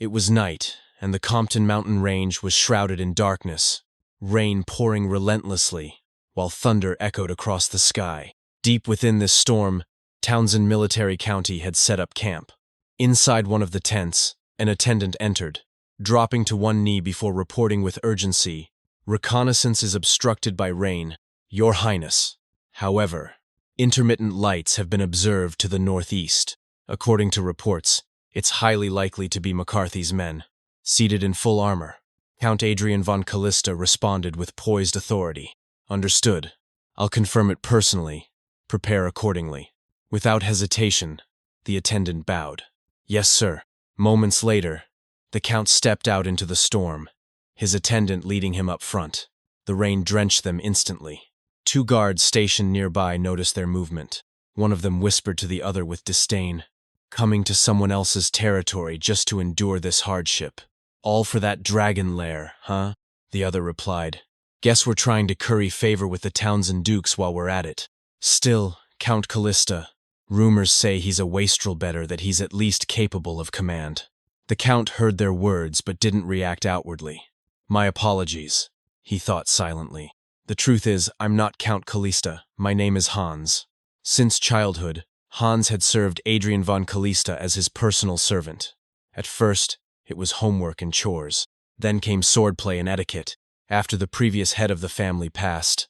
It was night, and the Compton mountain range was shrouded in darkness, rain pouring relentlessly, while thunder echoed across the sky. Deep within this storm, Townsend Military County had set up camp. Inside one of the tents, an attendant entered, dropping to one knee before reporting with urgency, "Reconnaissance is obstructed by rain, Your Highness. However, intermittent lights have been observed to the northeast. According to reports, it's highly likely to be McCarthy's men." Seated in full armor, Count Adrian von Callista responded with poised authority. "Understood. I'll confirm it personally. Prepare accordingly." Without hesitation, the attendant bowed. "Yes, sir." Moments later, the Count stepped out into the storm, his attendant leading him up front. The rain drenched them instantly. Two guards stationed nearby noticed their movement. One of them whispered to the other with disdain, "Coming to someone else's territory just to endure this hardship. All for that dragon lair, huh?" The other replied, "Guess we're trying to curry favor with the Townsend Dukes while we're at it." "Still, Count Callista, rumors say he's a wastrel better, that he's at least capable of command." The Count heard their words but didn't react outwardly. "My apologies," he thought silently. "The truth is, I'm not Count Callista. My name is Hans." Since childhood, Hans had served Adrian von Callista as his personal servant. At first, it was homework and chores. Then came swordplay and etiquette. After the previous head of the family passed,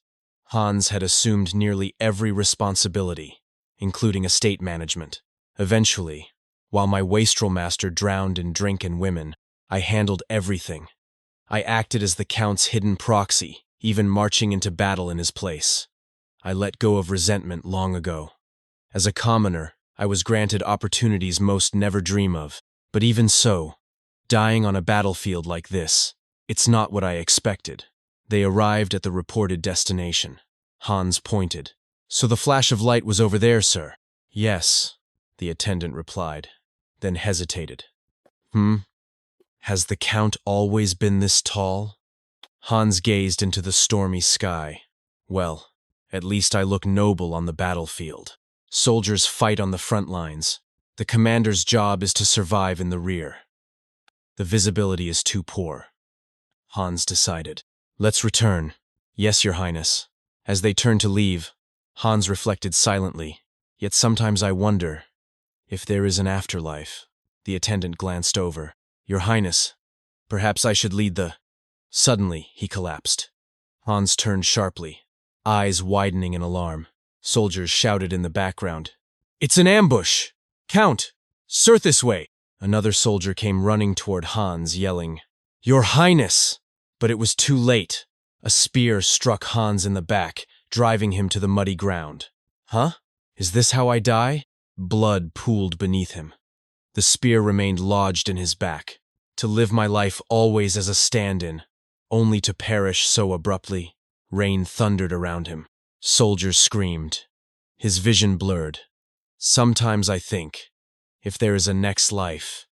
Hans had assumed nearly every responsibility, including estate management. Eventually, while my wastrel master drowned in drink and women, I handled everything. I acted as the Count's hidden proxy, even marching into battle in his place. I let go of resentment long ago. As a commoner, I was granted opportunities most never dream of, but even so, dying on a battlefield like this, it's not what I expected. They arrived at the reported destination. Hans pointed. "So the flash of light was over there, sir?" "Yes," the attendant replied, then hesitated. Has the Count always been this tall?" Hans gazed into the stormy sky. "Well, at least I look noble on the battlefield. Soldiers fight on the front lines. The commander's job is to survive in the rear. The visibility is too poor." Hans decided. "Let's return." "Yes, Your Highness." As they turned to leave, Hans reflected silently. "Yet sometimes I wonder if there is an afterlife." The attendant glanced over. "Your Highness, perhaps I should lead the—" Suddenly, he collapsed. Hans turned sharply, eyes widening in alarm. Soldiers shouted in the background, "It's an ambush! Count! Sir, this way!" Another soldier came running toward Hans, yelling, "Your Highness!" But it was too late. A spear struck Hans in the back, driving him to the muddy ground. "Huh? Is this how I die?" Blood pooled beneath him. The spear remained lodged in his back. To live my life always as a stand-in, only to perish so abruptly. Rain thundered around him. Soldiers screamed. His vision blurred. Sometimes I think, if there is a next life,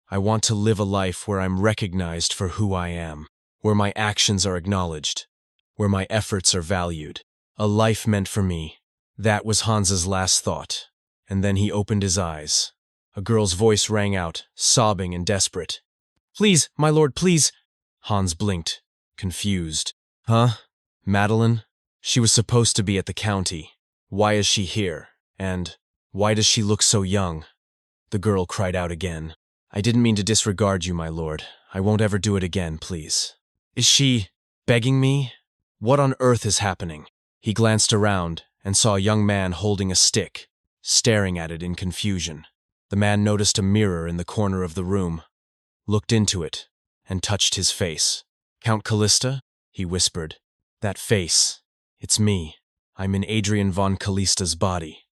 I want to live a life where I'm recognized for who I am, where my actions are acknowledged, where my efforts are valued. A life meant for me. That was Hans's last thought, and then he opened his eyes. A girl's voice rang out, sobbing and desperate. "Please, my lord, please." Hans blinked, confused. "Huh? Madeline? She was supposed to be at the county. Why is she here? And why does she look so young?" The girl cried out again. "I didn't mean to disregard you, my lord. I won't ever do it again, please." "Is she begging me? What on earth is happening?" He glanced around and saw a young man holding a stick, staring at it in confusion. The man noticed a mirror in the corner of the room, looked into it, and touched his face. "Count Callista?" he whispered. "That face. It's me. I'm in Adrian von Callista's body."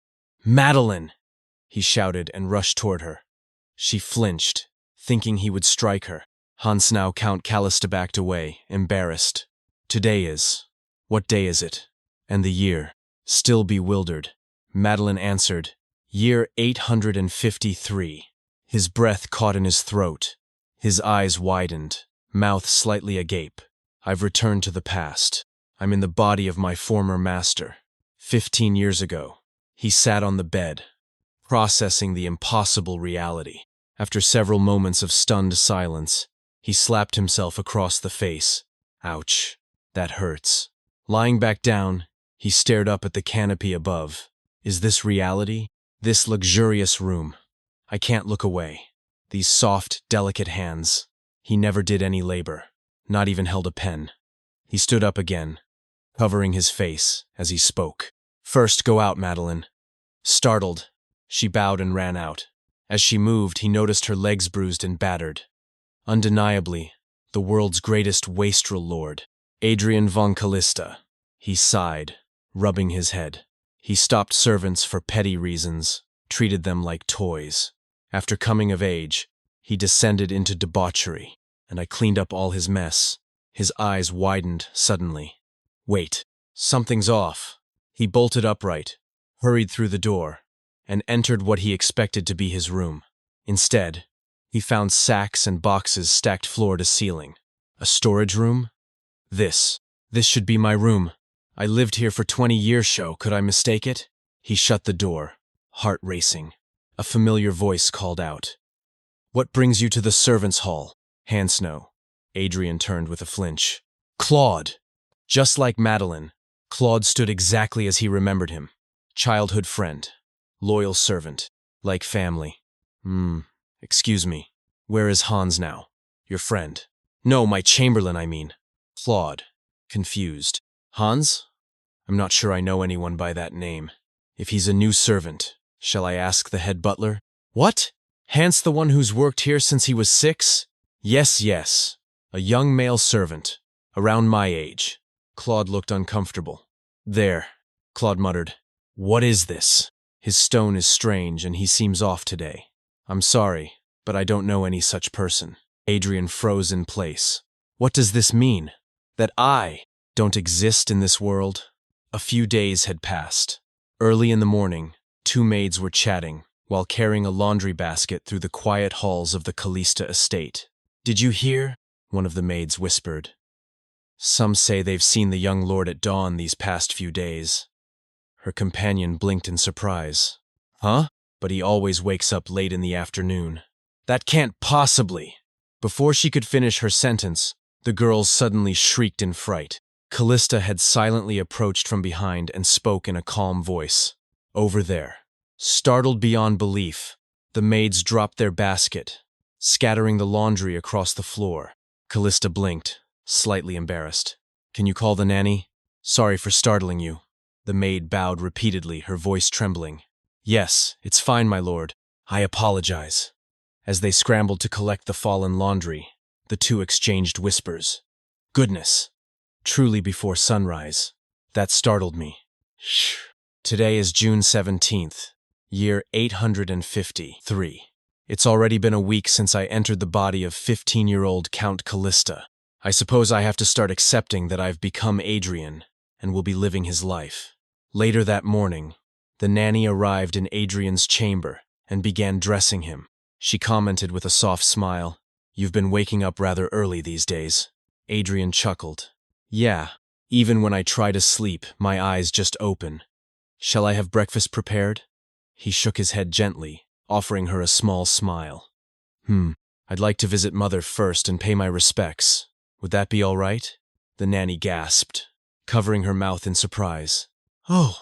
"Madeline!" he shouted and rushed toward her. She flinched, thinking he would strike her. Hans, now Count Callista, backed away, embarrassed. "Today is. What day is it? And the year?" Still bewildered, Madeline answered, "Year 853. His breath caught in his throat. His eyes widened, mouth slightly agape. "I've returned to the past. I'm in the body of my former master. 15 years ago, he sat on the bed, processing the impossible reality. After several moments of stunned silence, he slapped himself across the face. Ouch, that hurts. Lying back down, he stared up at the canopy above. Is this reality? This luxurious room? I can't look away. These soft, delicate hands. He never did any labor, not even held a pen. He stood up again, covering his face as he spoke. First, go out, Madeline. Startled, she bowed and ran out. As she moved, he noticed her legs bruised and battered. Undeniably, the world's greatest wastrel lord, Adrian von Callista. He sighed, rubbing his head. He stopped servants for petty reasons, treated them like toys. After coming of age, he descended into debauchery, and I cleaned up all his mess. His eyes widened suddenly. Wait, something's off. He bolted upright, hurried through the door, and entered what he expected to be his room. Instead, he found sacks and boxes stacked floor to ceiling. A storage room? This should be my room. I lived here for 20 years, could I mistake it? He shut the door, heart racing. A familiar voice called out. What brings you to the servants' hall? Hansno. Adrian turned with a flinch. Claude! Just like Madeline, Claude stood exactly as he remembered him. Childhood friend. Loyal servant. Like family. Excuse me. Where is Hans now? Your friend. No, my chamberlain, I mean. Claude. Confused. Hans? I'm not sure I know anyone by that name. If he's a new servant, shall I ask the head butler? What? Hans the one who's worked here since he was 6? Yes. A young male servant. Around my age. Claude looked uncomfortable. There, Claude muttered. What is this? His stone is strange and he seems off today. I'm sorry, but I don't know any such person. Adrian froze in place. What does this mean? That I don't exist in this world? A few days had passed. Early in the morning, 2 maids were chatting while carrying a laundry basket through the quiet halls of the Callista estate. Did you hear? One of the maids whispered. Some say they've seen the young lord at dawn these past few days. Her companion blinked in surprise. Huh? But he always wakes up late in the afternoon. That can't possibly. Before she could finish her sentence, the girls suddenly shrieked in fright. Callista had silently approached from behind and spoke in a calm voice. Over there. Startled beyond belief, the maids dropped their basket, scattering the laundry across the floor. Callista blinked, slightly embarrassed. Can you call the nanny? Sorry for startling you. The maid bowed repeatedly, her voice trembling. Yes, it's fine, my lord. I apologize. As they scrambled to collect the fallen laundry, the 2 exchanged whispers. Goodness. Truly before sunrise. That startled me. Shh. Today is June 17th, year 853. It's already been a week since I entered the body of 15-year-old Count Callista. I suppose I have to start accepting that I've become Adrian and will be living his life. Later that morning, the nanny arrived in Adrian's chamber and began dressing him. She commented with a soft smile, You've been waking up rather early these days. Adrian chuckled. Yeah, even when I try to sleep, my eyes just open. Shall I have breakfast prepared? He shook his head gently, offering her a small smile. I'd like to visit Mother first and pay my respects. Would that be all right? The nanny gasped, covering her mouth in surprise. Oh,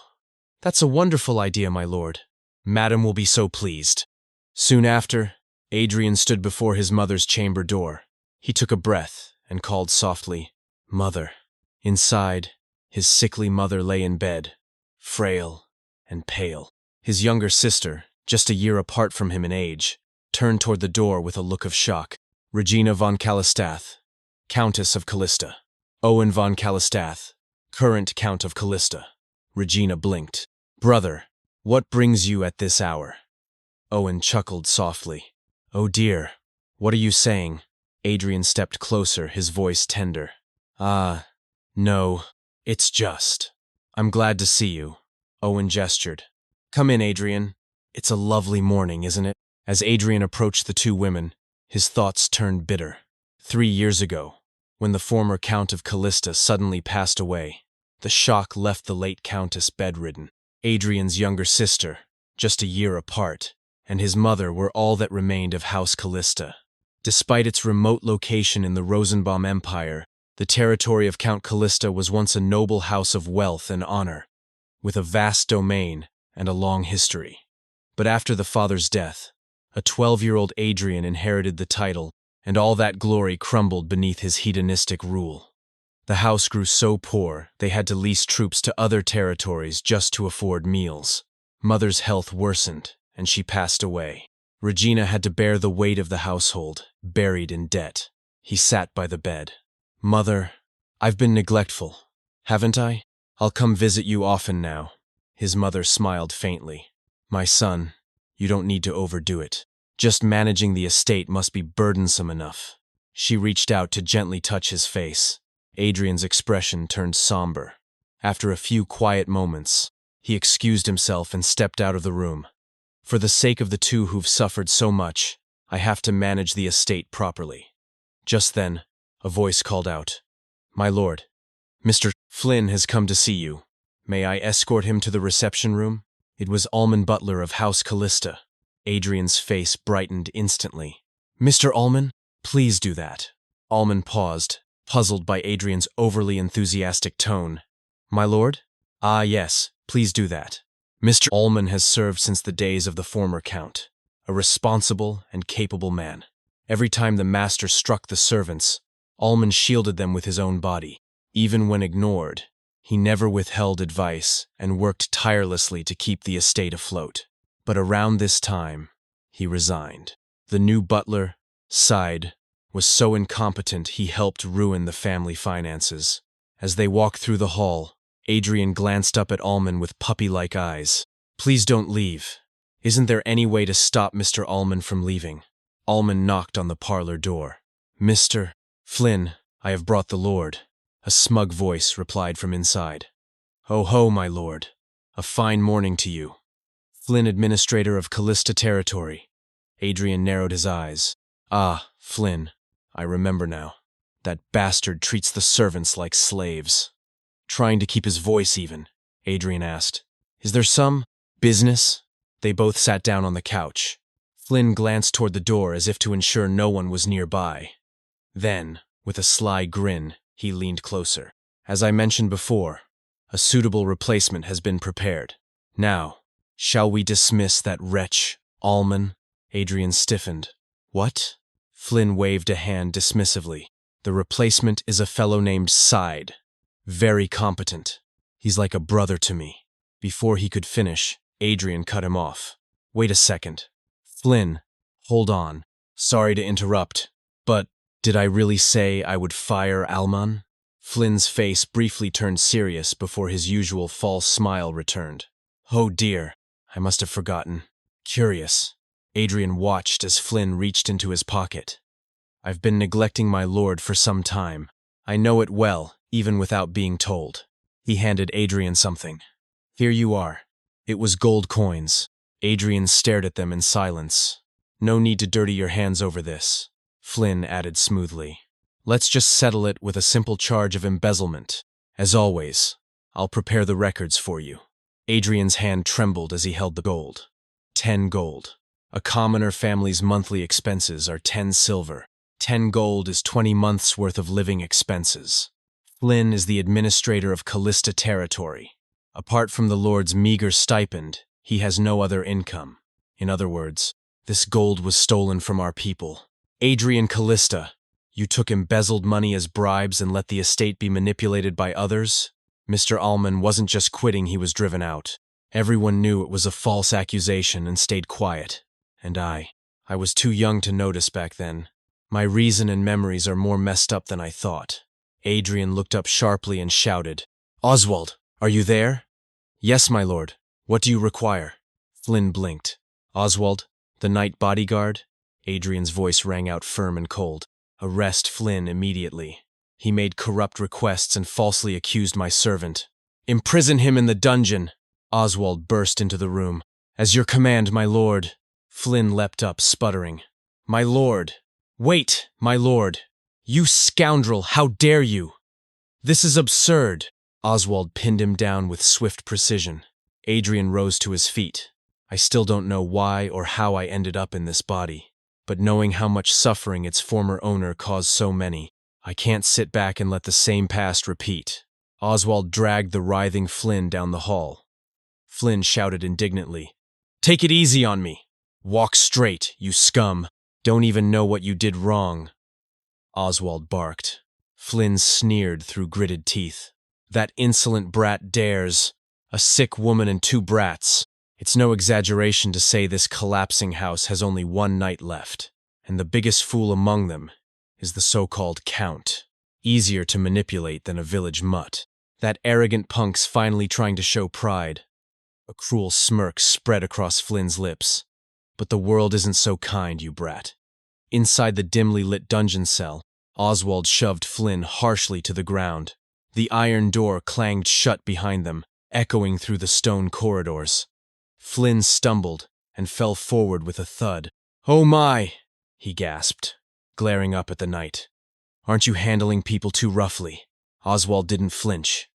that's a wonderful idea, my lord. Madam will be so pleased. Soon after, Adrian stood before his mother's chamber door. He took a breath and called softly, Mother. Inside, his sickly mother lay in bed, frail and pale. His younger sister, just a year apart from him in age, turned toward the door with a look of shock. Regina von Callistath, Countess of Callista. Owen von Callistath, current Count of Callista. Regina blinked. Brother, what brings you at this hour? Owen chuckled softly. Oh dear, what are you saying? Adrian stepped closer, his voice tender. No, it's just. I'm glad to see you. Owen gestured. Come in, Adrian. It's a lovely morning, isn't it? As Adrian approached the 2 women, his thoughts turned bitter. 3 years ago, when the former Count of Callista suddenly passed away, the shock left the late Countess bedridden. Adrian's younger sister, just a year apart, and his mother were all that remained of House Callista. Despite its remote location in the Rosenbaum Empire, the territory of Count Callista was once a noble house of wealth and honor, with a vast domain and a long history. But after the father's death, a 12-year-old Adrian inherited the title, and all that glory crumbled beneath his hedonistic rule. The house grew so poor they had to lease troops to other territories just to afford meals. Mother's health worsened, and she passed away. Regina had to bear the weight of the household, buried in debt. He sat by the bed. "Mother, I've been neglectful, haven't I? I'll come visit you often now." His mother smiled faintly. "My son, you don't need to overdo it. Just managing the estate must be burdensome enough." She reached out to gently touch his face. Adrian's expression turned somber. After a few quiet moments, he excused himself and stepped out of the room. "For the sake of the two who've suffered so much, I have to manage the estate properly." Just then, a voice called out, "My lord, Mr. Flynn has come to see you. May I escort him to the reception room?" It was Alman Butler of House Callista. Adrian's face brightened instantly. "Mr. Alman, please do that." Alman paused, puzzled by Adrian's overly enthusiastic tone. "My lord? Ah, yes, please do that. Mr. Alman has served since the days of the former count, a responsible and capable man. Every time the master struck the servants, Alman shielded them with his own body. Even when ignored, he never withheld advice and worked tirelessly to keep the estate afloat. But around this time, he resigned. The new butler, Side, was so incompetent he helped ruin the family finances. As they walked through the hall, Adrian glanced up at Alman with puppy-like eyes. "Please don't leave. Isn't there any way to stop Mr. Alman from leaving?" Alman knocked on the parlor door. "Mr. Flynn, I have brought the lord." A smug voice replied from inside. "Ho ho, my lord. A fine morning to you. Flynn, administrator of Callista Territory." Adrian narrowed his eyes. "Ah, Flynn, I remember now. That bastard treats the servants like slaves." Trying to keep his voice even, Adrian asked, "Is there some business?" They both sat down on the couch. Flynn glanced toward the door as if to ensure no one was nearby. Then, with a sly grin, he leaned closer. "As I mentioned before, a suitable replacement has been prepared. Now, shall we dismiss that wretch, Alman?" Adrian stiffened. "What?" Flynn waved a hand dismissively. "The replacement is a fellow named Side. Very competent. He's like a brother to me." Before he could finish, Adrian cut him off. "Wait a second. Flynn, hold on. Sorry to interrupt, but did I really say I would fire Alman?" Flynn's face briefly turned serious before his usual false smile returned. "Oh dear, I must have forgotten. Curious." Adrian watched as Flynn reached into his pocket. "I've been neglecting my lord for some time. I know it well, even without being told." He handed Adrian something. "Here you are." It was gold coins. Adrian stared at them in silence. "No need to dirty your hands over this," Flynn added smoothly. "Let's just settle it with a simple charge of embezzlement. As always, I'll prepare the records for you." Adrian's hand trembled as he held the gold. 10 gold. A commoner family's monthly expenses are 10 silver. 10 gold is 20 months' worth of living expenses. Flynn is the administrator of Callista Territory. Apart from the Lord's meager stipend, he has no other income. In other words, this gold was stolen from our people. Adrian Callista, you took embezzled money as bribes and let the estate be manipulated by others? Mr. Alman wasn't just quitting, he was driven out. Everyone knew it was a false accusation and stayed quiet. And I was too young to notice back then. My reason and memories are more messed up than I thought. Adrian looked up sharply and shouted, "Oswald, are you there?" "Yes, my lord. What do you require?" Flynn blinked. "Oswald, the night bodyguard?" Adrian's voice rang out firm and cold. "Arrest Flynn immediately. He made corrupt requests and falsely accused my servant." "Imprison him in the dungeon!" Oswald burst into the room. "As your command, my lord." Flynn leapt up, sputtering. "My lord! Wait, my lord! You scoundrel, how dare you? This is absurd!" Oswald pinned him down with swift precision. Adrian rose to his feet. I still don't know why or how I ended up in this body, but knowing how much suffering its former owner caused so many, I can't sit back and let the same past repeat. Oswald dragged the writhing Flynn down the hall. Flynn shouted indignantly, "Take it easy on me! Walk straight, you scum! Don't even know what you did wrong!" Oswald barked. Flynn sneered through gritted teeth. "That insolent brat dares! A sick woman and 2 brats! It's no exaggeration to say this collapsing house has only 1 knight left, and the biggest fool among them is the so-called Count. Easier to manipulate than a village mutt. That arrogant punk's finally trying to show pride." A cruel smirk spread across Flynn's lips. "But the world isn't so kind, you brat." Inside the dimly lit dungeon cell, Oswald shoved Flynn harshly to the ground. The iron door clanged shut behind them, echoing through the stone corridors. Flynn stumbled and fell forward with a thud. "Oh my!" he gasped, glaring up at the knight. "Aren't you handling people too roughly?" Oswald didn't flinch.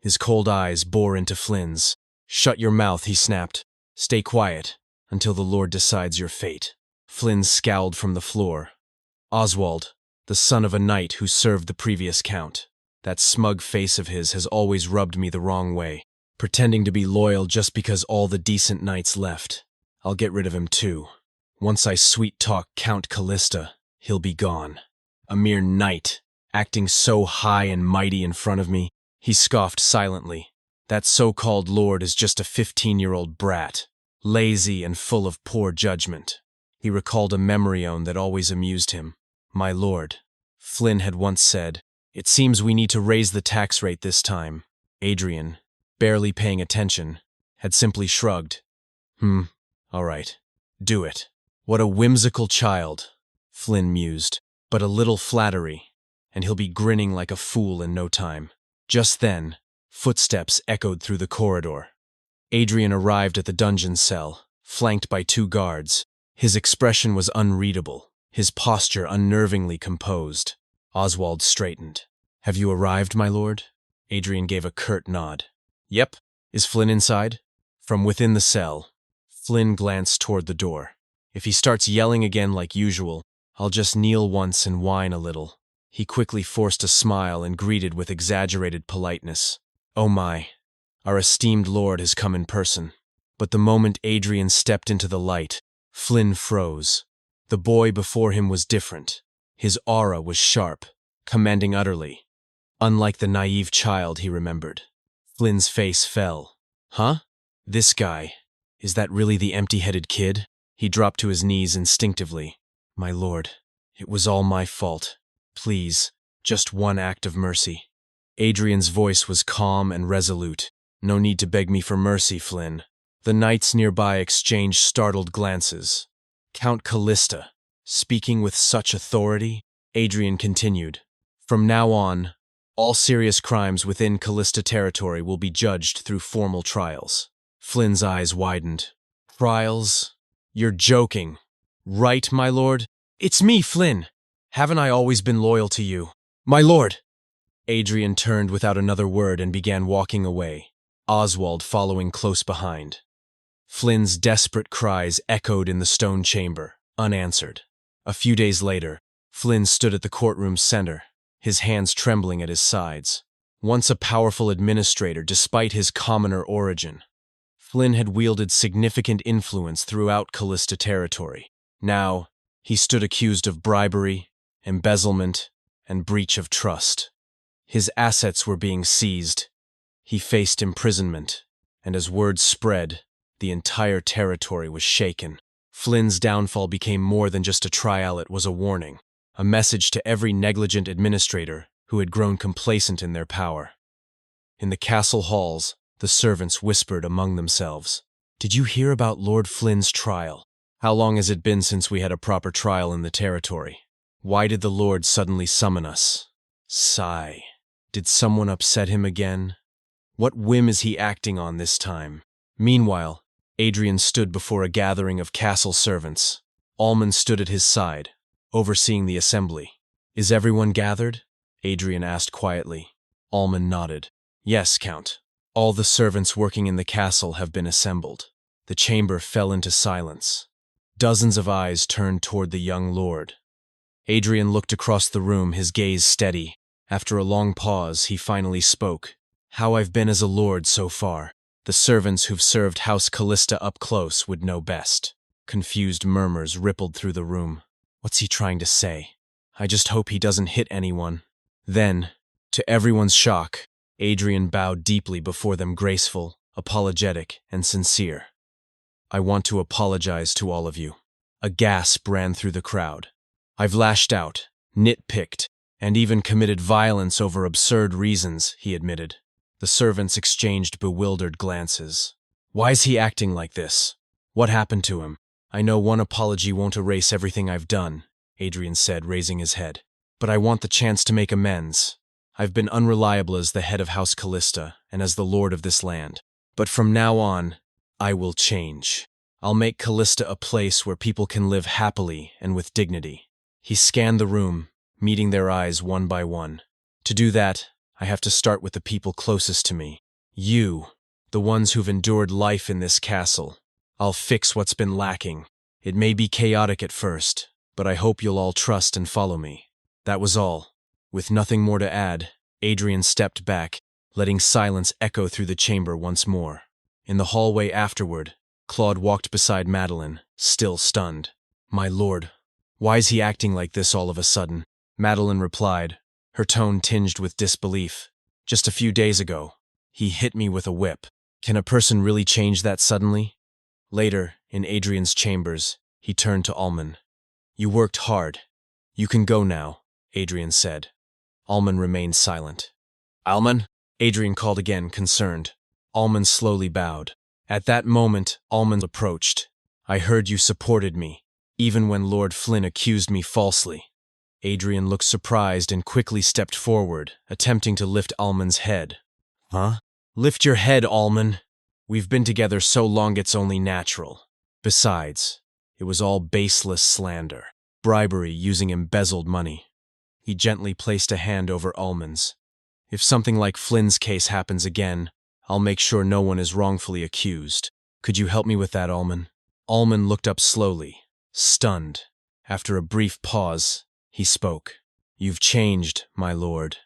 His cold eyes bore into Flynn's. "Shut your mouth," he snapped. "Stay quiet until the Lord decides your fate." Flynn scowled from the floor. "Oswald, the son of a knight who served the previous count. That smug face of his has always rubbed me the wrong way, pretending to be loyal just because all the decent knights left. I'll get rid of him too. Once I sweet-talk Count Callista, he'll be gone. A mere knight, acting so high and mighty in front of me." He scoffed silently. "That so-called lord is just a 15-year-old brat, lazy and full of poor judgment." He recalled a memory-one that always amused him. "My lord," Flynn had once said, "it seems we need to raise the tax rate this time." Adrian, barely paying attention, had simply shrugged. All right, do it." "What a whimsical child," Flynn mused. "But a little flattery, and he'll be grinning like a fool in no time." Just then, footsteps echoed through the corridor. Adrian arrived at the dungeon cell, flanked by 2 guards. His expression was unreadable, his posture unnervingly composed. Oswald straightened. "Have you arrived, my lord?" Adrian gave a curt nod. "Yep. Is Flynn inside?" From within the cell, Flynn glanced toward the door. "If he starts yelling again like usual, I'll just kneel once and whine a little." He quickly forced a smile and greeted with exaggerated politeness. "Oh my, our esteemed lord has come in person." But the moment Adrian stepped into the light, Flynn froze. The boy before him was different. His aura was sharp, commanding utterly. Unlike the naive child he remembered. Flynn's face fell. "Huh? This guy. Is that really the empty-headed kid?" He dropped to his knees instinctively. "My lord, it was all my fault. Please, just one act of mercy." Adrian's voice was calm and resolute. "No need to beg me for mercy, Flynn." The knights nearby exchanged startled glances. "Count Callista, speaking with such authority?" Adrian continued. "From now on, all serious crimes within Callista territory will be judged through formal trials." Flynn's eyes widened. "Trials? You're joking." "Right, my lord? It's me, Flynn. Haven't I always been loyal to you?" "My lord!" Adrian turned without another word and began walking away, Oswald following close behind. Flynn's desperate cries echoed in the stone chamber, unanswered. A few days later, Flynn stood at the courtroom's center, his hands trembling at his sides. Once a powerful administrator despite his commoner origin, Flynn had wielded significant influence throughout Callista territory. Now, he stood accused of bribery, embezzlement, and breach of trust. His assets were being seized. He faced imprisonment, and as word spread, the entire territory was shaken. Flynn's downfall became more than just a trial, it was a warning, a message to every negligent administrator who had grown complacent in their power. In the castle halls, the servants whispered among themselves. "Did you hear about Lord Flynn's trial? How long has it been since we had a proper trial in the territory? Why did the Lord suddenly summon us? Sigh. Did someone upset him again? What whim is he acting on this time?" Meanwhile, Adrian stood before a gathering of castle servants. Allman stood at his side, overseeing the assembly. "Is everyone gathered?" Adrian asked quietly. Allman nodded. "Yes, Count. All the servants working in the castle have been assembled." The chamber fell into silence. Dozens of eyes turned toward the young lord. Adrian looked across the room, his gaze steady. After a long pause, he finally spoke. "How I've been as a lord so far. The servants who've served House Callista up close would know best." Confused murmurs rippled through the room. What's he trying to say? I just hope he doesn't hit anyone. Then, to everyone's shock, Adrian bowed deeply before them, graceful, apologetic, and sincere. "I want to apologize to all of you." A gasp ran through the crowd. "I've lashed out, nitpicked, and even committed violence over absurd reasons," he admitted. The servants exchanged bewildered glances. "Why's he acting like this? What happened to him?" "I know one apology won't erase everything I've done," Adrian said, raising his head. "But I want the chance to make amends. I've been unreliable as the head of House Callista and as the lord of this land. But from now on, I will change. I'll make Callista a place where people can live happily and with dignity." He scanned the room, meeting their eyes one by one. "To do that, I have to start with the people closest to me. You, the ones who've endured life in this castle. I'll fix what's been lacking. It may be chaotic at first, but I hope you'll all trust and follow me." That was all. With nothing more to add, Adrian stepped back, letting silence echo through the chamber once more. In the hallway afterward, Claude walked beside Madeline, still stunned. "My lord, why is he acting like this all of a sudden?" Madeline replied, her tone tinged with disbelief. "Just a few days ago, he hit me with a whip. Can a person really change that suddenly?" Later, in Adrian's chambers, he turned to Alman. "You worked hard. You can go now," Adrian said. Alman remained silent. "Alman?" Adrian called again, concerned. Alman slowly bowed. At that moment, Alman approached. "I heard you supported me, even when Lord Flynn accused me falsely." Adrian looked surprised and quickly stepped forward, attempting to lift Alman's head. "Huh? Lift your head, Alman. We've been together so long it's only natural. Besides, it was all baseless slander, bribery using embezzled money." He gently placed a hand over Alman's. "If something like Flynn's case happens again, I'll make sure no one is wrongfully accused. Could you help me with that, Alman?" Alman looked up slowly, stunned. After a brief pause, he spoke. "You've changed, my lord.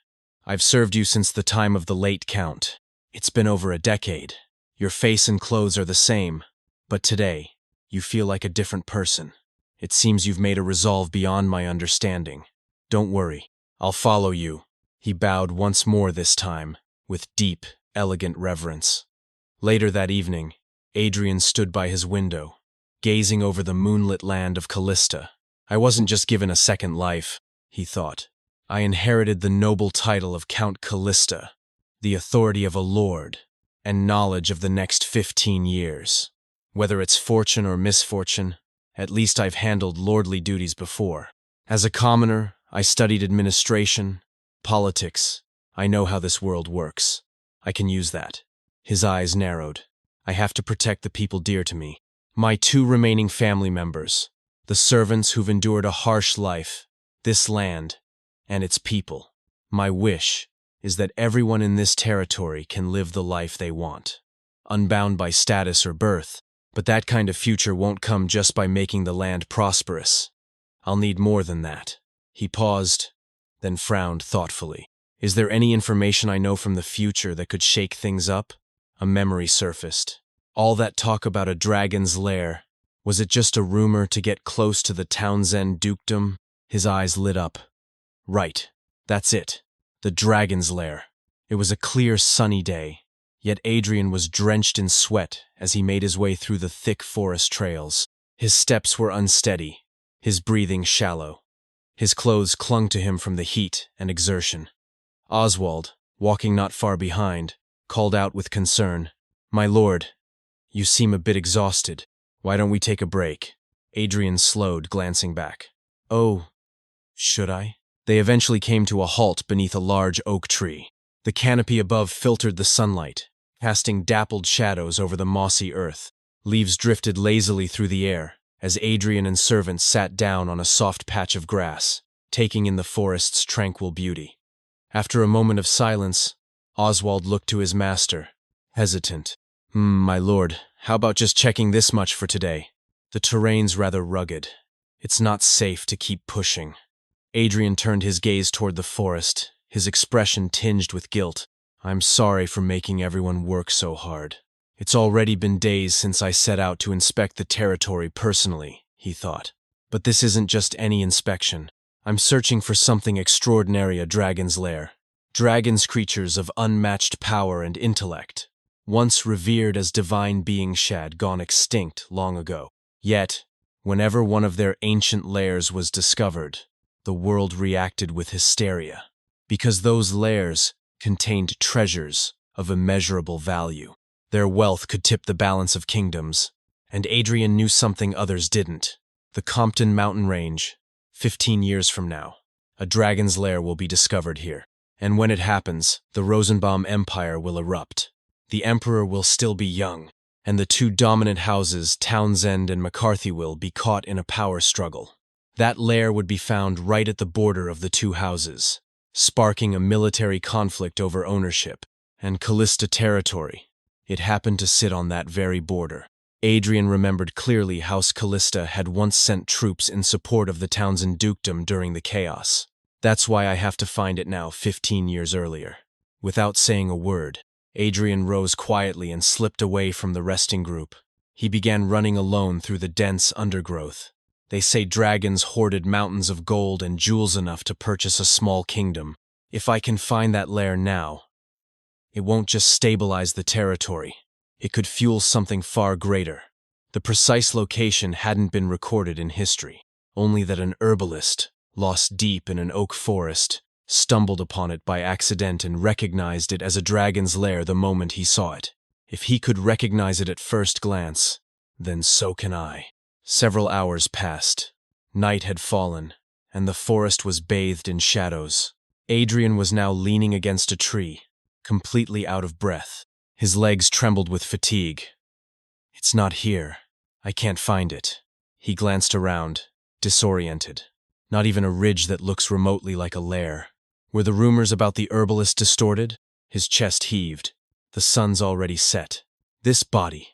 I've served you since the time of the late Count. It's been over a decade. Your face and clothes are the same, but today, you feel like a different person. It seems you've made a resolve beyond my understanding. Don't worry, I'll follow you." He bowed once more this time, with deep, elegant reverence. Later that evening, Adrian stood by his window, gazing over the moonlit land of Callista. "I wasn't just given a second life," he thought. "I inherited the noble title of Count Callista, the authority of a lord, and knowledge of the next 15 years. Whether it's fortune or misfortune, at least I've handled lordly duties before. As a commoner, I studied administration, politics. I know how this world works. I can use that." His eyes narrowed. "I have to protect the people dear to me. My 2 remaining family members, the servants who've endured a harsh life, this land, and its people. My wish is that everyone in this territory can live the life they want, unbound by status or birth, but that kind of future won't come just by making the land prosperous. I'll need more than that." He paused, then frowned thoughtfully. "Is there any information I know from the future that could shake things up?" A memory surfaced. All that talk about a dragon's lair, was it just a rumor to get close to the Townsend dukedom? His eyes lit up. Right, that's it. The dragon's lair. It was a clear, sunny day, yet Adrian was drenched in sweat as he made his way through the thick forest trails. His steps were unsteady, his breathing shallow. His clothes clung to him from the heat and exertion. Oswald, walking not far behind, called out with concern, "My lord, you seem a bit exhausted. Why don't we take a break?" Adrian slowed, glancing back. "Oh, should I?" They eventually came to a halt beneath a large oak tree. The canopy above filtered the sunlight, casting dappled shadows over the mossy earth. Leaves drifted lazily through the air as Adrian and servants sat down on a soft patch of grass, taking in the forest's tranquil beauty. After a moment of silence, Oswald looked to his master, hesitant. My lord, How about just checking this much for today? The terrain's rather rugged. It's not safe to keep pushing. Adrian turned his gaze toward the forest, his expression tinged with guilt. I'm sorry for making everyone work so hard. It's already been days since I set out to inspect the territory personally, he thought. But this isn't just any inspection. I'm searching for something extraordinary, a dragon's lair. Dragons, creatures of unmatched power and intellect, once revered as divine beings had gone extinct long ago. Yet, whenever one of their ancient lairs was discovered, the world reacted with hysteria, because those lairs contained treasures of immeasurable value. Their wealth could tip the balance of kingdoms, and Adrian knew something others didn't. The Compton mountain range, 15 years from now, a dragon's lair will be discovered here. And when it happens, the Rosenbaum Empire will erupt. The Emperor will still be young, and the two dominant houses, Townsend and McCarthy, will be caught in a power struggle. That lair would be found right at the border of the two houses, sparking a military conflict over ownership and Callista territory. It happened to sit on that very border. Adrian remembered clearly House Callista had once sent troops in support of the Townsend dukedom during the chaos. That's why I have to find it now, 15 years earlier. Without saying a word, Adrian rose quietly and slipped away from the resting group. He began running alone through the dense undergrowth. They say dragons hoarded mountains of gold and jewels enough to purchase a small kingdom. If I can find that lair now, it won't just stabilize the territory. It could fuel something far greater. The precise location hadn't been recorded in history, only that an herbalist, lost deep in an oak forest, stumbled upon it by accident and recognized it as a dragon's lair the moment he saw it. If he could recognize it at first glance, then so can I. Several hours passed. Night had fallen, and the forest was bathed in shadows. Adrian was now leaning against a tree, completely out of breath. His legs trembled with fatigue. It's not here. I can't find it. He glanced around, disoriented. Not even a ridge that looks remotely like a lair. Were the rumors about the herbalist distorted? His chest heaved. The sun's already set. This body.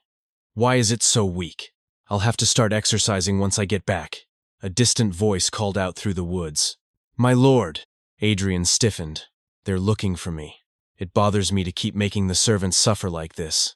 Why is it so weak? I'll have to start exercising once I get back. A distant voice called out through the woods. My lord! Adrian stiffened. They're looking for me. It bothers me to keep making the servants suffer like this.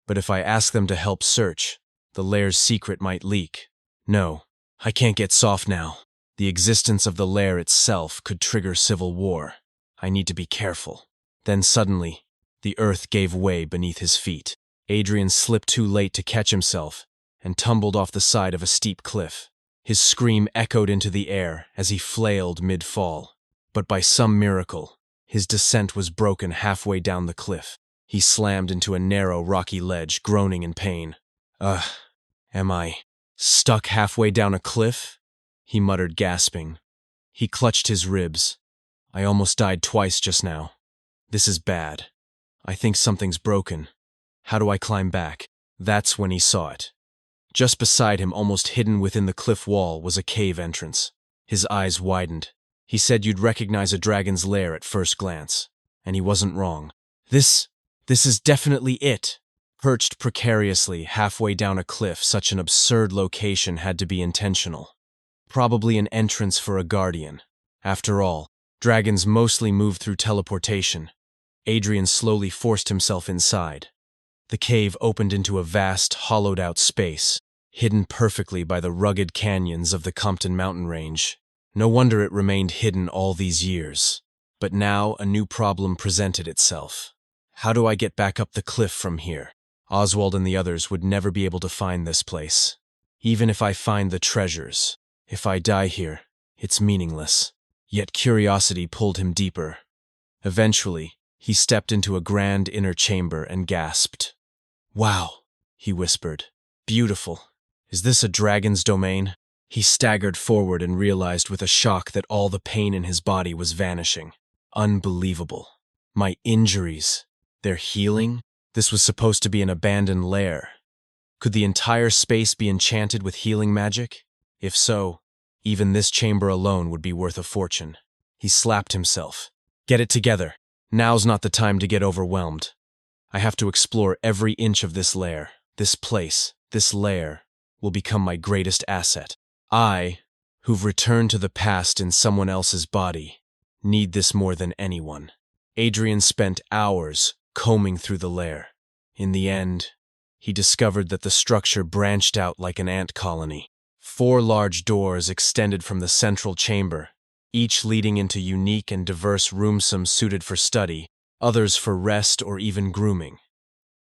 But if I ask them to help search, the lair's secret might leak. No, I can't get soft now. The existence of the lair itself could trigger civil war. I need to be careful. Then suddenly, the earth gave way beneath his feet. Adrian slipped too late to catch himself and tumbled off the side of a steep cliff. His scream echoed into the air as he flailed mid-fall. But by some miracle, his descent was broken halfway down the cliff. He slammed into a narrow, rocky ledge, groaning in pain. Am I stuck halfway down a cliff? He muttered, gasping. He clutched his ribs. I almost died twice just now. This is bad. I think something's broken. How do I climb back? That's when he saw it. Just beside him, almost hidden within the cliff wall, was a cave entrance. His eyes widened. He said you'd recognize a dragon's lair at first glance. And he wasn't wrong. This is definitely it. Perched precariously halfway down a cliff, such an absurd location had to be intentional. Probably an entrance for a guardian. After all, dragons mostly move through teleportation. Adrian slowly forced himself inside. The cave opened into a vast, hollowed-out space, hidden perfectly by the rugged canyons of the Compton mountain range. No wonder it remained hidden all these years. But now a new problem presented itself. How do I get back up the cliff from here? Oswald and the others would never be able to find this place. Even if I find the treasures, if I die here, it's meaningless. Yet curiosity pulled him deeper. Eventually, he stepped into a grand inner chamber and gasped. Wow, he whispered. Beautiful. Is this a dragon's domain? He staggered forward and realized with a shock that all the pain in his body was vanishing. Unbelievable. My injuries. They're healing? This was supposed to be an abandoned lair. Could the entire space be enchanted with healing magic? If so, even this chamber alone would be worth a fortune. He slapped himself. Get it together. Now's not the time to get overwhelmed. I have to explore every inch of this lair. This place, this lair, will become my greatest asset. I, who've returned to the past in someone else's body, need this more than anyone. Adrian spent hours combing through the lair. In the end, he discovered that the structure branched out like an ant colony. 4 large doors extended from the central chamber, each leading into unique and diverse rooms, some suited for study, others for rest or even grooming.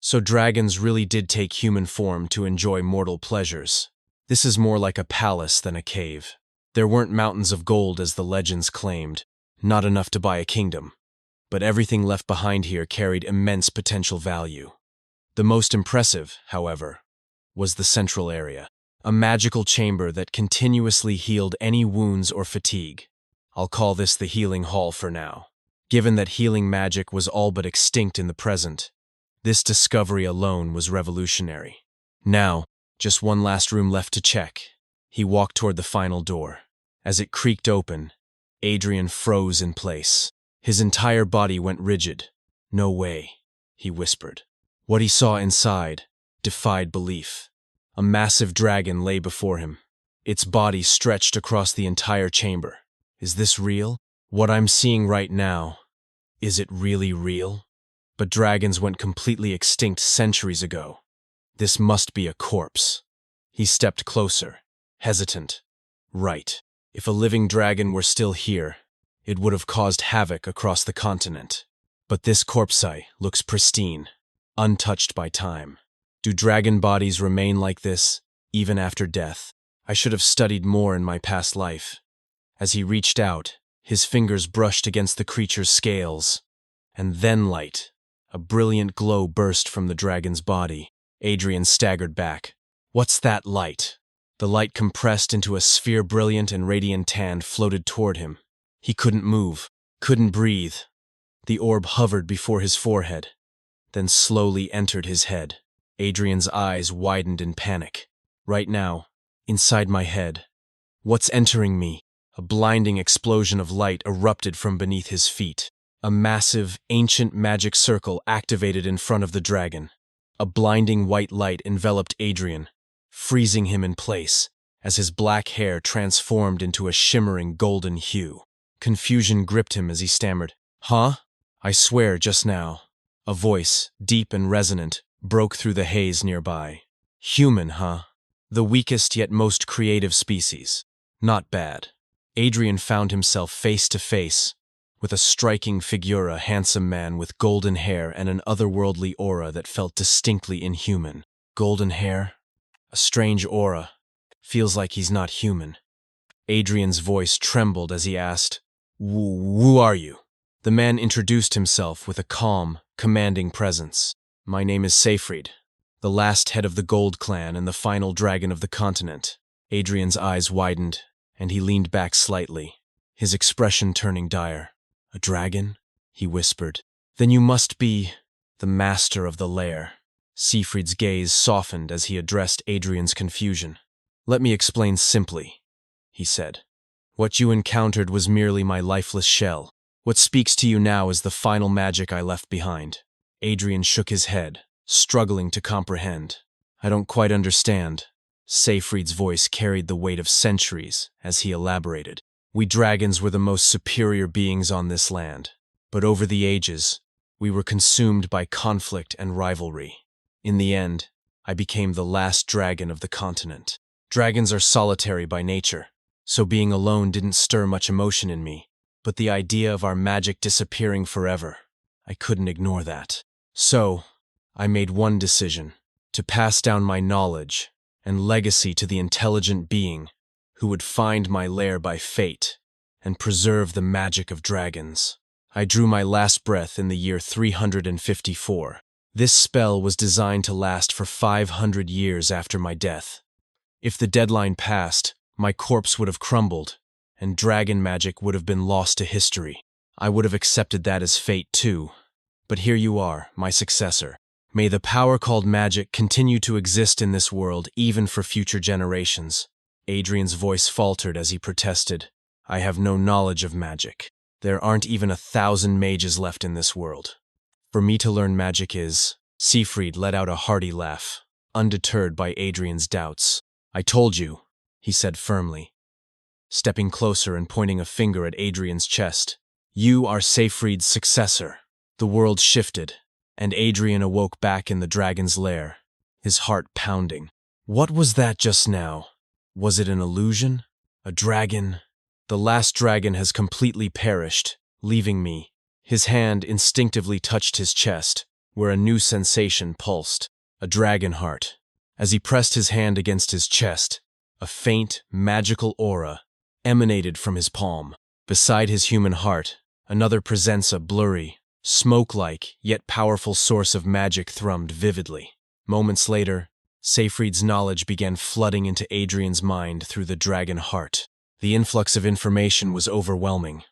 So dragons really did take human form to enjoy mortal pleasures. This is more like a palace than a cave. There weren't mountains of gold as the legends claimed, not enough to buy a kingdom. But everything left behind here carried immense potential value. The most impressive, however, was the central area, a magical chamber that continuously healed any wounds or fatigue. I'll call this the healing hall for now. Given that healing magic was all but extinct in the present, this discovery alone was revolutionary. Now, just one last room left to check. He walked toward the final door. As it creaked open, Adrian froze in place. His entire body went rigid. "No way," he whispered. What he saw inside defied belief. A massive dragon lay before him. Its body stretched across the entire chamber. Is this real? What I'm seeing right now, is it really real? But dragons went completely extinct centuries ago. This must be a corpse. He stepped closer, hesitant. Right. If a living dragon were still here, it would have caused havoc across the continent. But this corpse looks pristine, untouched by time. Do dragon bodies remain like this, even after death? I should have studied more in my past life. As he reached out, his fingers brushed against the creature's scales. And then light. A brilliant glow burst from the dragon's body. Adrian staggered back. What's that light? The light compressed into a sphere brilliant and radiant tan floated toward him. He couldn't move, couldn't breathe. The orb hovered before his forehead, then slowly entered his head. Adrian's eyes widened in panic. Right now, inside my head. What's entering me? A blinding explosion of light erupted from beneath his feet. A massive, ancient magic circle activated in front of the dragon. A blinding white light enveloped Adrian, freezing him in place as his black hair transformed into a shimmering golden hue. Confusion gripped him as he stammered, "Huh? I swear just now." A voice, deep and resonant, broke through the haze nearby. "Human, huh? The weakest yet most creative species. Not bad." Adrian found himself face to face with a striking figure, a handsome man with golden hair and an otherworldly aura that felt distinctly inhuman. Golden hair? A strange aura. Feels like he's not human. Adrian's voice trembled as he asked, Who are you?" The man introduced himself with a calm, commanding presence. "My name is Seyfried, the last head of the Gold Clan and the final dragon of the continent." Adrian's eyes widened, and he leaned back slightly, his expression turning dire. "A dragon?" he whispered. "Then you must be the master of the lair." Seyfried's gaze softened as he addressed Adrian's confusion. "Let me explain simply," he said. "What you encountered was merely my lifeless shell. What speaks to you now is the final magic I left behind." Adrian shook his head, struggling to comprehend. "I don't quite understand." Seyfried's voice carried the weight of centuries as he elaborated. "We dragons were the most superior beings on this land, but over the ages, we were consumed by conflict and rivalry. In the end, I became the last dragon of the continent. Dragons are solitary by nature, so being alone didn't stir much emotion in me, but the idea of our magic disappearing forever, I couldn't ignore that. So, I made one decision, to pass down my knowledge and legacy to the intelligent being who would find my lair by fate and preserve the magic of dragons. I drew my last breath in the year 354. This spell was designed to last for 500 years after my death. If the deadline passed, my corpse would have crumbled, and dragon magic would have been lost to history. I would have accepted that as fate too. But here you are, my successor. May the power called magic continue to exist in this world even for future generations." Adrian's voice faltered as he protested. "I have no knowledge of magic. There aren't even 1,000 mages left in this world. For me to learn magic is..." Seyfried let out a hearty laugh. undeterred by Adrian's doubts. "I told you," he said firmly, stepping closer and pointing a finger at Adrian's chest. "You are Seyfried's successor." The world shifted, and Adrian awoke back in the dragon's lair, his heart pounding. What was that just now? Was it an illusion? A dragon? "The last dragon has completely perished, leaving me." His hand instinctively touched his chest, where a new sensation pulsed, a dragon heart. As he pressed his hand against his chest, a faint, magical aura emanated from his palm. Beside his human heart, another presenza, blurry, smoke-like, yet powerful source of magic thrummed vividly. Moments later, Seyfried's knowledge began flooding into Adrian's mind through the dragon heart. The influx of information was overwhelming,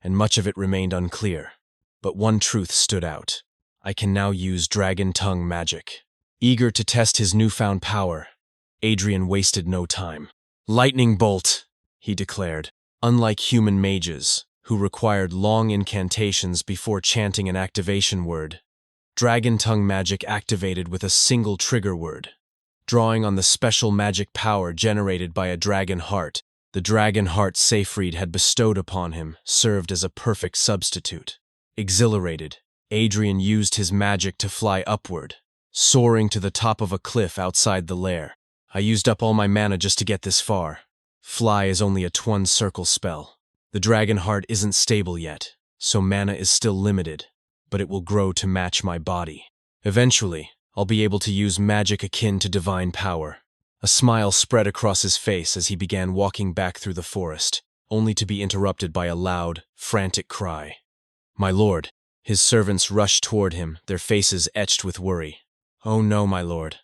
and much of it remained unclear. But one truth stood out. I can now use dragon tongue magic. Eager to test his newfound power, Adrian wasted no time. "Lightning bolt," he declared. Unlike human mages, who required long incantations before chanting an activation word, dragon tongue magic activated with a single trigger word. Drawing on the special magic power generated by a dragon heart, the dragon heart Seyfried had bestowed upon him served as a perfect substitute. Exhilarated, Adrian used his magic to fly upward, soaring to the top of a cliff outside the lair. "I used up all my mana just to get this far. Fly is only a twin circle spell. The dragon heart isn't stable yet, so mana is still limited, but it will grow to match my body. Eventually, I'll be able to use magic akin to divine power." A smile spread across his face as he began walking back through the forest, only to be interrupted by a loud, frantic cry. "My lord!" His servants rushed toward him, their faces etched with worry. "Oh no, my lord.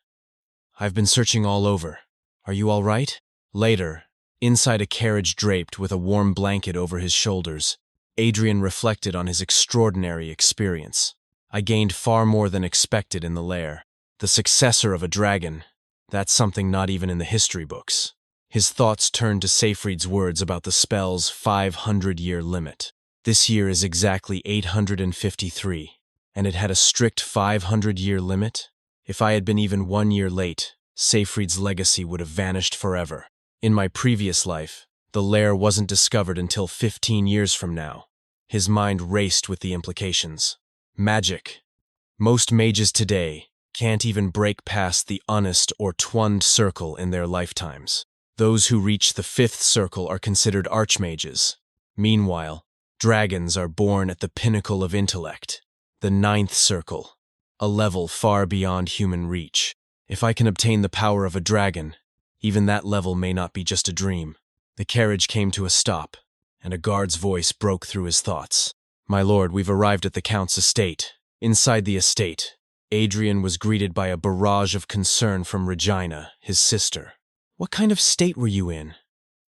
I've been searching all over. Are you all right?" Later, inside a carriage draped with a warm blanket over his shoulders, Adrian reflected on his extraordinary experience. "I gained far more than expected in the lair. The successor of a dragon, that's something not even in the history books." His thoughts turned to Seyfried's words about the spell's 500-year limit. This year is exactly 853, and it had a strict 500-year limit. If I had been even 1 year late, Seyfried's legacy would have vanished forever. In my previous life, the lair wasn't discovered until 15 years from now. His mind raced with the implications. Magic. Most mages today can't even break past the honest or twined circle in their lifetimes. Those who reach the 5th circle are considered archmages. Meanwhile, dragons are born at the pinnacle of intellect, the 9th circle, a level far beyond human reach. If I can obtain the power of a dragon, even that level may not be just a dream. The carriage came to a stop, and a guard's voice broke through his thoughts. "My lord, we've arrived at the Count's estate." Inside the estate, Adrian was greeted by a barrage of concern from Regina, his sister. "What kind of state were you in?"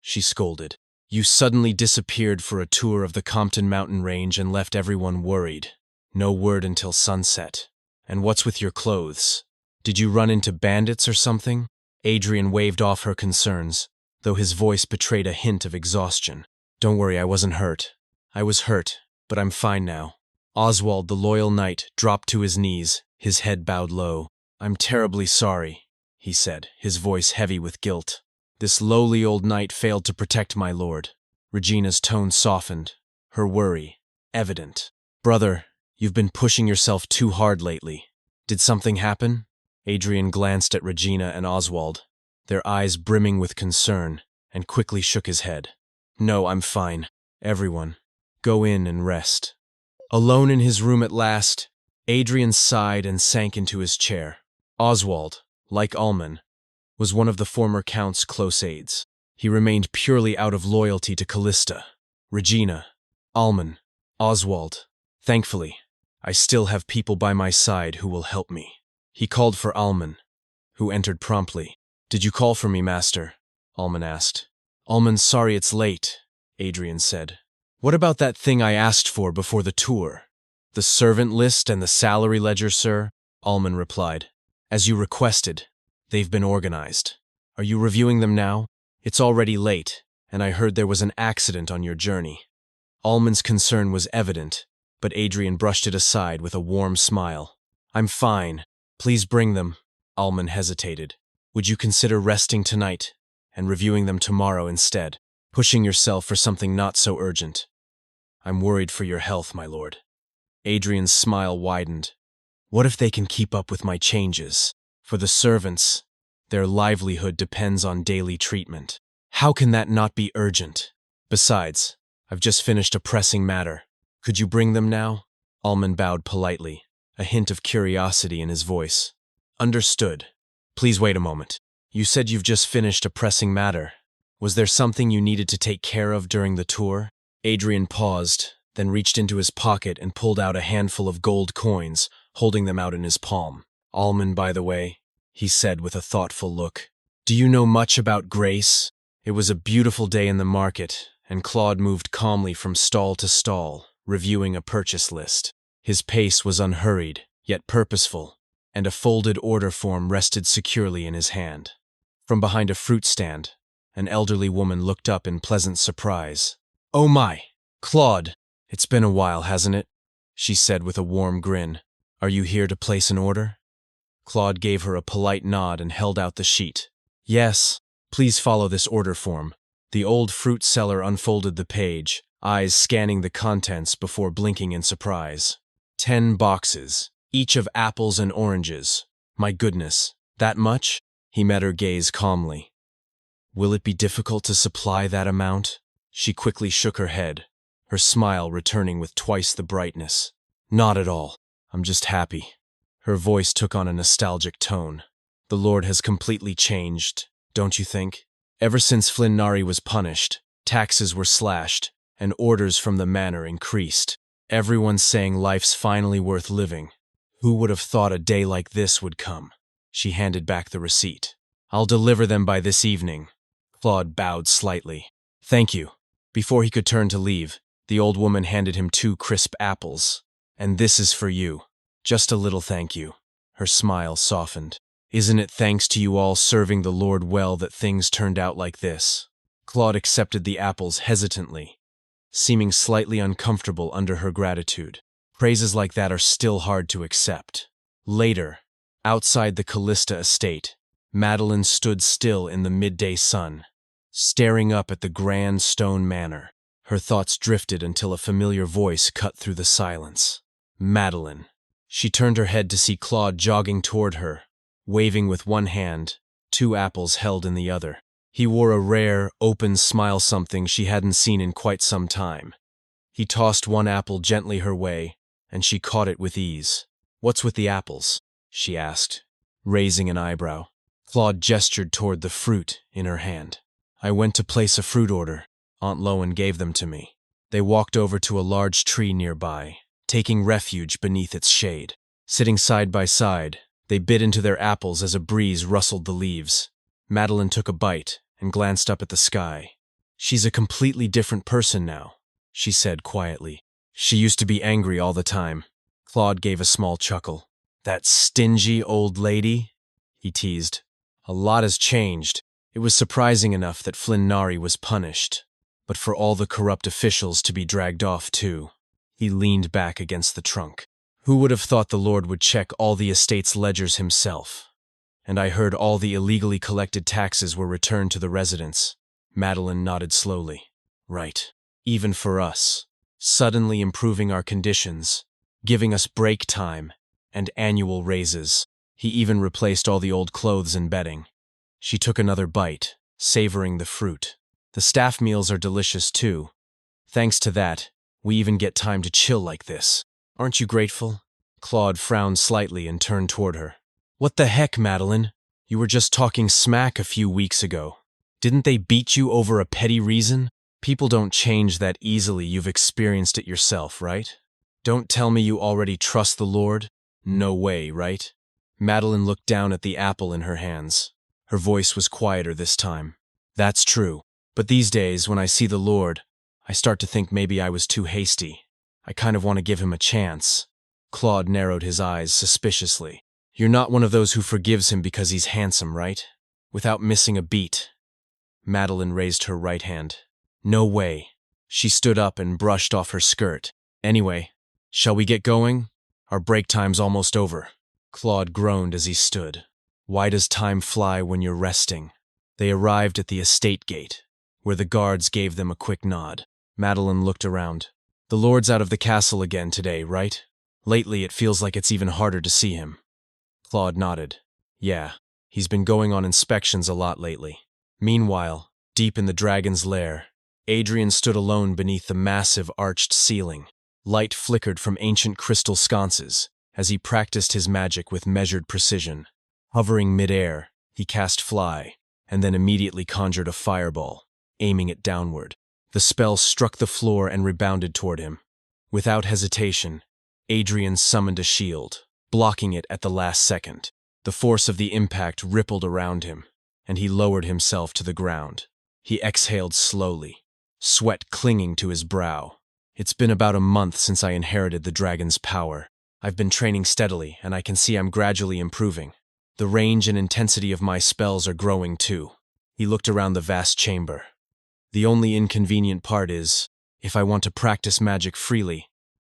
she scolded. "You suddenly disappeared for a tour of the Compton mountain range and left everyone worried. No word until sunset. And what's with your clothes? Did you run into bandits or something?" Adrian waved off her concerns, though his voice betrayed a hint of exhaustion. "Don't worry, I wasn't hurt. I was hurt, but I'm fine now." Oswald, the loyal knight, dropped to his knees, his head bowed low. "I'm terribly sorry," he said, his voice heavy with guilt. "This lowly old knight failed to protect my lord." Regina's tone softened, her worry evident. "Brother, you've been pushing yourself too hard lately. Did something happen?" Adrian glanced at Regina and Oswald, their eyes brimming with concern, and quickly shook his head. "No, I'm fine. Everyone, go in and rest." Alone in his room at last, Adrian sighed and sank into his chair. Oswald, like Alman, was one of the former Count's close aides. He remained purely out of loyalty to Callista. Regina, Alman, Oswald. Thankfully, I still have people by my side who will help me. He called for Alman, who entered promptly. "Did you call for me, master?" Alman asked. "Alman, sorry it's late," Adrian said. "What about that thing I asked for before the tour?" "The servant list and the salary ledger, sir," Alman replied. "As you requested, they've been organized. Are you reviewing them now? It's already late, and I heard there was an accident on your journey." Alman's concern was evident, but Adrian brushed it aside with a warm smile. "I'm fine. Please bring them." Alman hesitated. Would you consider resting tonight and reviewing them tomorrow instead, pushing yourself for something not so urgent? I'm worried for your health, my lord. Adrian's smile widened. What if they can keep up with my changes? For the servants, their livelihood depends on daily treatment. How can that not be urgent? Besides, I've just finished a pressing matter. Could you bring them now? Alman bowed politely, a hint of curiosity in his voice. Understood. Please wait a moment. You said you've just finished a pressing matter. Was there something you needed to take care of during the tour? Adrian paused, then reached into his pocket and pulled out a handful of gold coins, holding them out in his palm. Alman, by the way, he said with a thoughtful look. Do you know much about Grace? It was a beautiful day in the market, and Claude moved calmly from stall to stall, reviewing a purchase list. His pace was unhurried, yet purposeful, and a folded order form rested securely in his hand. From behind a fruit stand, an elderly woman looked up in pleasant surprise. Oh my, Claude, it's been a while, hasn't it? She said with a warm grin. Are you here to place an order? Claude gave her a polite nod and held out the sheet. Yes, please follow this order form. The old fruit seller unfolded the page, eyes scanning the contents before blinking in surprise. 10 boxes, each of apples and oranges. My goodness, that much? He met her gaze calmly. Will it be difficult to supply that amount? She quickly shook her head, her smile returning with twice the brightness. Not at all. I'm just happy. Her voice took on a nostalgic tone. The Lord has completely changed, don't you think? Ever since Flynn Nari was punished, taxes were slashed, and orders from the manor increased. Everyone's saying life's finally worth living. Who would have thought a day like this would come? She handed back the receipt. I'll deliver them by this evening. Claude bowed slightly. Thank you. Before he could turn to leave, the old woman handed him 2 crisp apples. And this is for you. Just a little thank you. Her smile softened. Isn't it thanks to you all serving the Lord well that things turned out like this? Claude accepted the apples hesitantly, seeming slightly uncomfortable under her gratitude. Praises like that are still hard to accept. Later, outside the Callista estate, Madeline stood still in the midday sun, staring up at the grand stone manor. Her thoughts drifted until a familiar voice cut through the silence. Madeline. She turned her head to see Claude jogging toward her, waving with one hand, 2 apples held in the other. He wore a rare, open smile, something she hadn't seen in quite some time. He tossed one apple gently her way, and she caught it with ease. What's with the apples? She asked, raising an eyebrow. Claude gestured toward the fruit in her hand. I went to place a fruit order. Aunt Lowen gave them to me. They walked over to a large tree nearby, taking refuge beneath its shade. Sitting side by side, they bit into their apples as a breeze rustled the leaves. Madeline took a bite and glanced up at the sky. She's a completely different person now, she said quietly. She used to be angry all the time. Claude gave a small chuckle. That stingy old lady? He teased. A lot has changed. It was surprising enough that Flynn Nari was punished, but for all the corrupt officials to be dragged off too. He leaned back against the trunk. Who would have thought the Lord would check all the estate's ledgers himself? And I heard all the illegally collected taxes were returned to the residents. Madeline nodded slowly. Right. Even for us. Suddenly improving our conditions, giving us break time, and annual raises. He even replaced all the old clothes and bedding. She took another bite, savoring the fruit. The staff meals are delicious too. Thanks to that, we even get time to chill like this. Aren't you grateful? Claude frowned slightly and turned toward her. What the heck, Madeline? You were just talking smack a few weeks ago. Didn't they beat you over a petty reason? People don't change that easily. You've experienced it yourself, right? Don't tell me you already trust the Lord? No way, right? Madeline looked down at the apple in her hands. Her voice was quieter this time. That's true. But these days, when I see the Lord, I start to think maybe I was too hasty. I kind of want to give him a chance. Claude narrowed his eyes suspiciously. You're not one of those who forgives him because he's handsome, right? Without missing a beat. Madeline raised her right hand. No way. She stood up and brushed off her skirt. Anyway, shall we get going? Our break time's almost over. Claude groaned as he stood. Why does time fly when you're resting? They arrived at the estate gate, where the guards gave them a quick nod. Madeline looked around. The Lord's out of the castle again today, right? Lately it feels like it's even harder to see him. Claude nodded. Yeah, he's been going on inspections a lot lately. Meanwhile, deep in the dragon's lair, Adrian stood alone beneath the massive arched ceiling. Light flickered from ancient crystal sconces as he practiced his magic with measured precision. Hovering midair, he cast Fly, and then immediately conjured a fireball, aiming it downward. The spell struck the floor and rebounded toward him. Without hesitation, Adrian summoned a shield, blocking it at the last second. The force of the impact rippled around him, and he lowered himself to the ground. He exhaled slowly, sweat clinging to his brow. It's been about a month since I inherited the dragon's power. I've been training steadily, and I can see I'm gradually improving. The range and intensity of my spells are growing too. He looked around the vast chamber. The only inconvenient part is, if I want to practice magic freely,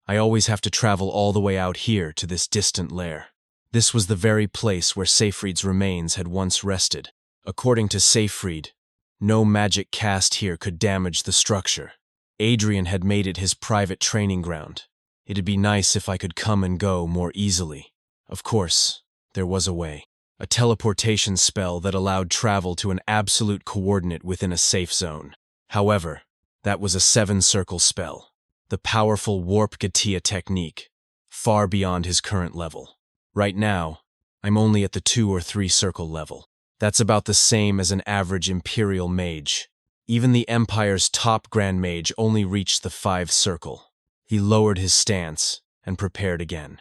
I always have to travel all the way out here to this distant lair. This was the very place where Seyfried's remains had once rested. According to Seyfried, no magic cast here could damage the structure. Adrian had made it his private training ground. It'd be nice if I could come and go more easily. Of course, there was a way. A teleportation spell that allowed travel to an absolute coordinate within a safe zone. However, that was a 7-circle spell, the powerful Warp Gatia technique, far beyond his current level. Right now, I'm only at the 2 or 3 circle level. That's about the same as an average Imperial mage. Even the Empire's top Grand Mage only reached the 5 circle. He lowered his stance and prepared again.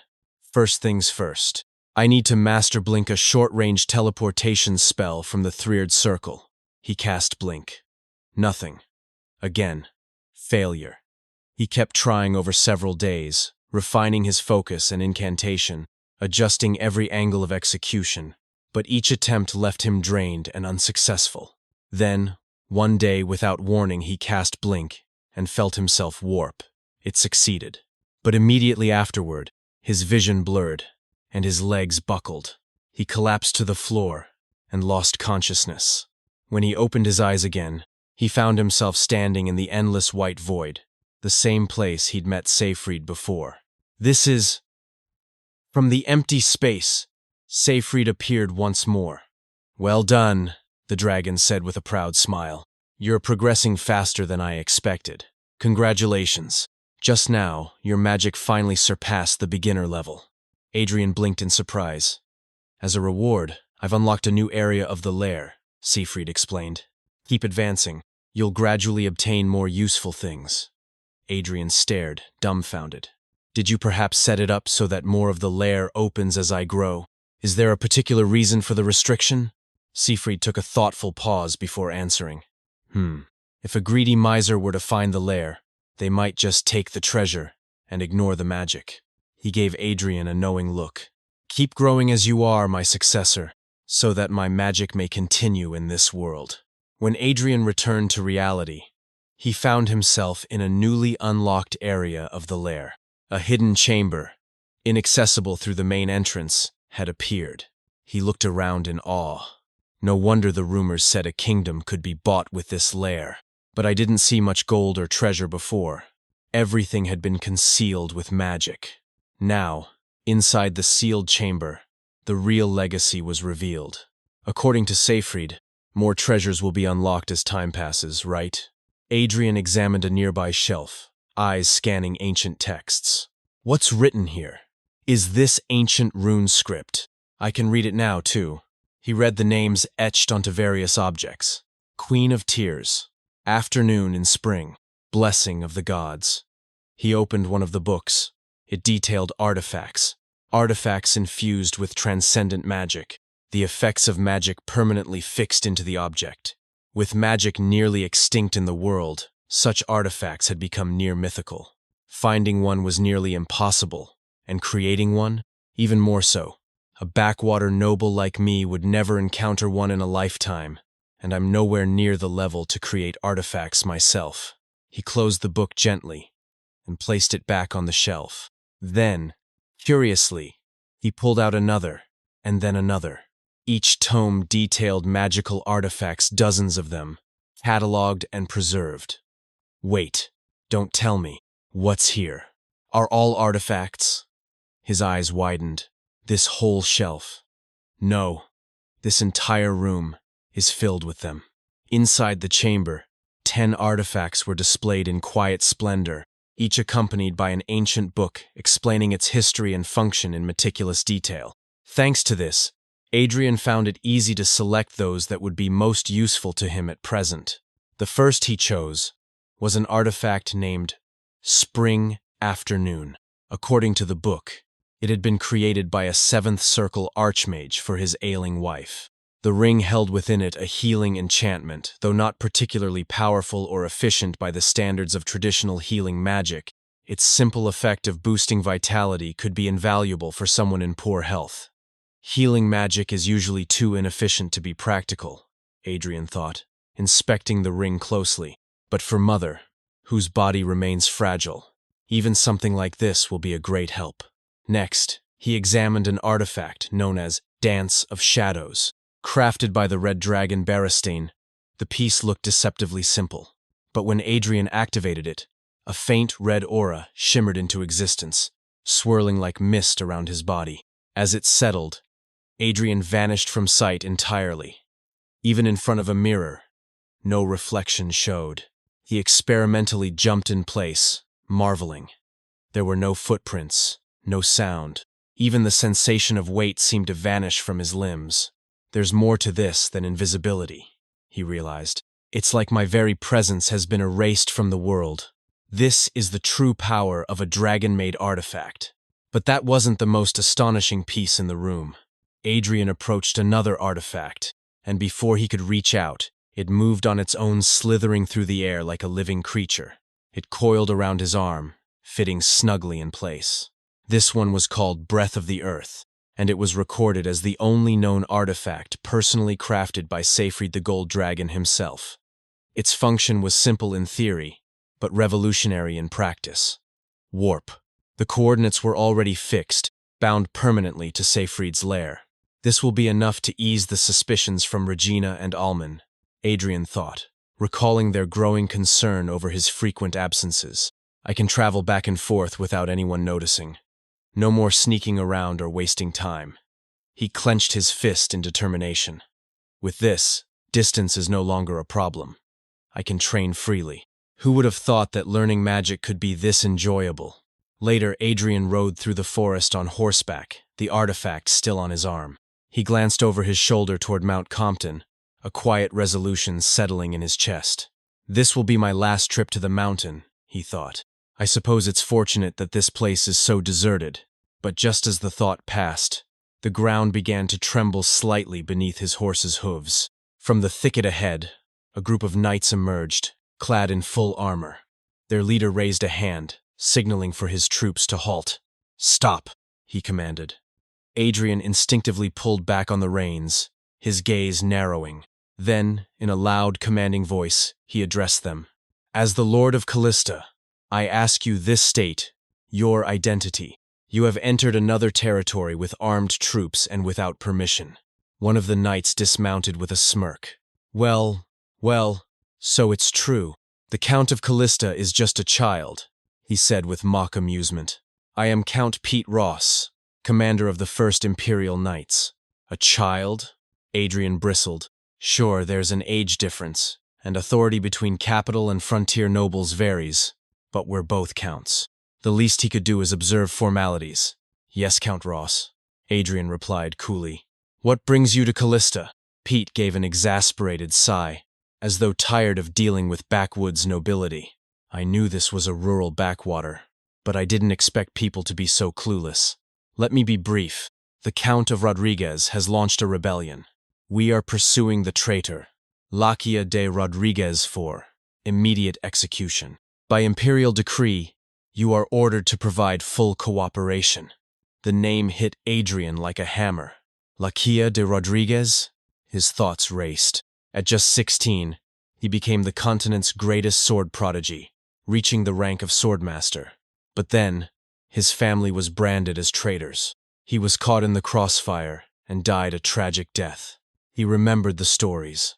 First things first, I need to master Blink, a short-range teleportation spell from the 3rd circle. He cast Blink. Nothing. Again. Failure. He kept trying over several days, refining his focus and incantation, adjusting every angle of execution, but each attempt left him drained and unsuccessful. Then, one day without warning, he cast Blink and felt himself warp. It succeeded. But immediately afterward, his vision blurred, and his legs buckled. He collapsed to the floor and lost consciousness. When he opened his eyes again, he found himself standing in the endless white void, the same place he'd met Seyfried before. This is... From the empty space, Seyfried appeared once more. Well done, the dragon said with a proud smile. You're progressing faster than I expected. Congratulations. Just now, your magic finally surpassed the beginner level. Adrian blinked in surprise. As a reward, I've unlocked a new area of the lair, Seyfried explained. Keep advancing. You'll gradually obtain more useful things. Adrian stared, dumbfounded. Did you perhaps set it up so that more of the lair opens as I grow? Is there a particular reason for the restriction? Seyfried took a thoughtful pause before answering. If a greedy miser were to find the lair, they might just take the treasure and ignore the magic. He gave Adrian a knowing look. Keep growing as you are, my successor, so that my magic may continue in this world. When Adrian returned to reality, he found himself in a newly unlocked area of the lair. A hidden chamber, inaccessible through the main entrance, had appeared. He looked around in awe. No wonder the rumors said a kingdom could be bought with this lair. But I didn't see much gold or treasure before. Everything had been concealed with magic. Now, inside the sealed chamber, the real legacy was revealed. According to Seyfried, more treasures will be unlocked as time passes, right? Adrian examined a nearby shelf, eyes scanning ancient texts. What's written here? Is this ancient rune script? I can read it now, too. He read the names etched onto various objects. Queen of Tears. Afternoon in spring. Blessing of the gods. He opened one of the books. It detailed artifacts. Artifacts infused with transcendent magic. The effects of magic permanently fixed into the object. With magic nearly extinct in the world, such artifacts had become near mythical. Finding one was nearly impossible, and creating one, even more so. A backwater noble like me would never encounter one in a lifetime, and I'm nowhere near the level to create artifacts myself. He closed the book gently and placed it back on the shelf. Then, curiously, he pulled out another, and then another. Each tome detailed magical artifacts, dozens of them, cataloged and preserved. Wait, don't tell me. What's here? Are all artifacts? His eyes widened. This whole shelf. No, this entire room is filled with them. Inside the chamber, 10 artifacts were displayed in quiet splendor, each accompanied by an ancient book explaining its history and function in meticulous detail. Thanks to this, Adrian found it easy to select those that would be most useful to him at present. The first he chose was an artifact named Spring Afternoon. According to the book, it had been created by a 7th Circle archmage for his ailing wife. The ring held within it a healing enchantment, though not particularly powerful or efficient by the standards of traditional healing magic. Its simple effect of boosting vitality could be invaluable for someone in poor health. Healing magic is usually too inefficient to be practical, Adrian thought, inspecting the ring closely. But for Mother, whose body remains fragile, even something like this will be a great help. Next, he examined an artifact known as Dance of Shadows. Crafted by the Red Dragon Berestein, the piece looked deceptively simple. But when Adrian activated it, a faint red aura shimmered into existence, swirling like mist around his body. As it settled, Adrian vanished from sight entirely. Even in front of a mirror, no reflection showed. He experimentally jumped in place, marveling. There were no footprints, no sound. Even the sensation of weight seemed to vanish from his limbs. There's more to this than invisibility, he realized. It's like my very presence has been erased from the world. This is the true power of a dragon-made artifact. But that wasn't the most astonishing piece in the room. Adrian approached another artifact, and before he could reach out, it moved on its own, slithering through the air like a living creature. It coiled around his arm, fitting snugly in place. This one was called Breath of the Earth, and it was recorded as the only known artifact personally crafted by Seyfried the Gold Dragon himself. Its function was simple in theory, but revolutionary in practice. Warp. The coordinates were already fixed, bound permanently to Seyfried's lair. This will be enough to ease the suspicions from Regina and Alman, Adrian thought, recalling their growing concern over his frequent absences. I can travel back and forth without anyone noticing. No more sneaking around or wasting time. He clenched his fist in determination. With this, distance is no longer a problem. I can train freely. Who would have thought that learning magic could be this enjoyable? Later, Adrian rode through the forest on horseback, the artifact still on his arm. He glanced over his shoulder toward Mount Compton, a quiet resolution settling in his chest. This will be my last trip to the mountain, he thought. I suppose it's fortunate that this place is so deserted. But just as the thought passed, the ground began to tremble slightly beneath his horse's hooves. From the thicket ahead, a group of knights emerged, clad in full armor. Their leader raised a hand, signaling for his troops to halt. "Stop," he commanded. Adrian instinctively pulled back on the reins, his gaze narrowing. Then, in a loud, commanding voice, he addressed them. "As the Lord of Callista, I ask you this state, your identity. You have entered another territory with armed troops and without permission." One of the knights dismounted with a smirk. Well, so it's true. The Count of Callista is just a child," he said with mock amusement. "I am Count Pete Ross, commander of the 1st Imperial Knights." "A child?" Adrian bristled. "Sure, there's an age difference, and authority between capital and frontier nobles varies, but we're both counts." The least he could do is observe formalities. "Yes, Count Ross," Adrian replied coolly. "What brings you to Callista?" Pete gave an exasperated sigh, as though tired of dealing with backwoods nobility. "I knew this was a rural backwater, but I didn't expect people to be so clueless. Let me be brief. The Count of Rodriguez has launched a rebellion. We are pursuing the traitor, Laquia de Rodriguez, for immediate execution. By imperial decree, you are ordered to provide full cooperation." The name hit Adrian like a hammer. Laquia de Rodriguez? His thoughts raced. At just 16, he became the continent's greatest sword prodigy, reaching the rank of swordmaster. But then, his family was branded as traitors. He was caught in the crossfire and died a tragic death. He remembered the stories.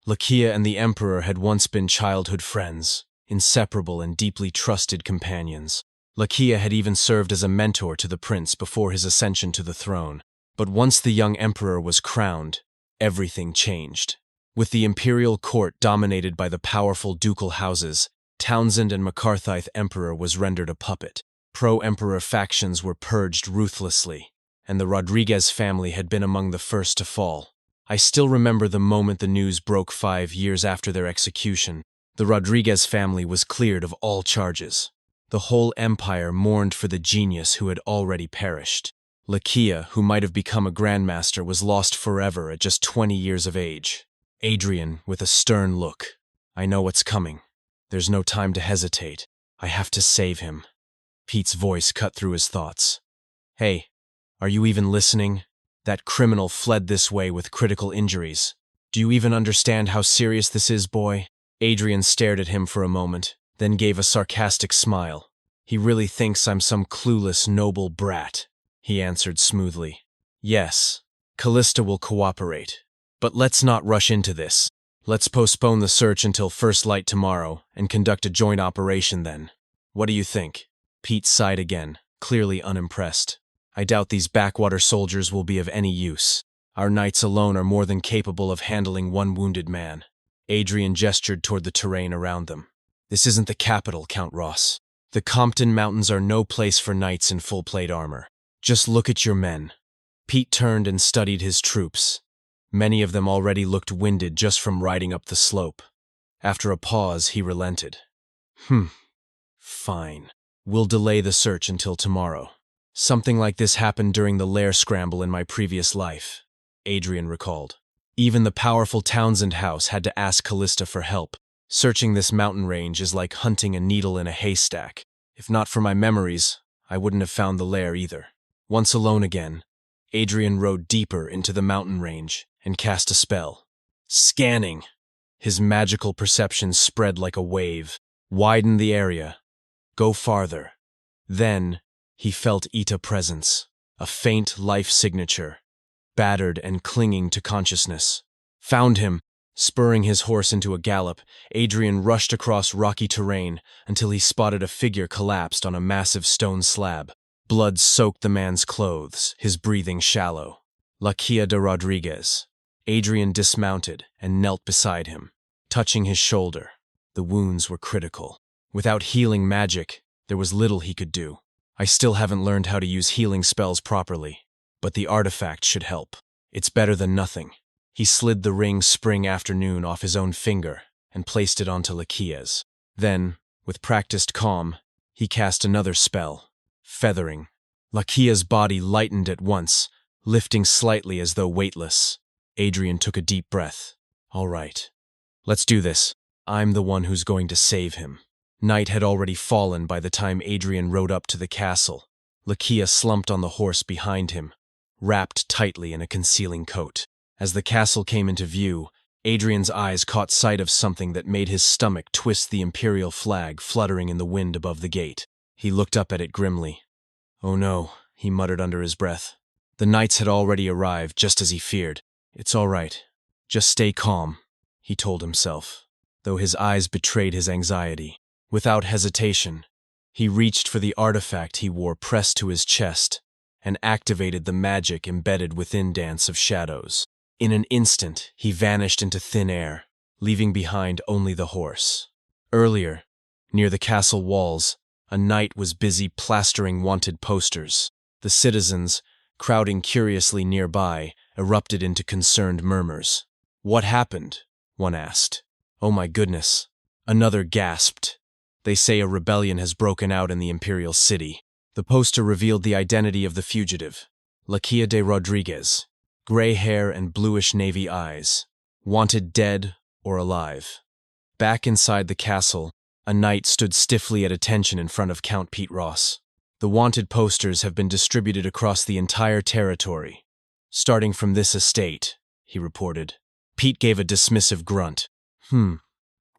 Lakia and the Emperor had once been childhood friends, inseparable and deeply trusted companions. Lakia had even served as a mentor to the prince before his ascension to the throne. But once the young emperor was crowned, everything changed. With the imperial court dominated by the powerful ducal houses, Townsend and McCarthy's emperor was rendered a puppet. Pro-emperor factions were purged ruthlessly, and the Rodriguez family had been among the first to fall. I still remember the moment the news broke 5 years after their execution. The Rodriguez family was cleared of all charges. The whole empire mourned for the genius who had already perished. Lakia, who might have become a grandmaster, was lost forever at just 20 years of age. Adrian, with a stern look. I know what's coming. There's no time to hesitate. I have to save him. Pete's voice cut through his thoughts. Hey, are you even listening? That criminal fled this way with critical injuries. Do you even understand how serious this is, boy? Adrian stared at him for a moment, then gave a sarcastic smile. He really thinks I'm some clueless, noble brat, he answered smoothly. Yes, Callista will cooperate. But let's not rush into this. Let's postpone the search until first light tomorrow and conduct a joint operation then. What do you think? Pete sighed again, clearly unimpressed. I doubt these backwater soldiers will be of any use. Our knights alone are more than capable of handling one wounded man. Adrian gestured toward the terrain around them. This isn't the capital, Count Ross. The Compton Mountains are no place for knights in full plate armor. Just look at your men. Pete turned and studied his troops. Many of them already looked winded just from riding up the slope. After a pause, he relented. Fine. We'll delay the search until tomorrow. Something like this happened during the lair scramble in my previous life, Adrian recalled. Even the powerful Townsend house had to ask Callista for help. Searching this mountain range is like hunting a needle in a haystack. If not for my memories, I wouldn't have found the lair either. Once alone again, Adrian rode deeper into the mountain range and cast a spell. Scanning! His magical perception spread like a wave. Widen the area. Go farther. Then, he felt Ita presence, a faint life signature, battered and clinging to consciousness. Found him. Spurring his horse into a gallop, Adrian rushed across rocky terrain until he spotted a figure collapsed on a massive stone slab. Blood soaked the man's clothes, his breathing shallow. Lakia de Rodriguez. Adrian dismounted and knelt beside him, touching his shoulder. The wounds were critical. Without healing magic, there was little he could do. I still haven't learned how to use healing spells properly, but the artifact should help. It's better than nothing. He slid the ring Spring Afternoon off his own finger and placed it onto Lakia's. Then, with practiced calm, he cast another spell, Feathering. Lakia's body lightened at once, lifting slightly as though weightless. Adrian took a deep breath. All right. Let's do this. I'm the one who's going to save him. Night had already fallen by the time Adrian rode up to the castle. Lakia slumped on the horse behind him, wrapped tightly in a concealing coat. As the castle came into view, Adrian's eyes caught sight of something that made his stomach twist, the imperial flag fluttering in the wind above the gate. He looked up at it grimly. Oh no, he muttered under his breath. The knights had already arrived, just as he feared. It's all right. Just stay calm, he told himself, though his eyes betrayed his anxiety. Without hesitation, he reached for the artifact he wore pressed to his chest and activated the magic embedded within Dance of Shadows. In an instant, he vanished into thin air, leaving behind only the horse. Earlier, near the castle walls, a knight was busy plastering wanted posters. The citizens, crowding curiously nearby, erupted into concerned murmurs. What happened? One asked. Oh my goodness. Another gasped. They say a rebellion has broken out in the imperial city. The poster revealed the identity of the fugitive, Lakia de Rodriguez. Gray hair and bluish navy eyes. Wanted dead or alive. Back inside the castle, a knight stood stiffly at attention in front of Count Pete Ross. The wanted posters have been distributed across the entire territory. Starting from this estate, he reported. Pete gave a dismissive grunt.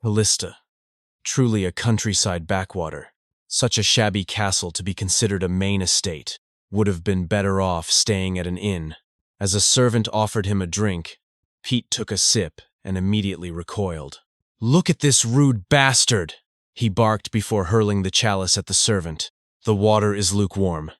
Callista. Truly a countryside backwater. Such a shabby castle to be considered a main estate. Would have been better off staying at an inn. As a servant offered him a drink, Pete took a sip and immediately recoiled. "Look at this rude bastard!" he barked before hurling the chalice at the servant. "The water is lukewarm.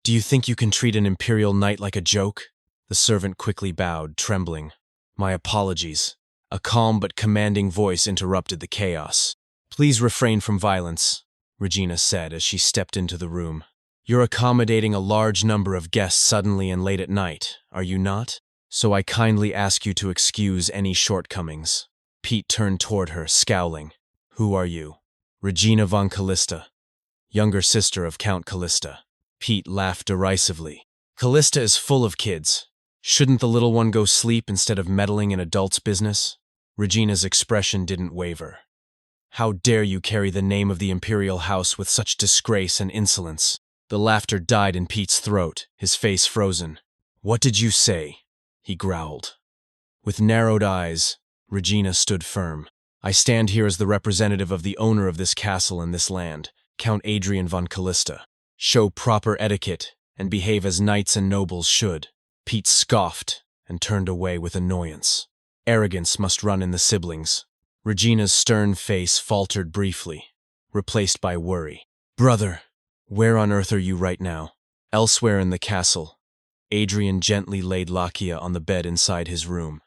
Do you think you can treat an imperial knight like a joke?" The servant quickly bowed, trembling. "My apologies." A calm but commanding voice interrupted the chaos. "Please refrain from violence," Regina said as she stepped into the room. "You're accommodating a large number of guests suddenly and late at night, are you not? So I kindly ask you to excuse any shortcomings." Pete turned toward her, scowling. "Who are you?" "Regina von Callista, younger sister of Count Callista." Pete laughed derisively. "Callista is full of kids. Shouldn't the little one go sleep instead of meddling in adults' business?" Regina's expression didn't waver. "How dare you carry the name of the imperial house with such disgrace and insolence?" The laughter died in Pete's throat, his face frozen. "What did you say?" he growled. With narrowed eyes, Regina stood firm. "I stand here as the representative of the owner of this castle and this land, Count Adrian von Callista. Show proper etiquette and behave as knights and nobles should." Pete scoffed and turned away with annoyance. Arrogance must run in the siblings. Regina's stern face faltered briefly, replaced by worry. "Brother, where on earth are you right now?" Elsewhere in the castle, Adrian gently laid Lakia on the bed inside his room.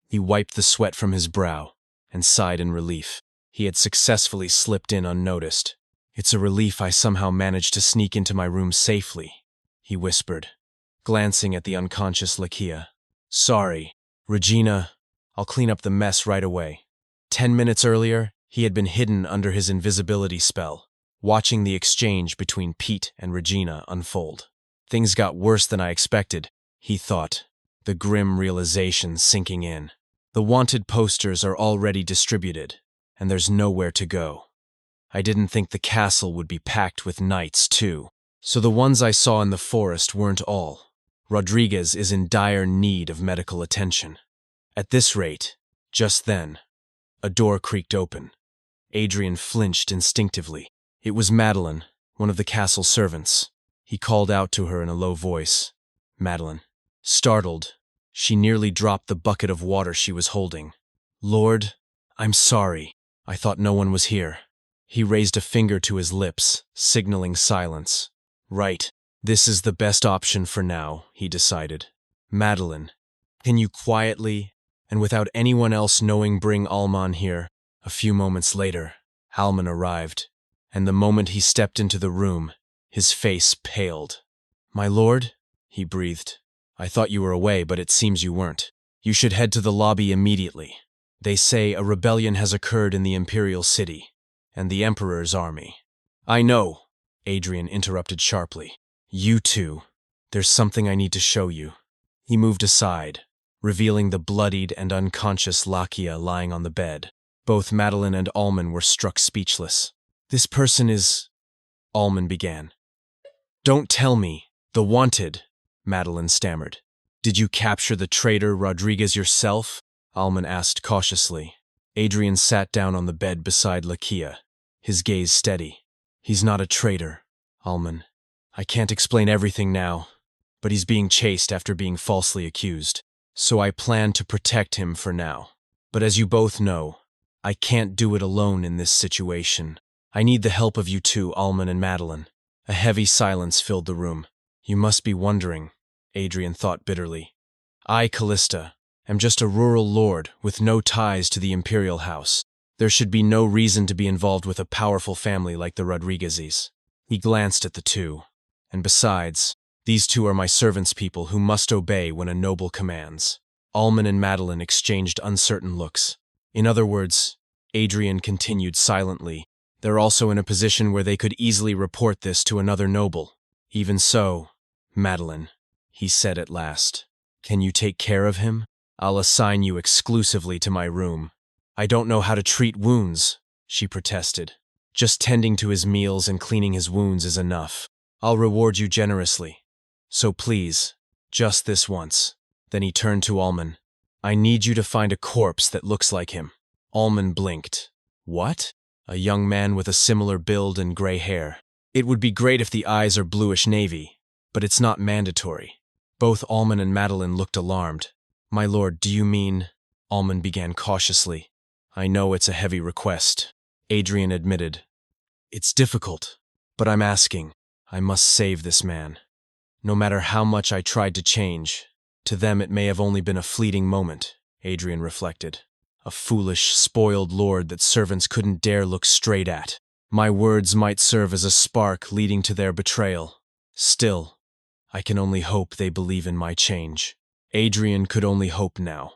He wiped the sweat from his brow and sighed in relief. He had successfully slipped in unnoticed. "It's a relief I somehow managed to sneak into my room safely," he whispered, glancing at the unconscious Lakia. "Sorry, Regina, I'll clean up the mess right away." 10 minutes earlier, he had been hidden under his invisibility spell, watching the exchange between Pete and Regina unfold. Things got worse than I expected, he thought, the grim realization sinking in. The wanted posters are already distributed, and there's nowhere to go. I didn't think the castle would be packed with knights, too. So the ones I saw in the forest weren't all. Rodriguez is in dire need of medical attention. At this rate, just then, a door creaked open. Adrian flinched instinctively. It was Madeline, one of the castle servants. He called out to her in a low voice. "Madeline." Startled, she nearly dropped the bucket of water she was holding. "Lord, I'm sorry. I thought no one was here." He raised a finger to his lips, signaling silence. "Right, this is the best option for now," he decided. "Madeline, can you quietly, and without anyone else knowing, bring Alman here?" A few moments later, Alman arrived, and the moment he stepped into the room, his face paled. "My lord?" he breathed. "I thought you were away, but it seems you weren't. You should head to the lobby immediately. They say a rebellion has occurred in the imperial city, and the Emperor's army." "I know," Adrian interrupted sharply. "You two. There's something I need to show you." He moved aside, revealing the bloodied and unconscious Lakia lying on the bed. Both Madeline and Alman were struck speechless. "This person is—" Alman began. "Don't tell me. The wanted," Madeline stammered. "Did you capture the traitor Rodriguez yourself?" Alman asked cautiously. Adrian sat down on the bed beside Lakia, his gaze steady. "He's not a traitor, Alman. I can't explain everything now, but he's being chased after being falsely accused. So I plan to protect him for now. But as you both know, I can't do it alone in this situation. I need the help of you two, Alman and Madeline." A heavy silence filled the room. "You must be wondering," Adrian thought bitterly. "I, Callista, am just a rural lord with no ties to the imperial house. There should be no reason to be involved with a powerful family like the Rodriguezes." He glanced at the two. "And besides, these two are my servants' people who must obey when a noble commands." Alman and Madeline exchanged uncertain looks. "In other words," Adrian continued silently, "they're also in a position where they could easily report this to another noble." "Even so, Madeline," he said at last, "can you take care of him? I'll assign you exclusively to my room." "I don't know how to treat wounds," she protested. "Just tending to his meals and cleaning his wounds is enough. I'll reward you generously. So please, just this once." Then he turned to Alman. "I need you to find a corpse that looks like him." Alman blinked. "What?" "A young man with a similar build and gray hair. It would be great if the eyes are bluish navy, but it's not mandatory. Both Almond and Madeline looked alarmed. "My lord, do you mean—" Almond began cautiously. "I know it's a heavy request," Adrian admitted. "It's difficult, but I'm asking. I must save this man. No matter how much I tried to change, to them it may have only been a fleeting moment," Adrian reflected. "A foolish, spoiled lord that servants couldn't dare look straight at. My words might serve as a spark leading to their betrayal. Still, I can only hope they believe in my change." Adrian could only hope now.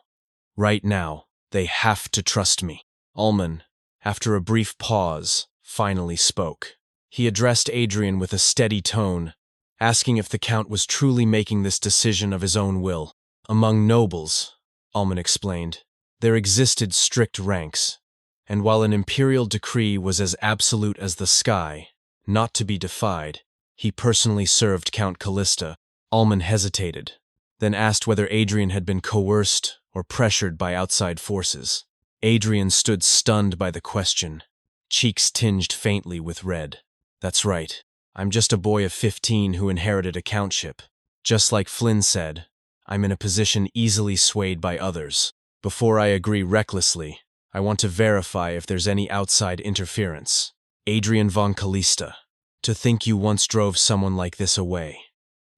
Right now, they have to trust me. Almond, after a brief pause, finally spoke. He addressed Adrian with a steady tone, asking if the Count was truly making this decision of his own will. "Among nobles," Almond explained, "there existed strict ranks, and while an imperial decree was as absolute as the sky, not to be defied, he personally served Count Callista." Almond hesitated, then asked whether Adrian had been coerced or pressured by outside forces. Adrian stood stunned by the question, cheeks tinged faintly with red. "That's right. I'm just a boy of 15 who inherited a countship. Just like Flynn said, I'm in a position easily swayed by others. Before I agree recklessly, I want to verify if there's any outside interference." Adrian von Callista. "To think you once drove someone like this away."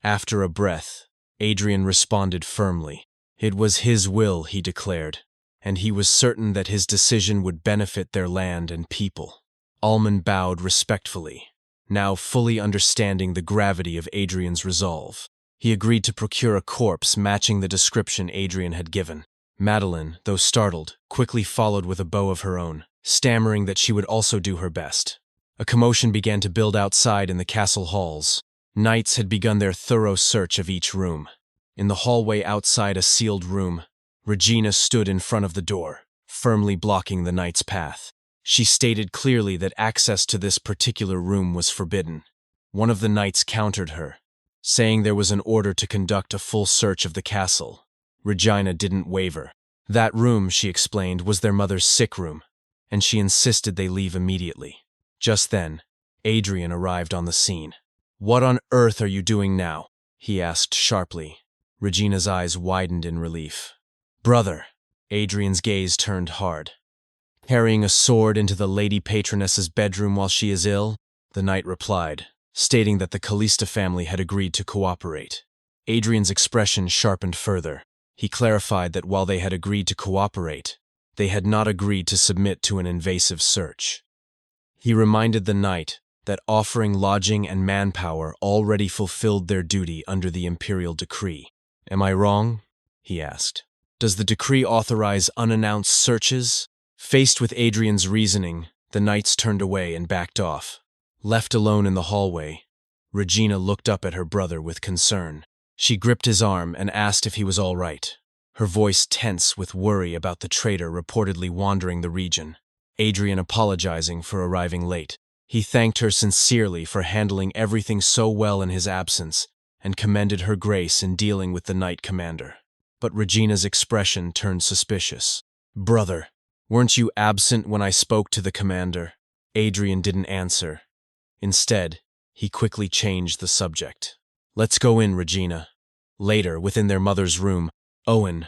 After a breath, Adrian responded firmly. It was his will, he declared, and he was certain that his decision would benefit their land and people. Almond bowed respectfully, now fully understanding the gravity of Adrian's resolve. He agreed to procure a corpse matching the description Adrian had given. Madeline, though startled, quickly followed with a bow of her own, stammering that she would also do her best. A commotion began to build outside in the castle halls. Knights had begun their thorough search of each room. In the hallway outside a sealed room, Regina stood in front of the door, firmly blocking the knight's path. She stated clearly that access to this particular room was forbidden. One of the knights countered her, saying there was an order to conduct a full search of the castle. Regina didn't waver. That room, she explained, was their mother's sick room, and she insisted they leave immediately. Just then, Adrian arrived on the scene. "What on earth are you doing now?" he asked sharply. Regina's eyes widened in relief. "Brother," Adrian's gaze turned hard. "Carrying a sword into the Lady Patroness's bedroom while she is ill?" the knight replied, stating that the Callista family had agreed to cooperate. Adrian's expression sharpened further. He clarified that while they had agreed to cooperate, they had not agreed to submit to an invasive search. He reminded the knight that offering lodging and manpower already fulfilled their duty under the imperial decree. "Am I wrong?" he asked. "Does the decree authorize unannounced searches?" Faced with Adrian's reasoning, the knights turned away and backed off. Left alone in the hallway, Regina looked up at her brother with concern. She gripped his arm and asked if he was all right, her voice tense with worry about the traitor reportedly wandering the region. Adrian apologizing for arriving late. He thanked her sincerely for handling everything so well in his absence and commended her grace in dealing with the knight commander. But Regina's expression turned suspicious. "Brother, weren't you absent when I spoke to the commander?" Adrian didn't answer. Instead, he quickly changed the subject. "Let's go in, Regina." Later, within their mother's room, Owen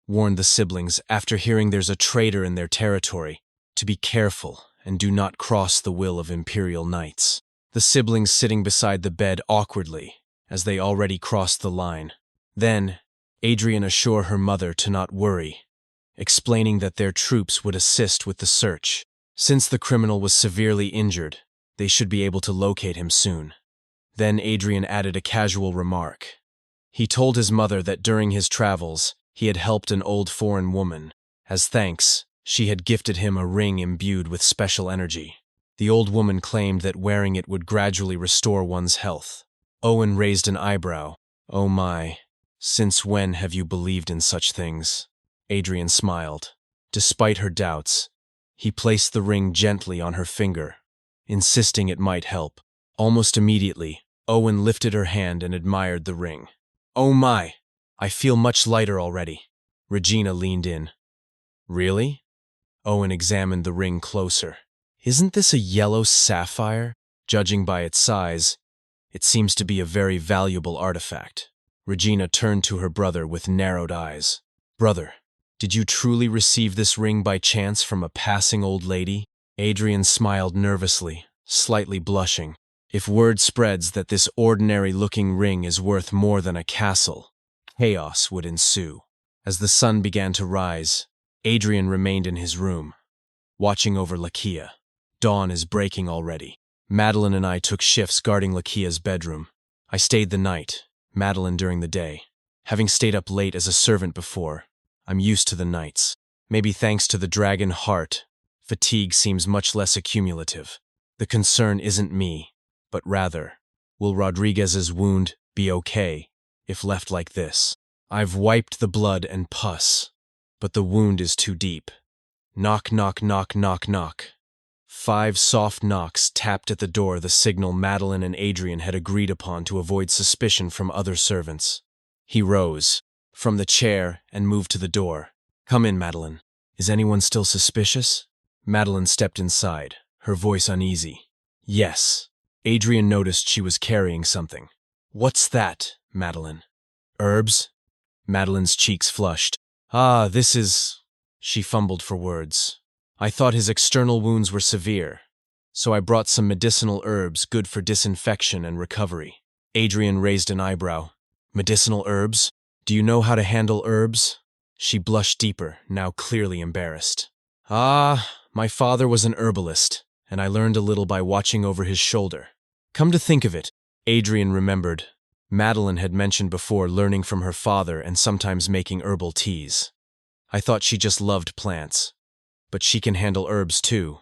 warned the siblings, after hearing there's a traitor in their territory, to be careful and do not cross the will of imperial knights. The siblings sitting beside the bed awkwardly, as they already crossed the line. Then, Adrian assured her mother to not worry, explaining that their troops would assist with the search. Since the criminal was severely injured, they should be able to locate him soon. Then Adrian added a casual remark. He told his mother that during his travels, he had helped an old foreign woman. As thanks, she had gifted him a ring imbued with special energy. The old woman claimed that wearing it would gradually restore one's health. Owen raised an eyebrow. "Oh my, since when have you believed in such things?" Adrian smiled. Despite her doubts, he placed the ring gently on her finger, insisting it might help. Almost immediately, Owen lifted her hand and admired the ring. "Oh my, I feel much lighter already." Regina leaned in. "Really?" Owen examined the ring closer. "Isn't this a yellow sapphire? Judging by its size, it seems to be a very valuable artifact." Regina turned to her brother with narrowed eyes. Brother, did you truly receive this ring by chance from a passing old lady? Adrian smiled nervously, slightly blushing. If word spreads that this ordinary-looking ring is worth more than a castle, chaos would ensue. As the sun began to rise, Adrian remained in his room, watching over Lakia. Dawn is breaking already. Madeline and I took shifts guarding Lakia's bedroom. I stayed the night, Madeline during the day. Having stayed up late as a servant before, I'm used to the nights. Maybe thanks to the dragon heart, fatigue seems much less accumulative. The concern isn't me, but rather, will Rodriguez's wound be okay if left like this? I've wiped the blood and pus, but the wound is too deep. Knock, knock, knock, knock, knock. 5 soft knocks tapped at the door, the signal Madeline and Adrian had agreed upon to avoid suspicion from other servants. He rose from the chair and moved to the door. Come in, Madeline. Is anyone still suspicious? Madeline stepped inside, her voice uneasy. Yes. Adrian noticed she was carrying something. What's that, Madeline? Herbs? Madeline's cheeks flushed. Ah, this is… She fumbled for words. I thought his external wounds were severe, so I brought some medicinal herbs good for disinfection and recovery. Adrian raised an eyebrow. Medicinal herbs? Do you know how to handle herbs? She blushed deeper, now clearly embarrassed. Ah, my father was an herbalist, and I learned a little by watching over his shoulder. Come to think of it, Adrian remembered. Madeline had mentioned before learning from her father and sometimes making herbal teas. I thought she just loved plants. But she can handle herbs too.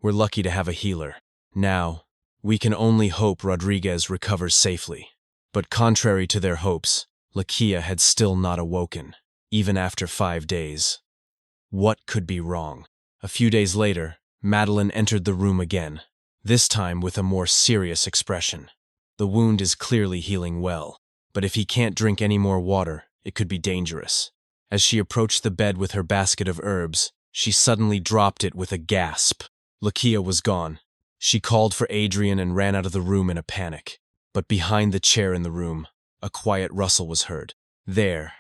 We're lucky to have a healer. Now, we can only hope Rodriguez recovers safely. But contrary to their hopes, Lakia had still not awoken, even after 5 days. What could be wrong? A few days later, Madeline entered the room again, this time with a more serious expression. The wound is clearly healing well, but if he can't drink any more water, it could be dangerous. As she approached the bed with her basket of herbs, she suddenly dropped it with a gasp. Lakia was gone. She called for Adrian and ran out of the room in a panic. But behind the chair in the room, a quiet rustle was heard. There,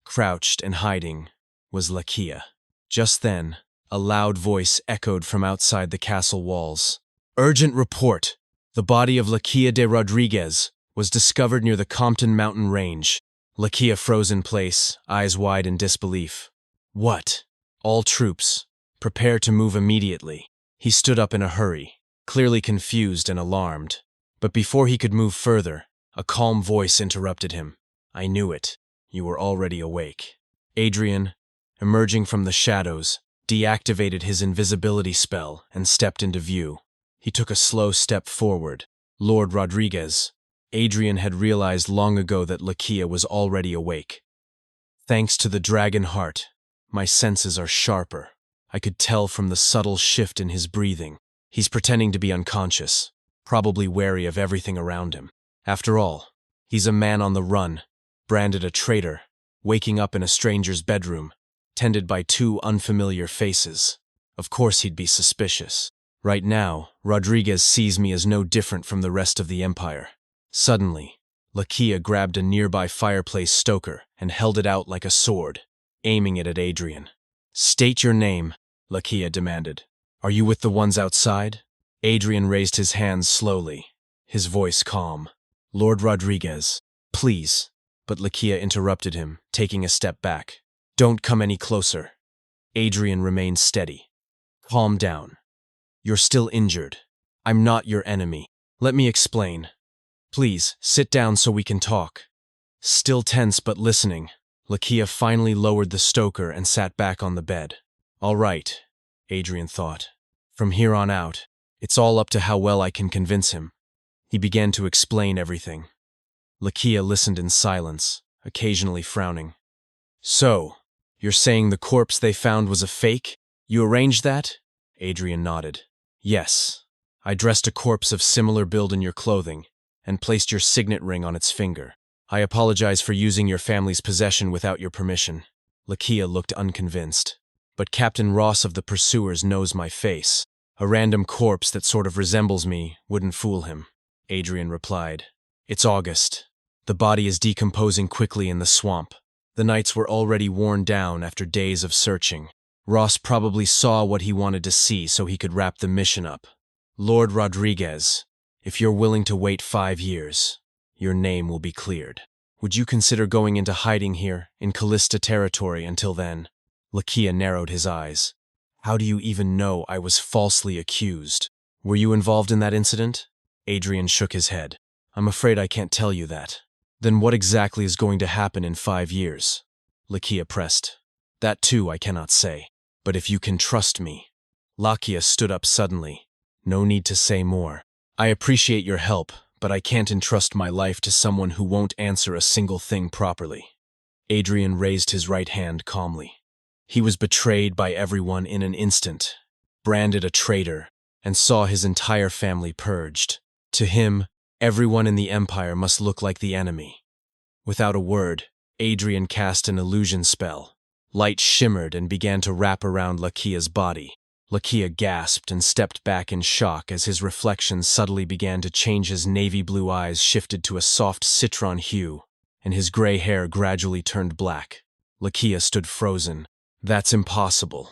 crouched and hiding, was Lakia. Just then, a loud voice echoed from outside the castle walls. Urgent report! The body of Lakia de Rodriguez was discovered near the Compton Mountain Range. Lakia froze in place, eyes wide in disbelief. What? All troops, prepare to move immediately. He stood up in a hurry, clearly confused and alarmed. But before he could move further, a calm voice interrupted him. I knew it. You were already awake. Adrian, emerging from the shadows, deactivated his invisibility spell and stepped into view. He took a slow step forward. Lord Rodriguez. Adrian had realized long ago that Lakia was already awake. Thanks to the dragon heart, my senses are sharper. I could tell from the subtle shift in his breathing. He's pretending to be unconscious, probably wary of everything around him. After all, he's a man on the run, branded a traitor, waking up in a stranger's bedroom, tended by 2 unfamiliar faces. Of course he'd be suspicious. Right now, Rodriguez sees me as no different from the rest of the Empire. Suddenly, Lakia grabbed a nearby fireplace stoker and held it out like a sword, aiming it at Adrian. State your name, Lakia demanded. Are you with the ones outside? Adrian raised his hands slowly, his voice calm. Lord Rodriguez, please. But Lakia interrupted him, taking a step back. Don't come any closer. Adrian remained steady. Calm down. You're still injured. I'm not your enemy. Let me explain. Please, sit down so we can talk. Still tense but listening, Lakia finally lowered the stoker and sat back on the bed. All right, Adrian thought. From here on out, it's all up to how well I can convince him. He began to explain everything. Lakia listened in silence, occasionally frowning. So, you're saying the corpse they found was a fake? You arranged that? Adrian nodded. Yes. I dressed a corpse of similar build in your clothing and placed your signet ring on its finger. I apologize for using your family's possession without your permission. Lakia looked unconvinced. But Captain Ross of the Pursuers knows my face. A random corpse that sort of resembles me wouldn't fool him. Adrian replied. It's August. The body is decomposing quickly in the swamp. The knights were already worn down after days of searching. Ross probably saw what he wanted to see so he could wrap the mission up. Lord Rodriguez, if you're willing to wait 5 years, your name will be cleared. Would you consider going into hiding here, in Callista territory, until then? Lakia narrowed his eyes. How do you even know I was falsely accused? Were you involved in that incident? Adrian shook his head. I'm afraid I can't tell you that. Then what exactly is going to happen in 5 years? Lakia pressed. That too I cannot say. But if you can trust me. Lakia stood up suddenly. No need to say more. I appreciate your help, but I can't entrust my life to someone who won't answer a single thing properly. Adrian raised his right hand calmly. He was betrayed by everyone in an instant, branded a traitor, and saw his entire family purged. To him, everyone in the Empire must look like the enemy. Without a word, Adrian cast an illusion spell. Light shimmered and began to wrap around Lakia's body. Lakia gasped and stepped back in shock as his reflection subtly began to change. His navy blue eyes shifted to a soft citron hue, and his gray hair gradually turned black. Lakia stood frozen. That's impossible.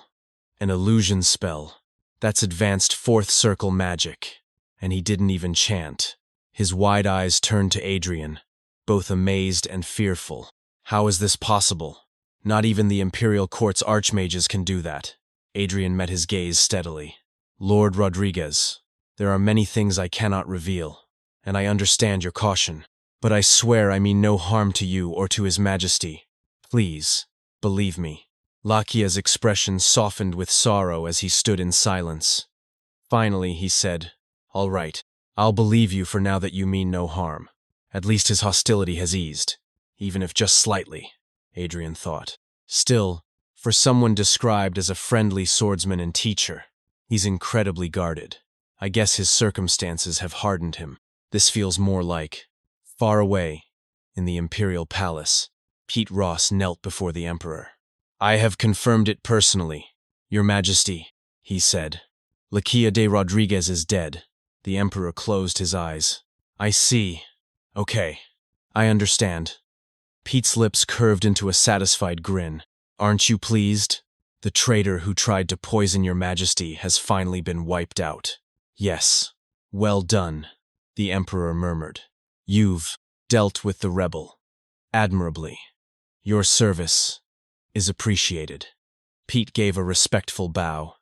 An illusion spell. That's advanced fourth circle magic. And he didn't even chant. His wide eyes turned to Adrian, both amazed and fearful. How is this possible? Not even the Imperial Court's archmages can do that. Adrian met his gaze steadily. Lord Rodriguez, there are many things I cannot reveal, and I understand your caution, but I swear I mean no harm to you or to His Majesty. Please, believe me. Lakia's expression softened with sorrow as he stood in silence. Finally, he said, All right, I'll believe you for now that you mean no harm. At least his hostility has eased, even if just slightly, Adrian thought. Still, for someone described as a friendly swordsman and teacher, he's incredibly guarded. I guess his circumstances have hardened him. This feels more like... Far away, in the Imperial Palace, Pete Ross knelt before the Emperor. I have confirmed it personally, Your Majesty, he said. Lakia de Rodriguez is dead. The Emperor closed his eyes. I see. Okay, I understand. Pete's lips curved into a satisfied grin. Aren't you pleased? The traitor who tried to poison Your Majesty has finally been wiped out. Yes. Well done, the Emperor murmured. You've dealt with the rebel admirably. Your service is appreciated. Pete gave a respectful bow.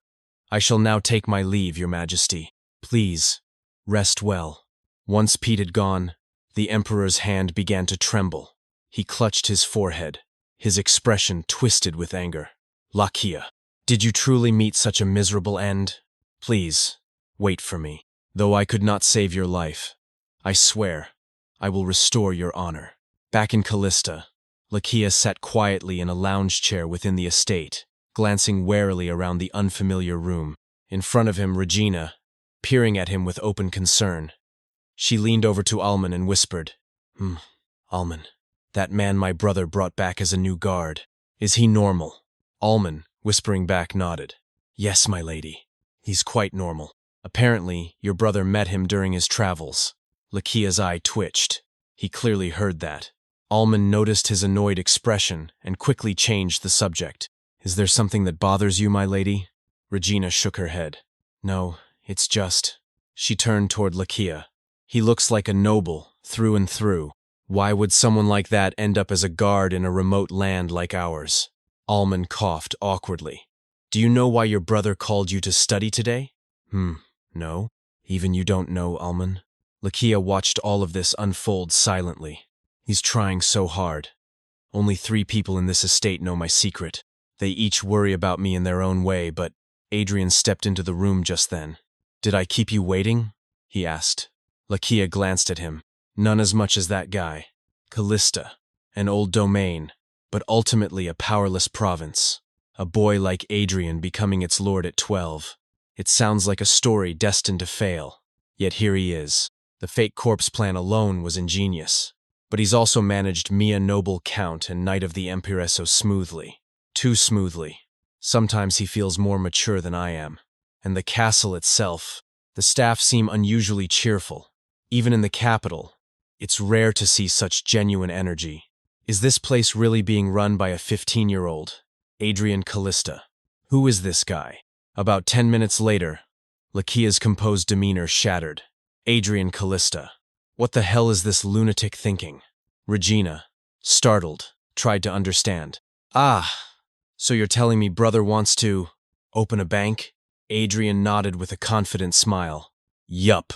I shall now take my leave, Your Majesty. Please, rest well. Once Pete had gone, the Emperor's hand began to tremble. He clutched his forehead, his expression twisted with anger. Lakia, did you truly meet such a miserable end? Please, wait for me. Though I could not save your life, I swear, I will restore your honor. Back in Callista, Lakia sat quietly in a lounge chair within the estate, glancing warily around the unfamiliar room. In front of him, Regina, peering at him with open concern. She leaned over to Alman and whispered, Alman, that man my brother brought back as a new guard. Is he normal? Alman, whispering back, nodded. Yes, my lady. He's quite normal. Apparently, your brother met him during his travels. Lakia's eye twitched. He clearly heard that. Alman noticed his annoyed expression and quickly changed the subject. Is there something that bothers you, my lady? Regina shook her head. No, it's just... She turned toward Lakia. He looks like a noble, through and through. Why would someone like that end up as a guard in a remote land like ours? Alman coughed awkwardly. Do you know why your brother called you to study today? No. Even you don't know, Alman? Lakia watched all of this unfold silently. He's trying so hard. Only 3 people in this estate know my secret. They each worry about me in their own way, but Adrian stepped into the room just then. Did I keep you waiting? He asked. Lakia glanced at him. None as much as that guy. Callista, an old domain, but ultimately a powerless province. A boy like Adrian becoming its lord at 12. It sounds like a story destined to fail. Yet here he is. The fake corpse plan alone was ingenious. But he's also managed me, a noble count and knight of the Empire, so smoothly. Too smoothly. Sometimes he feels more mature than I am. And the castle itself, the staff seem unusually cheerful. Even in the capital, It's rare to see such genuine energy. Is this place really being run by a 15-year-old? Adrian Callista. Who is this guy? About 10 minutes later, Lakia's composed demeanor shattered. Adrian Callista. What the hell is this lunatic thinking? Regina, startled, tried to understand. Ah, so you're telling me brother wants to open a bank? Adrian nodded with a confident smile. Yup.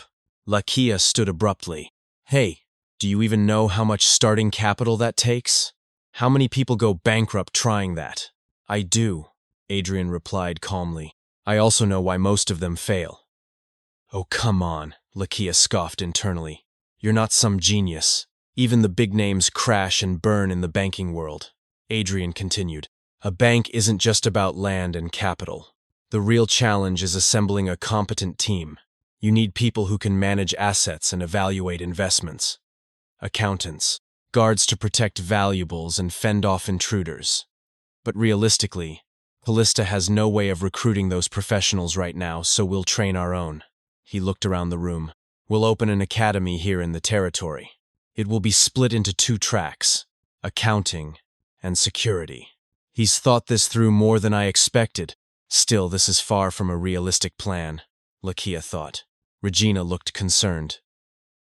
Lakia stood abruptly. Hey, do you even know how much starting capital that takes? How many people go bankrupt trying that? I do, Adrian replied calmly. I also know why most of them fail. Oh, come on, Lakia scoffed internally. You're not some genius. Even the big names crash and burn in the banking world. Adrian continued. A bank isn't just about land and capital. The real challenge is assembling a competent team. You need people who can manage assets and evaluate investments. Accountants, guards to protect valuables and fend off intruders. But realistically, Callista has no way of recruiting those professionals right now, so we'll train our own. He looked around the room. We'll open an academy here in the territory. It will be split into 2 tracks, accounting and security. He's thought this through more than I expected. Still, this is far from a realistic plan, Lakia thought. Regina looked concerned.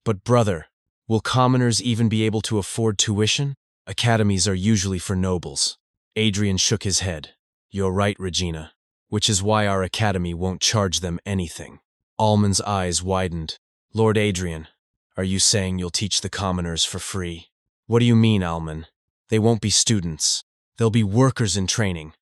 But brother, will commoners even be able to afford tuition? Academies are usually for nobles. Adrian shook his head. You're right, Regina, which is why our academy won't charge them anything. Almond's eyes widened. Lord Adrian, are you saying you'll teach the commoners for free? What do you mean, Almond? They won't be students. They'll be workers in training.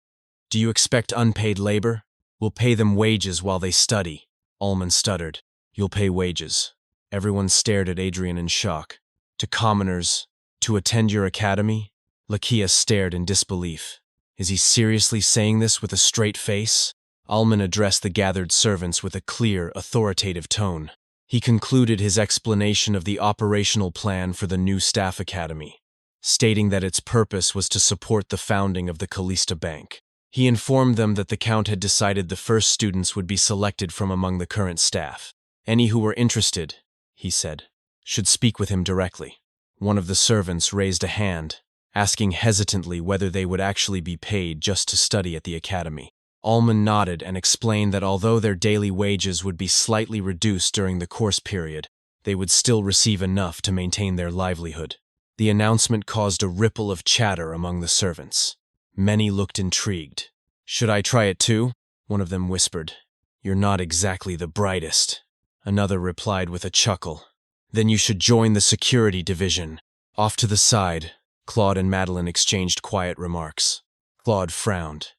Do you expect unpaid labor? We'll pay them wages while they study. Almond stuttered. You'll pay wages. Everyone stared at Adrian in shock. To commoners, to attend your academy? Lakia stared in disbelief. Is he seriously saying this with a straight face? Almond addressed the gathered servants with a clear, authoritative tone. He concluded his explanation of the operational plan for the new staff academy, stating that its purpose was to support the founding of the Callista Bank. He informed them that the Count had decided the first students would be selected from among the current staff. Any who were interested, he said, should speak with him directly. One of the servants raised a hand, asking hesitantly whether they would actually be paid just to study at the academy. Almond nodded and explained that although their daily wages would be slightly reduced during the course period, they would still receive enough to maintain their livelihood. The announcement caused a ripple of chatter among the servants. Many looked intrigued. Should I try it too? One of them whispered. You're not exactly the brightest. Another replied with a chuckle. Then you should join the security division. Off to the side, Claude and Madeline exchanged quiet remarks. Claude frowned.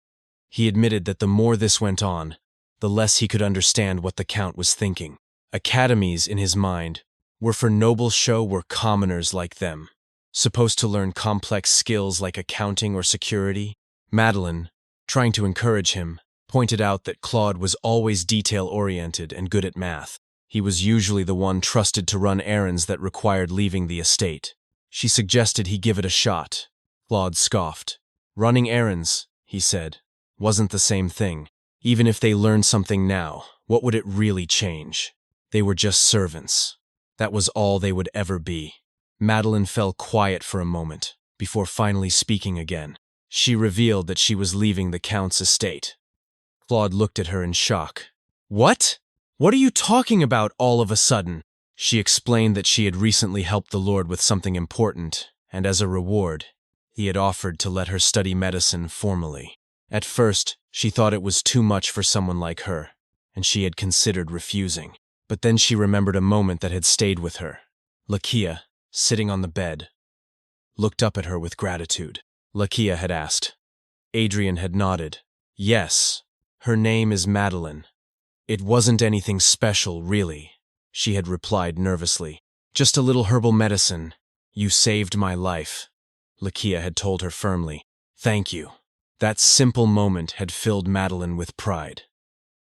He admitted that the more this went on, the less he could understand what the Count was thinking. Academies, in his mind, were for noble show were commoners like them, supposed to learn complex skills like accounting or security. Madeline, trying to encourage him, pointed out that Claude was always detail-oriented and good at math. He was usually the one trusted to run errands that required leaving the estate. She suggested he give it a shot. Claude scoffed. Running errands, he said, wasn't the same thing. Even if they learned something now, what would it really change? They were just servants. That was all they would ever be. Madeline fell quiet for a moment, before finally speaking again. She revealed that she was leaving the Count's estate. Claude looked at her in shock. What? What are you talking about all of a sudden? She explained that she had recently helped the Lord with something important, and as a reward, he had offered to let her study medicine formally. At first, she thought it was too much for someone like her, and she had considered refusing. But then she remembered a moment that had stayed with her. Lakia, sitting on the bed, looked up at her with gratitude. Lakia had asked. Adrian had nodded. Yes, her name is Madeline. It wasn't anything special, really, she had replied nervously. Just a little herbal medicine. You saved my life, Lakia had told her firmly. Thank you. That simple moment had filled Madeline with pride.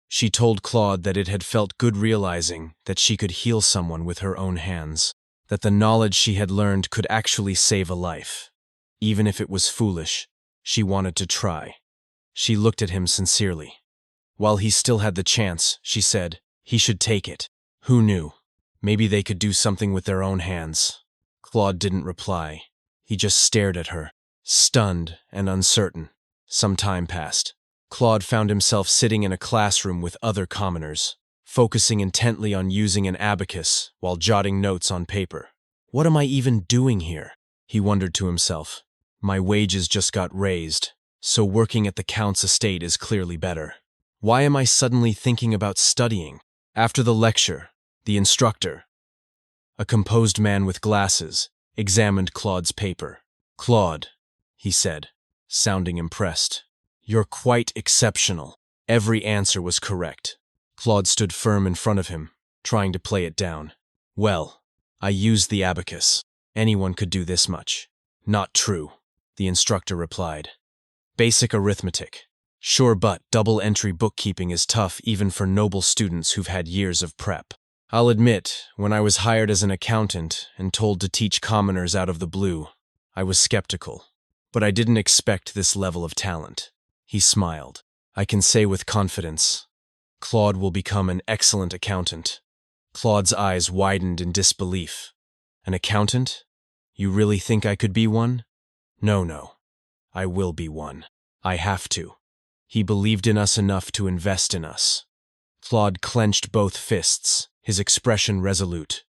She told Claude that it had felt good realizing that she could heal someone with her own hands, that the knowledge she had learned could actually save a life. Even if it was foolish, she wanted to try. She looked at him sincerely. While he still had the chance, she said, he should take it. Who knew? Maybe they could do something with their own hands. Claude didn't reply. He just stared at her, stunned and uncertain. Some time passed. Claude found himself sitting in a classroom with other commoners, focusing intently on using an abacus while jotting notes on paper. What am I even doing here? He wondered to himself. My wages just got raised, so working at the Count's estate is clearly better. Why am I suddenly thinking about studying? After the lecture, the instructor, a composed man with glasses, examined Claude's paper. Claude, he said, sounding impressed. You're quite exceptional. Every answer was correct. Claude stood firm in front of him, trying to play it down. Well, I used the abacus. Anyone could do this much. Not true, the instructor replied. Basic arithmetic. Sure, but double-entry bookkeeping is tough even for noble students who've had years of prep. I'll admit, when I was hired as an accountant and told to teach commoners out of the blue, I was skeptical. But I didn't expect this level of talent. He smiled. I can say with confidence, Claude will become an excellent accountant. Claude's eyes widened in disbelief. An accountant? You really think I could be one? No. I will be one. I have to. He believed in us enough to invest in us. Claude clenched both fists, his expression resolute.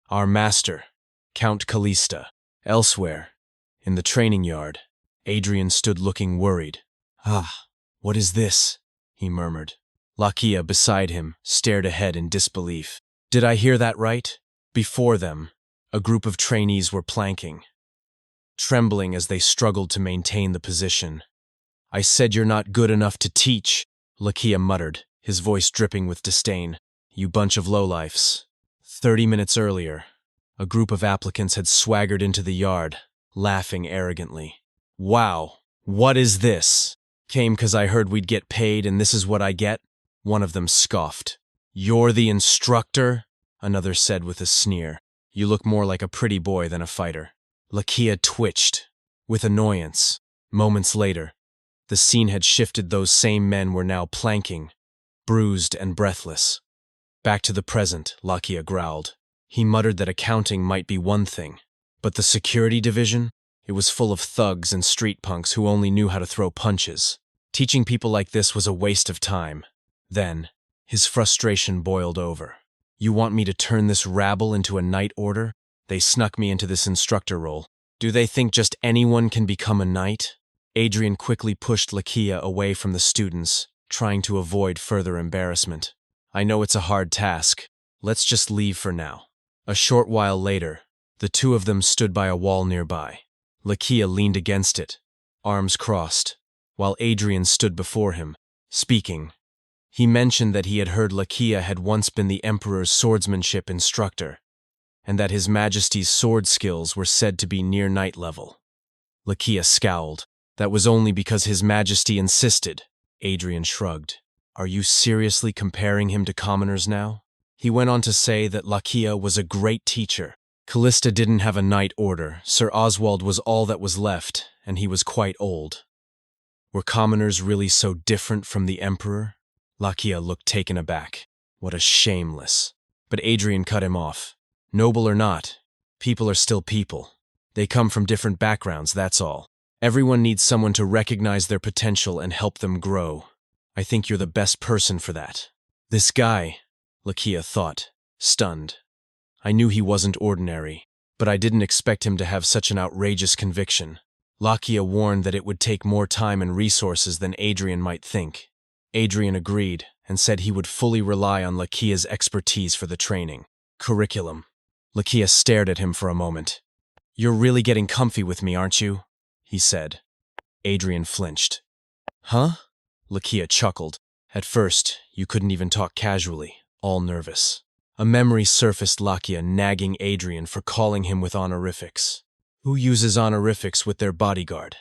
Our master, Count Callista. Elsewhere, in the training yard, Adrian stood looking worried. Ah, what is this? He murmured. Lakia, beside him, stared ahead in disbelief. Did I hear that right? Before them, a group of trainees were planking, trembling as they struggled to maintain the position. I said you're not good enough to teach, Lakia muttered, his voice dripping with disdain. You bunch of lowlifes. 30 minutes earlier, a group of applicants had swaggered into the yard, laughing arrogantly. Wow, what is this? Came 'cause I heard we'd get paid and this is what I get? One of them scoffed. You're the instructor? Another said with a sneer. You look more like a pretty boy than a fighter. Lakia twitched, with annoyance. Moments later, the scene had shifted. Those same men were now planking, bruised and breathless. Back to the present, Lakia growled. He muttered that accounting might be one thing, but the security division? It was full of thugs and street punks who only knew how to throw punches. Teaching people like this was a waste of time. Then, his frustration boiled over. You want me to turn this rabble into a knight order? They snuck me into this instructor role. Do they think just anyone can become a knight? Adrian quickly pushed Lakia away from the students, trying to avoid further embarrassment. I know it's a hard task. Let's just leave for now. A short while later, the two of them stood by a wall nearby. Lakia leaned against it, arms crossed, while Adrian stood before him, speaking. He mentioned that he had heard Lakia had once been the Emperor's swordsmanship instructor, and that His Majesty's sword skills were said to be near knight level. Lakia scowled. That was only because His Majesty insisted. Adrian shrugged. Are you seriously comparing him to commoners now? He went on to say that Lakia was a great teacher. Callista didn't have a knight order. Sir Oswald was all that was left, and he was quite old. Were commoners really so different from the Emperor? Lakia looked taken aback. What a shameless. But Adrian cut him off. Noble or not, people are still people. They come from different backgrounds, that's all. Everyone needs someone to recognize their potential and help them grow. I think you're the best person for that. This guy, Lakia thought, stunned. I knew he wasn't ordinary, but I didn't expect him to have such an outrageous conviction. Lakia warned that it would take more time and resources than Adrian might think. Adrian agreed and said he would fully rely on Lakia's expertise for the training. Curriculum. Lakia stared at him for a moment. You're really getting comfy with me, aren't you? He said. Adrian flinched. Huh? Lakia chuckled. At first, you couldn't even talk casually, all nervous. A memory surfaced, Lakia nagging Adrian for calling him with honorifics. Who uses honorifics with their bodyguard?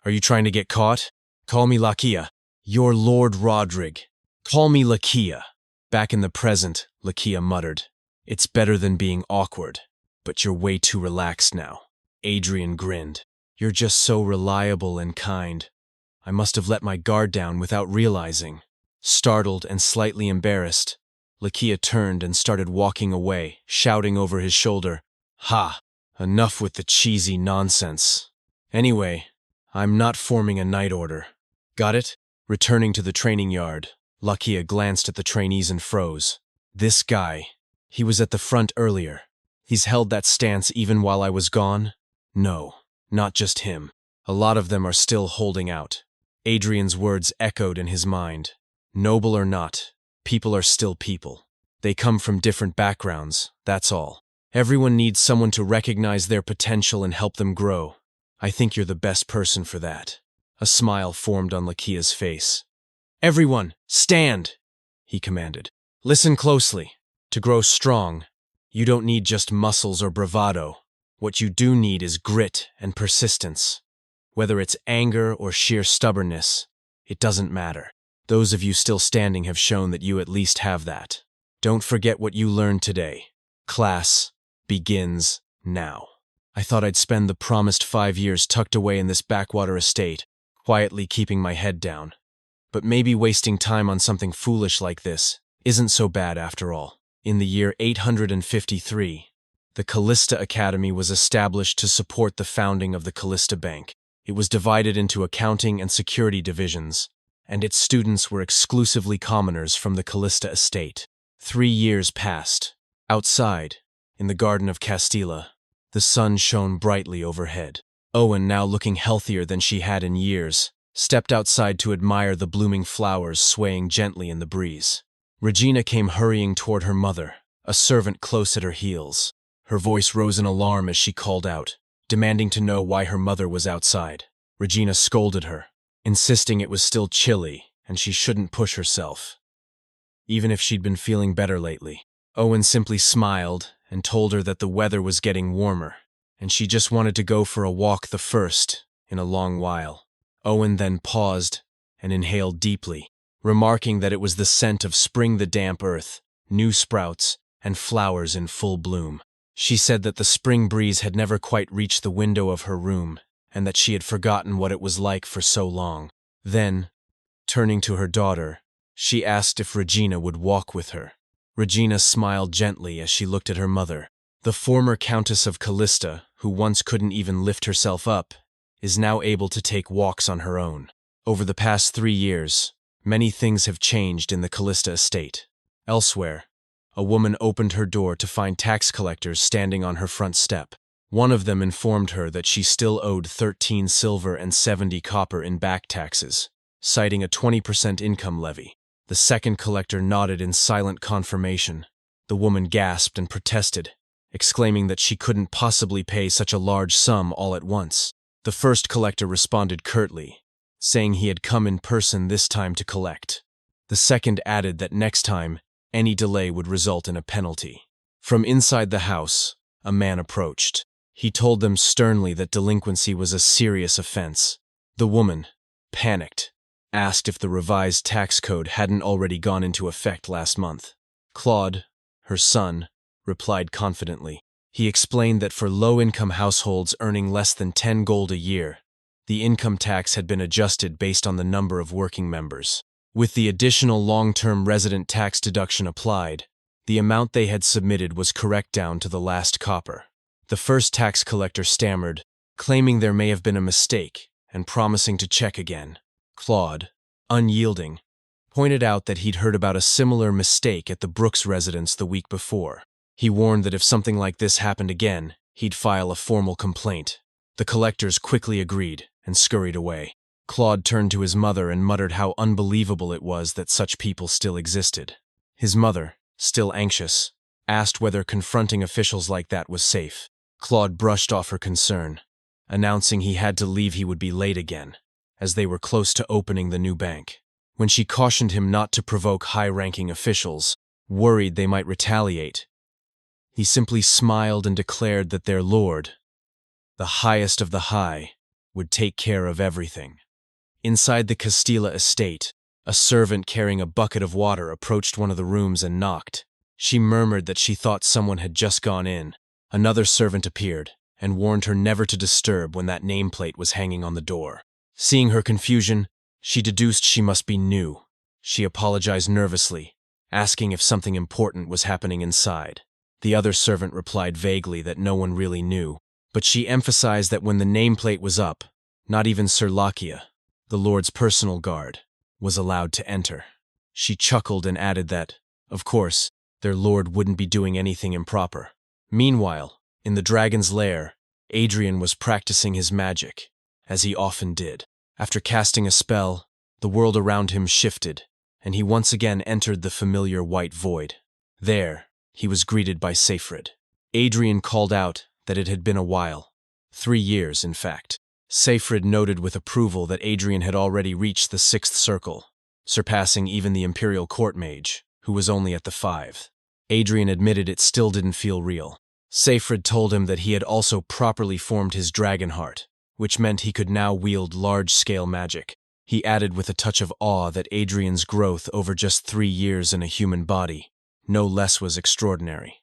Are you trying to get caught? Call me Lakia. You're Lord Rodrigue. Call me Lakia. Back in the present, Lakia muttered. It's better than being awkward, but you're way too relaxed now. Adrian grinned. You're just so reliable and kind. I must have let my guard down without realizing. Startled and slightly embarrassed, Lakia turned and started walking away, shouting over his shoulder, Ha! Enough with the cheesy nonsense. Anyway, I'm not forming a night order. Got it? Returning to the training yard, Lakia glanced at the trainees and froze. This guy. He was at the front earlier. He's held that stance even while I was gone? No, not just him. A lot of them are still holding out. Adrian's words echoed in his mind. Noble or not, people are still people. They come from different backgrounds, that's all. Everyone needs someone to recognize their potential and help them grow. I think you're the best person for that. A smile formed on Lakia's face. Everyone, stand! He commanded. Listen closely. To grow strong, you don't need just muscles or bravado. What you do need is grit and persistence. Whether it's anger or sheer stubbornness, it doesn't matter. Those of you still standing have shown that you at least have that. Don't forget what you learned today. Class begins now. I thought I'd spend the promised 5 years tucked away in this backwater estate, quietly keeping my head down. But maybe wasting time on something foolish like this isn't so bad after all. In the year 853, the Callista Academy was established to support the founding of the Callista Bank. It was divided into accounting and security divisions, and its students were exclusively commoners from the Callista estate. 3 years passed. Outside, in the Garden of Castilla, the sun shone brightly overhead. Owen, now looking healthier than she had in years, stepped outside to admire the blooming flowers swaying gently in the breeze. Regina came hurrying toward her mother, a servant close at her heels. Her voice rose in alarm as she called out, demanding to know why her mother was outside. Regina scolded her, insisting it was still chilly and she shouldn't push herself, even if she'd been feeling better lately. Owen simply smiled and told her that the weather was getting warmer, and she just wanted to go for a walk, the first in a long while. Owen then paused and inhaled deeply, remarking that it was the scent of spring, the damp earth, new sprouts, and flowers in full bloom. She said that the spring breeze had never quite reached the window of her room, and that she had forgotten what it was like for so long. Then, turning to her daughter, she asked if Regina would walk with her. Regina smiled gently as she looked at her mother. The former Countess of Callista, who once couldn't even lift herself up, is now able to take walks on her own. Over the past 3 years, many things have changed in the Callista estate. Elsewhere, a woman opened her door to find tax collectors standing on her front step. One of them informed her that she still owed 13 silver and 70 copper in back taxes, citing a 20% income levy. The second collector nodded in silent confirmation. The woman gasped and protested, exclaiming that she couldn't possibly pay such a large sum all at once. The first collector responded curtly, saying he had come in person this time to collect. The second added that next time, any delay would result in a penalty. From inside the house, a man approached. He told them sternly that delinquency was a serious offense. The woman, panicked, asked if the revised tax code hadn't already gone into effect last month. Claude, her son, replied confidently. He explained that for low-income households earning less than 10 gold a year, the income tax had been adjusted based on the number of working members. With the additional long-term resident tax deduction applied, the amount they had submitted was correct down to the last copper. The first tax collector stammered, claiming there may have been a mistake and promising to check again. Claude, unyielding, pointed out that he'd heard about a similar mistake at the Brooks residence the week before. He warned that if something like this happened again, he'd file a formal complaint. The collectors quickly agreed and scurried away. Claude turned to his mother and muttered how unbelievable it was that such people still existed. His mother, still anxious, asked whether confronting officials like that was safe. Claude brushed off her concern, announcing he had to leave, he would be late again, as they were close to opening the new bank. When she cautioned him not to provoke high-ranking officials, worried they might retaliate, he simply smiled and declared that their lord, the highest of the high, would take care of everything. Inside the Castilla estate, a servant carrying a bucket of water approached one of the rooms and knocked. She murmured that she thought someone had just gone in. Another servant appeared and warned her never to disturb when that nameplate was hanging on the door. Seeing her confusion, she deduced she must be new. She apologized nervously, asking if something important was happening inside. The other servant replied vaguely that no one really knew. but she emphasized that when the nameplate was up, not even Sir Lakia, the Lord's personal guard, was allowed to enter. She chuckled and added that, of course, their Lord wouldn't be doing anything improper. Meanwhile, in the dragon's lair, Adrian was practicing his magic, as he often did. After casting a spell, the world around him shifted, and he once again entered the familiar white void. There, he was greeted by Seyfried. Adrian called out that it had been a while. 3 years, in fact. Seyfried noted with approval that Adrian had already reached the 6th circle, surpassing even the Imperial Court Mage, who was only at the 5th. Adrian admitted it still didn't feel real. Seyfried told him that he had also properly formed his dragon heart, which meant he could now wield large-scale magic. He added with a touch of awe that Adrian's growth over just 3 years in a human body, no less, was extraordinary.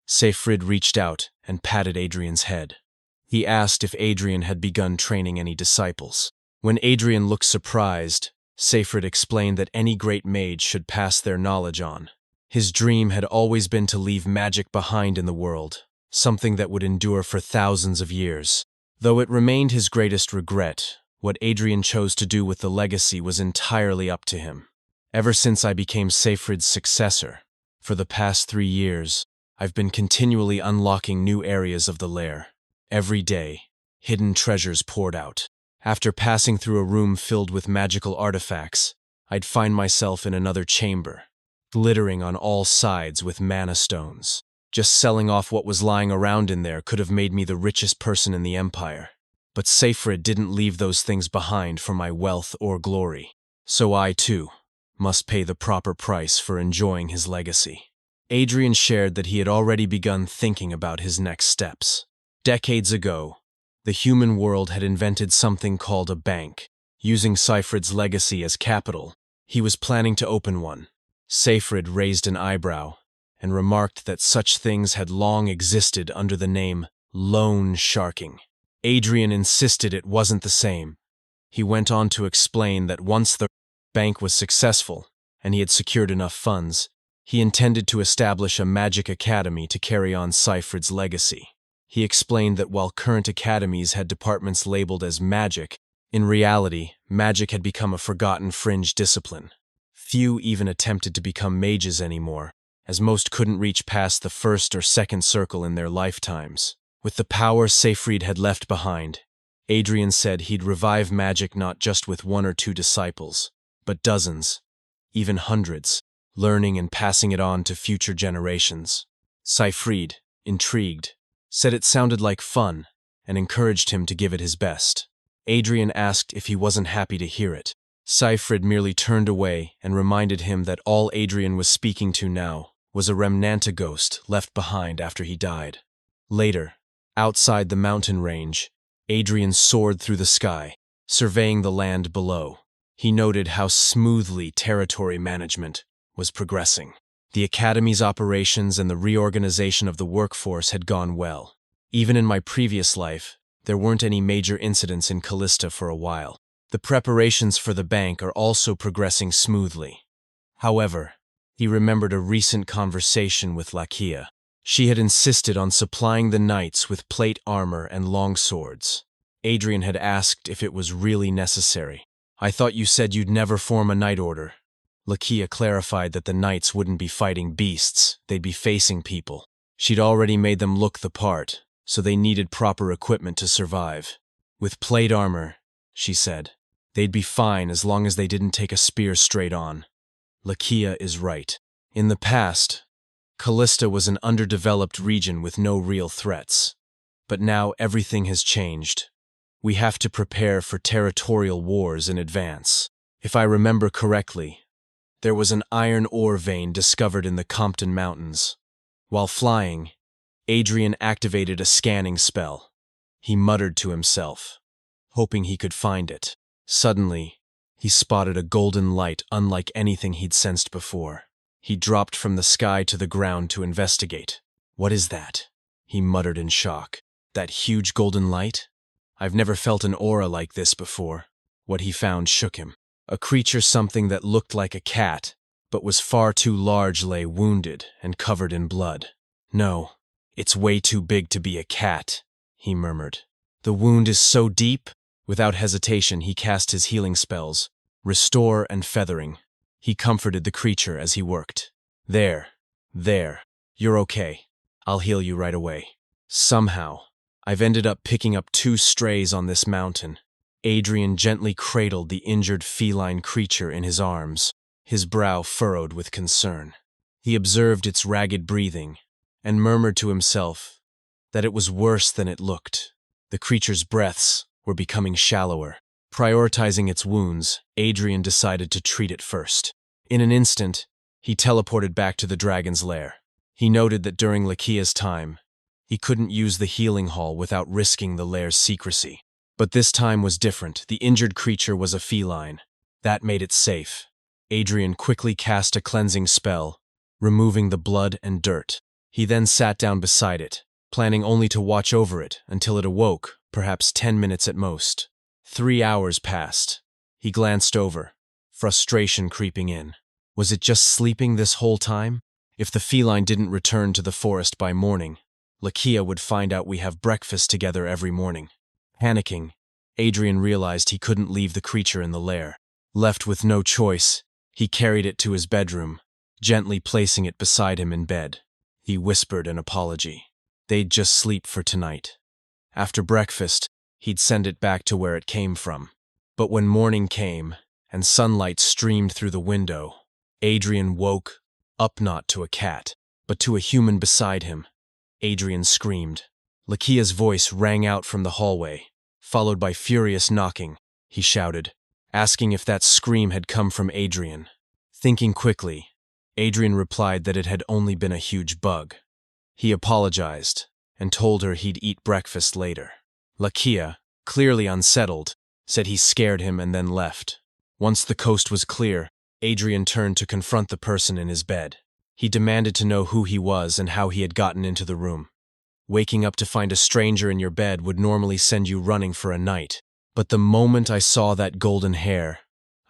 Seyfried reached out and patted Adrian's head. He asked if Adrian had begun training any disciples. When Adrian looked surprised, Seyfried explained that any great mage should pass their knowledge on. His dream had always been to leave magic behind in the world, something that would endure for thousands of years. Though it remained his greatest regret, what Adrian chose to do with the legacy was entirely up to him. Ever since I became Seyfried's successor, for the past 3 years, I've been continually unlocking new areas of the lair. Every day, hidden treasures poured out. After passing through a room filled with magical artifacts, I'd find myself in another chamber, glittering on all sides with mana stones. Just selling off what was lying around in there could have made me the richest person in the empire. But Seyfried didn't leave those things behind for my wealth or glory. So I, too, must pay the proper price for enjoying his legacy. Adrian shared that he had already begun thinking about his next steps. Decades ago, the human world had invented something called a bank. Using Seyfried's legacy as capital, he was planning to open one. Seyfried raised an eyebrow and remarked that such things had long existed under the name loan sharking. Adrian insisted it wasn't the same. He went on to explain that once the bank was successful and he had secured enough funds, he intended to establish a magic academy to carry on Seyfried's legacy. He explained that while current academies had departments labeled as magic, in reality, magic had become a forgotten fringe discipline. Few even attempted to become mages anymore, as most couldn't reach past the 1st or 2nd circle in their lifetimes. With the power Seyfried had left behind, Adrian said he'd revive magic not just with 1 or 2 disciples, but dozens, even hundreds, learning and passing it on to future generations. Seyfried, intrigued, said it sounded like fun and encouraged him to give it his best. Adrian asked if he wasn't happy to hear it. Seyfried merely turned away and reminded him that all Adrian was speaking to now was a remnanta ghost left behind after he died. Later, outside the mountain range, Adrian soared through the sky, surveying the land below. He noted how smoothly territory management was progressing. The academy's operations and the reorganization of the workforce had gone well. Even in my previous life, there weren't any major incidents in Callista for a while. The preparations for the bank are also progressing smoothly. However, he remembered a recent conversation with Lakia. She had insisted on supplying the knights with plate armor and long swords. Adrian had asked if it was really necessary. "I thought you said you'd never form a knight order." Lakia clarified that the knights wouldn't be fighting beasts, they'd be facing people. She'd already made them look the part, so they needed proper equipment to survive. "With plate armor," she said, "they'd be fine as long as they didn't take a spear straight on." Lakia is right. In the past, Callista was an underdeveloped region with no real threats. But now everything has changed. We have to prepare for territorial wars in advance. If I remember correctly, there was an iron ore vein discovered in the Compton Mountains. While flying, Adrian activated a scanning spell. He muttered to himself, hoping he could find it. Suddenly, he spotted a golden light unlike anything he'd sensed before. He dropped from the sky to the ground to investigate. "What is that?" he muttered in shock. "That huge golden light? I've never felt an aura like this before." What he found shook him. A creature something that looked like a cat, but was far too large, lay wounded and covered in blood. "No, it's way too big to be a cat," he murmured. "The wound is so deep." Without hesitation, he cast his healing spells, Restore and Feathering. He comforted the creature as he worked. There, you're okay. I'll heal you right away. Somehow, I've ended up picking up 2 strays on this mountain. Adrian gently cradled the injured feline creature in his arms, his brow furrowed with concern. He observed its ragged breathing and murmured to himself that it was worse than it looked. The creature's breaths were becoming shallower. Prioritizing its wounds, Adrian decided to treat it first. In an instant, he teleported back to the dragon's lair. He noted that during Lakia's time, he couldn't use the healing hall without risking the lair's secrecy. But this time was different. The injured creature was a feline. That made it safe. Adrian quickly cast a cleansing spell, removing the blood and dirt. He then sat down beside it, planning only to watch over it until it awoke, perhaps 10 minutes at most. 3 hours passed. He glanced over, frustration creeping in. Was it just sleeping this whole time? If the feline didn't return to the forest by morning, Lakia would find out we have breakfast together every morning. Panicking, Adrian realized he couldn't leave the creature in the lair. Left with no choice, he carried it to his bedroom, gently placing it beside him in bed. He whispered an apology. They'd just sleep for tonight. After breakfast, he'd send it back to where it came from. But when morning came, and sunlight streamed through the window, Adrian woke up not to a cat, but to a human beside him. Adrian screamed. Lakia's voice rang out from the hallway, followed by furious knocking. He shouted, asking if that scream had come from Adrian. Thinking quickly, Adrian replied that it had only been a huge bug. He apologized and told her he'd eat breakfast later. Lakia, clearly unsettled, said he scared him and then left. Once the coast was clear, Adrian turned to confront the person in his bed. He demanded to know who he was and how he had gotten into the room. Waking up to find a stranger in your bed would normally send you running for a night. But the moment I saw that golden hair,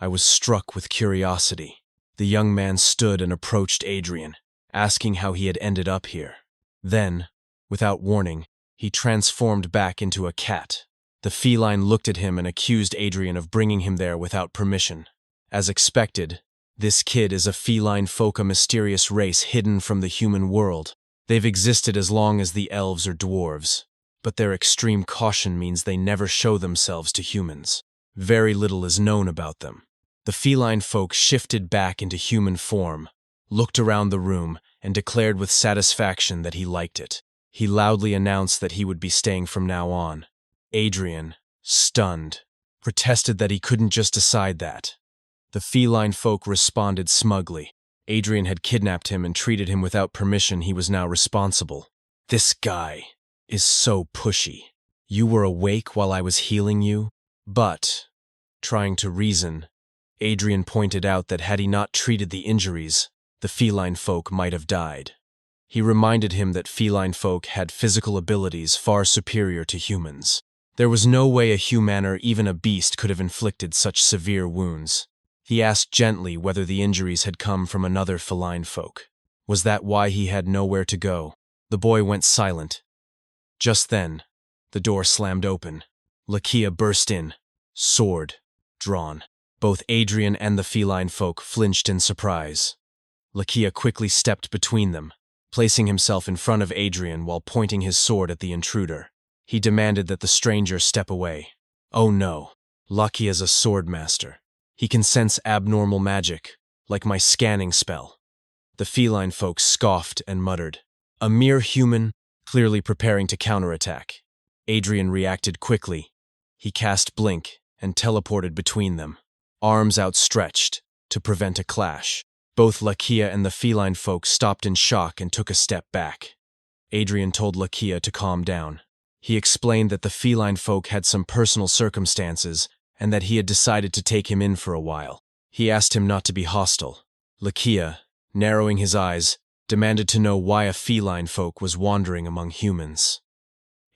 I was struck with curiosity. The young man stood and approached Adrian, asking how he had ended up here. Then, without warning, he transformed back into a cat. The feline looked at him and accused Adrian of bringing him there without permission. As expected, this kid is a feline folk, a mysterious race hidden from the human world. They've existed as long as the elves or dwarves, but their extreme caution means they never show themselves to humans. Very little is known about them. The feline folk shifted back into human form, looked around the room, and declared with satisfaction that he liked it. He loudly announced that he would be staying from now on. Adrian, stunned, protested that he couldn't just decide that. The feline folk responded smugly. Adrian had kidnapped him and treated him without permission. He was now responsible. This guy is so pushy. You were awake while I was healing you? But, trying to reason, Adrian pointed out that had he not treated the injuries, the feline folk might have died. He reminded him that feline folk had physical abilities far superior to humans. There was no way a human or even a beast could have inflicted such severe wounds. He asked gently whether the injuries had come from another feline folk. Was that why he had nowhere to go? The boy went silent. Just then, the door slammed open. Lakia burst in, sword drawn. Both Adrian and the feline folk flinched in surprise. Lakia quickly stepped between them, placing himself in front of Adrian while pointing his sword at the intruder. He demanded that the stranger step away. Oh no, Lakia's a sword master. He can sense abnormal magic, like my scanning spell. The feline folk scoffed and muttered. A mere human, clearly preparing to counterattack. Adrian reacted quickly. He cast Blink and teleported between them, arms outstretched to prevent a clash. Both Lakia and the feline folk stopped in shock and took a step back. Adrian told Lakia to calm down. He explained that the feline folk had some personal circumstances and that he had decided to take him in for a while. He asked him not to be hostile. Lakia, narrowing his eyes, demanded to know why a feline folk was wandering among humans.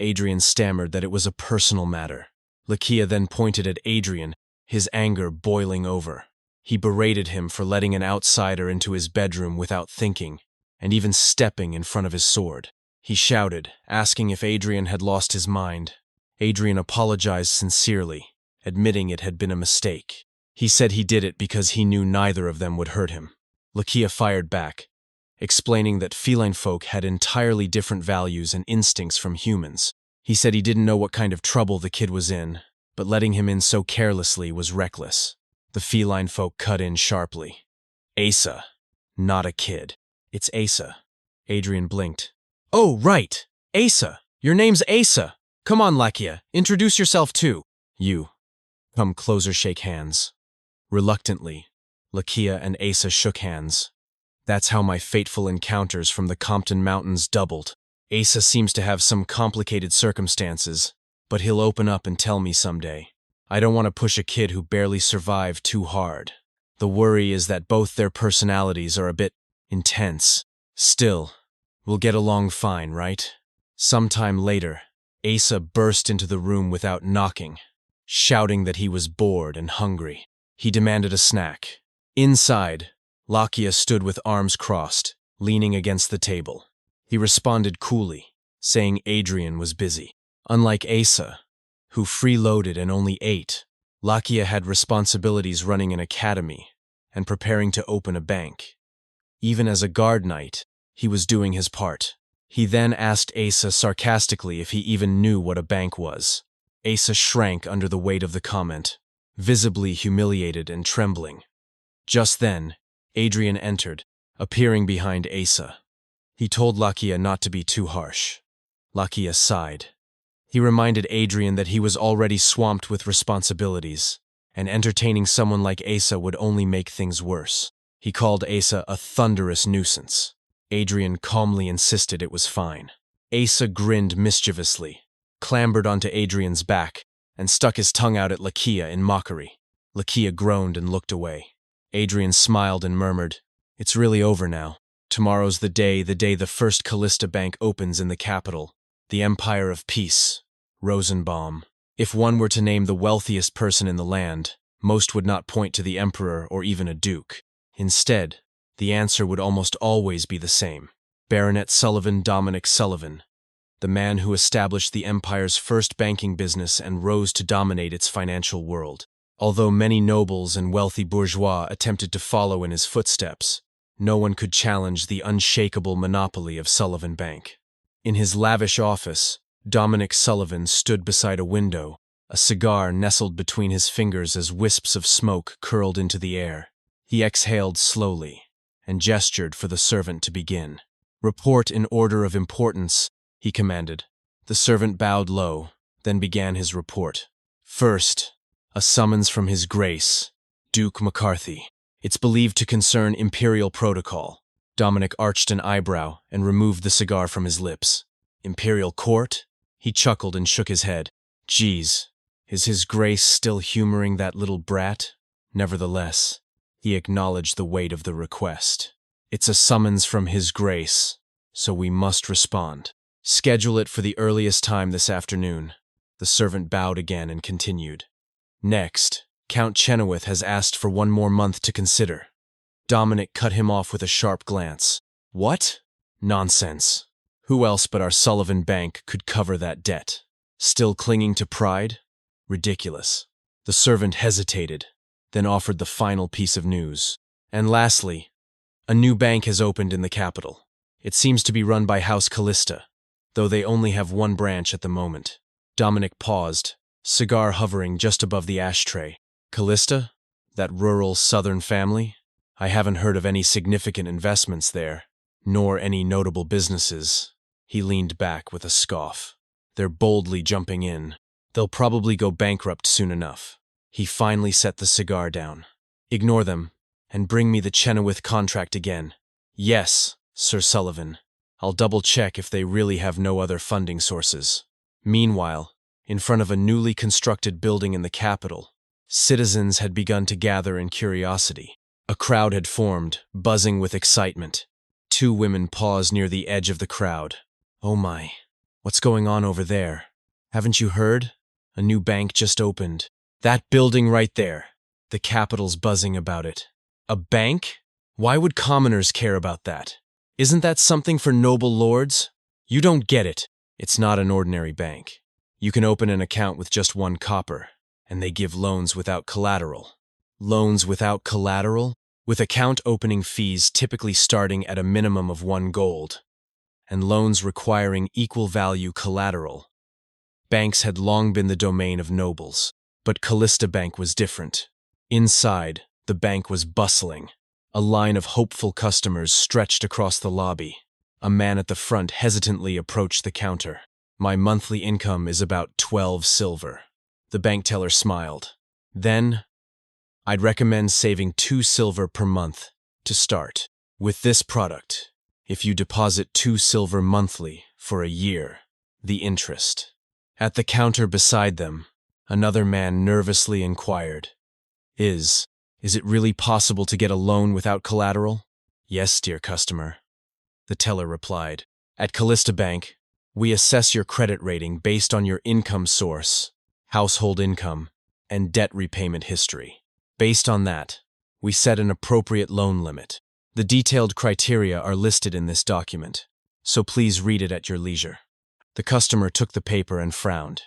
Adrian stammered that it was a personal matter. Lakia then pointed at Adrian, his anger boiling over. He berated him for letting an outsider into his bedroom without thinking, and even stepping in front of his sword. He shouted, asking if Adrian had lost his mind. Adrian apologized sincerely, admitting it had been a mistake. He said he did it because he knew neither of them would hurt him. Lakia fired back, explaining that feline folk had entirely different values and instincts from humans. He said he didn't know what kind of trouble the kid was in, but letting him in so carelessly was reckless. The feline folk cut in sharply. Asa. Not a kid. It's Asa. Adrian blinked. Oh, right. Asa. Your name's Asa. Come on, Lakia. Introduce yourself too. You. Come closer, shake hands. Reluctantly, Lakia and Asa shook hands. That's how my fateful encounters from the Compton Mountains doubled. Asa seems to have some complicated circumstances, but he'll open up and tell me someday. I don't want to push a kid who barely survived too hard. The worry is that both their personalities are a bit intense. Still, we'll get along fine, right? Sometime later, Asa burst into the room without knocking, shouting that he was bored and hungry. He demanded a snack. Inside, Lakia stood with arms crossed, leaning against the table. He responded coolly, saying Adrian was busy. Unlike Asa, who freeloaded and only ate, Lakia had responsibilities running an academy and preparing to open a bank. Even as a guard knight, he was doing his part. He then asked Asa sarcastically if he even knew what a bank was. Asa shrank under the weight of the comment, visibly humiliated and trembling. Just then, Adrian entered, appearing behind Asa. He told Lakia not to be too harsh. Lakia sighed. He reminded Adrian that he was already swamped with responsibilities, and entertaining someone like Asa would only make things worse. He called Asa a thunderous nuisance. Adrian calmly insisted it was fine. Asa grinned mischievously, clambered onto Adrian's back, and stuck his tongue out at Lakia in mockery. Lakia groaned and looked away. Adrian smiled and murmured, "It's really over now. Tomorrow's the day the first Callista Bank opens in the capital, the Empire of Peace, Rosenbaum. If one were to name the wealthiest person in the land, most would not point to the emperor or even a duke. Instead, the answer would almost always be the same. Baronet Sullivan Dominic Sullivan, the man who established the empire's first banking business and rose to dominate its financial world. Although many nobles and wealthy bourgeois attempted to follow in his footsteps, no one could challenge the unshakable monopoly of Sullivan Bank. In his lavish office, Dominic Sullivan stood beside a window, a cigar nestled between his fingers as wisps of smoke curled into the air. He exhaled slowly and gestured for the servant to begin. "Report in order of importance," he commanded. The servant bowed low, then began his report. First, a summons from His Grace, Duke McCarthy. It's believed to concern imperial protocol. Dominic arched an eyebrow and removed the cigar from his lips. Imperial court? He chuckled and shook his head. Geez, is His Grace still humoring that little brat? Nevertheless, he acknowledged the weight of the request. It's a summons from His Grace, so we must respond. Schedule it for the earliest time this afternoon. The servant bowed again and continued. Next, Count Chenoweth has asked for one more month to consider. Dominic cut him off with a sharp glance. What? Nonsense. Who else but our Sullivan Bank could cover that debt? Still clinging to pride? Ridiculous. The servant hesitated, then offered the final piece of news. And lastly, a new bank has opened in the capital. It seems to be run by House Callista, though they only have one branch at the moment. Dominic paused, cigar hovering just above the ashtray. Callista? That rural southern family? I haven't heard of any significant investments there, nor any notable businesses. He leaned back with a scoff. They're boldly jumping in. They'll probably go bankrupt soon enough. He finally set the cigar down. Ignore them, and bring me the Chenoweth contract again. Yes, Sir Sullivan. I'll double-check if they really have no other funding sources. Meanwhile, in front of a newly constructed building in the capital, citizens had begun to gather in curiosity. A crowd had formed, buzzing with excitement. Two women paused near the edge of the crowd. Oh my, what's going on over there? Haven't you heard? A new bank just opened. That building right there. The capital's buzzing about it. A bank? Why would commoners care about that? Isn't that something for noble lords? You don't get it. It's not an ordinary bank. You can open an account with just 1 copper, and they give loans without collateral. Loans without collateral? With account opening fees typically starting at a minimum of 1 gold, and loans requiring equal value collateral. Banks had long been the domain of nobles, but Callista Bank was different. Inside, the bank was bustling. A line of hopeful customers stretched across the lobby. A man at the front hesitantly approached the counter. My monthly income is about 12 silver. The bank teller smiled. Then, I'd recommend saving 2 silver per month to start. With this product, if you deposit 2 silver monthly for a year, the interest. At the counter beside them, another man nervously inquired, Is it really possible to get a loan without collateral? Yes, dear customer. The teller replied. At Callista Bank, we assess your credit rating based on your income source, household income, and debt repayment history. Based on that, we set an appropriate loan limit. The detailed criteria are listed in this document, so please read it at your leisure. The customer took the paper and frowned,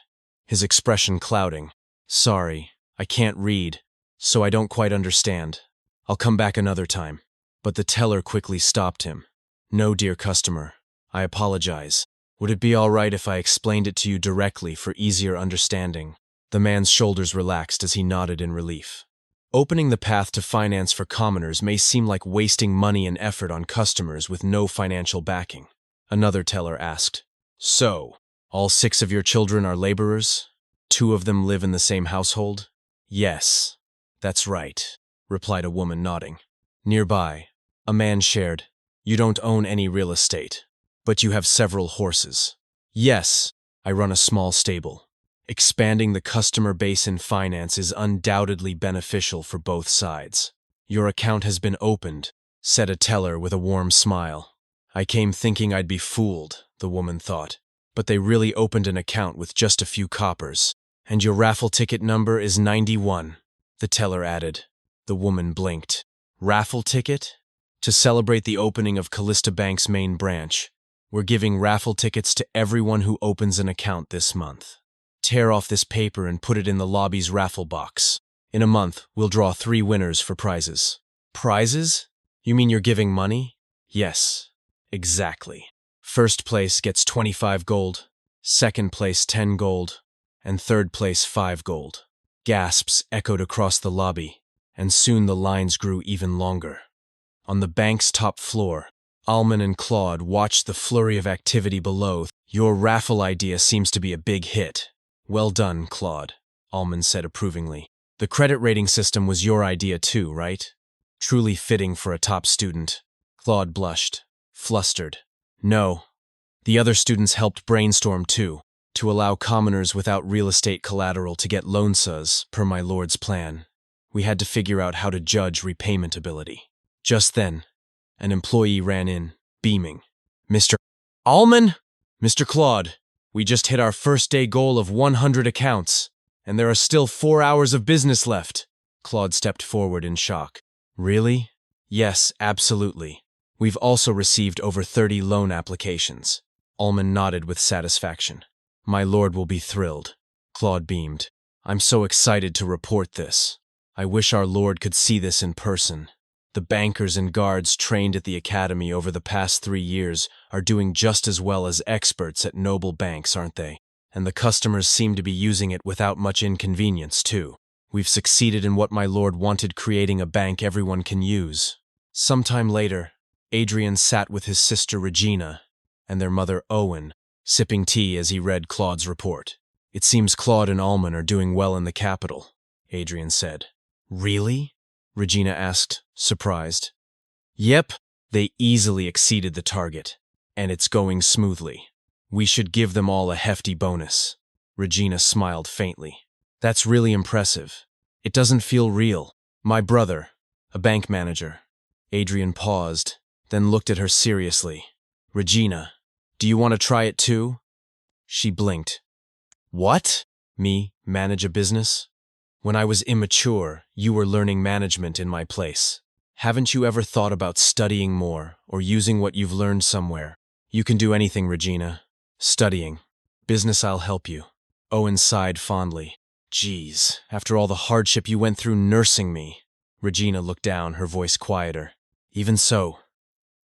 his expression clouding. Sorry, I can't read, so I don't quite understand. I'll come back another time. But the teller quickly stopped him. No, dear customer, I apologize. Would it be all right if I explained it to you directly for easier understanding? The man's shoulders relaxed as he nodded in relief. Opening the path to finance for commoners may seem like wasting money and effort on customers with no financial backing. Another teller asked, So, all 6 of your children are laborers? 2 of them live in the same household? Yes, that's right, replied a woman nodding. Nearby, a man shared, You don't own any real estate, but you have several horses. Yes, I run a small stable. Expanding the customer base in finance is undoubtedly beneficial for both sides. Your account has been opened, said a teller with a warm smile. I came thinking I'd be fooled, the woman thought, but they really opened an account with just a few coppers. And your raffle ticket number is 91, the teller added. The woman blinked. Raffle ticket? To celebrate the opening of Callista Bank's main branch, we're giving raffle tickets to everyone who opens an account this month. Tear off this paper and put it in the lobby's raffle box. In a month, we'll draw 3 winners for prizes. Prizes? You mean you're giving money? Yes, exactly. First place gets 25 gold, second place 10 gold, and third place 5 gold. Gasps echoed across the lobby, and soon the lines grew even longer. On the bank's top floor, Alman and Claude watched the flurry of activity below. Your raffle idea seems to be a big hit. Well done, Claude, Alman said approvingly. The credit rating system was your idea too, right? Truly fitting for a top student. Claude blushed, flustered. No. The other students helped brainstorm too, to allow commoners without real estate collateral to get loans per my lord's plan. We had to figure out how to judge repayment ability. Just then, an employee ran in, beaming. Mr. Alman? Mr. Claude, we just hit our first day goal of 100 accounts, and there are still 4 hours of business left. Claude stepped forward in shock. Really? Yes, absolutely. We've also received over 30 loan applications. Alman nodded with satisfaction. My lord will be thrilled. Claude beamed. I'm so excited to report this. I wish our lord could see this in person. The bankers and guards trained at the academy over the past 3 years are doing just as well as experts at noble banks, aren't they? And the customers seem to be using it without much inconvenience, too. We've succeeded in what my lord wanted, creating a bank everyone can use. Sometime later, Adrian sat with his sister Regina and their mother Owen, sipping tea as he read Claude's report. It seems Claude and Alman are doing well in the capital, Adrian said. Really? Regina asked, surprised. Yep, they easily exceeded the target, and it's going smoothly. We should give them all a hefty bonus. Regina smiled faintly. That's really impressive. It doesn't feel real. My brother, a bank manager. Adrian paused, then looked at her seriously. Regina, do you want to try it too? She blinked. What? Me, manage a business? When I was immature, you were learning management in my place. Haven't you ever thought about studying more or using what you've learned somewhere? You can do anything, Regina. Studying. Business, I'll help you. Owen sighed fondly. Geez, after all the hardship you went through nursing me. Regina looked down, her voice quieter. Even so,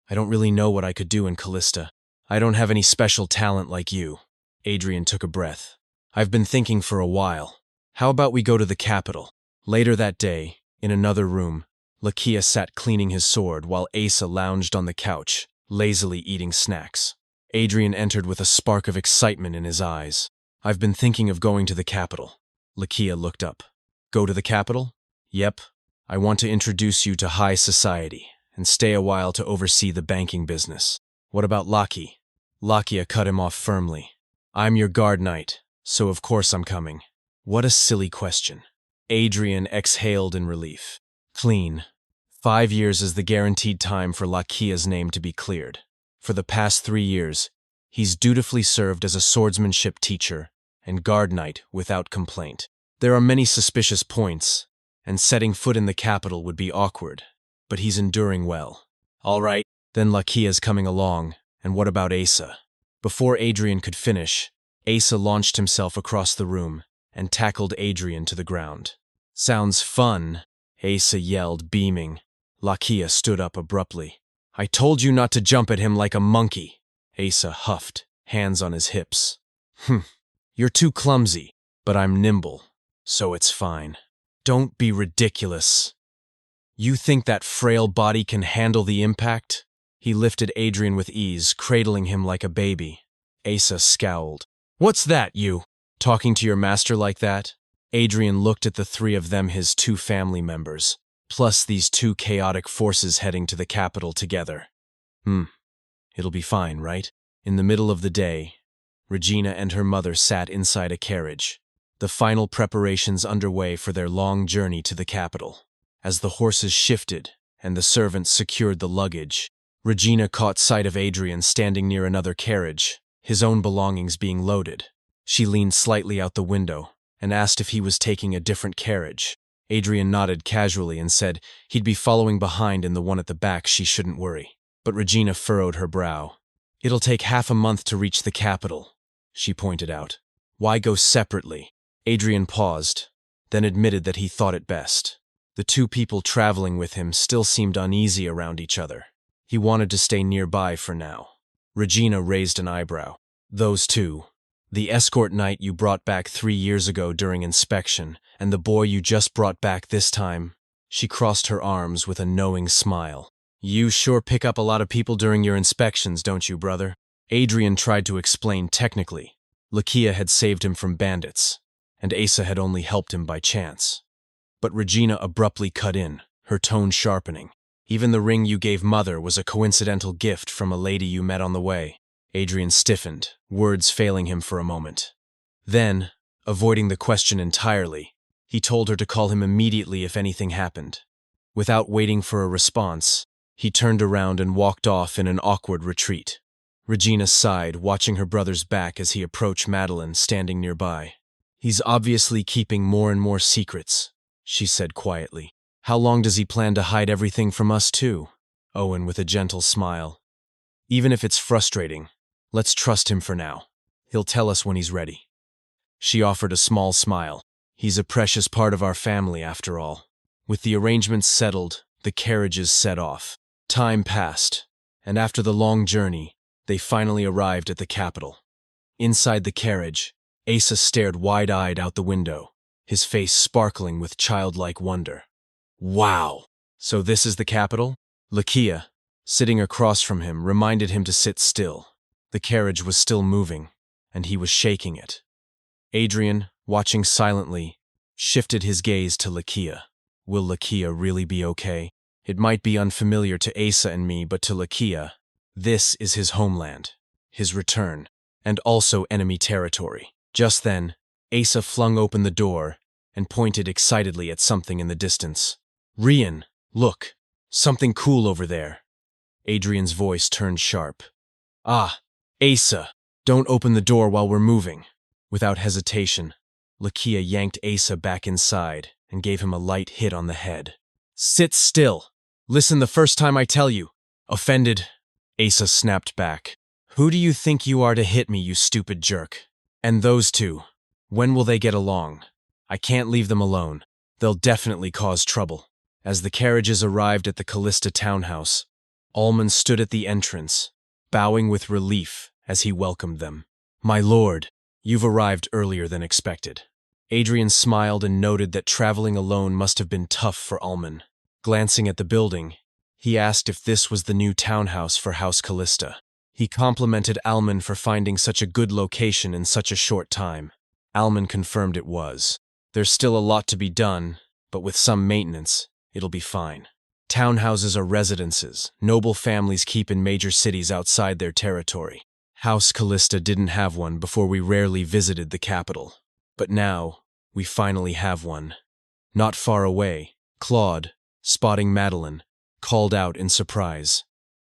I don't really know what I could do in Callista. I don't have any special talent like you. Adrian took a breath. I've been thinking for a while. How about we go to the capital? Later that day, in another room, Lakia sat cleaning his sword while Asa lounged on the couch, lazily eating snacks. Adrian entered with a spark of excitement in his eyes. I've been thinking of going to the capital. Lakia looked up. Go to the capital? Yep. I want to introduce you to high society and stay a while to oversee the banking business. What about Laki? Lakia cut him off firmly. I'm your guard knight, so of course I'm coming. What a silly question. Adrian exhaled in relief. Clean. 5 years is the guaranteed time for Lakia's name to be cleared. For the past 3 years, he's dutifully served as a swordsmanship teacher and guard knight without complaint. There are many suspicious points, and setting foot in the capital would be awkward, but he's enduring well. All right, then Lakia's coming along, and what about Asa? Before Adrian could finish, Asa launched himself across the room and tackled Adrian to the ground. Sounds fun, Asa yelled, beaming. Lakia stood up abruptly. I told you not to jump at him like a monkey. Asa huffed, hands on his hips. You're too clumsy, but I'm nimble, so it's fine. Don't be ridiculous. You think that frail body can handle the impact? He lifted Adrian with ease, cradling him like a baby. Asa scowled. What's that, you? Talking to your master like that? Adrian looked at the 3 of them, his 2 family members, plus these 2 chaotic forces heading to the capital together. It'll be fine, right? In the middle of the day, Regina and her mother sat inside a carriage, the final preparations underway for their long journey to the capital. As the horses shifted and the servants secured the luggage, Regina caught sight of Adrian standing near another carriage, his own belongings being loaded. She leaned slightly out the window and asked if he was taking a different carriage. Adrian nodded casually and said he'd be following behind in the one at the back, she shouldn't worry. But Regina furrowed her brow. It'll take half a month to reach the capital, she pointed out. Why go separately? Adrian paused, then admitted that he thought it best. The 2 people traveling with him still seemed uneasy around each other. He wanted to stay nearby for now. Regina raised an eyebrow. Those 2. The escort knight you brought back 3 years ago during inspection, and the boy you just brought back this time. She crossed her arms with a knowing smile. You sure pick up a lot of people during your inspections, don't you, brother? Adrian tried to explain technically. Lakia had saved him from bandits, and Asa had only helped him by chance. But Regina abruptly cut in, her tone sharpening. Even the ring you gave Mother was a coincidental gift from a lady you met on the way. Adrian stiffened, words failing him for a moment. Then, avoiding the question entirely, he told her to call him immediately if anything happened. Without waiting for a response, he turned around and walked off in an awkward retreat. Regina sighed, watching her brother's back as he approached Madeline, standing nearby. He's obviously keeping more and more secrets, she said quietly. How long does he plan to hide everything from us too? Owen with a gentle smile. Even if it's frustrating, let's trust him for now. He'll tell us when he's ready. She offered a small smile. He's a precious part of our family after all. With the arrangements settled, the carriages set off. Time passed, and after the long journey, they finally arrived at the capital. Inside the carriage, Asa stared wide-eyed out the window, his face sparkling with childlike wonder. Wow! So this is the capital? Lakia, sitting across from him, reminded him to sit still. The carriage was still moving, and he was shaking it. Adrian, watching silently, shifted his gaze to Lakia. Will Lakia really be okay? It might be unfamiliar to Asa and me, but to Lakia, this is his homeland, his return, and also enemy territory. Just then, Asa flung open the door and pointed excitedly at something in the distance. Rian, look, something cool over there. Adrian's voice turned sharp. Ah, Asa, don't open the door while we're moving. Without hesitation, Lakia yanked Asa back inside and gave him a light hit on the head. Sit still. Listen the first time I tell you. Offended, Asa snapped back. Who do you think you are to hit me, you stupid jerk? And those two, when will they get along? I can't leave them alone. They'll definitely cause trouble. As the carriages arrived at the Callista townhouse, Ullman stood at the entrance, bowing with relief as he welcomed them. My lord, you've arrived earlier than expected. Adrian smiled and noted that traveling alone must have been tough for Ullman. Glancing at the building, he asked if this was the new townhouse for House Callista. He complimented Ullman for finding such a good location in such a short time. Ullman confirmed it was. There's still a lot to be done, but with some maintenance, it'll be fine. Townhouses are residences noble families keep in major cities outside their territory. House Callista didn't have one before we rarely visited the capital. But now, we finally have one. Not far away, Claude, spotting Madeline, called out in surprise.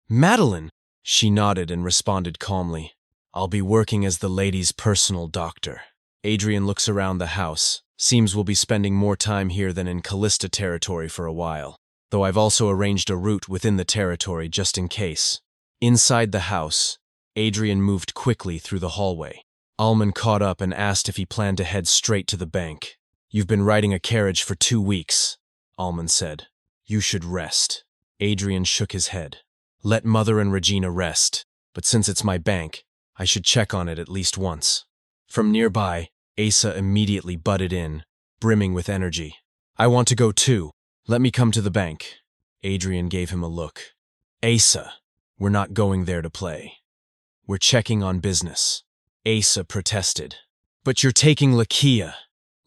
Madeline! She nodded and responded calmly. I'll be working as the lady's personal doctor. Adrian looks around the house. Seems we'll be spending more time here than in Callista territory for a while, though I've also arranged a route within the territory just in case. Inside the house, Adrian moved quickly through the hallway. Ullman caught up and asked if he planned to head straight to the bank. You've been riding a carriage for 2 weeks, Ullman said. You should rest. Adrian shook his head. Let Mother and Regina rest, but since it's my bank, I should check on it at least once. From nearby, Asa immediately butted in, brimming with energy. I want to go too. Let me come to the bank. Adrian gave him a look. Asa, we're not going there to play. We're checking on business. Asa protested. But you're taking Lakia.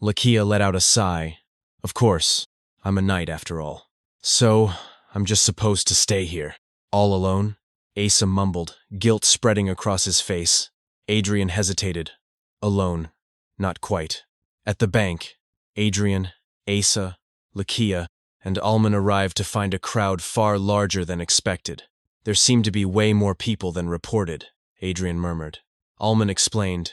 Lakia let out a sigh. Of course, I'm a knight after all. So, I'm just supposed to stay here. All alone? Asa mumbled, guilt spreading across his face. Adrian hesitated. Alone. Not quite. At the bank, Adrian, Asa, Lakia, and Ullman arrived to find a crowd far larger than expected. There seemed to be way more people than reported, Adrian murmured. Ullman explained.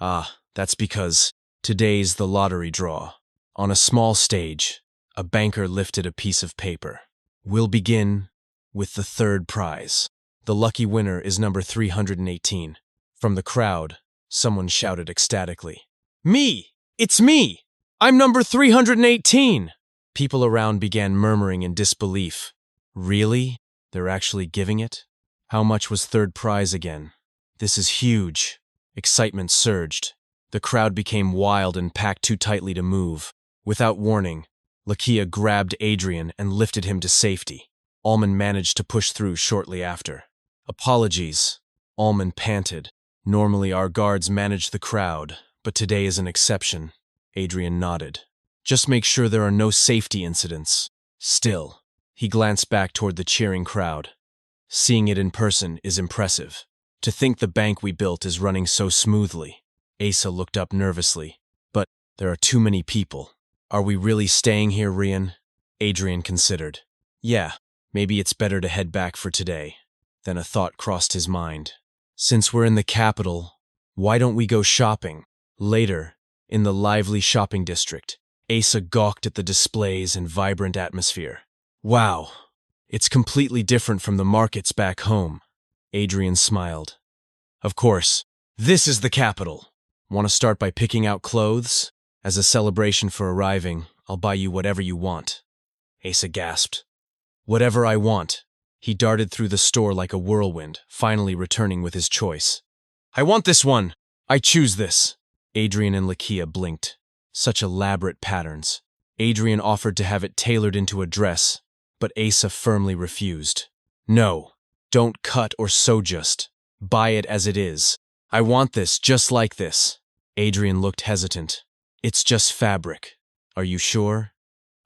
That's because today's the lottery draw. On a small stage, a banker lifted a piece of paper. We'll begin with the third prize. The lucky winner is number 318. From the crowd, someone shouted ecstatically. Me! It's me! I'm number 318! People around began murmuring in disbelief. Really? They're actually giving it? How much was third prize again? This is huge. Excitement surged. The crowd became wild and packed too tightly to move. Without warning, Lakia grabbed Adrian and lifted him to safety. Ullman managed to push through shortly after. Apologies, Ullman panted. Normally our guards manage the crowd, but today is an exception. Adrian nodded. Just make sure there are no safety incidents. Still, he glanced back toward the cheering crowd. Seeing it in person is impressive. To think the bank we built is running so smoothly. Asa looked up nervously. But there are too many people. Are we really staying here, Rian? Adrian considered. Yeah, maybe it's better to head back for today. Then a thought crossed his mind. Since we're in the capital, why don't we go shopping? Later, in the lively shopping district, Asa gawked at the displays and vibrant atmosphere. Wow, it's completely different from the markets back home. Adrian smiled. Of course, this is the capital. Want to start by picking out clothes? As a celebration for arriving, I'll buy you whatever you want. Asa gasped. Whatever I want. He darted through the store like a whirlwind, finally returning with his choice. I want this one. I choose this. Adrian and Lakia blinked. Such elaborate patterns. Adrian offered to have it tailored into a dress, but Asa firmly refused. No, don't cut or sew, just buy it as it is. I want this just like this. Adrian looked hesitant. It's just fabric. Are you sure?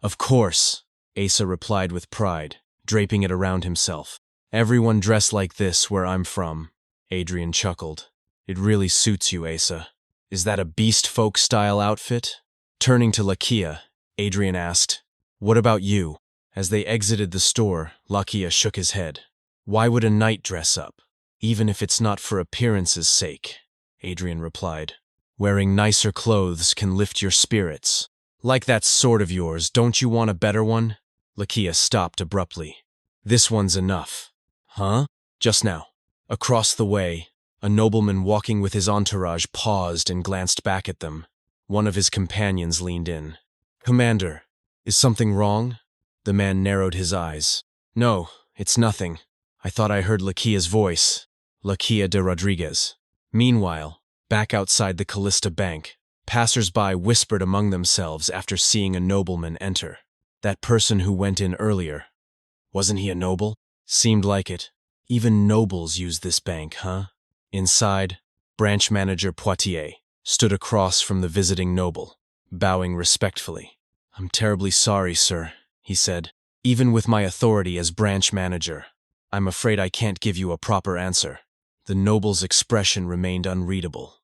Of course, Asa replied with pride, draping it around himself. Everyone dressed like this where I'm from. Adrian chuckled. It really suits you, Asa. Is that a beast folk style outfit? Turning to Lakia, Adrian asked, What about you? As they exited the store, Lakia shook his head. Why would a knight dress up? Even if it's not for appearance's sake, Adrian replied. Wearing nicer clothes can lift your spirits. Like that sword of yours, don't you want a better one? Lakia stopped abruptly. This one's enough. Huh? Just now. Across the way, A nobleman walking with his entourage paused and glanced back at them. One of his companions leaned in. "Commander, is something wrong?" The man narrowed his eyes. "No, it's nothing. I thought I heard Laquia's voice." Laquia de Rodriguez. Meanwhile, back outside the Callista Bank, passers-by whispered among themselves after seeing a nobleman enter. That person who went in earlier. Wasn't he a noble? Seemed like it. Even nobles use this bank, huh? Inside, branch manager Poitier stood across from the visiting noble, bowing respectfully. "I'm terribly sorry, sir," he said. "Even with my authority as branch manager, I'm afraid I can't give you a proper answer." The noble's expression remained unreadable.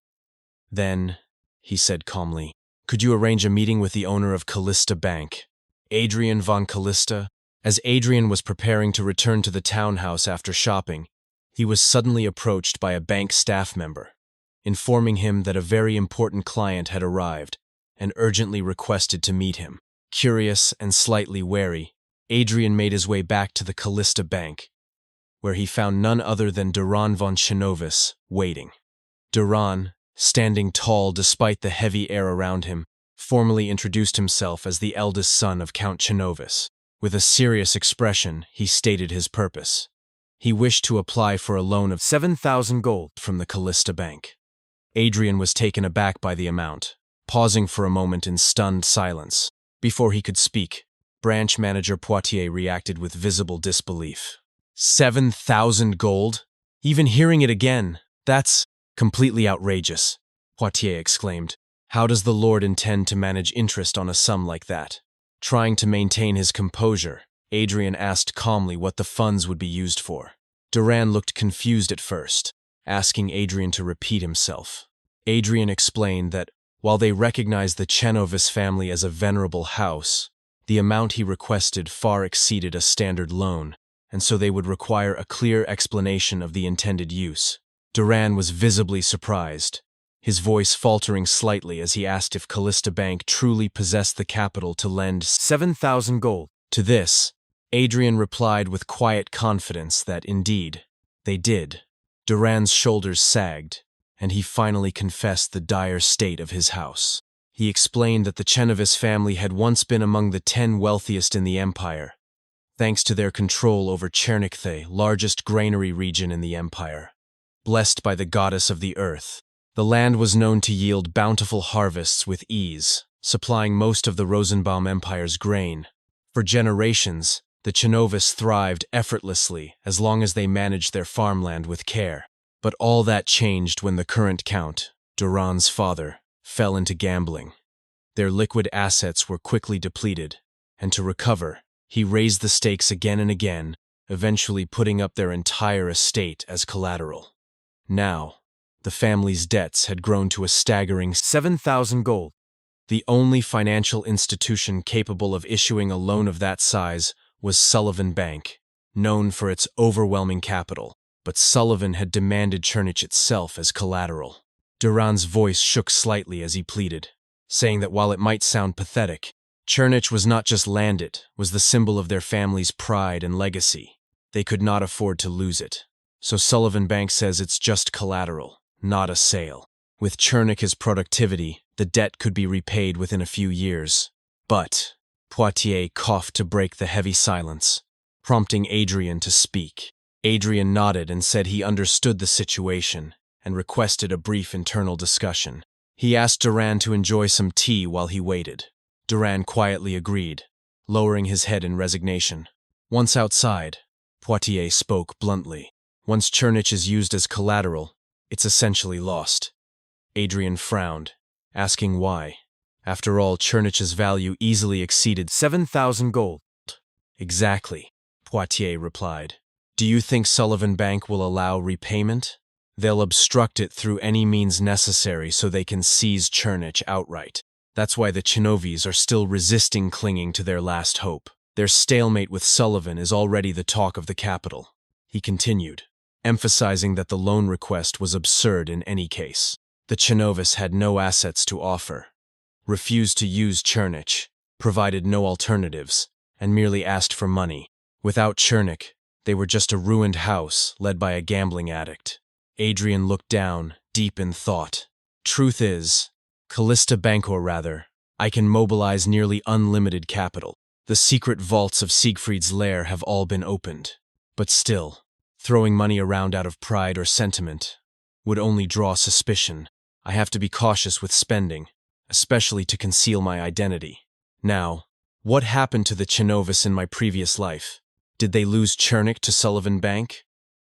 "Then," he said calmly, "could you arrange a meeting with the owner of Callista Bank, Adrian von Callista?" As Adrian was preparing to return to the townhouse after shopping, he was suddenly approached by a bank staff member, informing him that a very important client had arrived and urgently requested to meet him. Curious and slightly wary, Adrian made his way back to the Callista Bank, where he found none other than Duran von Chinovis waiting. Duran, standing tall despite the heavy air around him, formally introduced himself as the eldest son of Count Chinovis. With a serious expression, he stated his purpose. He wished to apply for a loan of 7,000 gold from the Callista Bank. Adrian was taken aback by the amount, pausing for a moment in stunned silence. Before he could speak, branch manager Poitier reacted with visible disbelief. 7,000 gold? Even hearing it again, that's completely outrageous, Poitier exclaimed. How does the Lord intend to manage interest on a sum like that? Trying to maintain his composure, Adrian asked calmly what the funds would be used for. Duran looked confused at first, asking Adrian to repeat himself. Adrian explained that, while they recognized the Chenovis family as a venerable house, the amount he requested far exceeded a standard loan, and so they would require a clear explanation of the intended use. Duran was visibly surprised, his voice faltering slightly as he asked if Callista Bank truly possessed the capital to lend 7,000 gold. To this, Adrian replied with quiet confidence that, indeed, they did. Duran's shoulders sagged, and he finally confessed the dire state of his house. He explained that the Chenovis family had once been among the 10 wealthiest in the empire, thanks to their control over Chernichthe, largest granary region in the empire. Blessed by the goddess of the earth, the land was known to yield bountiful harvests with ease, supplying most of the Rosenbaum Empire's grain. For generations, the Chenovis thrived effortlessly as long as they managed their farmland with care. But all that changed when the current count, Duran's father, fell into gambling. Their liquid assets were quickly depleted, and to recover, he raised the stakes again and again, eventually putting up their entire estate as collateral. Now, the family's debts had grown to a staggering 7,000 gold. The only financial institution capable of issuing a loan of that size was Sullivan Bank, known for its overwhelming capital, but Sullivan had demanded Chernich itself as collateral. Duran's voice shook slightly as he pleaded, saying that while it might sound pathetic, Chernich was not just land, it was the symbol of their family's pride and legacy. They could not afford to lose it. So Sullivan Bank says it's just collateral, not a sale. With Chernich's productivity, the debt could be repaid within a few years. But Poitier coughed to break the heavy silence, prompting Adrian to speak. Adrian nodded and said he understood the situation and requested a brief internal discussion. He asked Duran to enjoy some tea while he waited. Duran quietly agreed, lowering his head in resignation. Once outside, Poitier spoke bluntly. Once Chernich is used as collateral, it's essentially lost. Adrian frowned, asking why. After all, Chernich's value easily exceeded 7,000 gold. Exactly, Poitier replied. Do you think Sullivan Bank will allow repayment? They'll obstruct it through any means necessary so they can seize Chernich outright. That's why the Chinovis are still resisting clinging to their last hope. Their stalemate with Sullivan is already the talk of the capital. He continued, emphasizing that the loan request was absurd in any case. The Chinovis had no assets to offer, refused to use Chernich, provided no alternatives, and merely asked for money. Without Chernich, they were just a ruined house led by a gambling addict. Adrian looked down, deep in thought. Truth is, Callista Bank or rather, I can mobilize nearly unlimited capital. The secret vaults of Siegfried's lair have all been opened. But still, throwing money around out of pride or sentiment would only draw suspicion. I have to be cautious with spending, especially to conceal my identity. Now, what happened to the Chinovus in my previous life? Did they lose Chernik to Sullivan Bank?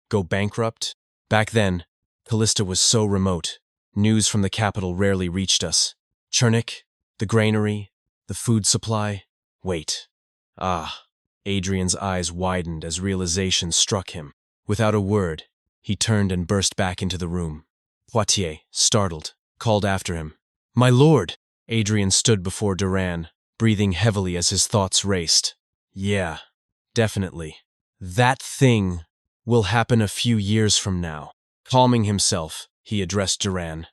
Go bankrupt? Back then, Callista was so remote, news from the capital rarely reached us. Chernik? The granary? The food supply? Wait. Ah. Adrian's eyes widened as realization struck him. Without a word, he turned and burst back into the room. Poitiers, startled, called after him. My lord! Adrian stood before Duran, breathing heavily as his thoughts raced. Yeah, definitely. That thing will happen a few years from now. Calming himself, he addressed Duran.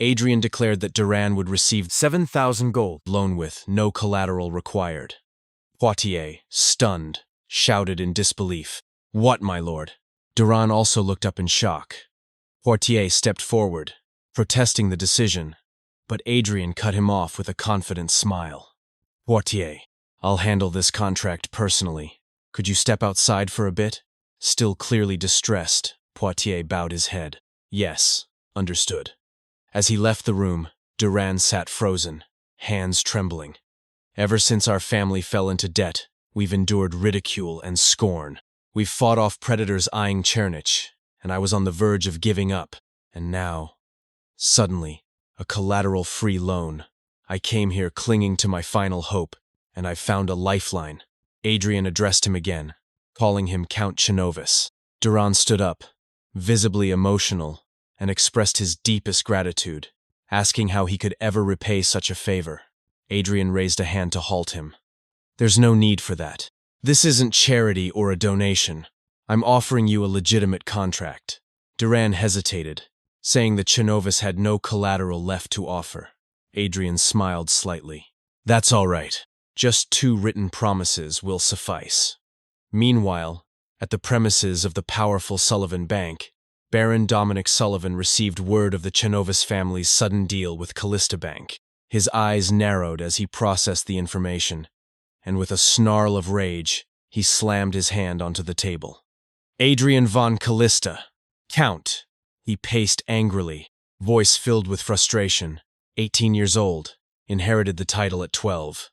Adrian declared that Duran would receive 7,000 gold loan with no collateral required. Poitiers, stunned, shouted in disbelief. What, my lord? Duran also looked up in shock. Poitiers stepped forward, protesting the decision, but Adrian cut him off with a confident smile. Poitiers, I'll handle this contract personally. Could you step outside for a bit? Still clearly distressed, Poitiers bowed his head. Yes, understood. As he left the room, Duran sat frozen, hands trembling. Ever since our family fell into debt, we've endured ridicule and scorn. We've fought off predators eyeing Chernich, and I was on the verge of giving up. And now, suddenly, a collateral-free loan. I came here clinging to my final hope, and I've found a lifeline. Adrian addressed him again, calling him Count Chinovus. Duran stood up, visibly emotional, and expressed his deepest gratitude, asking how he could ever repay such a favor. Adrian raised a hand to halt him. There's no need for that. This isn't charity or a donation. I'm offering you a legitimate contract. Duran hesitated, saying that Chinovus had no collateral left to offer. Adrian smiled slightly. That's all right. Just 2 written promises will suffice. Meanwhile, at the premises of the powerful Sullivan Bank, Baron Dominic Sullivan received word of the Chinovus family's sudden deal with Callista Bank. His eyes narrowed as he processed the information, and with a snarl of rage, he slammed his hand onto the table. Adrian von Callista, Count, he paced angrily, voice filled with frustration. 18 years old, inherited the title at 12.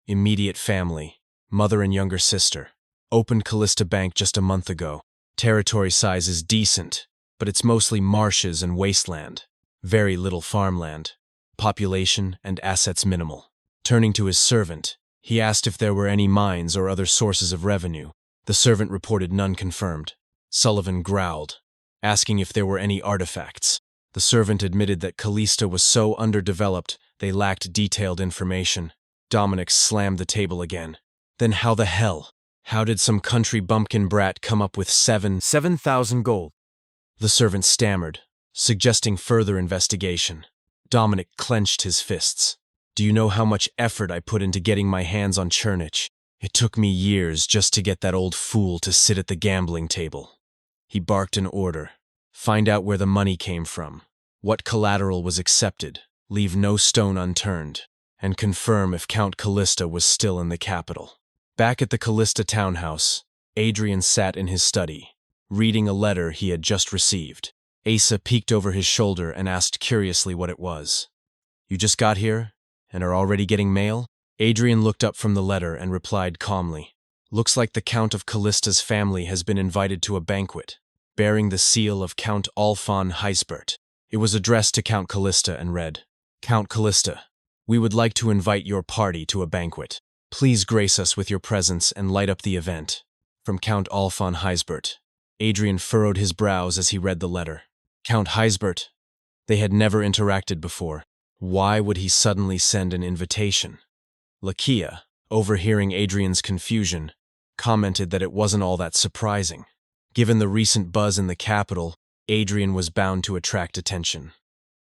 Immediate family, mother and younger sister. Opened Callista Bank just a month ago. Territory size is decent, but it's mostly marshes and wasteland. Very little farmland. Population and assets minimal. Turning to his servant, he asked if there were any mines or other sources of revenue. The servant reported none confirmed. Sullivan growled, asking if there were any artifacts. The servant admitted that Callista was so underdeveloped they lacked detailed information. Dominic slammed the table again. Then how the hell? How did some country bumpkin brat come up with 7,000 gold? The servant stammered, suggesting further investigation. Dominic clenched his fists. Do you know how much effort I put into getting my hands on Chernich? It took me years just to get that old fool to sit at the gambling table. He barked an order. Find out where the money came from, what collateral was accepted, leave no stone unturned, and confirm if Count Callista was still in the capital. Back at the Callista townhouse, Adrian sat in his study, reading a letter he had just received. Asa peeked over his shoulder and asked curiously what it was. You just got here and are already getting mail? Adrian looked up from the letter and replied calmly. Looks like the Count of Callista's family has been invited to a banquet, bearing the seal of Count Alphon Heisbert. It was addressed to Count Callista and read, Count Callista, we would like to invite your party to a banquet. Please grace us with your presence and light up the event. From Count Alphon Heisbert. Adrian furrowed his brows as he read the letter. Count Heisbert. They had never interacted before. Why would he suddenly send an invitation? Lakia, overhearing Adrian's confusion, commented that it wasn't all that surprising. Given the recent buzz in the capital, Adrian was bound to attract attention.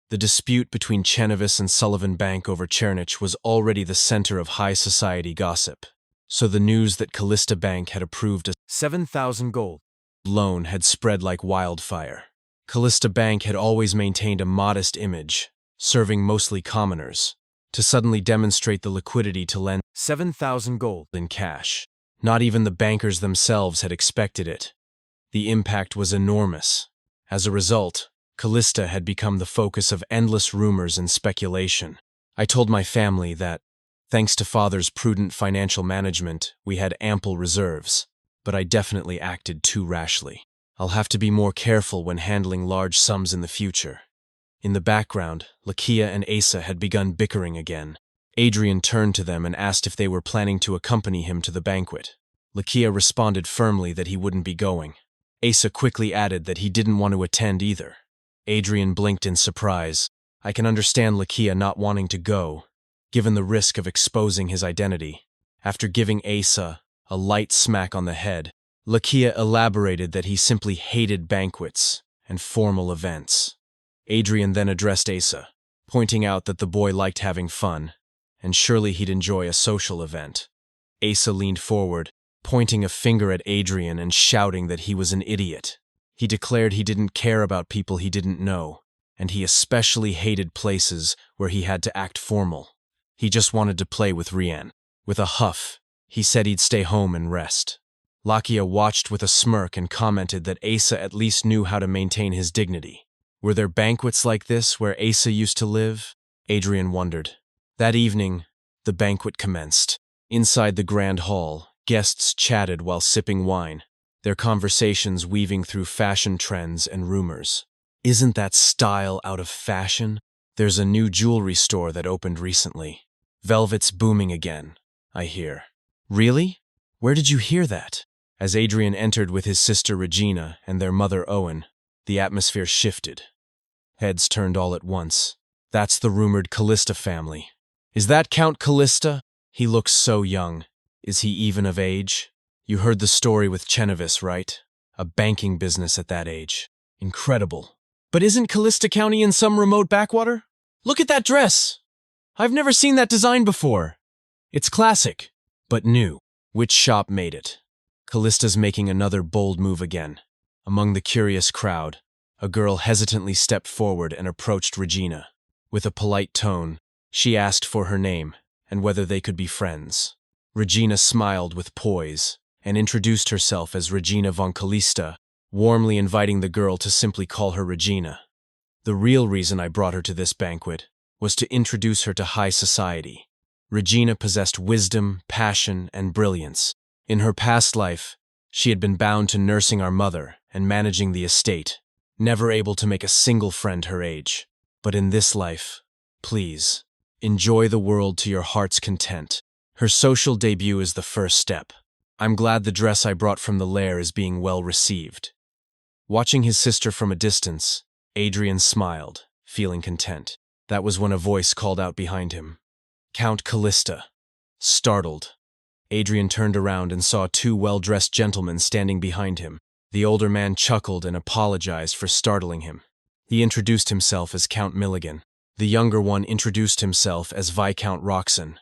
The dispute between Chinovus and Sullivan Bank over Chernich was already the center of high society gossip, so the news that Callista Bank had approved a 7,000 gold loan had spread like wildfire. Callista Bank had always maintained a modest image, serving mostly commoners. To suddenly demonstrate the liquidity to lend 7,000 gold in cash. Not even the bankers themselves had expected it. The impact was enormous. As a result, Callista had become the focus of endless rumors and speculation. I told my family that, thanks to father's prudent financial management, we had ample reserves, but I definitely acted too rashly. I'll have to be more careful when handling large sums in the future. In the background, Lakia and Asa had begun bickering again. Adrian turned to them and asked if they were planning to accompany him to the banquet. Lakia responded firmly that he wouldn't be going. Asa quickly added that he didn't want to attend either. Adrian blinked in surprise. I can understand Lakia not wanting to go, given the risk of exposing his identity. After giving Asa a light smack on the head, Lakia elaborated that he simply hated banquets and formal events. Adrian then addressed Asa, pointing out that the boy liked having fun, and surely he'd enjoy a social event. Asa leaned forward, pointing a finger at Adrian and shouting that he was an idiot. He declared he didn't care about people he didn't know, and he especially hated places where he had to act formal. He just wanted to play with Rian. With a huff, he said he'd stay home and rest. Lakia watched with a smirk and commented that Asa at least knew how to maintain his dignity. Were there banquets like this where Asa used to live? Adrian wondered. That evening, the banquet commenced. Inside the grand hall, guests chatted while sipping wine, their conversations weaving through fashion trends and rumors. Isn't that style out of fashion? There's a new jewelry store that opened recently. Velvet's booming again, I hear. Really? Where did you hear that? As Adrian entered with his sister Regina and their mother Owen, the atmosphere shifted. Heads turned all at once. That's the rumored Callista family. Is that Count Callista? He looks so young. Is he even of age? You heard the story with Chenovis, right? A banking business at that age. Incredible. But isn't Callista County in some remote backwater? Look at that dress! I've never seen that design before. It's classic, but new. Which shop made it? Callista's making another bold move again. Among the curious crowd, a girl hesitantly stepped forward and approached Regina. With a polite tone, she asked for her name and whether they could be friends. Regina smiled with poise and introduced herself as Regina von Callista, warmly inviting the girl to simply call her Regina. The real reason I brought her to this banquet was to introduce her to high society. Regina possessed wisdom, passion, and brilliance. In her past life, she had been bound to nursing our mother and managing the estate, never able to make a single friend her age. But in this life, please, enjoy the world to your heart's content. Her social debut is the first step. I'm glad the dress I brought from the lair is being well received. Watching his sister from a distance, Adrian smiled, feeling content. That was when a voice called out behind him. Count Callista. Startled, Adrian turned around and saw two well-dressed gentlemen standing behind him. The older man chuckled and apologized for startling him. He introduced himself as Count Milligan. The younger one introduced himself as Viscount Roxon.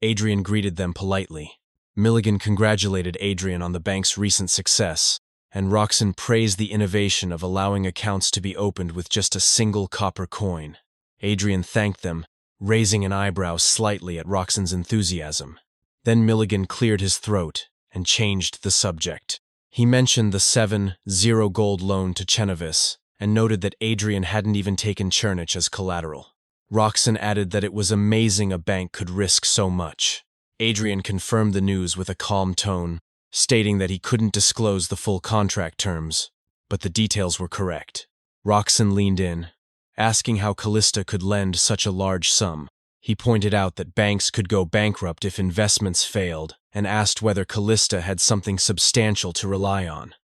Adrian greeted them politely. Milligan congratulated Adrian on the bank's recent success, and Roxon praised the innovation of allowing accounts to be opened with just a single copper coin. Adrian thanked them, raising an eyebrow slightly at Roxon's enthusiasm. Then Milligan cleared his throat and changed the subject. He mentioned the 7-0 gold loan to Chenovis and noted that Adrian hadn't even taken Chernich as collateral. Roxon added that it was amazing a bank could risk so much. Adrian confirmed the news with a calm tone, stating that he couldn't disclose the full contract terms, but the details were correct. Roxon leaned in, asking how Callista could lend such a large sum. He pointed out that banks could go bankrupt if investments failed, and asked whether Callista had something substantial to rely on.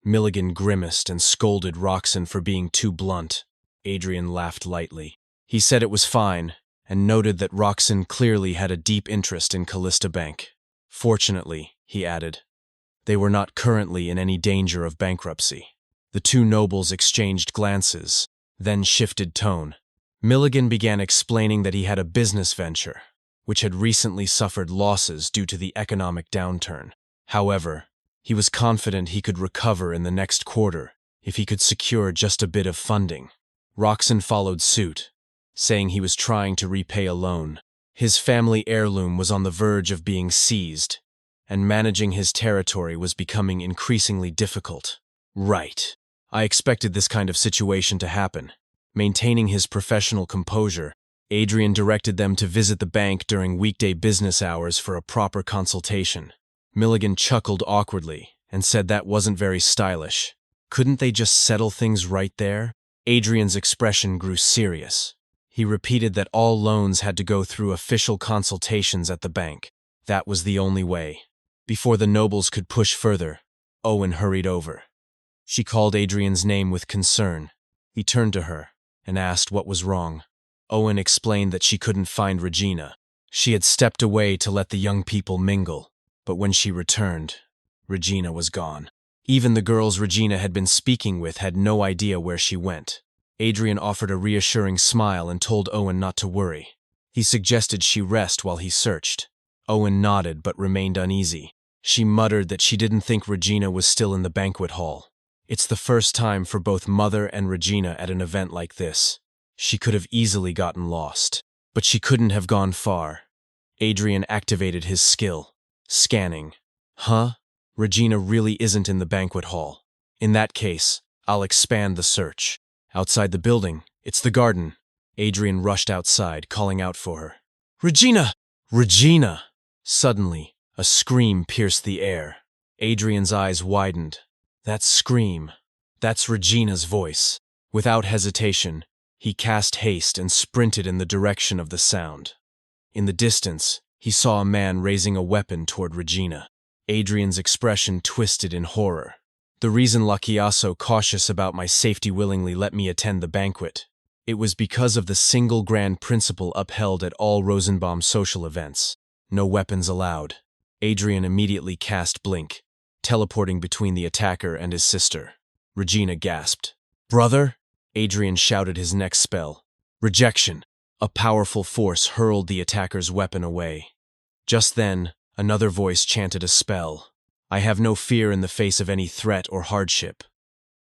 Milligan grimaced and scolded Roxon for being too blunt. Adrian laughed lightly. He said it was fine, and noted that Roxon clearly had a deep interest in Callista Bank. Fortunately, he added, they were not currently in any danger of bankruptcy. The two nobles exchanged glances, then shifted tone. Milligan began explaining that he had a business venture, which had recently suffered losses due to the economic downturn. However, he was confident he could recover in the next quarter if he could secure just a bit of funding. Roxon followed suit, saying he was trying to repay a loan. His family heirloom was on the verge of being seized, and managing his territory was becoming increasingly difficult. Right. I expected this kind of situation to happen. Maintaining his professional composure, Adrian directed them to visit the bank during weekday business hours for a proper consultation. Milligan chuckled awkwardly and said that wasn't very stylish. Couldn't they just settle things right there? Adrian's expression grew serious. He repeated that all loans had to go through official consultations at the bank. That was the only way. Before the nobles could push further, Owen hurried over. She called Adrian's name with concern. He turned to her and asked what was wrong. Owen explained that she couldn't find Regina. She had stepped away to let the young people mingle, but when she returned, Regina was gone. Even the girls Regina had been speaking with had no idea where she went. Adrian offered a reassuring smile and told Owen not to worry. He suggested she rest while he searched. Owen nodded but remained uneasy. She muttered that she didn't think Regina was still in the banquet hall. It's the first time for both Mother and Regina at an event like this. She could have easily gotten lost, but she couldn't have gone far. Adrian activated his skill, scanning. Huh? Regina really isn't in the banquet hall. In that case, I'll expand the search. Outside the building, it's the garden. Adrian rushed outside, calling out for her. Regina! Regina! Suddenly, a scream pierced the air. Adrian's eyes widened. That scream. That's Regina's voice. Without hesitation, he cast haste and sprinted in the direction of the sound. In the distance, he saw a man raising a weapon toward Regina. Adrian's expression twisted in horror. The reason Lakiaso, cautious about my safety, willingly let me attend the banquet. It was because of the single grand principle upheld at all Rosenbaum social events. No weapons allowed. Adrian immediately cast Blink, teleporting between the attacker and his sister. Regina gasped. Brother? Adrian shouted his next spell. Rejection. A powerful force hurled the attacker's weapon away. Just then, another voice chanted a spell. I have no fear in the face of any threat or hardship.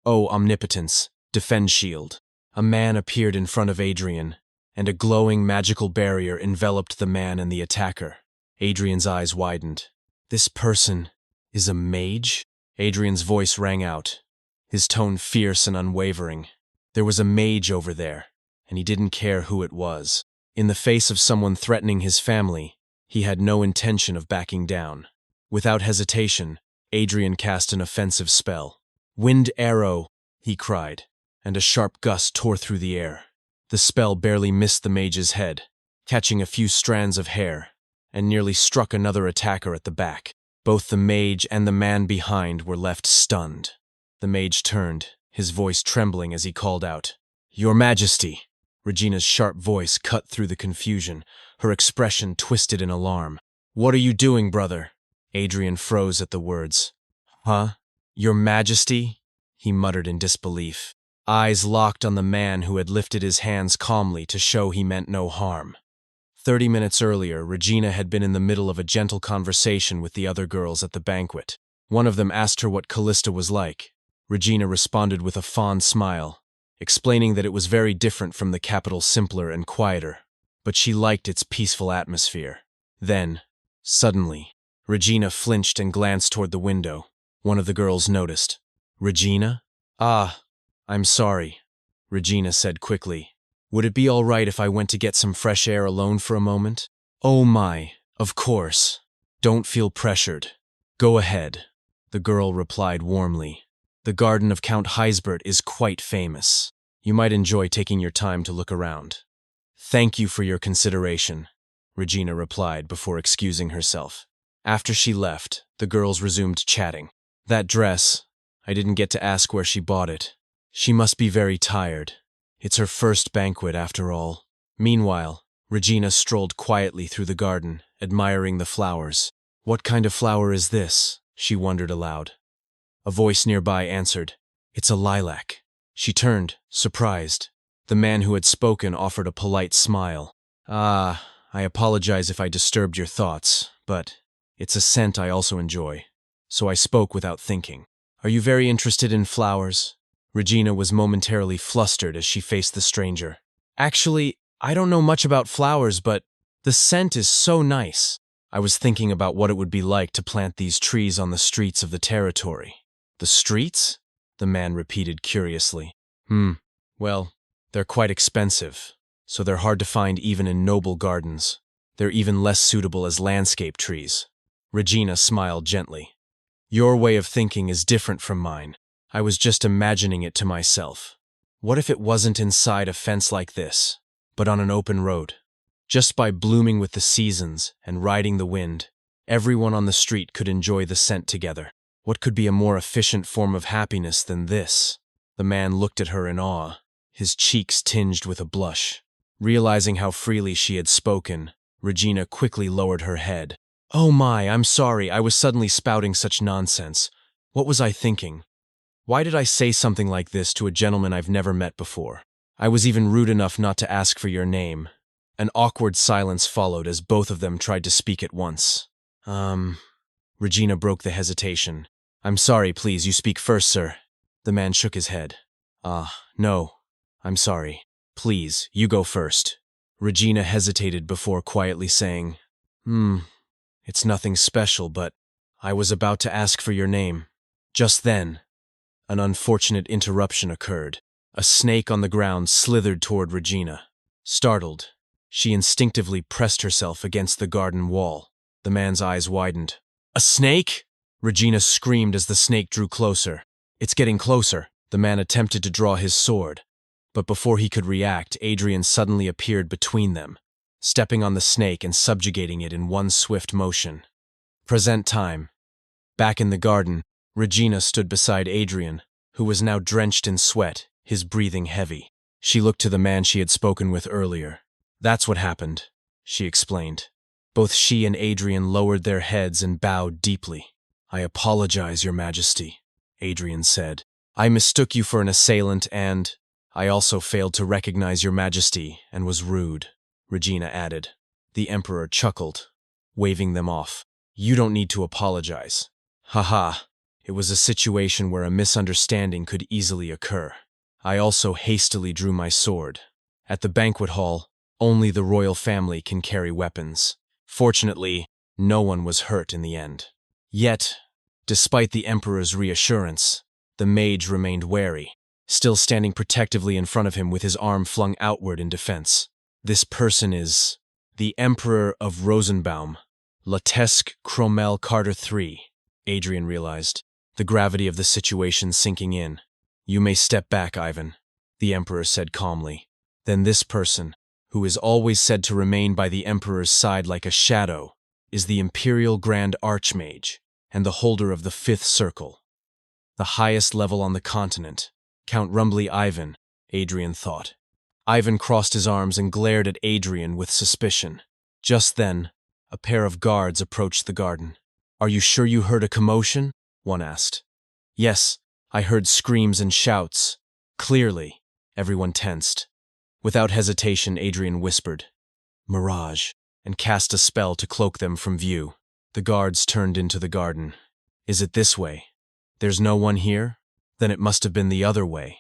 O omnipotence, defend shield. A man appeared in front of Adrian, and a glowing magical barrier enveloped the man and the attacker. Adrian's eyes widened. This person is a mage? Adrian's voice rang out, his tone fierce and unwavering. There was a mage over there, and he didn't care who it was. In the face of someone threatening his family, he had no intention of backing down. Without hesitation, Adrian cast an offensive spell. Wind arrow, he cried, and a sharp gust tore through the air. The spell barely missed the mage's head, catching a few strands of hair, and nearly struck another attacker at the back. Both the mage and the man behind were left stunned. The mage turned, his voice trembling as he called out, Your Majesty! Regina's sharp voice cut through the confusion, her expression twisted in alarm. What are you doing, brother? Adrian froze at the words. Huh? Your Majesty? He muttered in disbelief. Eyes locked on the man who had lifted his hands calmly to show he meant no harm. 30 minutes earlier, Regina had been in the middle of a gentle conversation with the other girls at the banquet. One of them asked her what Callista was like. Regina responded with a fond smile, explaining that it was very different from the capital, simpler and quieter, but she liked its peaceful atmosphere. Then, suddenly, Regina flinched and glanced toward the window. One of the girls noticed. Regina? Ah, I'm sorry, Regina said quickly. Would it be all right if I went to get some fresh air alone for a moment? Oh my, of course. Don't feel pressured. Go ahead, the girl replied warmly. The garden of Count Heisbert is quite famous. You might enjoy taking your time to look around. Thank you for your consideration, Regina replied before excusing herself. After she left, the girls resumed chatting. That dress, I didn't get to ask where she bought it. She must be very tired. It's her first banquet after all. Meanwhile, Regina strolled quietly through the garden, admiring the flowers. What kind of flower is this? She wondered aloud. A voice nearby answered, It's a lilac. She turned, surprised. The man who had spoken offered a polite smile. I apologize if I disturbed your thoughts, but it's a scent I also enjoy. So I spoke without thinking. Are you very interested in flowers? Regina was momentarily flustered as she faced the stranger. Actually, I don't know much about flowers, but the scent is so nice. I was thinking about what it would be like to plant these trees on the streets of the territory. The streets? The man repeated curiously. Well, they're quite expensive, so they're hard to find even in noble gardens. They're even less suitable as landscape trees. Regina smiled gently. Your way of thinking is different from mine. I was just imagining it to myself. What if it wasn't inside a fence like this, but on an open road? Just by blooming with the seasons and riding the wind, everyone on the street could enjoy the scent together. What could be a more efficient form of happiness than this? The man looked at her in awe, his cheeks tinged with a blush. Realizing how freely she had spoken, Regina quickly lowered her head. Oh my, I'm sorry, I was suddenly spouting such nonsense. What was I thinking? Why did I say something like this to a gentleman I've never met before? I was even rude enough not to ask for your name. An awkward silence followed as both of them tried to speak at once. Regina broke the hesitation. I'm sorry, please, you speak first, sir. The man shook his head. No, I'm sorry. Please, you go first. Regina hesitated before quietly saying, It's nothing special, but I was about to ask for your name. Just then, an unfortunate interruption occurred. A snake on the ground slithered toward Regina. Startled, she instinctively pressed herself against the garden wall. The man's eyes widened. A snake? Regina screamed as the snake drew closer. It's getting closer. The man attempted to draw his sword, but before he could react, Adrian suddenly appeared between them, stepping on the snake and subjugating it in one swift motion. Present time. Back in the garden, Regina stood beside Adrian, who was now drenched in sweat, his breathing heavy. She looked to the man she had spoken with earlier. That's what happened, she explained. Both she and Adrian lowered their heads and bowed deeply. I apologize, Your Majesty, Adrian said. I mistook you for an assailant and I also failed to recognize Your Majesty and was rude, Regina added. The Emperor chuckled, waving them off. You don't need to apologize. Haha, it was a situation where a misunderstanding could easily occur. I also hastily drew my sword. At the banquet hall, only the royal family can carry weapons. Fortunately, no one was hurt in the end. Yet, despite the Emperor's reassurance, the mage remained wary, still standing protectively in front of him with his arm flung outward in defense. This person is the Emperor of Rosenbaum, Latesque Cromel Carter III, Adrian realized, the gravity of the situation sinking in. You may step back, Ivan, the Emperor said calmly. Then this person, who is always said to remain by the Emperor's side like a shadow, is the Imperial Grand Archmage and the holder of the Fifth Circle, the highest level on the continent. Count Rumbly Ivan, Adrian thought. Ivan crossed his arms and glared at Adrian with suspicion. Just then, a pair of guards approached the garden. Are you sure you heard a commotion? One asked. Yes, I heard screams and shouts. Clearly, everyone tensed. Without hesitation, Adrian whispered, Mirage, and cast a spell to cloak them from view. The guards turned into the garden. Is it this way? There's no one here? Then it must have been the other way.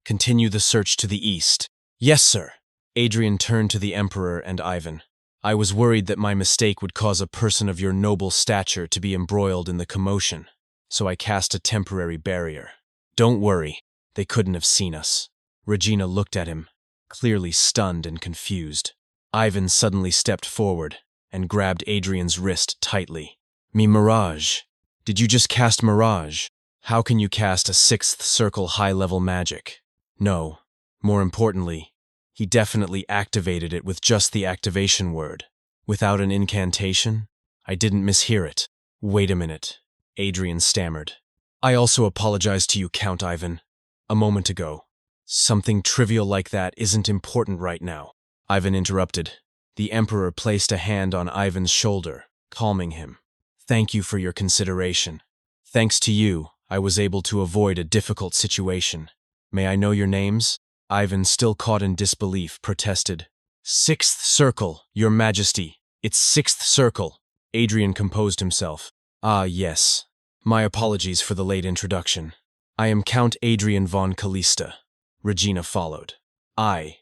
Continue the search to the east. Yes, sir. Adrian turned to the Emperor and Ivan. I was worried that my mistake would cause a person of your noble stature to be embroiled in the commotion, so I cast a temporary barrier. Don't worry, they couldn't have seen us. Regina looked at him, clearly stunned and confused. Ivan suddenly stepped forward and grabbed Adrian's wrist tightly. Mirage. Did you just cast Mirage? How can you cast a sixth circle high-level magic? No. More importantly, he definitely activated it with just the activation word. Without an incantation? I didn't mishear it. Wait a minute, Adrian stammered. I also apologize to you, Count Ivan. A moment ago. Something trivial like that isn't important right now. Ivan interrupted. The Emperor placed a hand on Ivan's shoulder, calming him. Thank you for your consideration. Thanks to you, I was able to avoid a difficult situation. May I know your names? Ivan, still caught in disbelief, protested. Sixth Circle, Your Majesty. It's Sixth Circle. Adrian composed himself. Ah, yes. My apologies for the late introduction. I am Count Adrian von Callista. Regina followed. I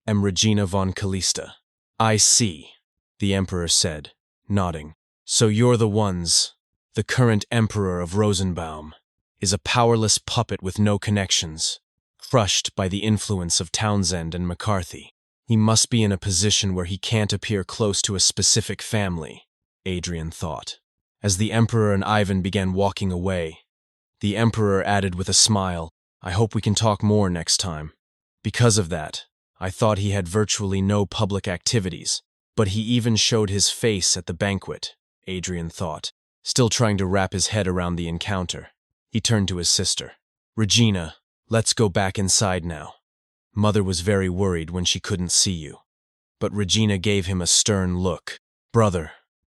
am Regina von Callista. I see, the Emperor said, nodding. So you're the ones. The current Emperor of Rosenbaum is a powerless puppet with no connections, crushed by the influence of Townsend and McCarthy. He must be in a position where he can't appear close to a specific family, Adrian thought. As the Emperor and Ivan began walking away, the Emperor added with a smile, I hope we can talk more next time. Because of that, I thought he had virtually no public activities, but he even showed his face at the banquet, Adrian thought, still trying to wrap his head around the encounter. He turned to his sister. Regina, let's go back inside now. Mother was very worried when she couldn't see you. But Regina gave him a stern look. Brother,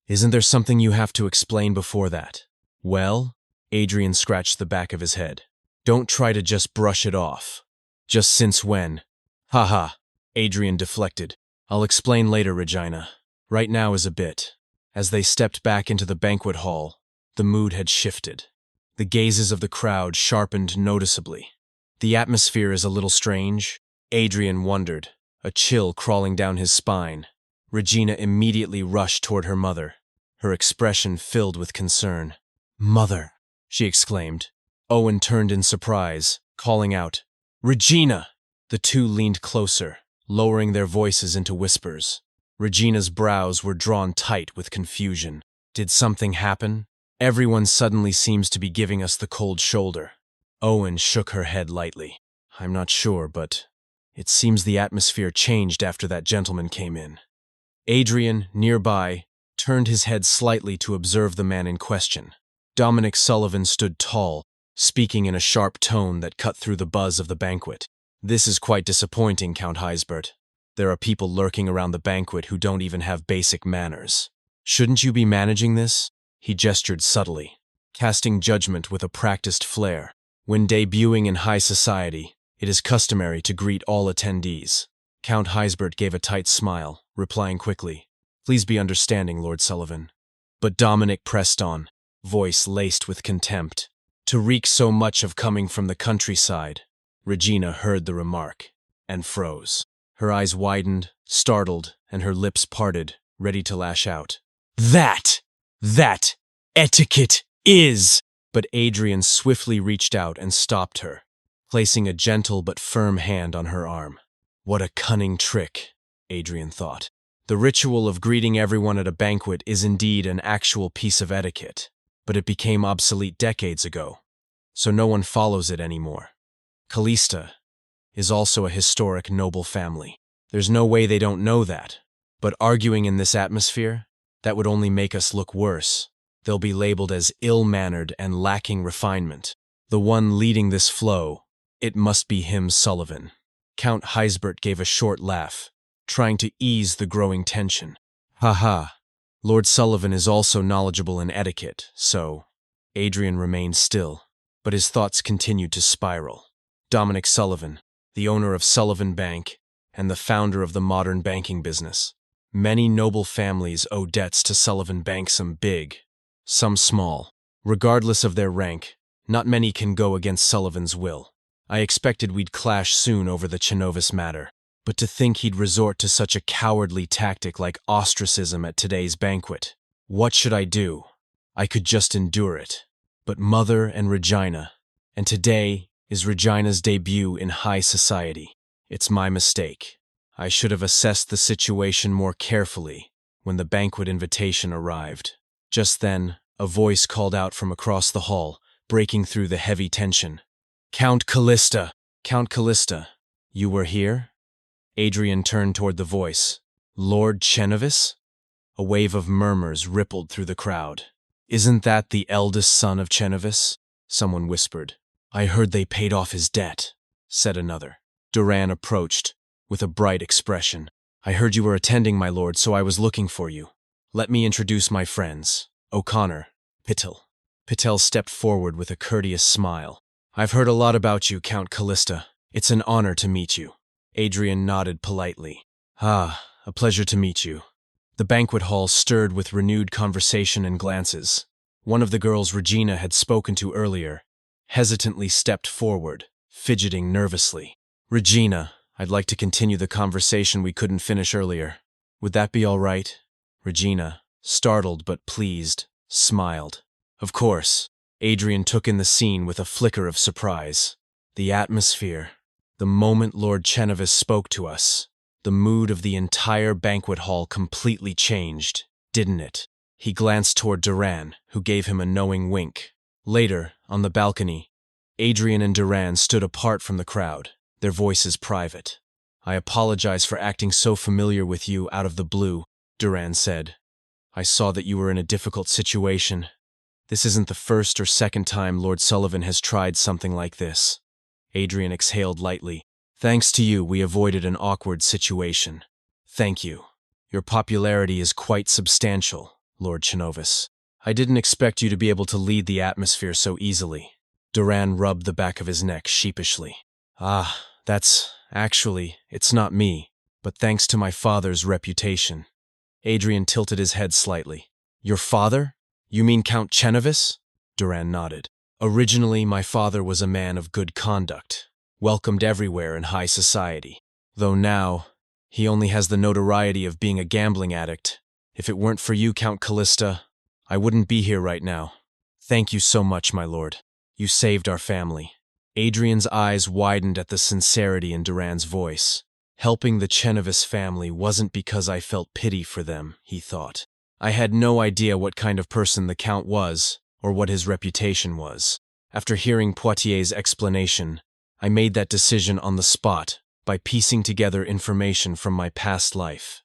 isn't there something you have to explain before that? Well? Adrian scratched the back of his head. Don't try to just brush it off. Just since when? Haha, Adrian deflected. I'll explain later, Regina. Right now is a bit. As they stepped back into the banquet hall, the mood had shifted. The gazes of the crowd sharpened noticeably. The atmosphere is a little strange, Adrian wondered, a chill crawling down his spine. Regina immediately rushed toward her mother, her expression filled with concern. Mother, she exclaimed. Owen turned in surprise, calling out, Regina! The two leaned closer, lowering their voices into whispers. Regina's brows were drawn tight with confusion. Did something happen? Everyone suddenly seems to be giving us the cold shoulder. Owen shook her head lightly. I'm not sure, but it seems the atmosphere changed after that gentleman came in. Adrian, nearby, turned his head slightly to observe the man in question. Dominic Sullivan stood tall, speaking in a sharp tone that cut through the buzz of the banquet. This is quite disappointing, Count Heisbert. There are people lurking around the banquet who don't even have basic manners. Shouldn't you be managing this? He gestured subtly, casting judgment with a practiced flair. When debuting in high society, it is customary to greet all attendees. Count Heisbert gave a tight smile, replying quickly, Please be understanding, Lord Sullivan. But Dominic pressed on, voice laced with contempt. To reek so much of coming from the countryside. Regina heard the remark, and froze. Her eyes widened, startled, and her lips parted, ready to lash out. That etiquette is! But Adrian swiftly reached out and stopped her, placing a gentle but firm hand on her arm. What a cunning trick, Adrian thought. The ritual of greeting everyone at a banquet is indeed an actual piece of etiquette, but it became obsolete decades ago, so no one follows it anymore. Callista is also a historic noble family. There's no way they don't know that, but arguing in this atmosphere, that would only make us look worse. They'll be labeled as ill-mannered and lacking refinement. The one leading this flow, it must be him, Sullivan. Count Heisbert gave a short laugh, trying to ease the growing tension. Ha. Lord Sullivan is also knowledgeable in etiquette, so… Adrian remained still, but his thoughts continued to spiral. Dominic Sullivan, the owner of Sullivan Bank, and the founder of the modern banking business. Many noble families owe debts to Sullivan Bank, some big, some small. Regardless of their rank, not many can go against Sullivan's will. I expected we'd clash soon over the Chenovis matter, but to think he'd resort to such a cowardly tactic like ostracism at today's banquet. What should I do? I could just endure it. But Mother and Regina, and today is Regina's debut in high society. It's my mistake. I should have assessed the situation more carefully when the banquet invitation arrived. Just then, a voice called out from across the hall, breaking through the heavy tension. Count Callista! Count Callista, you were here? Adrian turned toward the voice. Lord Chenovis? A wave of murmurs rippled through the crowd. Isn't that the eldest son of Chenovis? Someone whispered. I heard they paid off his debt, said another. Duran approached, with a bright expression. I heard you were attending, my lord, so I was looking for you. Let me introduce my friends. O'Connor, Patel. Patel stepped forward with a courteous smile. I've heard a lot about you, Count Callista. It's an honor to meet you. Adrian nodded politely. Ah, a pleasure to meet you. The banquet hall stirred with renewed conversation and glances. One of the girls Regina had spoken to earlier hesitantly stepped forward, fidgeting nervously. Regina, I'd like to continue the conversation we couldn't finish earlier. Would that be all right? Regina, startled but pleased, smiled. Of course. Adrian took in the scene with a flicker of surprise. The atmosphere. The moment Lord Chennevis spoke to us, the mood of the entire banquet hall completely changed, didn't it? He glanced toward Duran, who gave him a knowing wink. Later, on the balcony, Adrian and Duran stood apart from the crowd, their voices private. I apologize for acting so familiar with you out of the blue, Duran said. I saw that you were in a difficult situation. This isn't the first or second time Lord Sullivan has tried something like this. Adrian exhaled lightly. Thanks to you, we avoided an awkward situation. Thank you. Your popularity is quite substantial, Lord Chennevis. I didn't expect you to be able to lead the atmosphere so easily. Duran rubbed the back of his neck sheepishly. It's not me, but thanks to my father's reputation. Adrian tilted his head slightly. Your father? You mean Count Chennevis? Duran nodded. Originally, my father was a man of good conduct, welcomed everywhere in high society. Though now, he only has the notoriety of being a gambling addict. If it weren't for you, Count Callista, I wouldn't be here right now. Thank you so much, my lord. You saved our family. Adrian's eyes widened at the sincerity in Duran's voice. Helping the Chennevis family wasn't because I felt pity for them, he thought. I had no idea what kind of person the Count was, or what his reputation was. After hearing Poitier's explanation, I made that decision on the spot by piecing together information from my past life.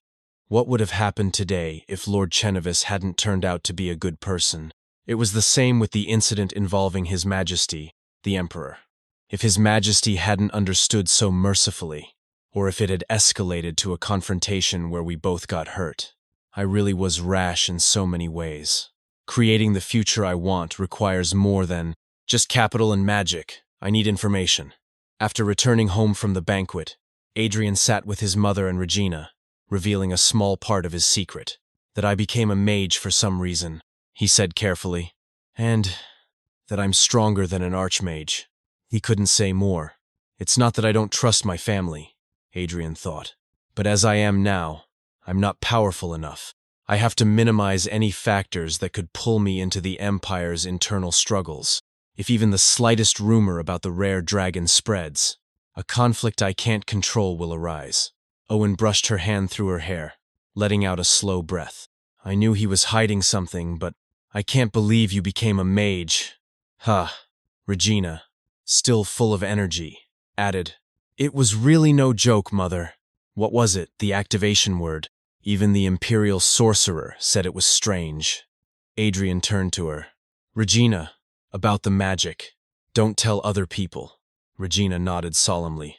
What would have happened today if Lord Chennevis hadn't turned out to be a good person? It was the same with the incident involving His Majesty, the Emperor. If His Majesty hadn't understood so mercifully, or if it had escalated to a confrontation where we both got hurt, I really was rash in so many ways. Creating the future I want requires more than just capital and magic. I need information. After returning home from the banquet, Adrian sat with his mother and Regina, revealing a small part of his secret, that I became a mage for some reason, he said carefully, and that I'm stronger than an archmage. He couldn't say more. It's not that I don't trust my family, Adrian thought, but as I am now, I'm not powerful enough. I have to minimize any factors that could pull me into the Empire's internal struggles. If even the slightest rumor about the rare dragon spreads, a conflict I can't control will arise. Owen brushed her hand through her hair, letting out a slow breath. I knew he was hiding something, but I can't believe you became a mage. Regina, still full of energy, added, It was really no joke, Mother. What was it, the activation word? Even the Imperial Sorcerer said it was strange. Adrian turned to her. Regina, about the magic. Don't tell other people. Regina nodded solemnly.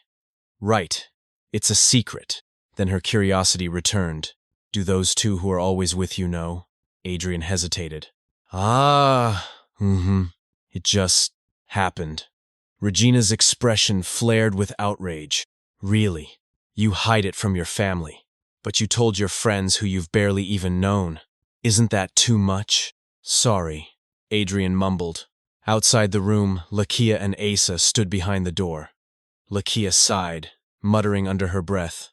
Right. It's a secret. Then her curiosity returned. Do those two who are always with you know? Adrian hesitated. It just happened. Regina's expression flared with outrage. Really? You hide it from your family, but you told your friends who you've barely even known. Isn't that too much? Sorry, Adrian mumbled. Outside the room, Lakia and Asa stood behind the door. Lakia sighed, muttering under her breath.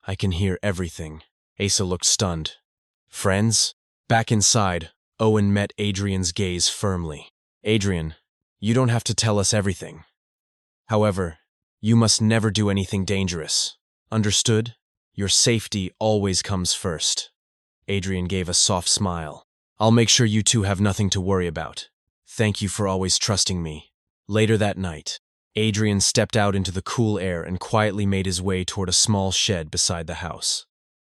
I can hear everything. Asa looked stunned. Friends? Back inside, Owen met Adrian's gaze firmly. Adrian, you don't have to tell us everything. However, you must never do anything dangerous. Understood? Your safety always comes first. Adrian gave a soft smile. I'll make sure you two have nothing to worry about. Thank you for always trusting me. Later that night, Adrian stepped out into the cool air and quietly made his way toward a small shed beside the house.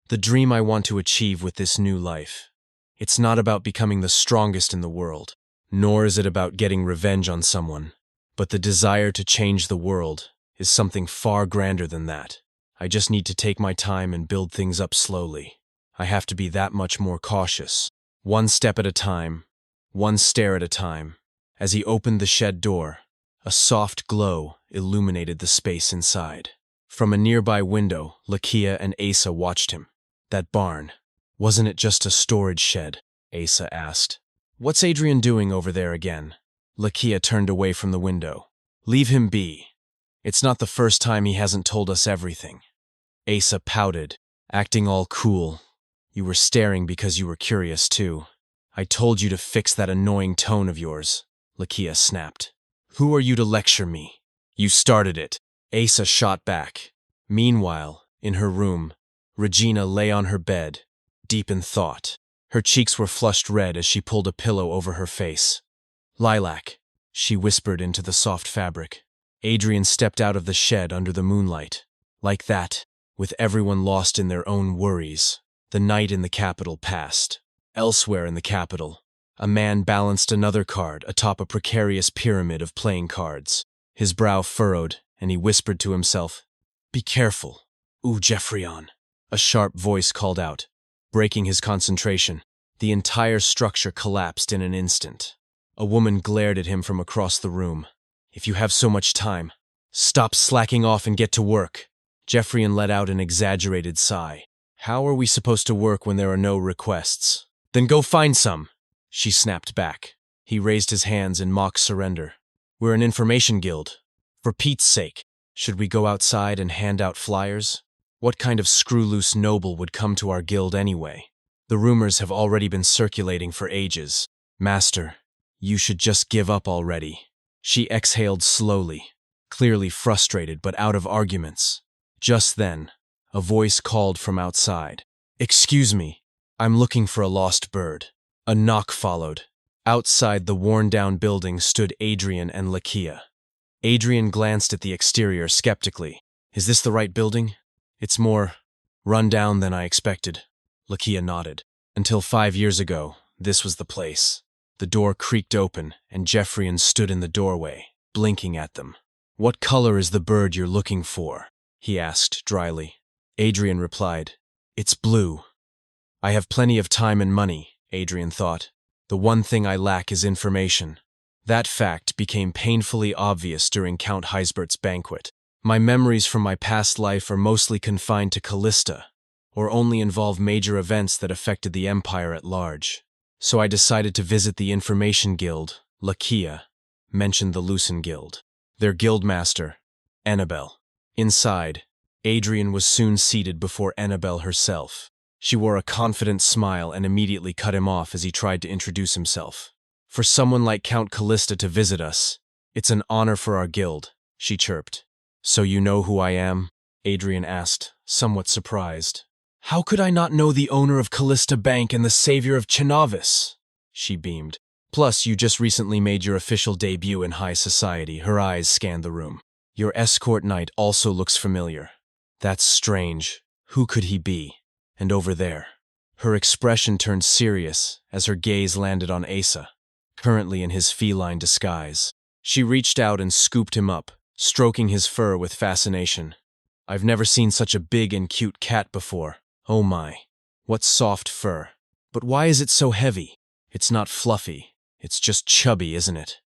The dream I want to achieve with this new life. It's not about becoming the strongest in the world, nor is it about getting revenge on someone, but the desire to change the world is something far grander than that. I just need to take my time and build things up slowly. I have to be that much more cautious. One step at a time, one stare at a time. As he opened the shed door, a soft glow illuminated the space inside. From a nearby window, Lakia and Asa watched him. That barn, wasn't it just a storage shed? Asa asked. What's Adrian doing over there again? Lakia turned away from the window. Leave him be. It's not the first time he hasn't told us everything. Asa pouted, acting all cool. You were staring because you were curious too. I told you to fix that annoying tone of yours, Lakia snapped. Who are you to lecture me? You started it. Asa shot back. Meanwhile, in her room, Regina lay on her bed, deep in thought. Her cheeks were flushed red as she pulled a pillow over her face. Lilac, she whispered into the soft fabric. Adrian stepped out of the shed under the moonlight. Like that, with everyone lost in their own worries, the night in the capital passed. Elsewhere in the capital, a man balanced another card atop a precarious pyramid of playing cards. His brow furrowed, and he whispered to himself, "Be careful, Jeffreyon." A sharp voice called out, breaking his concentration. The entire structure collapsed in an instant. A woman glared at him from across the room. If you have so much time, stop slacking off and get to work. Jeffreyon let out an exaggerated sigh. How are we supposed to work when there are no requests? Then go find some, she snapped back. He raised his hands in mock surrender. We're an information guild. For Pete's sake, should we go outside and hand out flyers? What kind of screw-loose noble would come to our guild anyway? The rumors have already been circulating for ages. Master, you should just give up already. She exhaled slowly, clearly frustrated but out of arguments. Just then, a voice called from outside. Excuse me, I'm looking for a lost bird. A knock followed. Outside the worn-down building stood Adrian and Lakia. Adrian glanced at the exterior skeptically. Is this the right building? It's more run down than I expected. Lakia nodded. Until 5 years ago, this was the place. The door creaked open, and Jeffreyon stood in the doorway, blinking at them. What color is the bird you're looking for? He asked dryly. Adrian replied, It's blue. I have plenty of time and money, Adrian thought. The one thing I lack is information. That fact became painfully obvious during Count Heisbert's banquet. My memories from my past life are mostly confined to Callista, or only involve major events that affected the Empire at large. So I decided to visit the Information Guild. Lakia mentioned the Lucen Guild. Their guildmaster, Annabelle. Inside, Adrian was soon seated before Annabelle herself. She wore a confident smile and immediately cut him off as he tried to introduce himself. For someone like Count Callista to visit us, it's an honor for our guild, she chirped. So you know who I am? Adrian asked, somewhat surprised. How could I not know the owner of Callista Bank and the savior of Chinavis? She beamed. Plus, you just recently made your official debut in high society. Her eyes scanned the room. Your escort knight also looks familiar. That's strange. Who could he be? And over there. Her expression turned serious as her gaze landed on Asa, currently in his feline disguise. She reached out and scooped him up, stroking his fur with fascination. I've never seen such a big and cute cat before. Oh my. What soft fur. But why is it so heavy? It's not fluffy. It's just chubby, isn't it?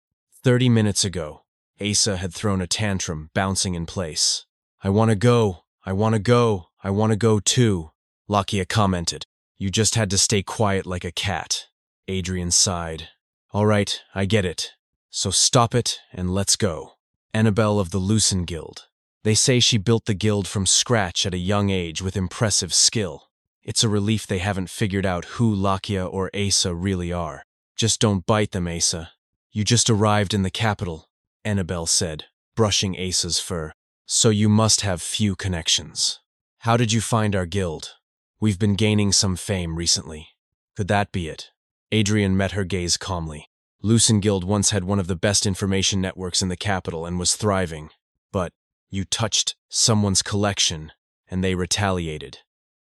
30 minutes ago, Asa had thrown a tantrum, bouncing in place. I want to go. I want to go. I want to go too. Lakia commented. You just had to stay quiet like a cat. Adrian sighed. All right, I get it. So stop it and let's go. Annabelle of the Lucen Guild. They say she built the guild from scratch at a young age with impressive skill. It's a relief they haven't figured out who Lakia or Asa really are. Just don't bite them, Asa. You just arrived in the capital, Annabelle said, brushing Asa's fur. So you must have few connections. How did you find our guild? We've been gaining some fame recently. Could that be it? Adrian met her gaze calmly. Lucen Guild once had one of the best information networks in the capital and was thriving. But you touched someone's collection, and they retaliated.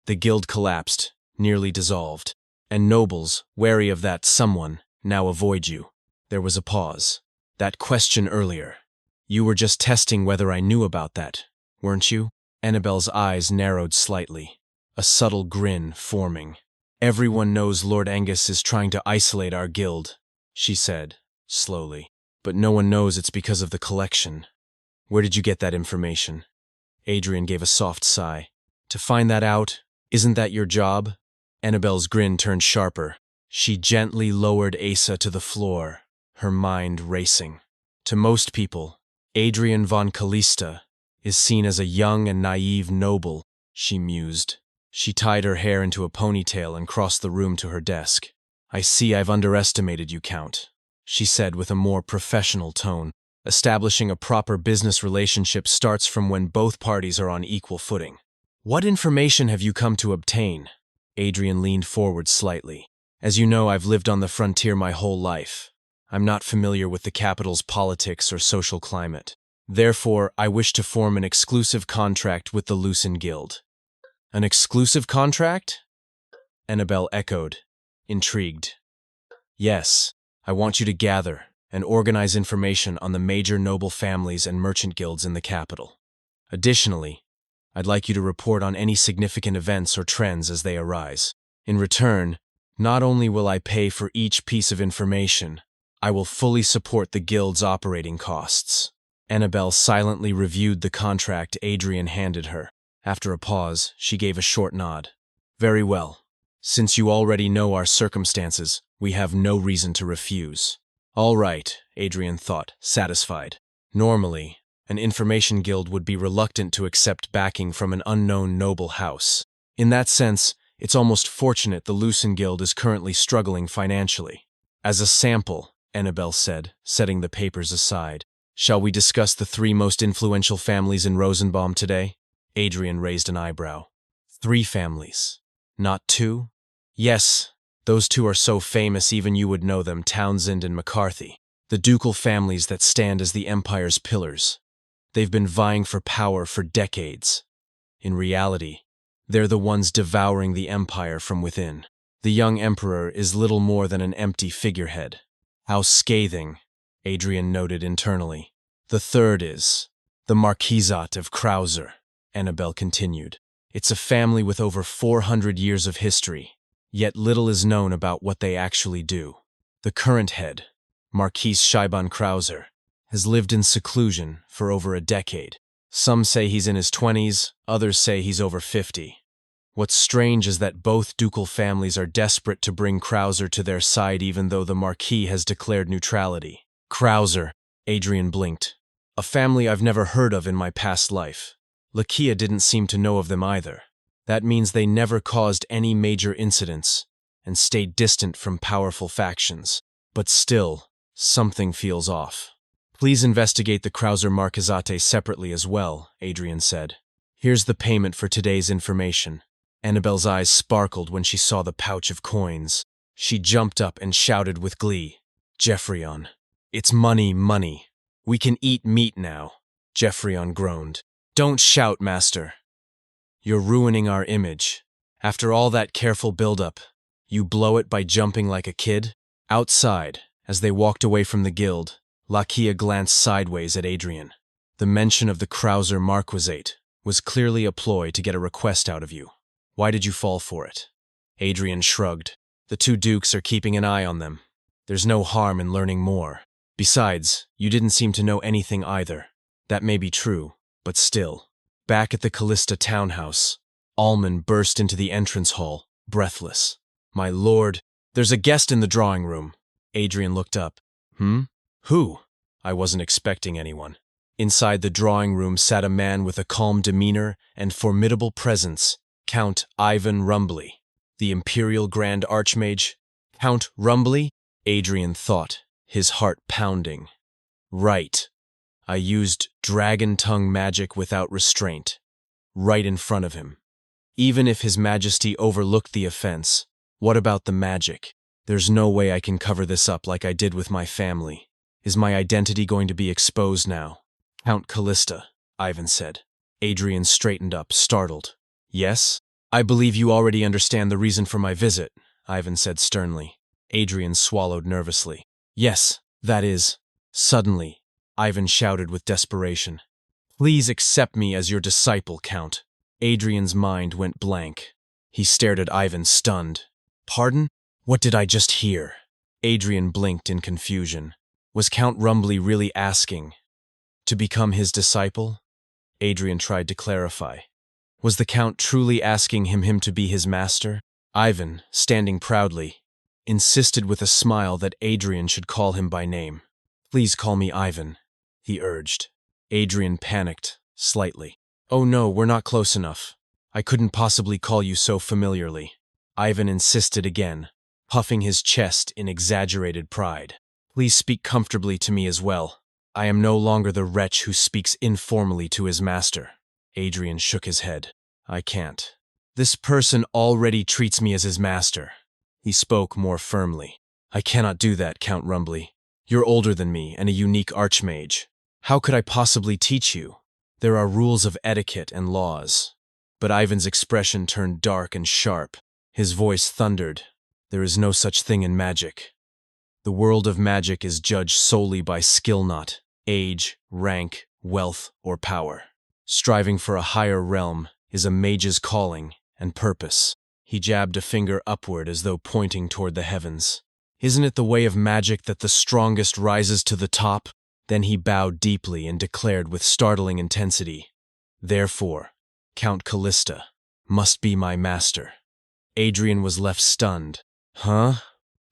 The guild collapsed, nearly dissolved, and nobles, wary of that someone, now avoid you. There was a pause. That question earlier. You were just testing whether I knew about that, weren't you? Annabelle's eyes narrowed slightly, a subtle grin forming. Everyone knows Lord Angus is trying to isolate our guild, she said, slowly. But no one knows it's because of the collection. Where did you get that information? Adrian gave a soft sigh. To find that out, isn't that your job? Annabelle's grin turned sharper. She gently lowered Asa to the floor, her mind racing. To most people, Adrian von Callista is seen as a young and naive noble, she mused. She tied her hair into a ponytail and crossed the room to her desk. I see I've underestimated you, Count, she said with a more professional tone. Establishing a proper business relationship starts from when both parties are on equal footing. What information have you come to obtain? Adrian leaned forward slightly. As you know, I've lived on the frontier my whole life. I'm not familiar with the capital's politics or social climate. Therefore, I wish to form an exclusive contract with the Lucin Guild. An exclusive contract? Annabelle echoed, intrigued. Yes, I want you to gather and organize information on the major noble families and merchant guilds in the capital. Additionally, I'd like you to report on any significant events or trends as they arise. In return, not only will I pay for each piece of information, I will fully support the guild's operating costs. Annabelle silently reviewed the contract Adrian handed her. After a pause, she gave a short nod. Very well. Since you already know our circumstances, we have no reason to refuse. All right, Adrian thought, satisfied. Normally, an information guild would be reluctant to accept backing from an unknown noble house. In that sense, it's almost fortunate the Lucin Guild is currently struggling financially. As a sample, Annabelle said, setting the papers aside, shall we discuss the 3 most influential families in Rosenbaum today? Adrian raised an eyebrow. 3 families, not 2? Yes, those 2 are so famous even you would know them, Townsend and McCarthy, the ducal families that stand as the empire's pillars. They've been vying for power for decades. In reality, they're the ones devouring the empire from within. The young emperor is little more than an empty figurehead. How scathing, Adrian noted internally. The 3rd is the Marquisate of Krauser, Annabelle continued. It's a family with over 400 years of history, yet little is known about what they actually do. The current head, Marquis Scheiban Krauser, has lived in seclusion for over a decade. Some say he's in his 20s, others say he's over 50. What's strange is that both ducal families are desperate to bring Krauser to their side even though the Marquis has declared neutrality. Krauser, Adrian blinked. A family I've never heard of in my past life. Lakia didn't seem to know of them either. That means they never caused any major incidents and stayed distant from powerful factions. But still, something feels off. Please investigate the Krauser Marquisate separately as well, Adrian said. Here's the payment for today's information. Annabelle's eyes sparkled when she saw the pouch of coins. She jumped up and shouted with glee. Jeffreyon. It's money, money. We can eat meat now. Jeffreyon groaned. Don't shout, master. You're ruining our image. After all that careful build-up, you blow it by jumping like a kid? Outside, as they walked away from the guild, Lakia glanced sideways at Adrian. The mention of the Krauser Marquisate was clearly a ploy to get a request out of you. Why did you fall for it? Adrian shrugged. The 2 dukes are keeping an eye on them. There's no harm in learning more. Besides, you didn't seem to know anything either. That may be true, but still. Back at the Callista townhouse, Allman burst into the entrance hall, breathless. My lord, there's a guest in the drawing room. Adrian looked up. Who? I wasn't expecting anyone. Inside the drawing room sat a man with a calm demeanor and formidable presence, Count Ivan Rumbly, the Imperial Grand Archmage. Count Rumbly? Adrian thought, his heart pounding. Right. I used dragon tongue magic without restraint, right in front of him. Even if His Majesty overlooked the offense, what about the magic? There's no way I can cover this up like I did with my family. Is my identity going to be exposed now? Count Callista, Ivan said. Adrian straightened up, startled. Yes? I believe you already understand the reason for my visit, Ivan said sternly. Adrian swallowed nervously. Yes, that is. Suddenly, Ivan shouted with desperation. Please accept me as your disciple, Count. Adrian's mind went blank. He stared at Ivan, stunned. Pardon? What did I just hear? Adrian blinked in confusion. Was Count Rumbly really asking to become his disciple? Adrian tried to clarify. Was the Count truly asking him to be his master? Ivan, standing proudly, insisted with a smile that Adrian should call him by name. "Please call me Ivan," he urged. Adrian panicked, slightly. "Oh no, we're not close enough. I couldn't possibly call you so familiarly." Ivan insisted again, puffing his chest in exaggerated pride. "Please speak comfortably to me as well. I am no longer the wretch who speaks informally to his master." Adrian shook his head. "I can't. This person already treats me as his master." He spoke more firmly. "I cannot do that, Count Rumbly. You're older than me and a unique archmage. How could I possibly teach you? There are rules of etiquette and laws." But Ivan's expression turned dark and sharp. His voice thundered. "There is no such thing in magic. The world of magic is judged solely by skill, not age, rank, wealth, or power. Striving for a higher realm is a mage's calling and purpose." He jabbed a finger upward as though pointing toward the heavens. "Isn't it the way of magic that the strongest rises to the top?" Then he bowed deeply and declared with startling intensity, "Therefore, Count Callista must be my master." Adrian was left stunned. "Huh?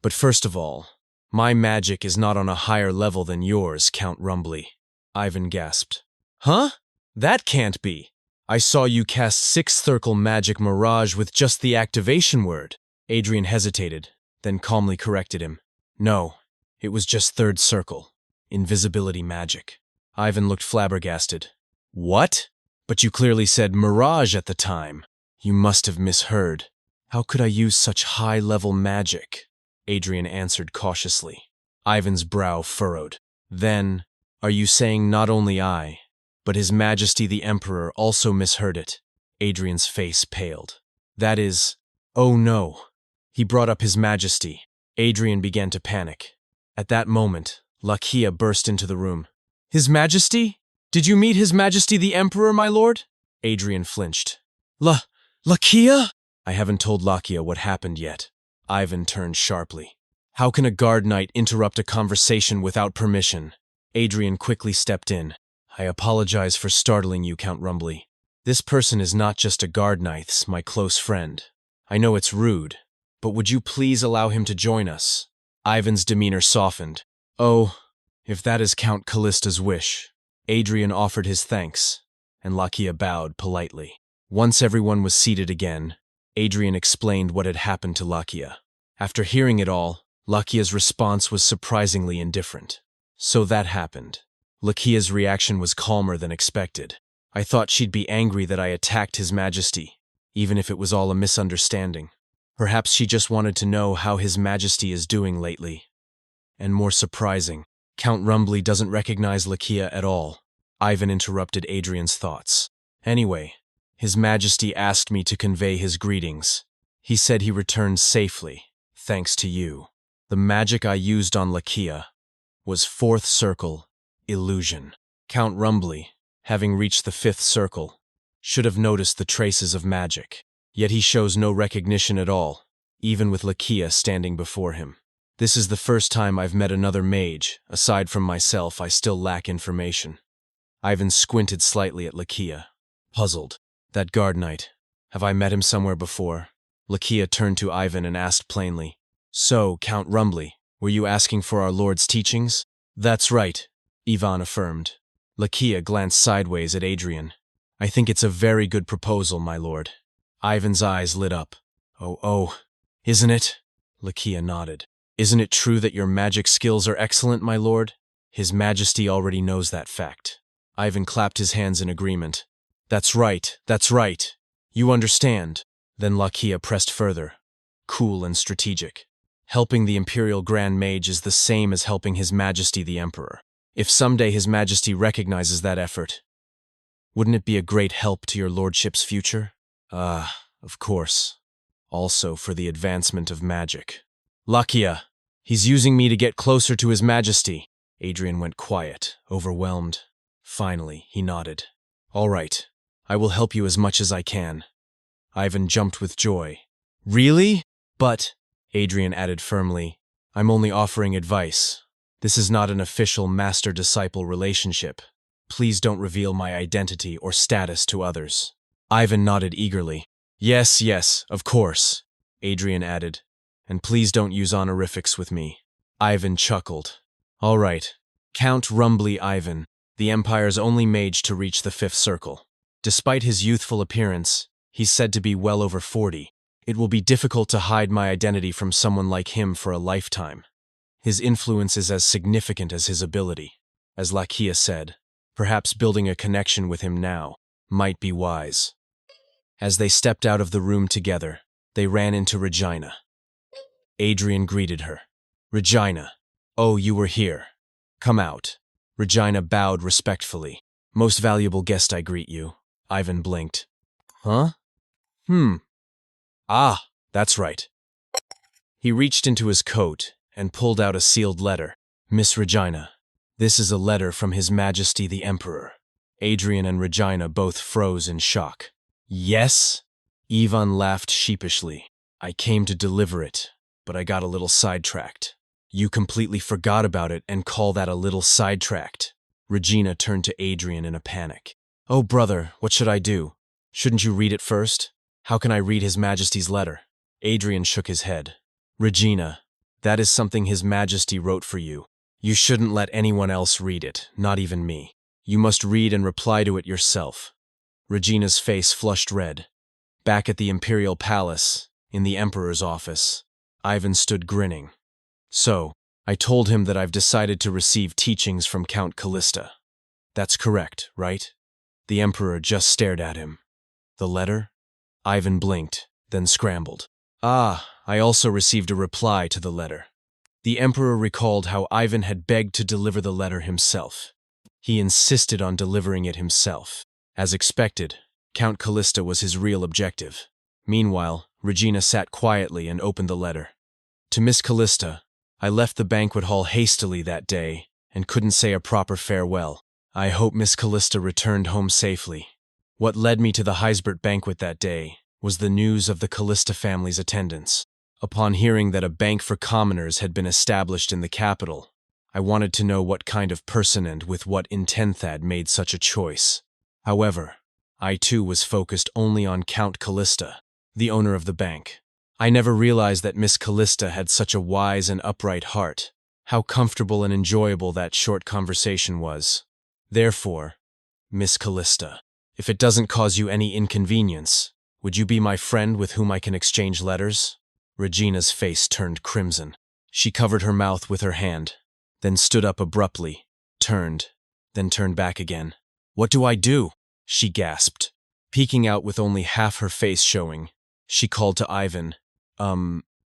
But first of all, my magic is not on a higher level than yours, Count Rumbly." Ivan gasped. "Huh? That can't be. I saw you cast Sixth Circle Magic Mirage with just the activation word." Adrian hesitated, then calmly corrected him. "No, it was just Third Circle. Invisibility magic." Ivan looked flabbergasted. "What? But you clearly said Mirage at the time. You must have misheard." "How could I use such high-level magic?" Adrian answered cautiously. Ivan's brow furrowed. "Then, are you saying not only I, but His Majesty the Emperor also misheard it?" Adrian's face paled. "That is— Oh no." He brought up His Majesty. Adrian began to panic. At that moment, Lakia burst into the room. "His Majesty? Did you meet His Majesty the Emperor, my lord?" Adrian flinched. Lakia? "I haven't told Lakia what happened yet." Ivan turned sharply. "How can a guard knight interrupt a conversation without permission?" Adrian quickly stepped in. "I apologize for startling you, Count Rumbly. This person is not just a guard knight, my close friend. I know it's rude, but would you please allow him to join us?" Ivan's demeanor softened. "Oh, if that is Count Callista's wish." Adrian offered his thanks, and Lakia bowed politely. Once everyone was seated again, Adrian explained what had happened to Lakia. After hearing it all, Lakia's response was surprisingly indifferent. "So that happened." Lakia's reaction was calmer than expected. "I thought she'd be angry that I attacked His Majesty, even if it was all a misunderstanding. Perhaps she just wanted to know how His Majesty is doing lately." And more surprising, Count Rumbly doesn't recognize Lakia at all. Ivan interrupted Adrian's thoughts. "Anyway, His Majesty asked me to convey his greetings. He said he returned safely, thanks to you. The magic I used on Lakia was Fourth Circle illusion." Count Rumbly, having reached the Fifth Circle, should have noticed the traces of magic. Yet he shows no recognition at all, even with Lakia standing before him. "This is the first time I've met another mage. Aside from myself, I still lack information." Ivan squinted slightly at Lakia, puzzled. "That guard knight, have I met him somewhere before?" Lakia turned to Ivan and asked plainly, "So, Count Rumbly, were you asking for our Lord's teachings?" "That's right," Ivan affirmed. Lakia glanced sideways at Adrian. "I think it's a very good proposal, my lord." Ivan's eyes lit up. Oh, isn't it?" Lakia nodded. "Isn't it true that your magic skills are excellent, my lord? His Majesty already knows that fact." Ivan clapped his hands in agreement. That's right. You understand." Then Lakia pressed further, cool and strategic. "Helping the Imperial Grand Mage is the same as helping His Majesty the Emperor. If someday His Majesty recognizes that effort, wouldn't it be a great help to your lordship's future?" Of course. Also for the advancement of magic." "Lakia, he's using me to get closer to His Majesty." Adrian went quiet, overwhelmed. Finally, he nodded. "All right, I will help you as much as I can." Ivan jumped with joy. "Really? But," Adrian added firmly, "I'm only offering advice. This is not an official master-disciple relationship. Please don't reveal my identity or status to others." Ivan nodded eagerly. Yes, of course," Adrian added, And please don't use honorifics with me. Ivan chuckled. All right, Count Rumbly Ivan, the Empire's only mage to reach the fifth circle. Despite his youthful appearance, he's said to be well over 40. It will be difficult to hide my identity from someone like him for a lifetime. His influence is as significant as his ability. As Lakia said, perhaps building a connection with him now might be wise. As they stepped out of the room together, they ran into Regina. Adrian greeted her. Regina, oh, you were here. Come out. Regina bowed respectfully. Most valuable guest, I greet you. Ivan blinked. Huh? Ah, that's right. He reached into his coat and pulled out a sealed letter. Miss Regina, this is a letter from His Majesty the Emperor. Adrian and Regina both froze in shock. Yes? Ivan laughed sheepishly. I came to deliver it, but I got a little sidetracked. You completely forgot about it and call that a little sidetracked. Regina turned to Adrian in a panic. Oh, brother, what should I do? Shouldn't you read it first? How can I read His Majesty's letter? Adrian shook his head. Regina, that is something His Majesty wrote for you. You shouldn't let anyone else read it, not even me. You must read and reply to it yourself. Regina's face flushed red. Back at the Imperial Palace, in the Emperor's office, Ivan stood grinning. So, I told him that I've decided to receive teachings from Count Callista. That's correct, right? The Emperor just stared at him. The letter? Ivan blinked, then scrambled. Ah, I also received a reply to the letter. The Emperor recalled how Ivan had begged to deliver the letter himself. He insisted on delivering it himself. As expected, Count Callista was his real objective. Meanwhile, Regina sat quietly and opened the letter. To Miss Callista, I left the banquet hall hastily that day and couldn't say a proper farewell. I hope Miss Callista returned home safely. What led me to the Heisbert banquet that day was the news of the Callista family's attendance. Upon hearing that a bank for commoners had been established in the capital, I wanted to know what kind of person and with what intent had made such a choice. However, I too was focused only on Count Callista, the owner of the bank. I never realized that Miss Callista had such a wise and upright heart. How comfortable and enjoyable that short conversation was. Therefore, Miss Callista, if it doesn't cause you any inconvenience, would you be my friend with whom I can exchange letters? Regina's face turned crimson. She covered her mouth with her hand, then stood up abruptly, then turned back again. What do I do? She gasped. Peeking out with only half her face showing, she called to Ivan.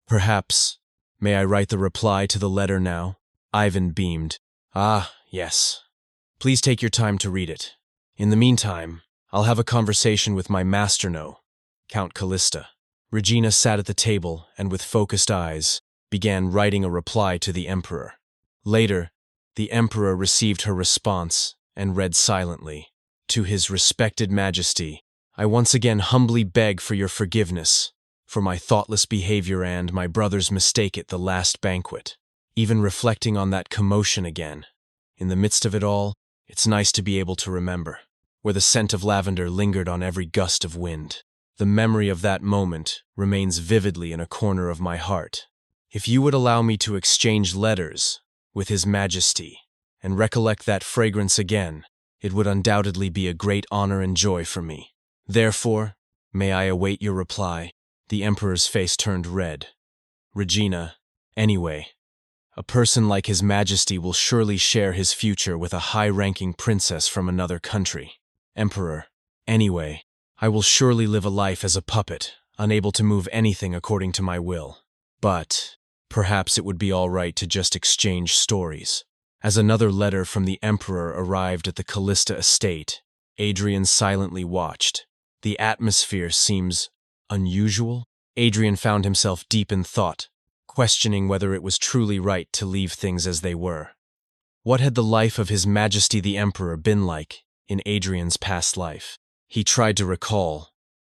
Perhaps. May I write the reply to the letter now? Ivan beamed. Ah, yes. Please take your time to read it. In the meantime, I'll have a conversation with my master no, Count Callista. Regina sat at the table and with focused eyes began writing a reply to the Emperor. Later, the Emperor received her response and read silently. To His respected Majesty, I once again humbly beg for your forgiveness for my thoughtless behavior and my brother's mistake at the last banquet. Even reflecting on that commotion again, in the midst of it all, it's nice to be able to remember, where the scent of lavender lingered on every gust of wind. The memory of that moment remains vividly in a corner of my heart. If you would allow me to exchange letters with His Majesty and recollect that fragrance again, it would undoubtedly be a great honor and joy for me. Therefore, may I await your reply? The Emperor's face turned red. Regina, anyway, a person like His Majesty will surely share his future with a high-ranking princess from another country. Emperor, anyway, I will surely live a life as a puppet, unable to move anything according to my will. But perhaps it would be all right to just exchange stories. As another letter from the Emperor arrived at the Callista estate, Adrian silently watched. The atmosphere seems unusual. Adrian found himself deep in thought, questioning whether it was truly right to leave things as they were. What had the life of His Majesty the Emperor been like in Adrian's past life? He tried to recall,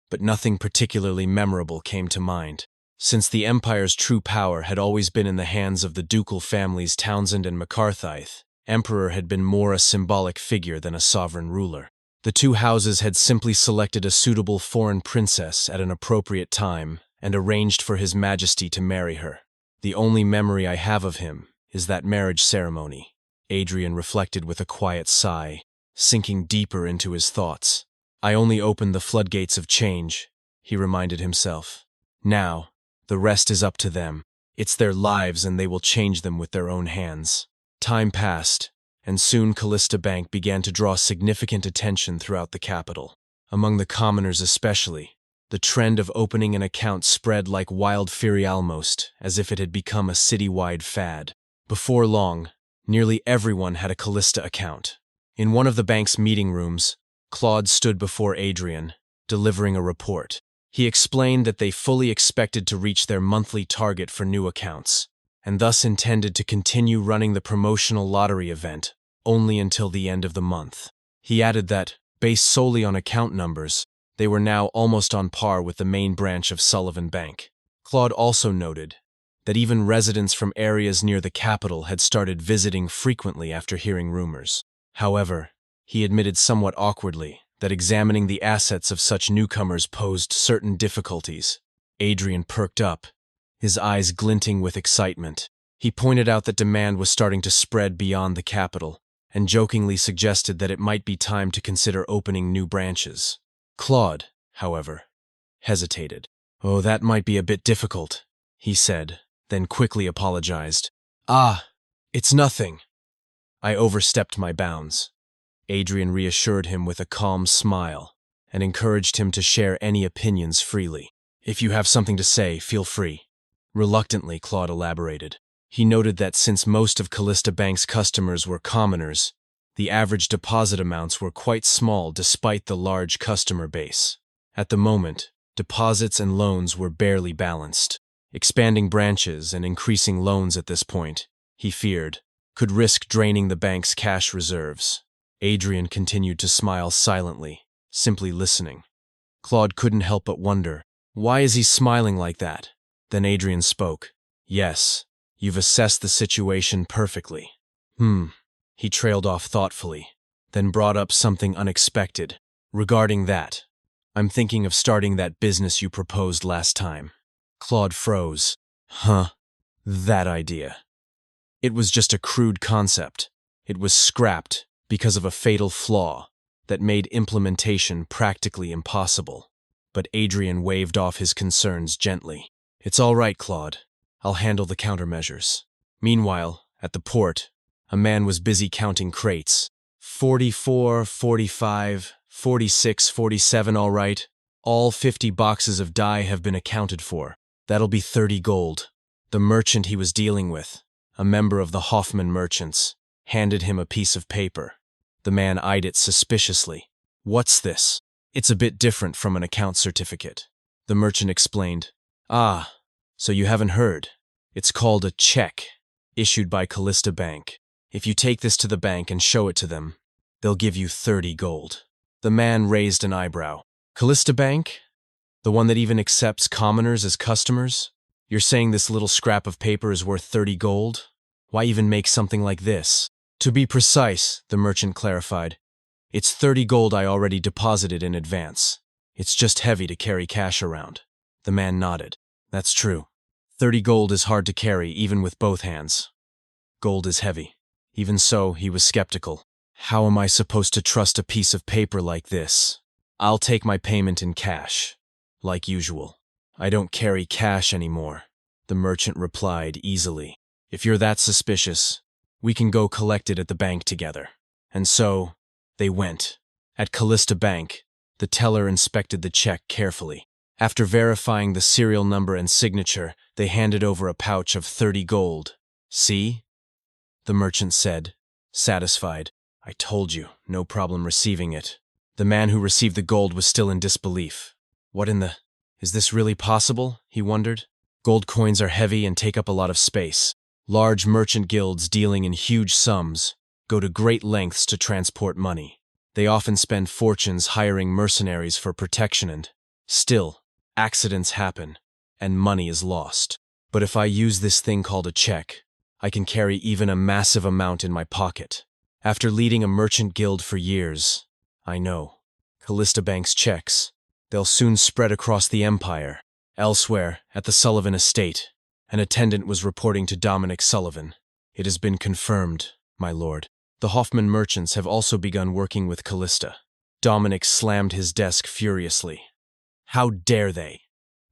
but nothing particularly memorable came to mind. Since the Empire's true power had always been in the hands of the ducal families Townsend and MacArthur, Emperor had been more a symbolic figure than a sovereign ruler. The two houses had simply selected a suitable foreign princess at an appropriate time and arranged for His Majesty to marry her. The only memory I have of him is that marriage ceremony. Adrian reflected with a quiet sigh, sinking deeper into his thoughts. I only opened the floodgates of change, he reminded himself. Now, the rest is up to them. It's their lives and they will change them with their own hands. Time passed, and soon Callista Bank began to draw significant attention throughout the capital. Among the commoners especially, the trend of opening an account spread like wildfire, almost as if it had become a citywide fad. Before long, nearly everyone had a Callista account. In one of the bank's meeting rooms, Claude stood before Adrian, delivering a report. He explained that they fully expected to reach their monthly target for new accounts, and thus intended to continue running the promotional lottery event only until the end of the month. He added that, based solely on account numbers, they were now almost on par with the main branch of Sullivan Bank. Claude also noted that even residents from areas near the capital had started visiting frequently after hearing rumors. However, he admitted somewhat awkwardly that examining the assets of such newcomers posed certain difficulties. Adrian perked up, his eyes glinting with excitement. He pointed out that demand was starting to spread beyond the capital, and jokingly suggested that it might be time to consider opening new branches. Claude, however, hesitated. "Oh, that might be a bit difficult," he said, then quickly apologized. "Ah, it's nothing. I overstepped my bounds." Adrian reassured him with a calm smile and encouraged him to share any opinions freely. "If you have something to say, feel free." Reluctantly, Claude elaborated. He noted that since most of Callista Bank's customers were commoners, the average deposit amounts were quite small despite the large customer base. At the moment, deposits and loans were barely balanced. Expanding branches and increasing loans at this point, he feared, could risk draining the bank's cash reserves. Adrian continued to smile silently, simply listening. Claude couldn't help but wonder, why is he smiling like that? Then Adrian spoke. "Yes, you've assessed the situation perfectly." He trailed off thoughtfully, then brought up something unexpected. "Regarding that, I'm thinking of starting that business you proposed last time." Claude froze. "Huh? That idea." It was just a crude concept. It was scrapped because of a fatal flaw that made implementation practically impossible. But Adrian waved off his concerns gently. "It's all right, Claude. I'll handle the countermeasures." Meanwhile, at the port, a man was busy counting crates. 44, 45, 46, 47, all right. All 50 boxes of dye have been accounted for. That'll be 30 gold. The merchant he was dealing with, a member of the Hoffman merchants, handed him a piece of paper. The man eyed it suspiciously. "What's this?" "It's a bit different from an account certificate," the merchant explained. "Ah, so you haven't heard. It's called a check, issued by Callista Bank. If you take this to the bank and show it to them, they'll give you 30 gold. The man raised an eyebrow. "Callista Bank? The one that even accepts commoners as customers? You're saying this little scrap of paper is worth 30 gold? Why even make something like this?" "To be precise," the merchant clarified, "it's 30 gold I already deposited in advance. It's just heavy to carry cash around." The man nodded. "That's true. 30 gold is hard to carry even with both hands. Gold is heavy." Even so, he was skeptical. "How am I supposed to trust a piece of paper like this?" "I'll take my payment in cash, like usual." "I don't carry cash anymore," the merchant replied easily. "If you're that suspicious, we can go collect it at the bank together." And so, they went. At Callista Bank, the teller inspected the check carefully. After verifying the serial number and signature, they handed over a pouch of 30 gold. "See?" the merchant said, satisfied. "I told you, no problem receiving it." The man who received the gold was still in disbelief. "What in the... Is this really possible?" he wondered. Gold coins are heavy and take up a lot of space. Large merchant guilds dealing in huge sums go to great lengths to transport money. They often spend fortunes hiring mercenaries for protection and, still, accidents happen, and money is lost. But if I use this thing called a check, I can carry even a massive amount in my pocket. After leading a merchant guild for years, I know. Callista Bank's checks, they'll soon spread across the empire. Elsewhere, at the Sullivan estate, an attendant was reporting to Dominic Sullivan. It has been confirmed, my lord. The Hoffman merchants have also begun working with Callista. Dominic slammed his desk furiously. How dare they?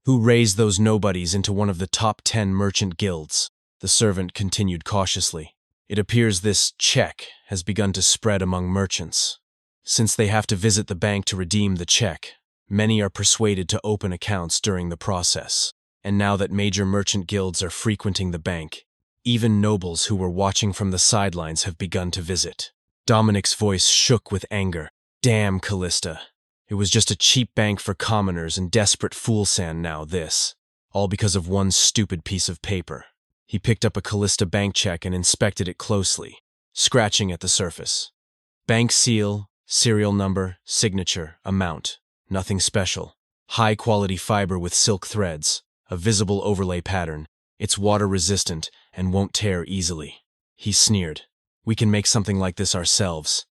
Who raised those nobodies into one of the top 10 merchant guilds? The servant continued cautiously. It appears this check has begun to spread among merchants. Since they have to visit the bank to redeem the check, many are persuaded to open accounts during the process. And now that major merchant guilds are frequenting the bank, even nobles who were watching from the sidelines have begun to visit. Dominic's voice shook with anger. Damn Callista. It was just a cheap bank for commoners and desperate fool sand now this. All because of one stupid piece of paper. He picked up a Callista bank check and inspected it closely, scratching at the surface. Bank seal, serial number, signature, amount. Nothing special. High-quality fiber with silk threads, a visible overlay pattern. It's water-resistant and won't tear easily. He sneered. We can make something like this ourselves.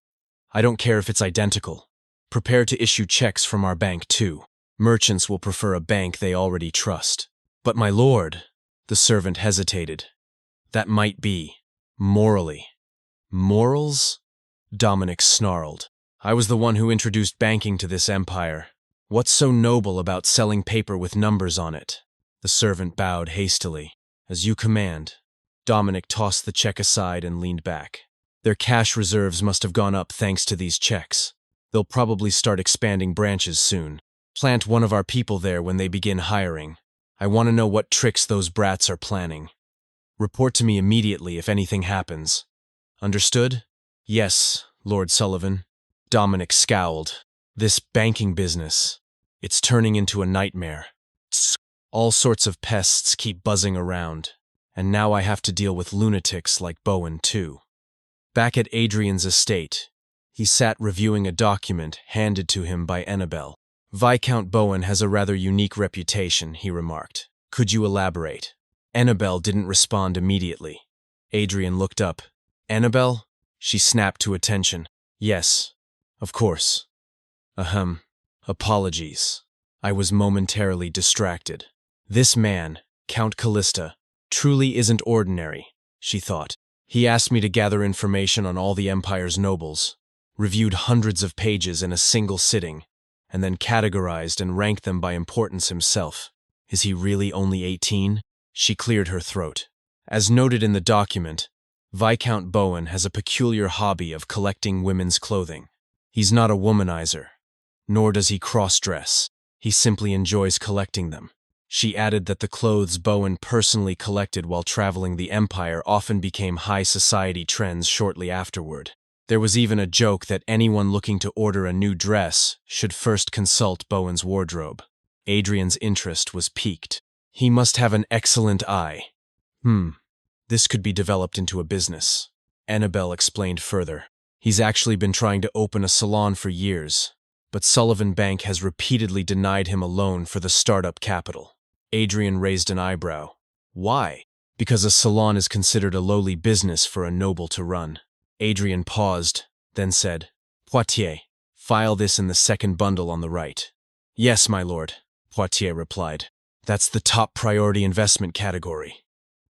I don't care if it's identical. Prepare to issue checks from our bank, too. Merchants will prefer a bank they already trust. But my lord, the servant hesitated. That might be. Morally. Morals? Dominic snarled. I was the one who introduced banking to this empire. What's so noble about selling paper with numbers on it? The servant bowed hastily. As you command. Dominic tossed the check aside and leaned back. Their cash reserves must have gone up thanks to these checks. They'll probably start expanding branches soon. Plant one of our people there when they begin hiring. I want to know what tricks those brats are planning. Report to me immediately if anything happens. Understood? Yes, Lord Sullivan. Dominic scowled. This banking business, it's turning into a nightmare. All sorts of pests keep buzzing around, and now I have to deal with lunatics like Bowen too. Back at Adrian's estate, he sat reviewing a document handed to him by Annabelle. Viscount Bowen has a rather unique reputation, he remarked. Could you elaborate? Annabelle didn't respond immediately. Adrian looked up. Annabelle? She snapped to attention. Yes. Of course. Ahem. Apologies. I was momentarily distracted. This man, Count Callista, truly isn't ordinary, she thought. He asked me to gather information on all the Empire's nobles, reviewed hundreds of pages in a single sitting, and then categorized and ranked them by importance himself. Is he really only 18? She cleared her throat. As noted in the document, Viscount Bowen has a peculiar hobby of collecting women's clothing. He's not a womanizer, nor does he cross-dress. He simply enjoys collecting them. She added that the clothes Bowen personally collected while traveling the Empire often became high society trends shortly afterward. There was even a joke that anyone looking to order a new dress should first consult Bowen's wardrobe. Adrian's interest was piqued. He must have an excellent eye. This could be developed into a business. Annabelle explained further. He's actually been trying to open a salon for years, but Sullivan Bank has repeatedly denied him a loan for the startup capital. Adrian raised an eyebrow. Why? Because a salon is considered a lowly business for a noble to run. Adrian paused, then said, Poitiers, file this in the second bundle on the right. Yes, my lord, Poitiers replied. That's the top priority investment category.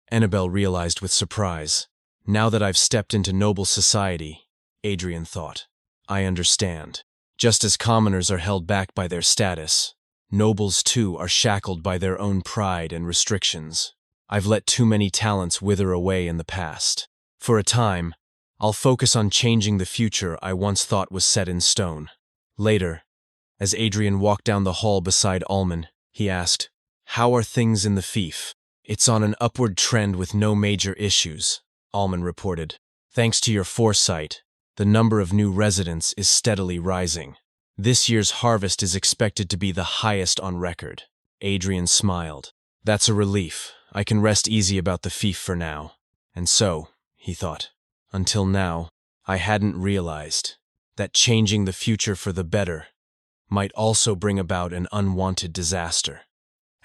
Annabelle realized with surprise. Now that I've stepped into noble society, Adrian thought, I understand. Just as commoners are held back by their status, nobles too are shackled by their own pride and restrictions. I've let too many talents wither away in the past. For a time, I'll focus on changing the future I once thought was set in stone. Later, as Adrian walked down the hall beside Alman, he asked, How are things in the fief? It's on an upward trend with no major issues, Alman reported. Thanks to your foresight, the number of new residents is steadily rising. This year's harvest is expected to be the highest on record. Adrian smiled. That's a relief. I can rest easy about the fief for now. And so, he thought, until now, I hadn't realized that changing the future for the better might also bring about an unwanted disaster.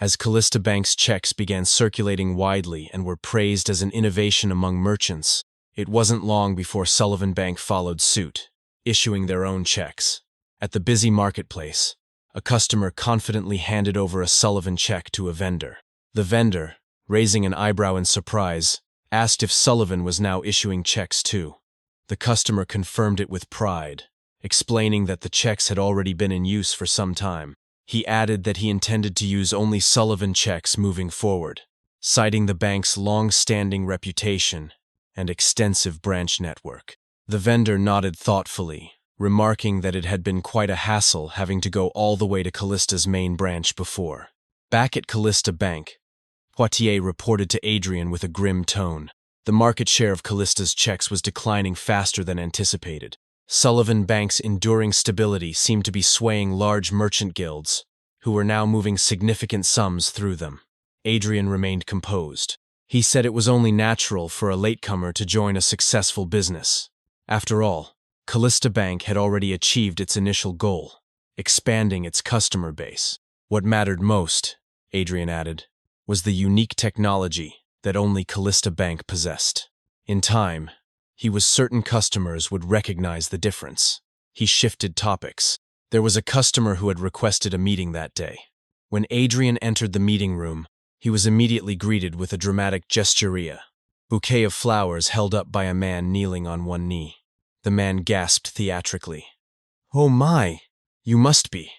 As Callista Bank's checks began circulating widely and were praised as an innovation among merchants, it wasn't long before Sullivan Bank followed suit, issuing their own checks. At the busy marketplace, A customer confidently handed over a Sullivan check to a vendor. The vendor, raising an eyebrow in surprise, asked if Sullivan was now issuing checks too. The customer confirmed it with pride, explaining that the checks had already been in use for some time. He added that he intended to use only Sullivan checks moving forward, citing the bank's long-standing reputation and extensive branch network. The vendor nodded thoughtfully, remarking that it had been quite a hassle having to go all the way to Callista's main branch before. Back at Callista Bank, Poitier reported to Adrian with a grim tone. The market share of Callista's checks was declining faster than anticipated. Sullivan Bank's enduring stability seemed to be swaying large merchant guilds, who were now moving significant sums through them. Adrian remained composed. He said it was only natural for a latecomer to join a successful business. After all, Callista Bank had already achieved its initial goal, expanding its customer base. What mattered most, Adrian added, was the unique technology that only Callista Bank possessed. In time, he was certain customers would recognize the difference. He shifted topics. There was a customer who had requested a meeting that day. When Adrian entered the meeting room, he was immediately greeted with a dramatic gesturia, bouquet of flowers held up by a man kneeling on one knee. The man gasped theatrically. "Oh my, you must be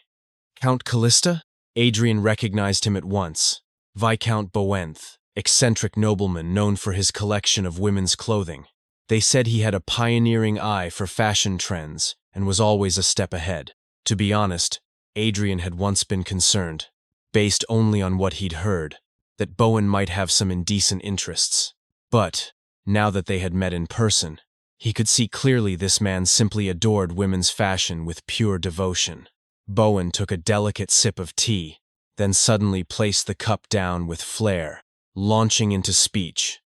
Count Callista?" Adrian recognized him at once. Viscount Bowenth, eccentric nobleman known for his collection of women's clothing. They said he had a pioneering eye for fashion trends and was always a step ahead. To be honest, Adrian had once been concerned, based only on what he'd heard, that Bowen might have some indecent interests. But, now that they had met in person, he could see clearly this man simply adored women's fashion with pure devotion. Bowen took a delicate sip of tea, then suddenly placed the cup down with flair, launching into speech.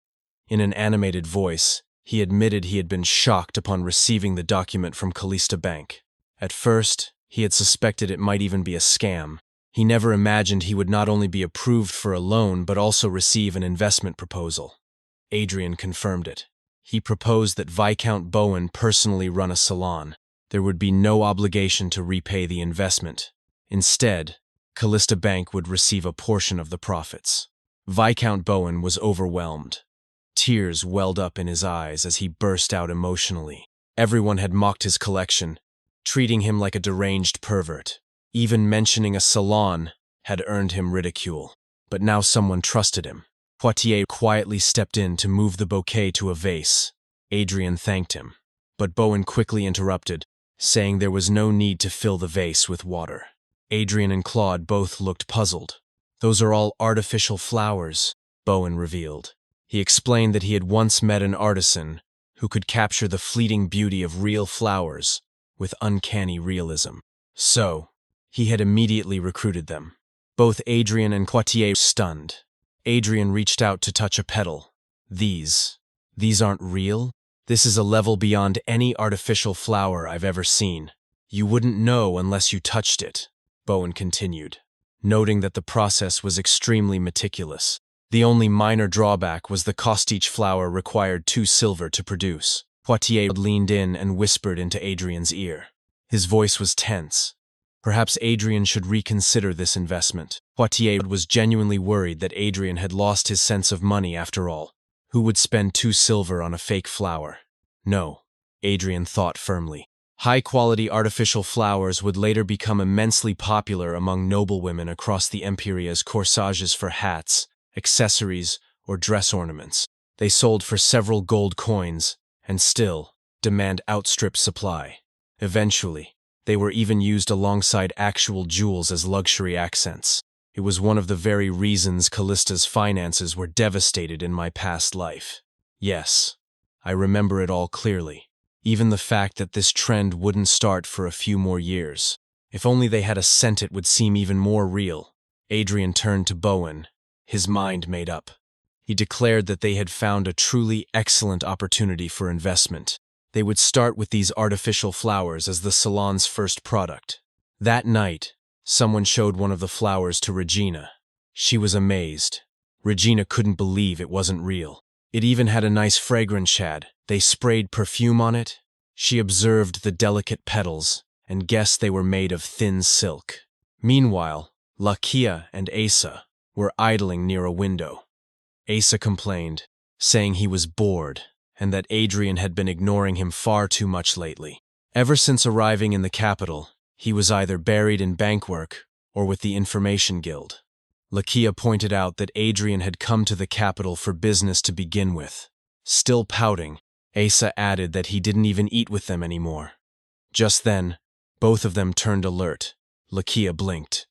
In an animated voice, he admitted he had been shocked upon receiving the document from Callista Bank. At first, he had suspected it might even be a scam. He never imagined he would not only be approved for a loan but also receive an investment proposal. Adrian confirmed it. He proposed that Viscount Bowen personally run a salon. There would be no obligation to repay the investment. Instead, Callista Bank would receive a portion of the profits. Viscount Bowen was overwhelmed. Tears welled up in his eyes as he burst out emotionally. Everyone had mocked his collection, treating him like a deranged pervert. Even mentioning a salon had earned him ridicule. But now someone trusted him. Poitier quietly stepped in to move the bouquet to a vase. Adrian thanked him, but Bowen quickly interrupted, saying there was no need to fill the vase with water. Adrian and Claude both looked puzzled. "Those are all artificial flowers," Bowen revealed. He explained that he had once met an artisan who could capture the fleeting beauty of real flowers with uncanny realism. So, he had immediately recruited them. Both Adrian and Poitier stunned. Adrian reached out to touch a petal. These aren't real? This is a level beyond any artificial flower I've ever seen. You wouldn't know unless you touched it," Bowen continued, noting that the process was extremely meticulous. The only minor drawback was the cost. Each flower required 2 silver to produce. Poitier leaned in and whispered into Adrian's ear. His voice was tense. Perhaps Adrian should reconsider this investment. Poitier was genuinely worried that Adrian had lost his sense of money after all. Who would spend 2 silver on a fake flower? No, Adrian thought firmly. High-quality artificial flowers would later become immensely popular among noblewomen across the empire as corsages for hats, accessories, or dress ornaments. They sold for several gold coins, and still, demand outstripped supply. Eventually, they were even used alongside actual jewels as luxury accents. It was one of the very reasons Callista's finances were devastated in my past life. Yes, I remember it all clearly. Even the fact that this trend wouldn't start for a few more years. If only they had a scent, it would seem even more real. Adrian turned to Bowen, his mind made up. He declared that they had found a truly excellent opportunity for investment. They would start with these artificial flowers as the salon's first product. That night, someone showed one of the flowers to Regina. She was amazed. Regina couldn't believe it wasn't real. It even had a nice fragrance. They sprayed perfume on it. She observed the delicate petals and guessed they were made of thin silk. Meanwhile, Lakia and Asa were idling near a window. Asa complained, saying he was bored and that Adrian had been ignoring him far too much lately. Ever since arriving in the capital, he was either buried in bankwork or with the Information Guild. Lakia pointed out that Adrian had come to the capital for business to begin with. Still pouting, Asa added that he didn't even eat with them anymore. Just then, both of them turned alert. Lakia blinked.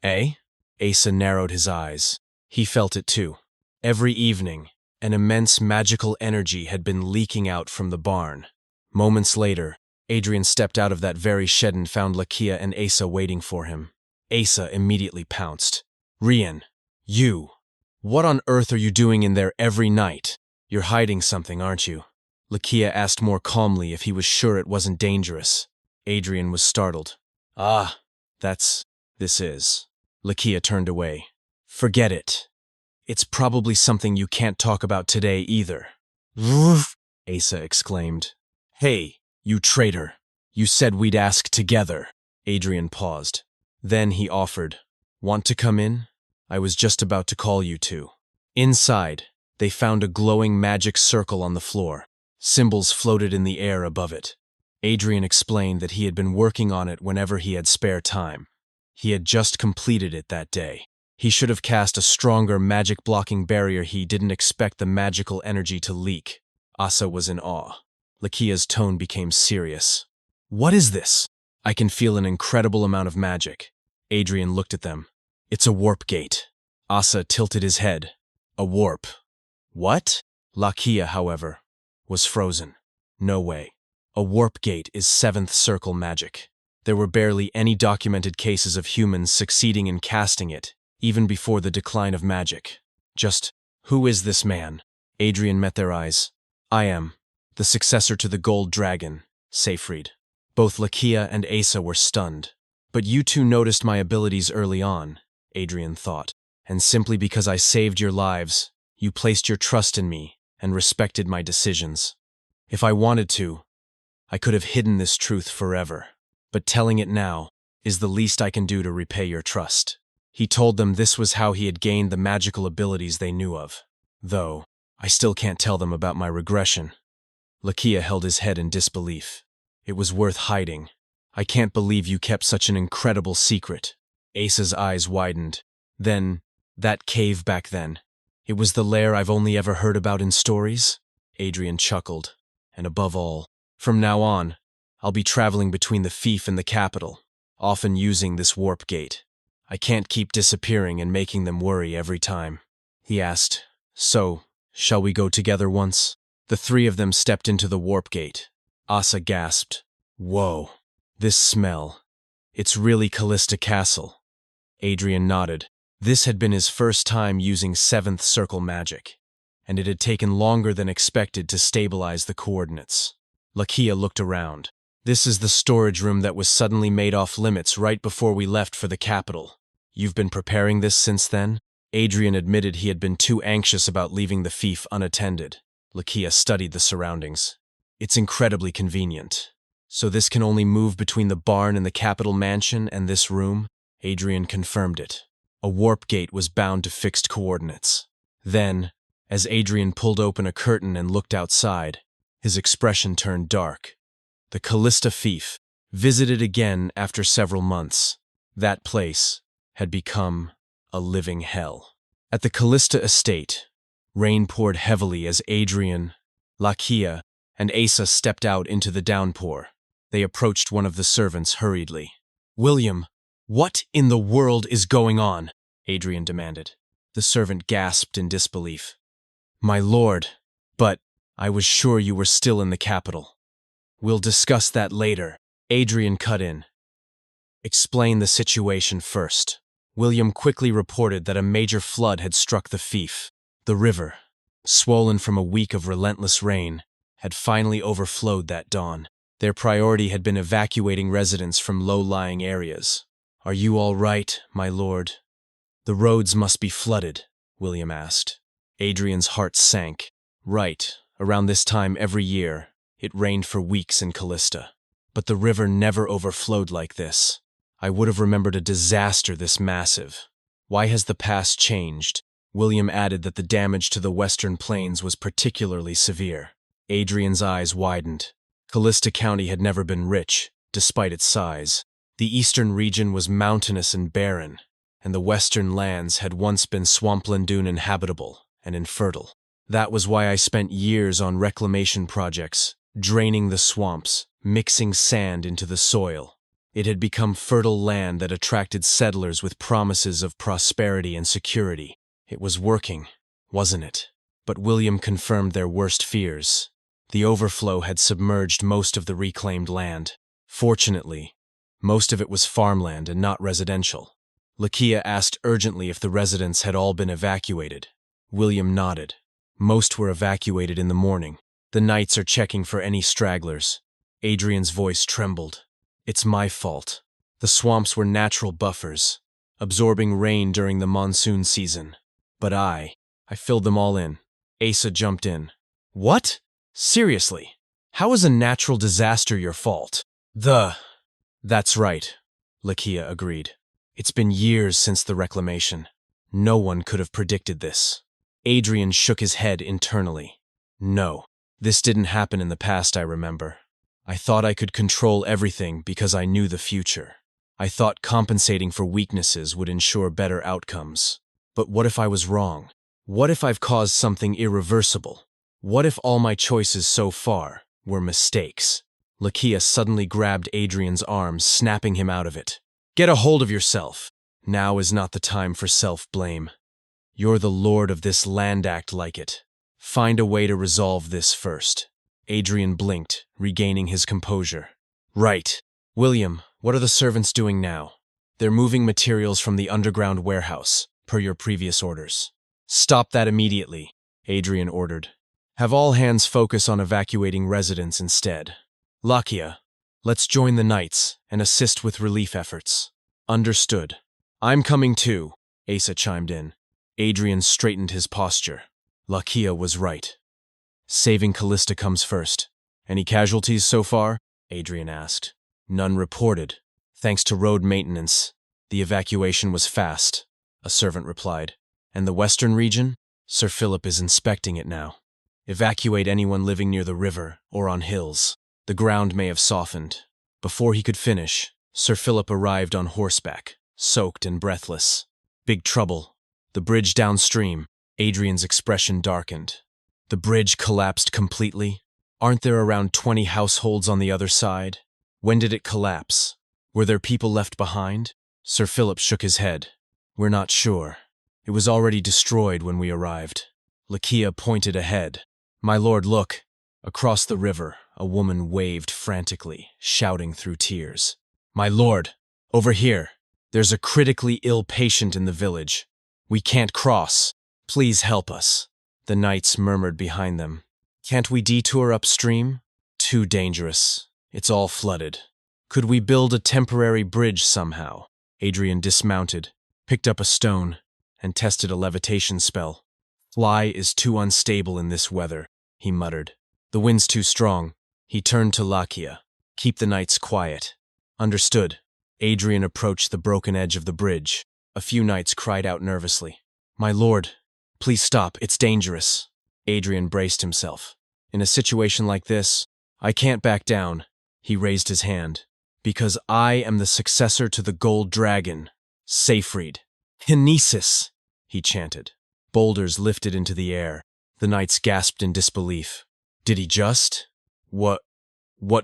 Eh? Asa narrowed his eyes. He felt it too. Every evening, an immense magical energy had been leaking out from the barn. Moments later, Adrian stepped out of that very shed and found Lakia and Asa waiting for him. Asa immediately pounced. Rian, you! What on earth are you doing in there every night? You're hiding something, aren't you? Lakia asked more calmly if he was sure it wasn't dangerous. Adrian was startled. This is. Lakia turned away. Forget it. It's probably something you can't talk about today either. Woof! Asa exclaimed. Hey, you traitor. You said we'd ask together. Adrian paused. Then he offered. Want to come in? I was just about to call you to. Inside, they found a glowing magic circle on the floor. Symbols floated in the air above it. Adrian explained that he had been working on it whenever he had spare time. He had just completed it that day. He should have cast a stronger magic-blocking barrier. He didn't expect the magical energy to leak. Asa was in awe. Lakia's tone became serious. What is this? I can feel an incredible amount of magic. Adrian looked at them. It's a warp gate. Asa tilted his head. A warp. What? Lakia, however, was frozen. No way. A warp gate is seventh circle magic. There were barely any documented cases of humans succeeding in casting it, even before the decline of magic. Just, who is this man? Adrian met their eyes. I am, the successor to the Gold Dragon, Seyfried. Both Lakia and Asa were stunned. But you two noticed my abilities early on, Adrian thought, and simply because I saved your lives, you placed your trust in me and respected my decisions. If I wanted to, I could have hidden this truth forever, but telling it now is the least I can do to repay your trust. He told them this was how he had gained the magical abilities they knew of. Though, I still can't tell them about my regression. Lakia held his head in disbelief. It was worth hiding. I can't believe you kept such an incredible secret. Asa's eyes widened. Then, that cave back then. It was the lair I've only ever heard about in stories? Adrian chuckled. And above all, from now on, I'll be traveling between the fief and the capital, often using this warp gate. I can't keep disappearing and making them worry every time. He asked, So, shall we go together once? The three of them stepped into the warp gate. Asa gasped. Whoa, this smell. It's really Callista Castle. Adrian nodded. This had been his first time using seventh circle magic, and it had taken longer than expected to stabilize the coordinates. Lakia looked around. This is the storage room that was suddenly made off limits right before we left for the capital. You've been preparing this since then? Adrian admitted he had been too anxious about leaving the fief unattended. Lakia studied the surroundings. It's incredibly convenient. So this can only move between the barn and the capital mansion and this room? Adrian confirmed it. A warp gate was bound to fixed coordinates. Then, as Adrian pulled open a curtain and looked outside, his expression turned dark. The Callista fief, visited again after several months. That place had become a living hell. At the Callista estate, rain poured heavily as Adrian, Lakia, and Asa stepped out into the downpour. They approached one of the servants hurriedly. William, what in the world is going on? Adrian demanded. The servant gasped in disbelief. My lord, but I was sure you were still in the capital. We'll discuss that later. Adrian cut in. Explain the situation first. William quickly reported that a major flood had struck the fief. The river, swollen from a week of relentless rain, had finally overflowed that dawn. Their priority had been evacuating residents from low-lying areas. Are you all right, my lord? The roads must be flooded, William asked. Adrian's heart sank. Right, around this time every year, it rained for weeks in Callista. But the river never overflowed like this. I would have remembered a disaster this massive. Why has the past changed? William added that the damage to the western plains was particularly severe. Adrian's eyes widened. Callista County had never been rich, despite its size. The eastern region was mountainous and barren, and the western lands had once been swampland dune inhabitable and infertile. That was why I spent years on reclamation projects, draining the swamps, mixing sand into the soil. It had become fertile land that attracted settlers with promises of prosperity and security. It was working, wasn't it? But William confirmed their worst fears. The overflow had submerged most of the reclaimed land. Fortunately, most of it was farmland and not residential. Lakia asked urgently if the residents had all been evacuated. William nodded. Most were evacuated in the morning. The knights are checking for any stragglers. Adrian's voice trembled. It's my fault. The swamps were natural buffers, absorbing rain during the monsoon season. But I filled them all in. Asa jumped in. What? Seriously? How is a natural disaster your fault? That's right, Lakia agreed. It's been years since the reclamation. No one could have predicted this. Adrian shook his head internally. No, this didn't happen in the past, I remember. I thought I could control everything because I knew the future. I thought compensating for weaknesses would ensure better outcomes. But what if I was wrong? What if I've caused something irreversible? What if all my choices so far were mistakes? Lakia suddenly grabbed Adrian's arm, snapping him out of it. Get a hold of yourself. Now is not the time for self-blame. You're the lord of this land, act like it. Find a way to resolve this first. Adrian blinked, regaining his composure. Right. William, what are the servants doing now? They're moving materials from the underground warehouse, per your previous orders. Stop that immediately, Adrian ordered. Have all hands focus on evacuating residents instead. Lakia, let's join the knights and assist with relief efforts. Understood. I'm coming too, Asa chimed in. Adrian straightened his posture. Lakia was right. Saving Callista comes first. Any casualties so far? Adrian asked. None reported. Thanks to road maintenance, the evacuation was fast, a servant replied. And the western region? Sir Philip is inspecting it now. Evacuate anyone living near the river or on hills. The ground may have softened. Before he could finish, Sir Philip arrived on horseback, soaked and breathless. Big trouble. The bridge downstream. Adrian's expression darkened. The bridge collapsed completely? Aren't there around 20 households on the other side? When did it collapse? Were there people left behind? Sir Philip shook his head. We're not sure. It was already destroyed when we arrived. Lakia pointed ahead. My lord, look. Across the river, a woman waved frantically, shouting through tears. My lord, over here. There's a critically ill patient in the village. We can't cross. Please help us. The knights murmured behind them. Can't we detour upstream? Too dangerous. It's all flooded. Could we build a temporary bridge somehow? Adrian dismounted, picked up a stone, and tested a levitation spell. Fly is too unstable in this weather, he muttered. The wind's too strong. He turned to Lakia. Keep the knights quiet. Understood. Adrian approached the broken edge of the bridge. A few knights cried out nervously. My lord, please stop, it's dangerous. Adrian braced himself. In a situation like this, I can't back down. He raised his hand. Because I am the successor to the gold dragon, Seyfried. Kinesis, he chanted. Boulders lifted into the air. The knights gasped in disbelief. Did he just? What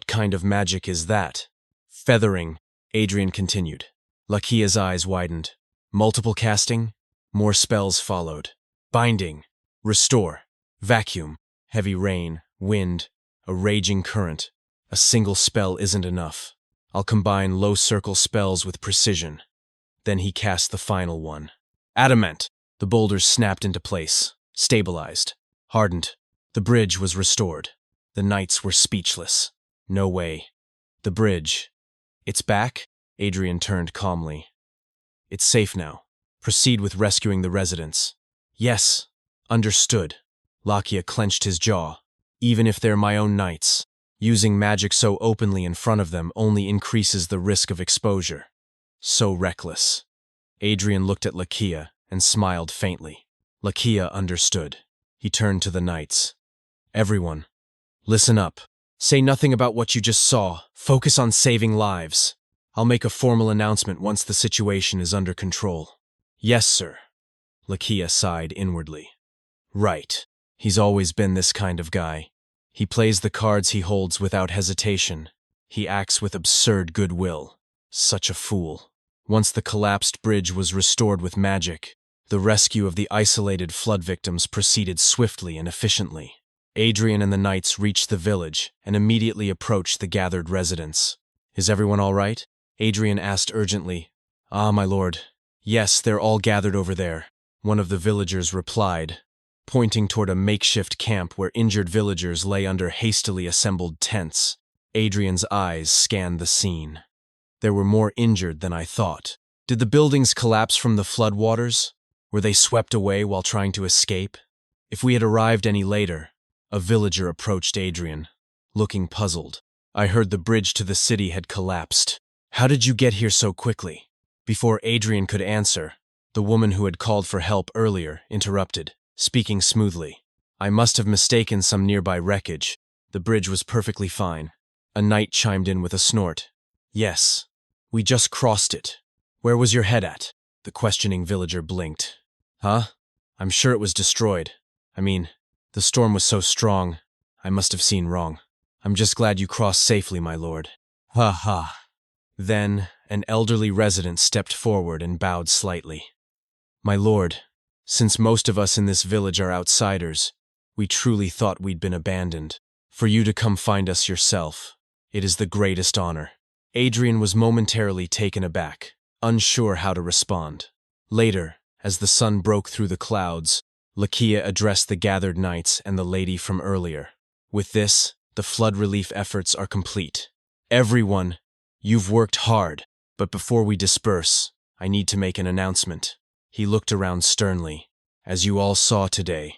kind of magic is that? Feathering, Adrian continued. Lakia's eyes widened. Multiple casting? More spells followed. Binding. Restore. Vacuum. Heavy rain. Wind. A raging current. A single spell isn't enough. I'll combine low circle spells with precision. Then he cast the final one. Adamant! The boulders snapped into place, stabilized, hardened. The bridge was restored. The knights were speechless. No way. The bridge. It's back? Adrian turned calmly. It's safe now. Proceed with rescuing the residents. Yes. Understood. Lakia clenched his jaw. Even if they're my own knights, using magic so openly in front of them only increases the risk of exposure. So reckless. Adrian looked at Lakia and smiled faintly. Lakia understood. He turned to the knights. Everyone, listen up. Say nothing about what you just saw. Focus on saving lives. I'll make a formal announcement once the situation is under control. Yes, sir. Lakia sighed inwardly. Right. He's always been this kind of guy. He plays the cards he holds without hesitation. He acts with absurd goodwill. Such a fool. Once the collapsed bridge was restored with magic, the rescue of the isolated flood victims proceeded swiftly and efficiently. Adrian and the knights reached the village and immediately approached the gathered residents. Is everyone all right? Adrian asked urgently. Ah, my lord. Yes, they're all gathered over there, one of the villagers replied, pointing toward a makeshift camp where injured villagers lay under hastily assembled tents. Adrian's eyes scanned the scene. There were more injured than I thought. Did the buildings collapse from the floodwaters? Were they swept away while trying to escape? If we had arrived any later, a villager approached Adrian, looking puzzled. I heard the bridge to the city had collapsed. How did you get here so quickly? Before Adrian could answer, the woman who had called for help earlier interrupted, speaking smoothly. I must have mistaken some nearby wreckage. The bridge was perfectly fine. A knight chimed in with a snort. Yes, we just crossed it. Where was your head at? The questioning villager blinked. Huh? I'm sure it was destroyed. The storm was so strong, I must have seen wrong. I'm just glad you crossed safely, my lord. Ha ha. Then, an elderly resident stepped forward and bowed slightly. My lord, since most of us in this village are outsiders, we truly thought we'd been abandoned. For you to come find us yourself, it is the greatest honor. Adrian was momentarily taken aback, unsure how to respond. Later, as the sun broke through the clouds, Lakia addressed the gathered knights and the lady from earlier. With this, the flood relief efforts are complete. Everyone, you've worked hard, but before we disperse, I need to make an announcement. He looked around sternly. As you all saw today,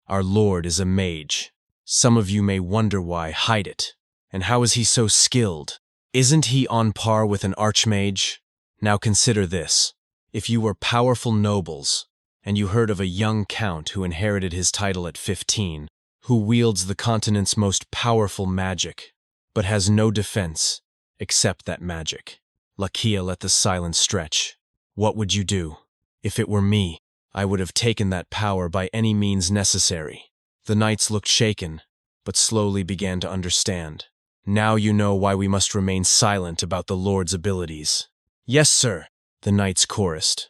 our lord is a mage. Some of you may wonder why. Hide it. And how is he so skilled? Isn't he on par with an archmage? Now consider this. If you were powerful nobles, and you heard of a young count who inherited his title at 15, who wields the continent's most powerful magic, but has no defense except that magic. Lakia let the silence stretch. What would you do? If it were me, I would have taken that power by any means necessary. The knights looked shaken, but slowly began to understand. Now you know why we must remain silent about the Lord's abilities. Yes, sir, the knights chorused.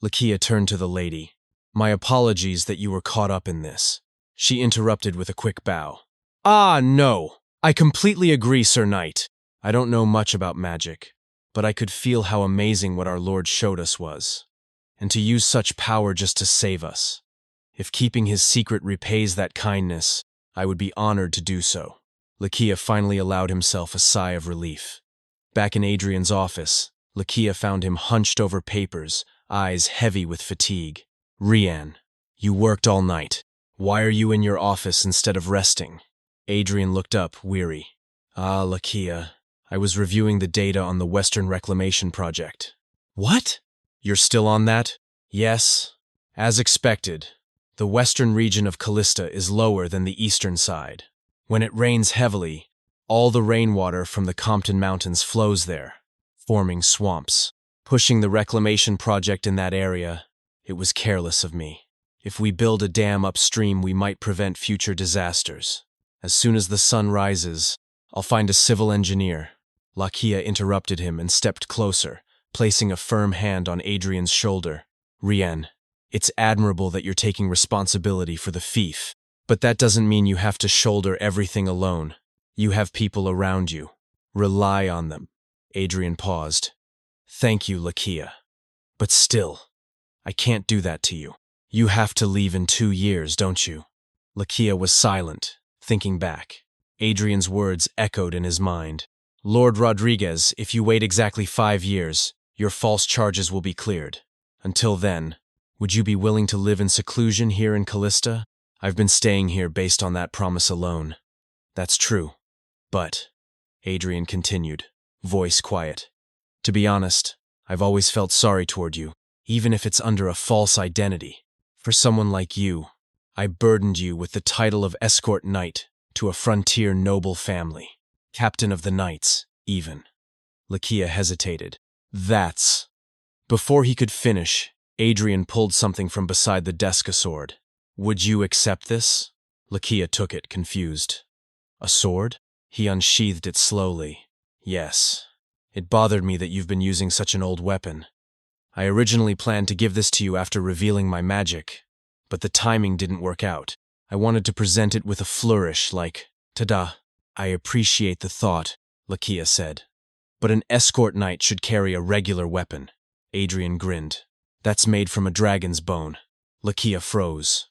Lakia turned to the lady. My apologies that you were caught up in this. She interrupted with a quick bow. Ah, no. I completely agree, Sir Knight. I don't know much about magic, but I could feel how amazing what our Lord showed us was. And to use such power just to save us. If keeping his secret repays that kindness, I would be honored to do so. Lakia finally allowed himself a sigh of relief. Back in Adrian's office, Lakia found him hunched over papers, eyes heavy with fatigue. Rian, you worked all night. Why are you in your office instead of resting? Adrian looked up, weary. Ah, Lakia, I was reviewing the data on the Western Reclamation Project. What? You're still on that? Yes. As expected, the western region of Callista is lower than the eastern side. When it rains heavily, all the rainwater from the Compton Mountains flows there, forming swamps. Pushing the reclamation project in that area, it was careless of me. If we build a dam upstream, we might prevent future disasters. As soon as the sun rises, I'll find a civil engineer. Lakia interrupted him and stepped closer, placing a firm hand on Adrian's shoulder. Rian, it's admirable that you're taking responsibility for the fief, but that doesn't mean you have to shoulder everything alone. You have people around you. Rely on them. Adrian paused. Thank you, Lakia. But still, I can't do that to you. You have to leave in 2 years, don't you? Lakia was silent, thinking back. Adrian's words echoed in his mind. Lord Rodriguez, if you wait exactly 5 years, your false charges will be cleared. Until then, would you be willing to live in seclusion here in Callista? I've been staying here based on that promise alone. That's true. But, Adrian continued, voice quiet. To be honest, I've always felt sorry toward you, even if it's under a false identity. For someone like you, I burdened you with the title of escort knight to a frontier noble family. Captain of the knights, even. Lakia hesitated. That's... Before he could finish, Adrian pulled something from beside the desk, a sword. Would you accept this? Lakia took it, confused. A sword? He unsheathed it slowly. Yes. It bothered me that you've been using such an old weapon. I originally planned to give this to you after revealing my magic, but the timing didn't work out. I wanted to present it with a flourish, like, ta-da. I appreciate the thought, Lakia said. But an escort knight should carry a regular weapon. Adrian grinned. That's made from a dragon's bone. Lakia froze.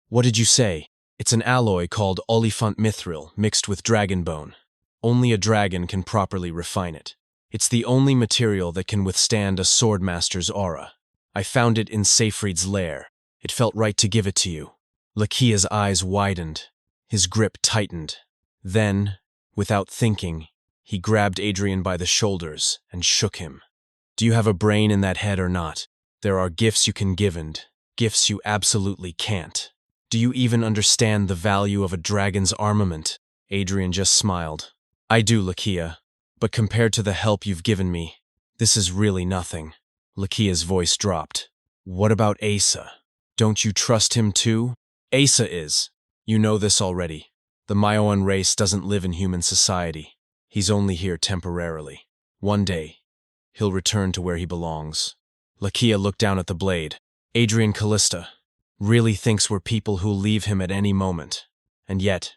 What did you say? It's an alloy called olifant mithril mixed with dragon bone. Only a dragon can properly refine it. It's the only material that can withstand a swordmaster's aura. I found it in Seyfried's lair. It felt right to give it to you. Lakia's eyes widened. His grip tightened. Then, without thinking, he grabbed Adrian by the shoulders and shook him. Do you have a brain in that head or not? There are gifts you can give and gifts you absolutely can't. Do you even understand the value of a dragon's armament? Adrian just smiled. I do, Lakia, but compared to the help you've given me, this is really nothing. Lakia's voice dropped. What about Asa? Don't you trust him too? Asa is. You know this already. The Maoan race doesn't live in human society. He's only here temporarily. One day, he'll return to where he belongs. Lakia looked down at the blade. Adrian Callista really thinks we're people who'll leave him at any moment. And yet,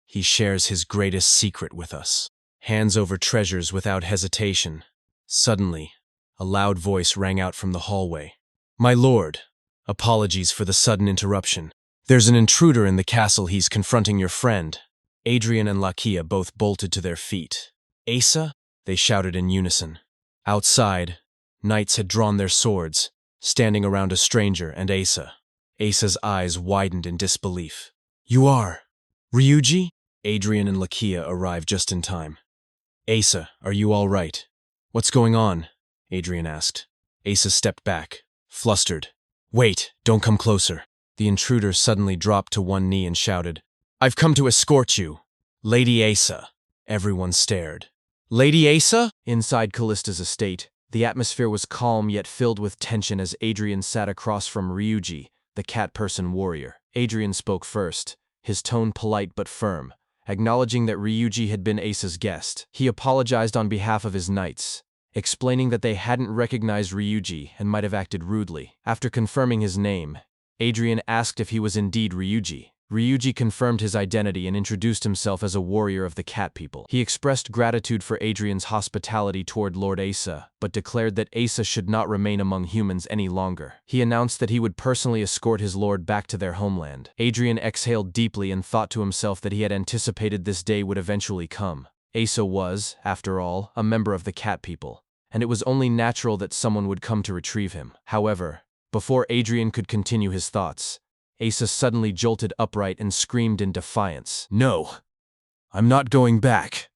he shares his greatest secret with us. Hands over treasures without hesitation. Suddenly, a loud voice rang out from the hallway. My lord, apologies for the sudden interruption. There's an intruder in the castle. He's confronting your friend. Adrian and Lakia both bolted to their feet. Asa? They shouted in unison. Outside, knights had drawn their swords, standing around a stranger and Asa. Asa's eyes widened in disbelief. You are Ryuji? Adrian and Lakia arrived just in time. Asa, are you all right? What's going on? Adrian asked. Asa stepped back, flustered. Wait, don't come closer. The intruder suddenly dropped to one knee and shouted, I've come to escort you. Lady Asa. Everyone stared. Lady Asa? Inside Callista's estate, the atmosphere was calm yet filled with tension as Adrian sat across from Ryuji, the cat-person warrior. Adrian spoke first, his tone polite but firm, acknowledging that Ryuji had been Asa's guest. He apologized on behalf of his knights, explaining that they hadn't recognized Ryuji and might have acted rudely. After confirming his name, Adrian asked if he was indeed Ryuji. Ryuji confirmed his identity and introduced himself as a warrior of the cat people. He expressed gratitude for Adrian's hospitality toward Lord Asa, but declared that Asa should not remain among humans any longer. He announced that he would personally escort his lord back to their homeland. Adrian exhaled deeply and thought to himself that he had anticipated this day would eventually come. Asa was, after all, a member of the cat people, and it was only natural that someone would come to retrieve him. However, before Adrian could continue his thoughts, Asa suddenly jolted upright and screamed in defiance. No, I'm not going back.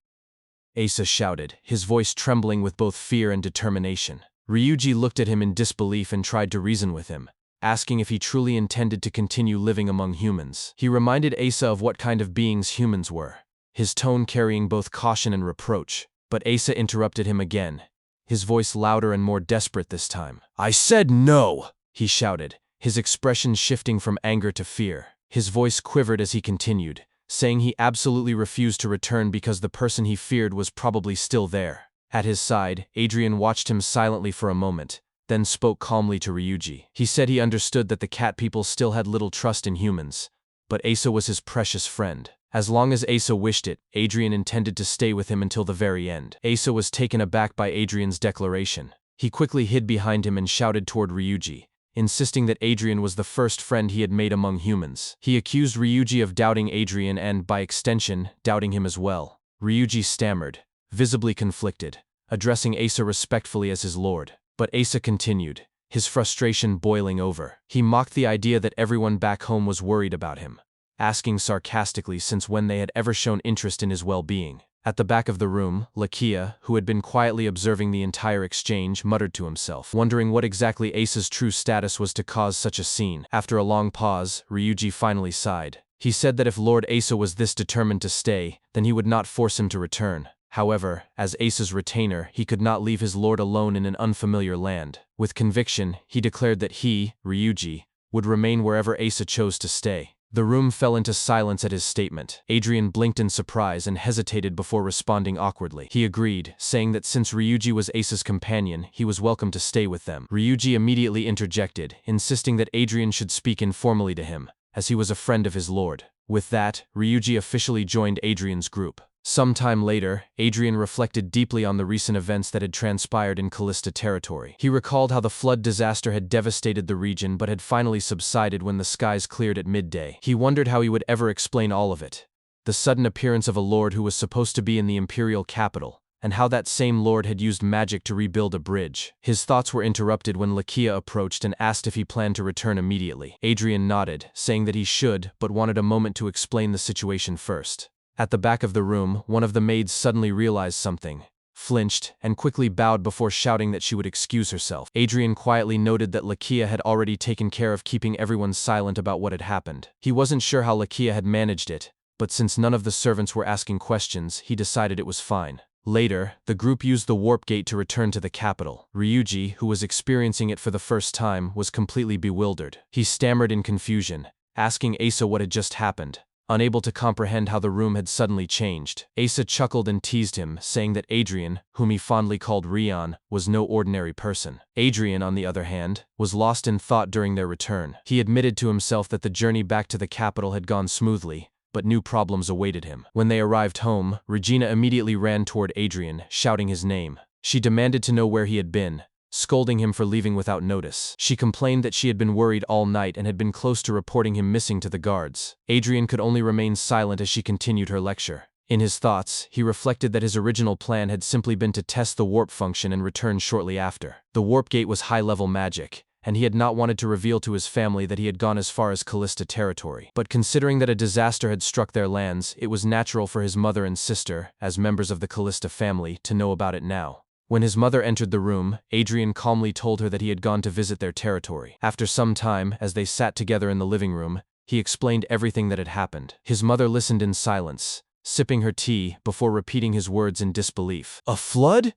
Asa shouted, his voice trembling with both fear and determination. Ryuji looked at him in disbelief and tried to reason with him, asking if he truly intended to continue living among humans. He reminded Asa of what kind of beings humans were, his tone carrying both caution and reproach. But Asa interrupted him again, his voice louder and more desperate this time. I said no, he shouted, his expression shifting from anger to fear. His voice quivered as he continued, saying he absolutely refused to return because the person he feared was probably still there. At his side, Adrian watched him silently for a moment, then spoke calmly to Ryuji. He said he understood that the cat people still had little trust in humans, but Asa was his precious friend. As long as Asa wished it, Adrian intended to stay with him until the very end. Asa was taken aback by Adrian's declaration. He quickly hid behind him and shouted toward Ryuji, insisting that Adrian was the first friend he had made among humans. He accused Ryuji of doubting Adrian and, by extension, doubting him as well. Ryuji stammered, visibly conflicted, addressing Asa respectfully as his lord. But Asa continued, his frustration boiling over. He mocked the idea that everyone back home was worried about him, asking sarcastically since when they had ever shown interest in his well-being. At the back of the room, Lakia, who had been quietly observing the entire exchange, muttered to himself, wondering what exactly Asa's true status was to cause such a scene. After a long pause, Ryuji finally sighed. He said that if Lord Asa was this determined to stay, then he would not force him to return. However, as Asa's retainer, he could not leave his lord alone in an unfamiliar land. With conviction, he declared that he, Ryuji, would remain wherever Asa chose to stay. The room fell into silence at his statement. Adrian blinked in surprise and hesitated before responding awkwardly. He agreed, saying that since Ryuji was Asa's companion, he was welcome to stay with them. Ryuji immediately interjected, insisting that Adrian should speak informally to him, as he was a friend of his lord. With that, Ryuji officially joined Adrian's group. Some time later, Adrian reflected deeply on the recent events that had transpired in Callista territory. He recalled how the flood disaster had devastated the region but had finally subsided when the skies cleared at midday. He wondered how he would ever explain all of it. The sudden appearance of a lord who was supposed to be in the imperial capital, and how that same lord had used magic to rebuild a bridge. His thoughts were interrupted when Lakia approached and asked if he planned to return immediately. Adrian nodded, saying that he should, but wanted a moment to explain the situation first. At the back of the room, one of the maids suddenly realized something, flinched, and quickly bowed before shouting that she would excuse herself. Adrian quietly noted that Lakia had already taken care of keeping everyone silent about what had happened. He wasn't sure how Lakia had managed it, but since none of the servants were asking questions, he decided it was fine. Later, the group used the warp gate to return to the capital. Ryuji, who was experiencing it for the first time, was completely bewildered. He stammered in confusion, asking Asa what had just happened, unable to comprehend how the room had suddenly changed. Asa chuckled and teased him, saying that Adrian, whom he fondly called Rion, was no ordinary person. Adrian, on the other hand, was lost in thought during their return. He admitted to himself that the journey back to the capital had gone smoothly, but new problems awaited him. When they arrived home, Regina immediately ran toward Adrian, shouting his name. She demanded to know where he had been, scolding him for leaving without notice. She complained that she had been worried all night and had been close to reporting him missing to the guards. Adrian could only remain silent as she continued her lecture. In his thoughts, he reflected that his original plan had simply been to test the warp function and return shortly after. The warp gate was high-level magic, and he had not wanted to reveal to his family that he had gone as far as Callista territory. But considering that a disaster had struck their lands, it was natural for his mother and sister, as members of the Callista family, to know about it now. When his mother entered the room, Adrian calmly told her that he had gone to visit their territory. After some time, as they sat together in the living room, he explained everything that had happened. His mother listened in silence, sipping her tea before repeating his words in disbelief. "A flood?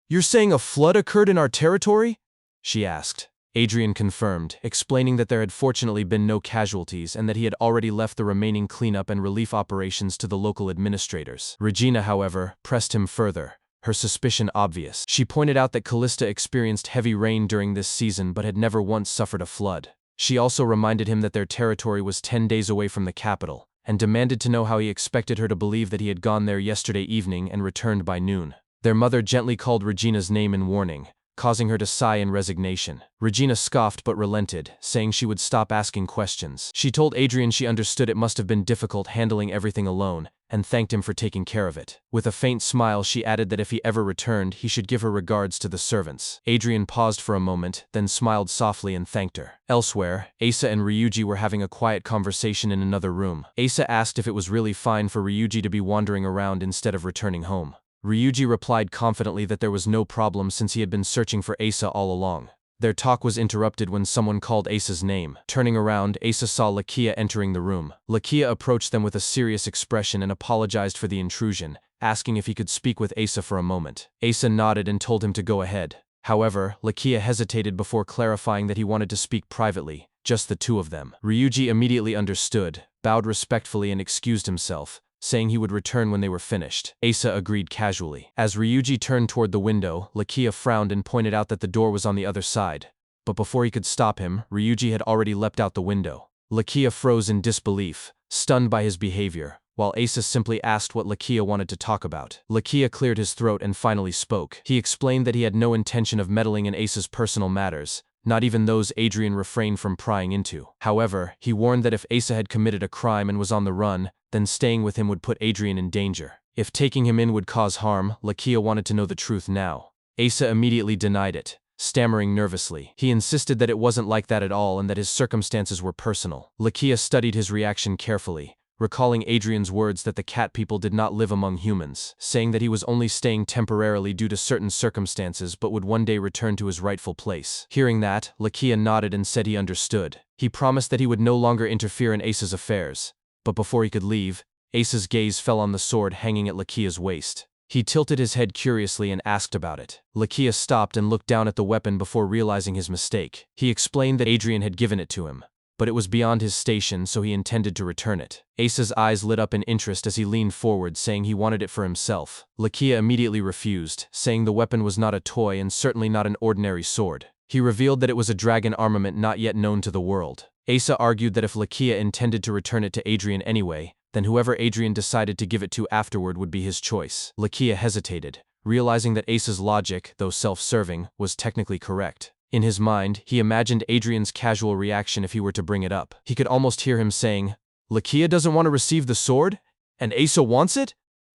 You're saying a flood occurred in our territory?" she asked. Adrian confirmed, explaining that there had fortunately been no casualties and that he had already left the remaining cleanup and relief operations to the local administrators. Regina, however, pressed him further, her suspicion obvious. She pointed out that Callista experienced heavy rain during this season but had never once suffered a flood. She also reminded him that their territory was 10 days away from the capital, and demanded to know how he expected her to believe that he had gone there yesterday evening and returned by noon. Their mother gently called Regina's name in warning, causing her to sigh in resignation. Regina scoffed but relented, saying she would stop asking questions. She told Adrian she understood it must have been difficult handling everything alone, and thanked him for taking care of it. With a faint smile, she added that if he ever returned, he should give her regards to the servants. Adrian paused for a moment, then smiled softly and thanked her. Elsewhere, Asa and Ryuji were having a quiet conversation in another room. Asa asked if it was really fine for Ryuji to be wandering around instead of returning home. Ryuji replied confidently that there was no problem since he had been searching for Asa all along. Their talk was interrupted when someone called Asa's name. Turning around, Asa saw Lakia entering the room. Lakia approached them with a serious expression and apologized for the intrusion, asking if he could speak with Asa for a moment. Asa nodded and told him to go ahead. However, Lakia hesitated before clarifying that he wanted to speak privately, just the two of them. Ryuji immediately understood, bowed respectfully and excused himself, saying he would return when they were finished. Asa agreed casually. As Ryuji turned toward the window, Lakia frowned and pointed out that the door was on the other side. But before he could stop him, Ryuji had already leapt out the window. Lakia froze in disbelief, stunned by his behavior, while Asa simply asked what Lakia wanted to talk about. Lakia cleared his throat and finally spoke. He explained that he had no intention of meddling in Asa's personal matters, not even those Adrian refrained from prying into. However, he warned that if Asa had committed a crime and was on the run, then staying with him would put Adrian in danger. If taking him in would cause harm, Lakia wanted to know the truth now. Asa immediately denied it, stammering nervously. He insisted that it wasn't like that at all and that his circumstances were personal. Lakia studied his reaction carefully, recalling Adrian's words that the cat people did not live among humans, saying that he was only staying temporarily due to certain circumstances but would one day return to his rightful place. Hearing that, Lakia nodded and said he understood. He promised that he would no longer interfere in Asa's affairs, but before he could leave, Asa's gaze fell on the sword hanging at Lakia's waist. He tilted his head curiously and asked about it. Lakia stopped and looked down at the weapon before realizing his mistake. He explained that Adrian had given it to him, but it was beyond his station, so he intended to return it. Asa's eyes lit up in interest as he leaned forward, saying he wanted it for himself. Lakia immediately refused, saying the weapon was not a toy and certainly not an ordinary sword. He revealed that it was a dragon armament not yet known to the world. Asa argued that if Lakia intended to return it to Adrian anyway, then whoever Adrian decided to give it to afterward would be his choice. Lakia hesitated, realizing that Asa's logic, though self-serving, was technically correct. In his mind, he imagined Adrian's casual reaction if he were to bring it up. He could almost hear him saying, "Lakia doesn't want to receive the sword? And Asa wants it?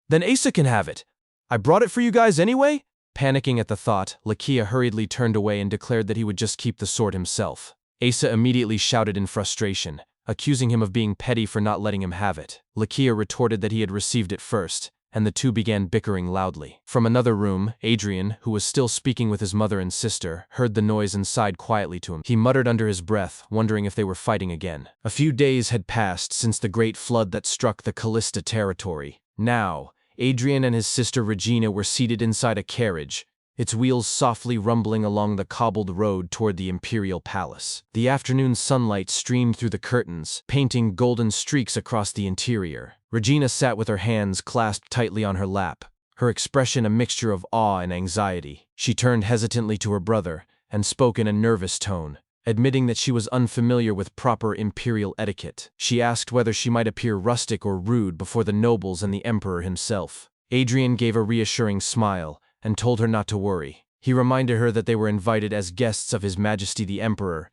Then Asa can have it. I brought it for you guys anyway?" Panicking at the thought, Lakia hurriedly turned away and declared that he would just keep the sword himself. Asa immediately shouted in frustration, accusing him of being petty for not letting him have it. Lakia retorted that he had received it first, and the two began bickering loudly. From another room, Adrian, who was still speaking with his mother and sister, heard the noise and sighed quietly to him. He muttered under his breath, wondering if they were fighting again. A few days had passed since the great flood that struck the Callista territory. Now, Adrian and his sister Regina were seated inside a carriage, its wheels softly rumbling along the cobbled road toward the imperial palace. The afternoon sunlight streamed through the curtains, painting golden streaks across the interior. Regina sat with her hands clasped tightly on her lap, her expression a mixture of awe and anxiety. She turned hesitantly to her brother and spoke in a nervous tone, admitting that she was unfamiliar with proper imperial etiquette. She asked whether she might appear rustic or rude before the nobles and the emperor himself. Adrian gave a reassuring smile and told her not to worry. He reminded her that they were invited as guests of His Majesty the Emperor,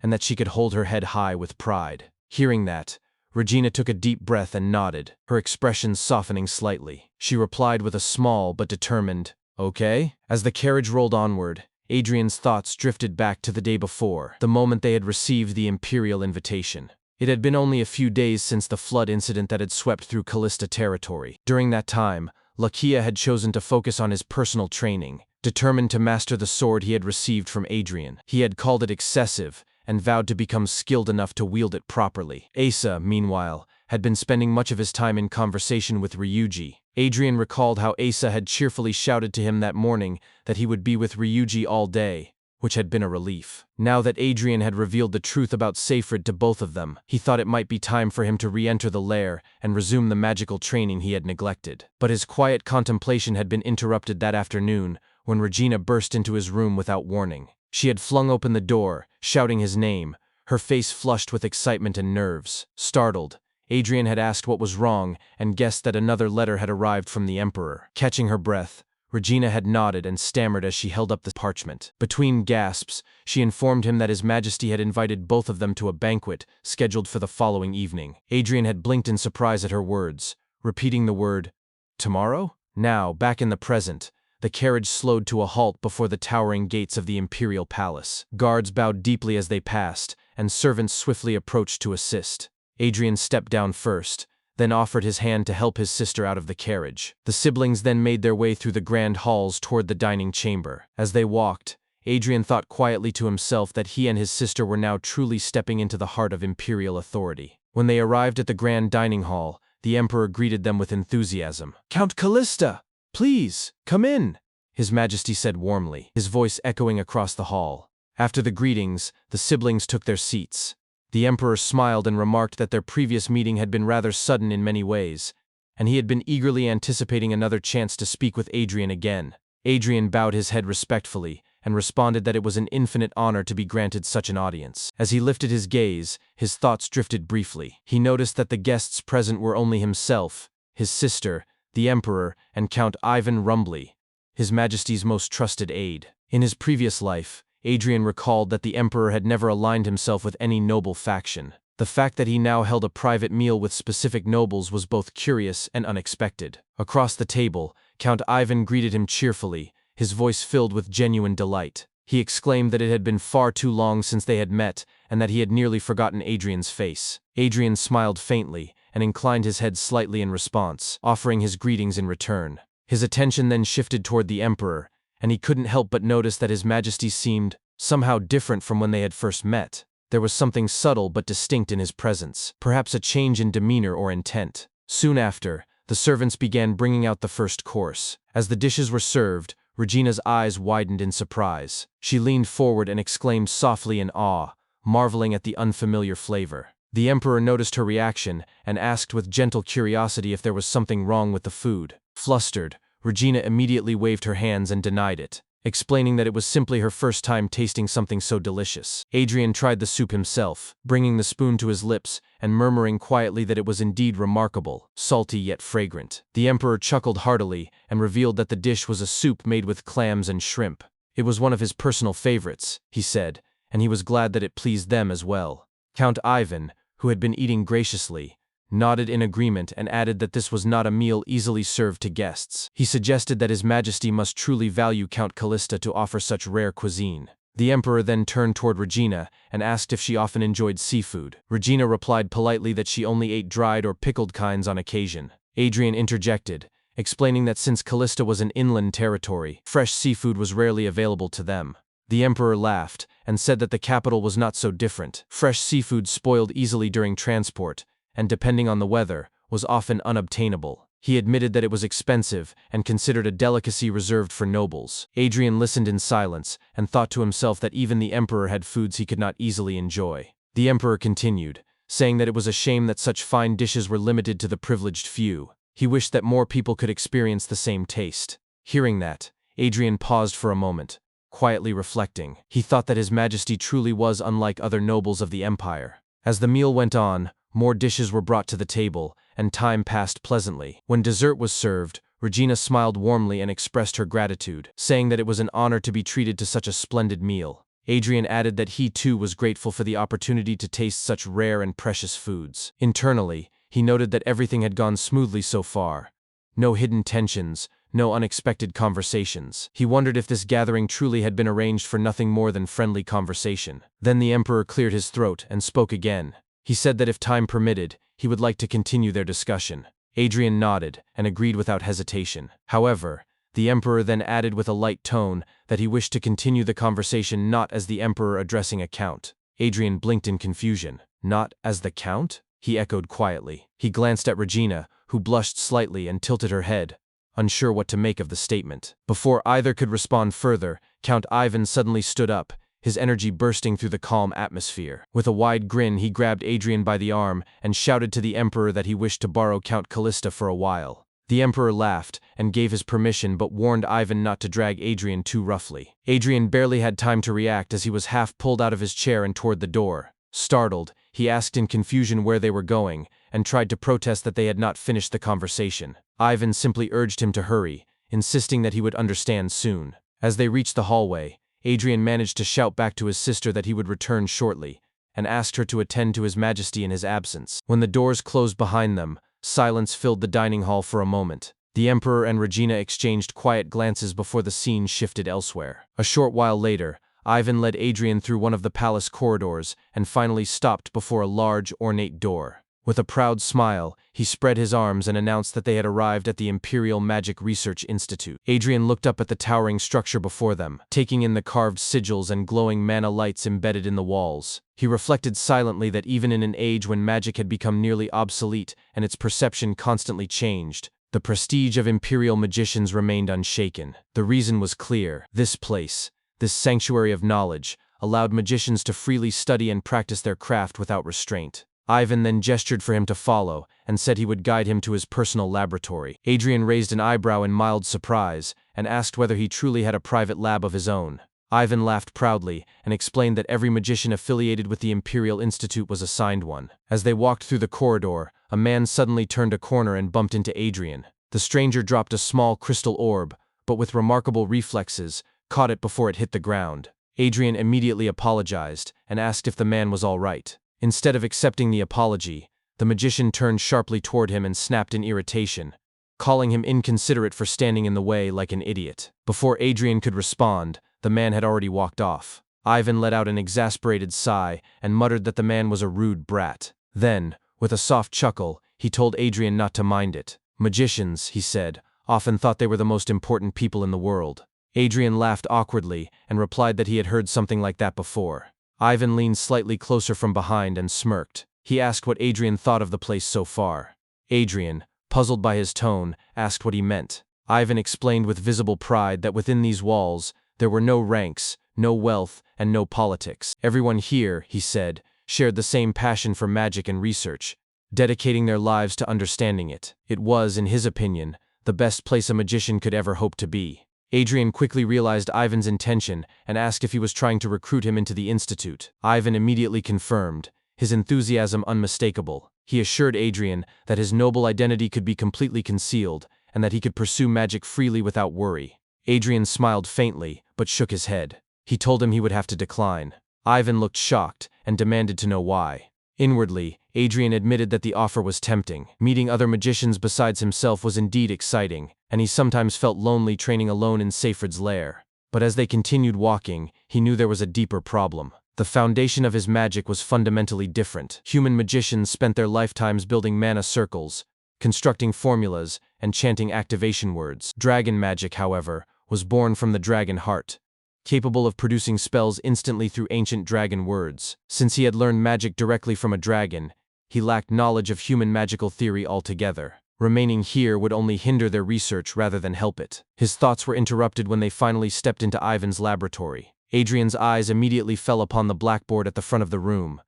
and that she could hold her head high with pride. Hearing that, Regina took a deep breath and nodded, her expression softening slightly. She replied with a small but determined, "Okay?" As the carriage rolled onward, Adrian's thoughts drifted back to the day before, the moment they had received the imperial invitation. It had been only a few days since the flood incident that had swept through Callista territory. During that time, Lakia had chosen to focus on his personal training, determined to master the sword he had received from Adrian. He had called it excessive and vowed to become skilled enough to wield it properly. Asa, meanwhile, had been spending much of his time in conversation with Ryuji. Adrian recalled how Asa had cheerfully shouted to him that morning that he would be with Ryuji all day, which had been a relief. Now that Adrian had revealed the truth about Seyfried to both of them, he thought it might be time for him to re-enter the lair and resume the magical training he had neglected. But his quiet contemplation had been interrupted that afternoon when Regina burst into his room without warning. She had flung open the door, shouting his name, her face flushed with excitement and nerves. Startled, Adrian had asked what was wrong and guessed that another letter had arrived from the Emperor. Catching her breath, Regina had nodded and stammered as she held up the parchment. Between gasps, she informed him that His Majesty had invited both of them to a banquet scheduled for the following evening. Adrian had blinked in surprise at her words, repeating the word, "Tomorrow?" Now, back in the present, the carriage slowed to a halt before the towering gates of the imperial palace. Guards bowed deeply as they passed, and servants swiftly approached to assist. Adrian stepped down first, then offered his hand to help his sister out of the carriage. The siblings then made their way through the grand halls toward the dining chamber. As they walked, Adrian thought quietly to himself that he and his sister were now truly stepping into the heart of imperial authority. When they arrived at the grand dining hall, the emperor greeted them with enthusiasm. "Count Callista! Please, come in," His Majesty said warmly, his voice echoing across the hall. After the greetings, the siblings took their seats. The Emperor smiled and remarked that their previous meeting had been rather sudden in many ways, and he had been eagerly anticipating another chance to speak with Adrian again. Adrian bowed his head respectfully and responded that it was an infinite honor to be granted such an audience. As he lifted his gaze, his thoughts drifted briefly. He noticed that the guests present were only himself, his sister, the Emperor, and Count Ivan Rumbly, His Majesty's most trusted aide. In his previous life, Adrian recalled that the Emperor had never aligned himself with any noble faction. The fact that he now held a private meal with specific nobles was both curious and unexpected. Across the table, Count Ivan greeted him cheerfully, his voice filled with genuine delight. He exclaimed that it had been far too long since they had met and that he had nearly forgotten Adrian's face. Adrian smiled faintly and inclined his head slightly in response, offering his greetings in return. His attention then shifted toward the emperor, and he couldn't help but notice that his majesty seemed somehow different from when they had first met. There was something subtle but distinct in his presence, perhaps a change in demeanor or intent. Soon after, the servants began bringing out the first course. As the dishes were served, Regina's eyes widened in surprise. She leaned forward and exclaimed softly in awe, marveling at the unfamiliar flavor. The emperor noticed her reaction and asked with gentle curiosity if there was something wrong with the food. Flustered, Regina immediately waved her hands and denied it, explaining that it was simply her first time tasting something so delicious. Adrian tried the soup himself, bringing the spoon to his lips and murmuring quietly that it was indeed remarkable, salty yet fragrant. The emperor chuckled heartily and revealed that the dish was a soup made with clams and shrimp. It was one of his personal favorites, he said, and he was glad that it pleased them as well. Count Ivan, who had been eating graciously, nodded in agreement and added that this was not a meal easily served to guests. He suggested that His Majesty must truly value Count Callista to offer such rare cuisine. The emperor then turned toward Regina and asked if she often enjoyed seafood. Regina replied politely that she only ate dried or pickled kinds on occasion. Adrian interjected, explaining that since Callista was an inland territory, fresh seafood was rarely available to them. The emperor laughed and said that the capital was not so different. Fresh seafood spoiled easily during transport, and depending on the weather, was often unobtainable. He admitted that it was expensive and considered a delicacy reserved for nobles. Adrian listened in silence and thought to himself that even the emperor had foods he could not easily enjoy. The emperor continued, saying that it was a shame that such fine dishes were limited to the privileged few. He wished that more people could experience the same taste. Hearing that, Adrian paused for a moment, quietly reflecting. He thought that His Majesty truly was unlike other nobles of the empire. As the meal went on, more dishes were brought to the table, and time passed pleasantly. When dessert was served, Regina smiled warmly and expressed her gratitude, saying that it was an honor to be treated to such a splendid meal. Adrian added that he too was grateful for the opportunity to taste such rare and precious foods. Internally, he noted that everything had gone smoothly so far. No hidden tensions, no unexpected conversations. He wondered if this gathering truly had been arranged for nothing more than friendly conversation. Then the emperor cleared his throat and spoke again. He said that if time permitted, he would like to continue their discussion. Adrian nodded and agreed without hesitation. However, the emperor then added with a light tone that he wished to continue the conversation not as the emperor addressing a count. Adrian blinked in confusion. Not as the count? He echoed quietly. He glanced at Regina, who blushed slightly and tilted her head, unsure what to make of the statement. Before either could respond further, Count Ivan suddenly stood up, his energy bursting through the calm atmosphere. With a wide grin, he grabbed Adrian by the arm and shouted to the emperor that he wished to borrow Count Callista for a while. The emperor laughed and gave his permission but warned Ivan not to drag Adrian too roughly. Adrian barely had time to react as he was half pulled out of his chair and toward the door. Startled, he asked in confusion where they were going and tried to protest that they had not finished the conversation. Ivan simply urged him to hurry, insisting that he would understand soon. As they reached the hallway, Adrian managed to shout back to his sister that he would return shortly, and asked her to attend to His Majesty in his absence. When the doors closed behind them, silence filled the dining hall for a moment. The emperor and Regina exchanged quiet glances before the scene shifted elsewhere. A short while later, Ivan led Adrian through one of the palace corridors and finally stopped before a large, ornate door. With a proud smile, he spread his arms and announced that they had arrived at the Imperial Magic Research Institute. Adrian looked up at the towering structure before them, taking in the carved sigils and glowing mana lights embedded in the walls. He reflected silently that even in an age when magic had become nearly obsolete and its perception constantly changed, the prestige of imperial magicians remained unshaken. The reason was clear. This place, this sanctuary of knowledge, allowed magicians to freely study and practice their craft without restraint. Ivan then gestured for him to follow and said he would guide him to his personal laboratory. Adrian raised an eyebrow in mild surprise and asked whether he truly had a private lab of his own. Ivan laughed proudly and explained that every magician affiliated with the Imperial Institute was assigned one. As they walked through the corridor, a man suddenly turned a corner and bumped into Adrian. The stranger dropped a small crystal orb, but with remarkable reflexes, caught it before it hit the ground. Adrian immediately apologized and asked if the man was all right. Instead of accepting the apology, the magician turned sharply toward him and snapped in irritation, calling him inconsiderate for standing in the way like an idiot. Before Adrian could respond, the man had already walked off. Ivan let out an exasperated sigh and muttered that the man was a rude brat. Then, with a soft chuckle, He told Adrian not to mind it. Magicians, he said, often thought they were the most important people in the world. Adrian laughed awkwardly and replied that he had heard something like that before. Ivan leaned slightly closer from behind and smirked. He asked what Adrian thought of the place so far. Adrian, puzzled by his tone, asked what he meant. Ivan explained with visible pride that within these walls, there were no ranks, no wealth, and no politics. Everyone here, he said, shared the same passion for magic and research, dedicating their lives to understanding it. It was, in his opinion, the best place a magician could ever hope to be. Adrian quickly realized Ivan's intention and asked if he was trying to recruit him into the institute. Ivan immediately confirmed, his enthusiasm unmistakable. He assured Adrian that his noble identity could be completely concealed and that he could pursue magic freely without worry. Adrian smiled faintly, but shook his head. He told him he would have to decline. Ivan looked shocked and demanded to know why. Inwardly, Adrian admitted that the offer was tempting. Meeting other magicians besides himself was indeed exciting, and he sometimes felt lonely training alone in Seyfried's lair. But as they continued walking, he knew there was a deeper problem. The foundation of his magic was fundamentally different. Human magicians spent their lifetimes building mana circles, constructing formulas, and chanting activation words. Dragon magic, however, was born from the dragon heart, capable of producing spells instantly through ancient dragon words. Since he had learned magic directly from a dragon, he lacked knowledge of human magical theory altogether. Remaining here would only hinder their research rather than help it. His thoughts were interrupted when they finally stepped into Ivan's laboratory. Adrian's eyes immediately fell upon the blackboard at the front of the room,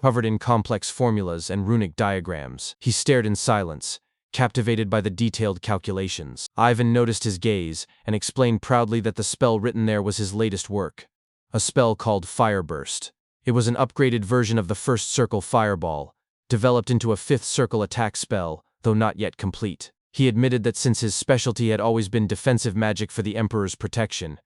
covered in complex formulas and runic diagrams. He stared in silence, captivated by the detailed calculations. Ivan noticed his gaze and explained proudly that the spell written there was his latest work, a spell called Fireburst. It was an upgraded version of the first circle Fireball, developed into a fifth circle attack spell, though not yet complete. He admitted that since his specialty had always been defensive magic for the Emperor's protection,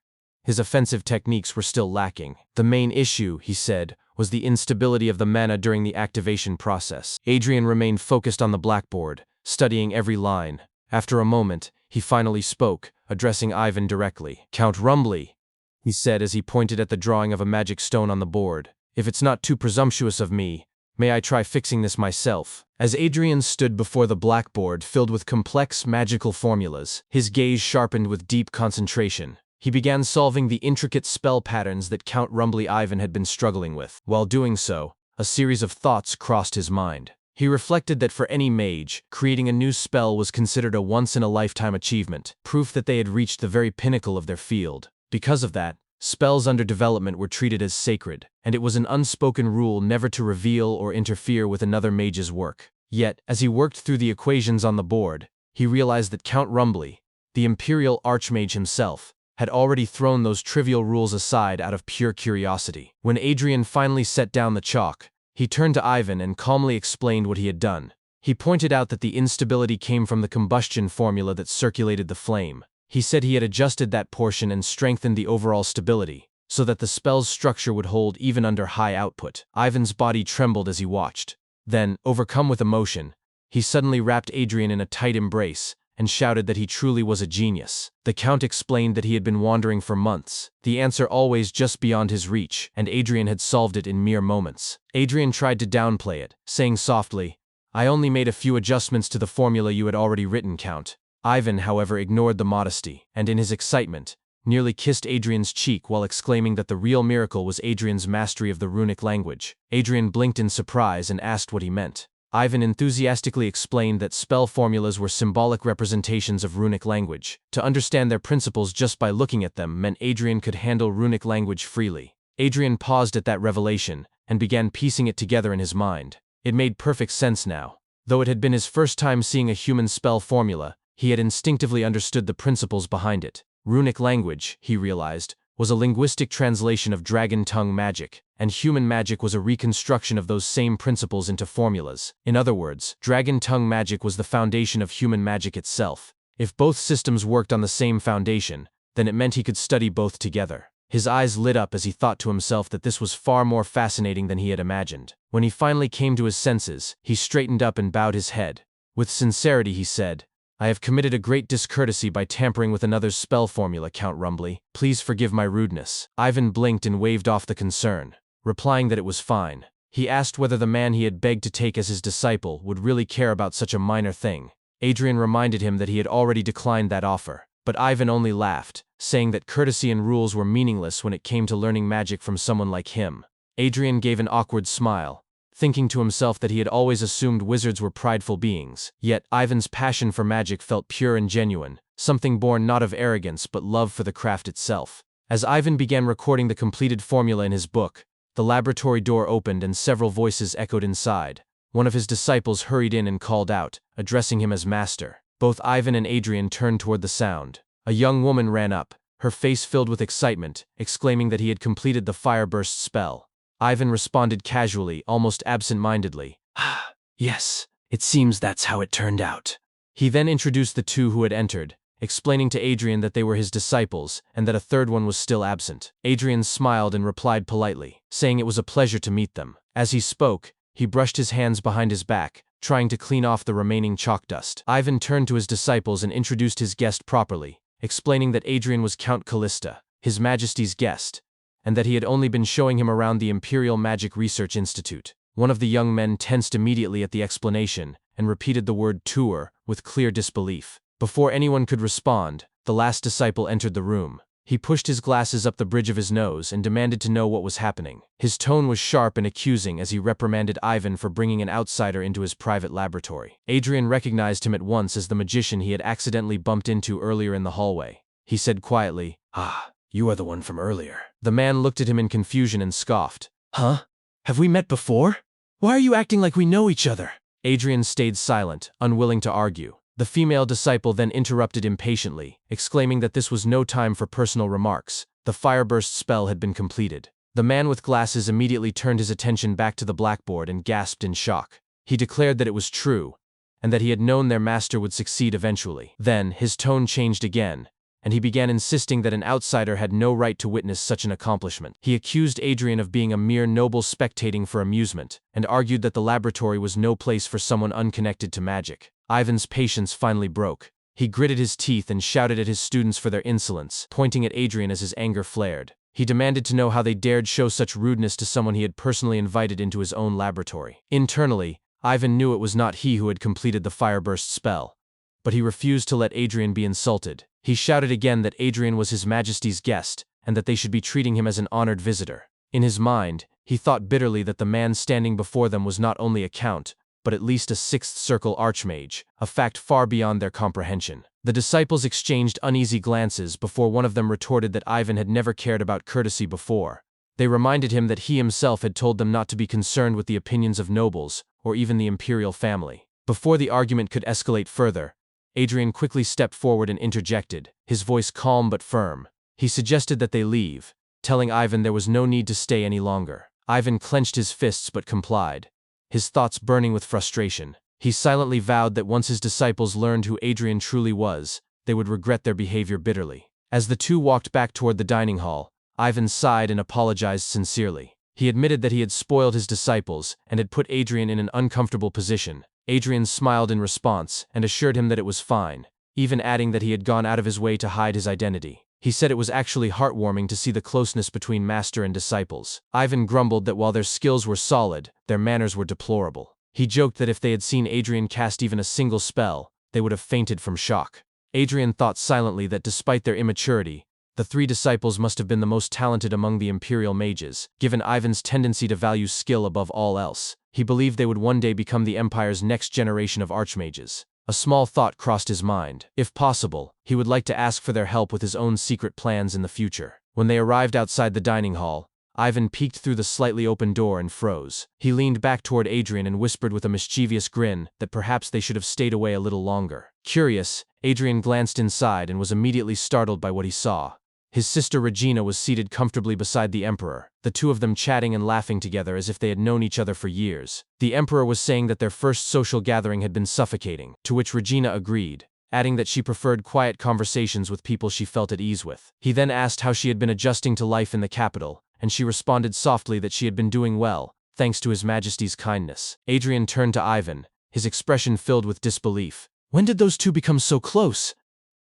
his offensive techniques were still lacking. The main issue, he said, was the instability of the mana during the activation process. Adrian remained focused on the blackboard, studying every line. After a moment, he finally spoke, addressing Ivan directly. "Count Rumbly," he said as he pointed at the drawing of a magic stone on the board. "If it's not too presumptuous of me, may I try fixing this myself?" As Adrian stood before the blackboard filled with complex magical formulas, his gaze sharpened with deep concentration. He began solving the intricate spell patterns that Count Rumbly Ivan had been struggling with. While doing so, a series of thoughts crossed his mind. He reflected that for any mage, creating a new spell was considered a once-in-a-lifetime achievement, proof that they had reached the very pinnacle of their field. Because of that, spells under development were treated as sacred, and it was an unspoken rule never to reveal or interfere with another mage's work. Yet, as he worked through the equations on the board, he realized that Count Rumbly, the Imperial Archmage himself, had already thrown those trivial rules aside out of pure curiosity. When Adrian finally set down the chalk, he turned to Ivan and calmly explained what he had done. He pointed out that the instability came from the combustion formula that circulated the flame. He said he had adjusted that portion and strengthened the overall stability, so that the spell's structure would hold even under high output. Ivan's body trembled as he watched. Then, overcome with emotion, he suddenly wrapped Adrian in a tight embrace and shouted that he truly was a genius. The Count explained that he had been wandering for months, the answer always just beyond his reach, and Adrian had solved it in mere moments. Adrian tried to downplay it, saying softly, "I only made a few adjustments to the formula you had already written, Count." Ivan, however, ignored the modesty, and in his excitement, nearly kissed Adrian's cheek while exclaiming that the real miracle was Adrian's mastery of the runic language. Adrian blinked in surprise and asked what he meant. Ivan enthusiastically explained that spell formulas were symbolic representations of runic language. To understand their principles just by looking at them meant Adrian could handle runic language freely. Adrian paused at that revelation and began piecing it together in his mind. It made perfect sense now. Though it had been his first time seeing a human spell formula, he had instinctively understood the principles behind it. Runic language, he realized, was a linguistic translation of dragon tongue magic, and human magic was a reconstruction of those same principles into formulas. In other words, dragon tongue magic was the foundation of human magic itself. If both systems worked on the same foundation, then it meant he could study both together. His eyes lit up as he thought to himself that this was far more fascinating than he had imagined. When he finally came to his senses, he straightened up and bowed his head. With sincerity he said, "I have committed a great discourtesy by tampering with another's spell formula, Count Rumbly. Please forgive my rudeness." Ivan blinked and waved off the concern, replying that it was fine. He asked whether the man he had begged to take as his disciple would really care about such a minor thing. Adrian reminded him that he had already declined that offer, but Ivan only laughed, saying that courtesy and rules were meaningless when it came to learning magic from someone like him. Adrian gave an awkward smile, thinking to himself that he had always assumed wizards were prideful beings. Yet Ivan's passion for magic felt pure and genuine, something born not of arrogance but love for the craft itself. As Ivan began recording the completed formula in his book, the laboratory door opened and several voices echoed inside. One of his disciples hurried in and called out, addressing him as master. Both Ivan and Adrian turned toward the sound. A young woman ran up, her face filled with excitement, exclaiming that he had completed the fireburst spell. Ivan responded casually, almost absent-mindedly. "Ah, yes, it seems that's how it turned out." He then introduced the two who had entered, explaining to Adrian that they were his disciples and that a third one was still absent. Adrian smiled and replied politely, saying it was a pleasure to meet them. As he spoke, he brushed his hands behind his back, trying to clean off the remaining chalk dust. Ivan turned to his disciples and introduced his guest properly, explaining that Adrian was Count Callista, His Majesty's guest, and that he had only been showing him around the Imperial Magic Research Institute. One of the young men tensed immediately at the explanation and repeated the word tour with clear disbelief. Before anyone could respond, the last disciple entered the room. He pushed his glasses up the bridge of his nose and demanded to know what was happening. His tone was sharp and accusing as he reprimanded Ivan for bringing an outsider into his private laboratory. Adrian recognized him at once as the magician he had accidentally bumped into earlier in the hallway. He said quietly, "Ah, you are the one from earlier." The man looked at him in confusion and scoffed. "Huh? Have we met before? Why are you acting like we know each other?" Adrian stayed silent, unwilling to argue. The female disciple then interrupted impatiently, exclaiming that this was no time for personal remarks. The fireburst spell had been completed. The man with glasses immediately turned his attention back to the blackboard and gasped in shock. He declared that it was true, and that he had known their master would succeed eventually. Then, his tone changed again, and he began insisting that an outsider had no right to witness such an accomplishment. He accused Adrian of being a mere noble spectating for amusement, and argued that the laboratory was no place for someone unconnected to magic. Ivan's patience finally broke. He gritted his teeth and shouted at his students for their insolence, pointing at Adrian as his anger flared. He demanded to know how they dared show such rudeness to someone he had personally invited into his own laboratory. Internally, Ivan knew it was not he who had completed the fireburst spell, but he refused to let Adrian be insulted. He shouted again that Adrian was His Majesty's guest, and that they should be treating him as an honored visitor. In his mind, he thought bitterly that the man standing before them was not only a count, but at least a sixth circle archmage, a fact far beyond their comprehension. The disciples exchanged uneasy glances before one of them retorted that Ivan had never cared about courtesy before. They reminded him that he himself had told them not to be concerned with the opinions of nobles, or even the imperial family. Before the argument could escalate further, Adrian quickly stepped forward and interjected, his voice calm but firm. He suggested that they leave, telling Ivan there was no need to stay any longer. Ivan clenched his fists but complied, his thoughts burning with frustration. He silently vowed that once his disciples learned who Adrian truly was, they would regret their behavior bitterly. As the two walked back toward the dining hall, Ivan sighed and apologized sincerely. He admitted that he had spoiled his disciples and had put Adrian in an uncomfortable position. Adrian smiled in response and assured him that it was fine, even adding that he had gone out of his way to hide his identity. He said it was actually heartwarming to see the closeness between master and disciples. Ivan grumbled that while their skills were solid, their manners were deplorable. He joked that if they had seen Adrian cast even a single spell, they would have fainted from shock. Adrian thought silently that despite their immaturity, the three disciples must have been the most talented among the imperial mages, given Ivan's tendency to value skill above all else. He believed they would one day become the Empire's next generation of archmages. A small thought crossed his mind. If possible, he would like to ask for their help with his own secret plans in the future. When they arrived outside the dining hall, Ivan peeked through the slightly open door and froze. He leaned back toward Adrian and whispered with a mischievous grin that perhaps they should have stayed away a little longer. Curious, Adrian glanced inside and was immediately startled by what he saw. His sister Regina was seated comfortably beside the Emperor, the two of them chatting and laughing together as if they had known each other for years. The Emperor was saying that their first social gathering had been suffocating, to which Regina agreed, adding that she preferred quiet conversations with people she felt at ease with. He then asked how she had been adjusting to life in the capital, and she responded softly that she had been doing well, thanks to His Majesty's kindness. Adrian turned to Ivan, his expression filled with disbelief. "When did those two become so close?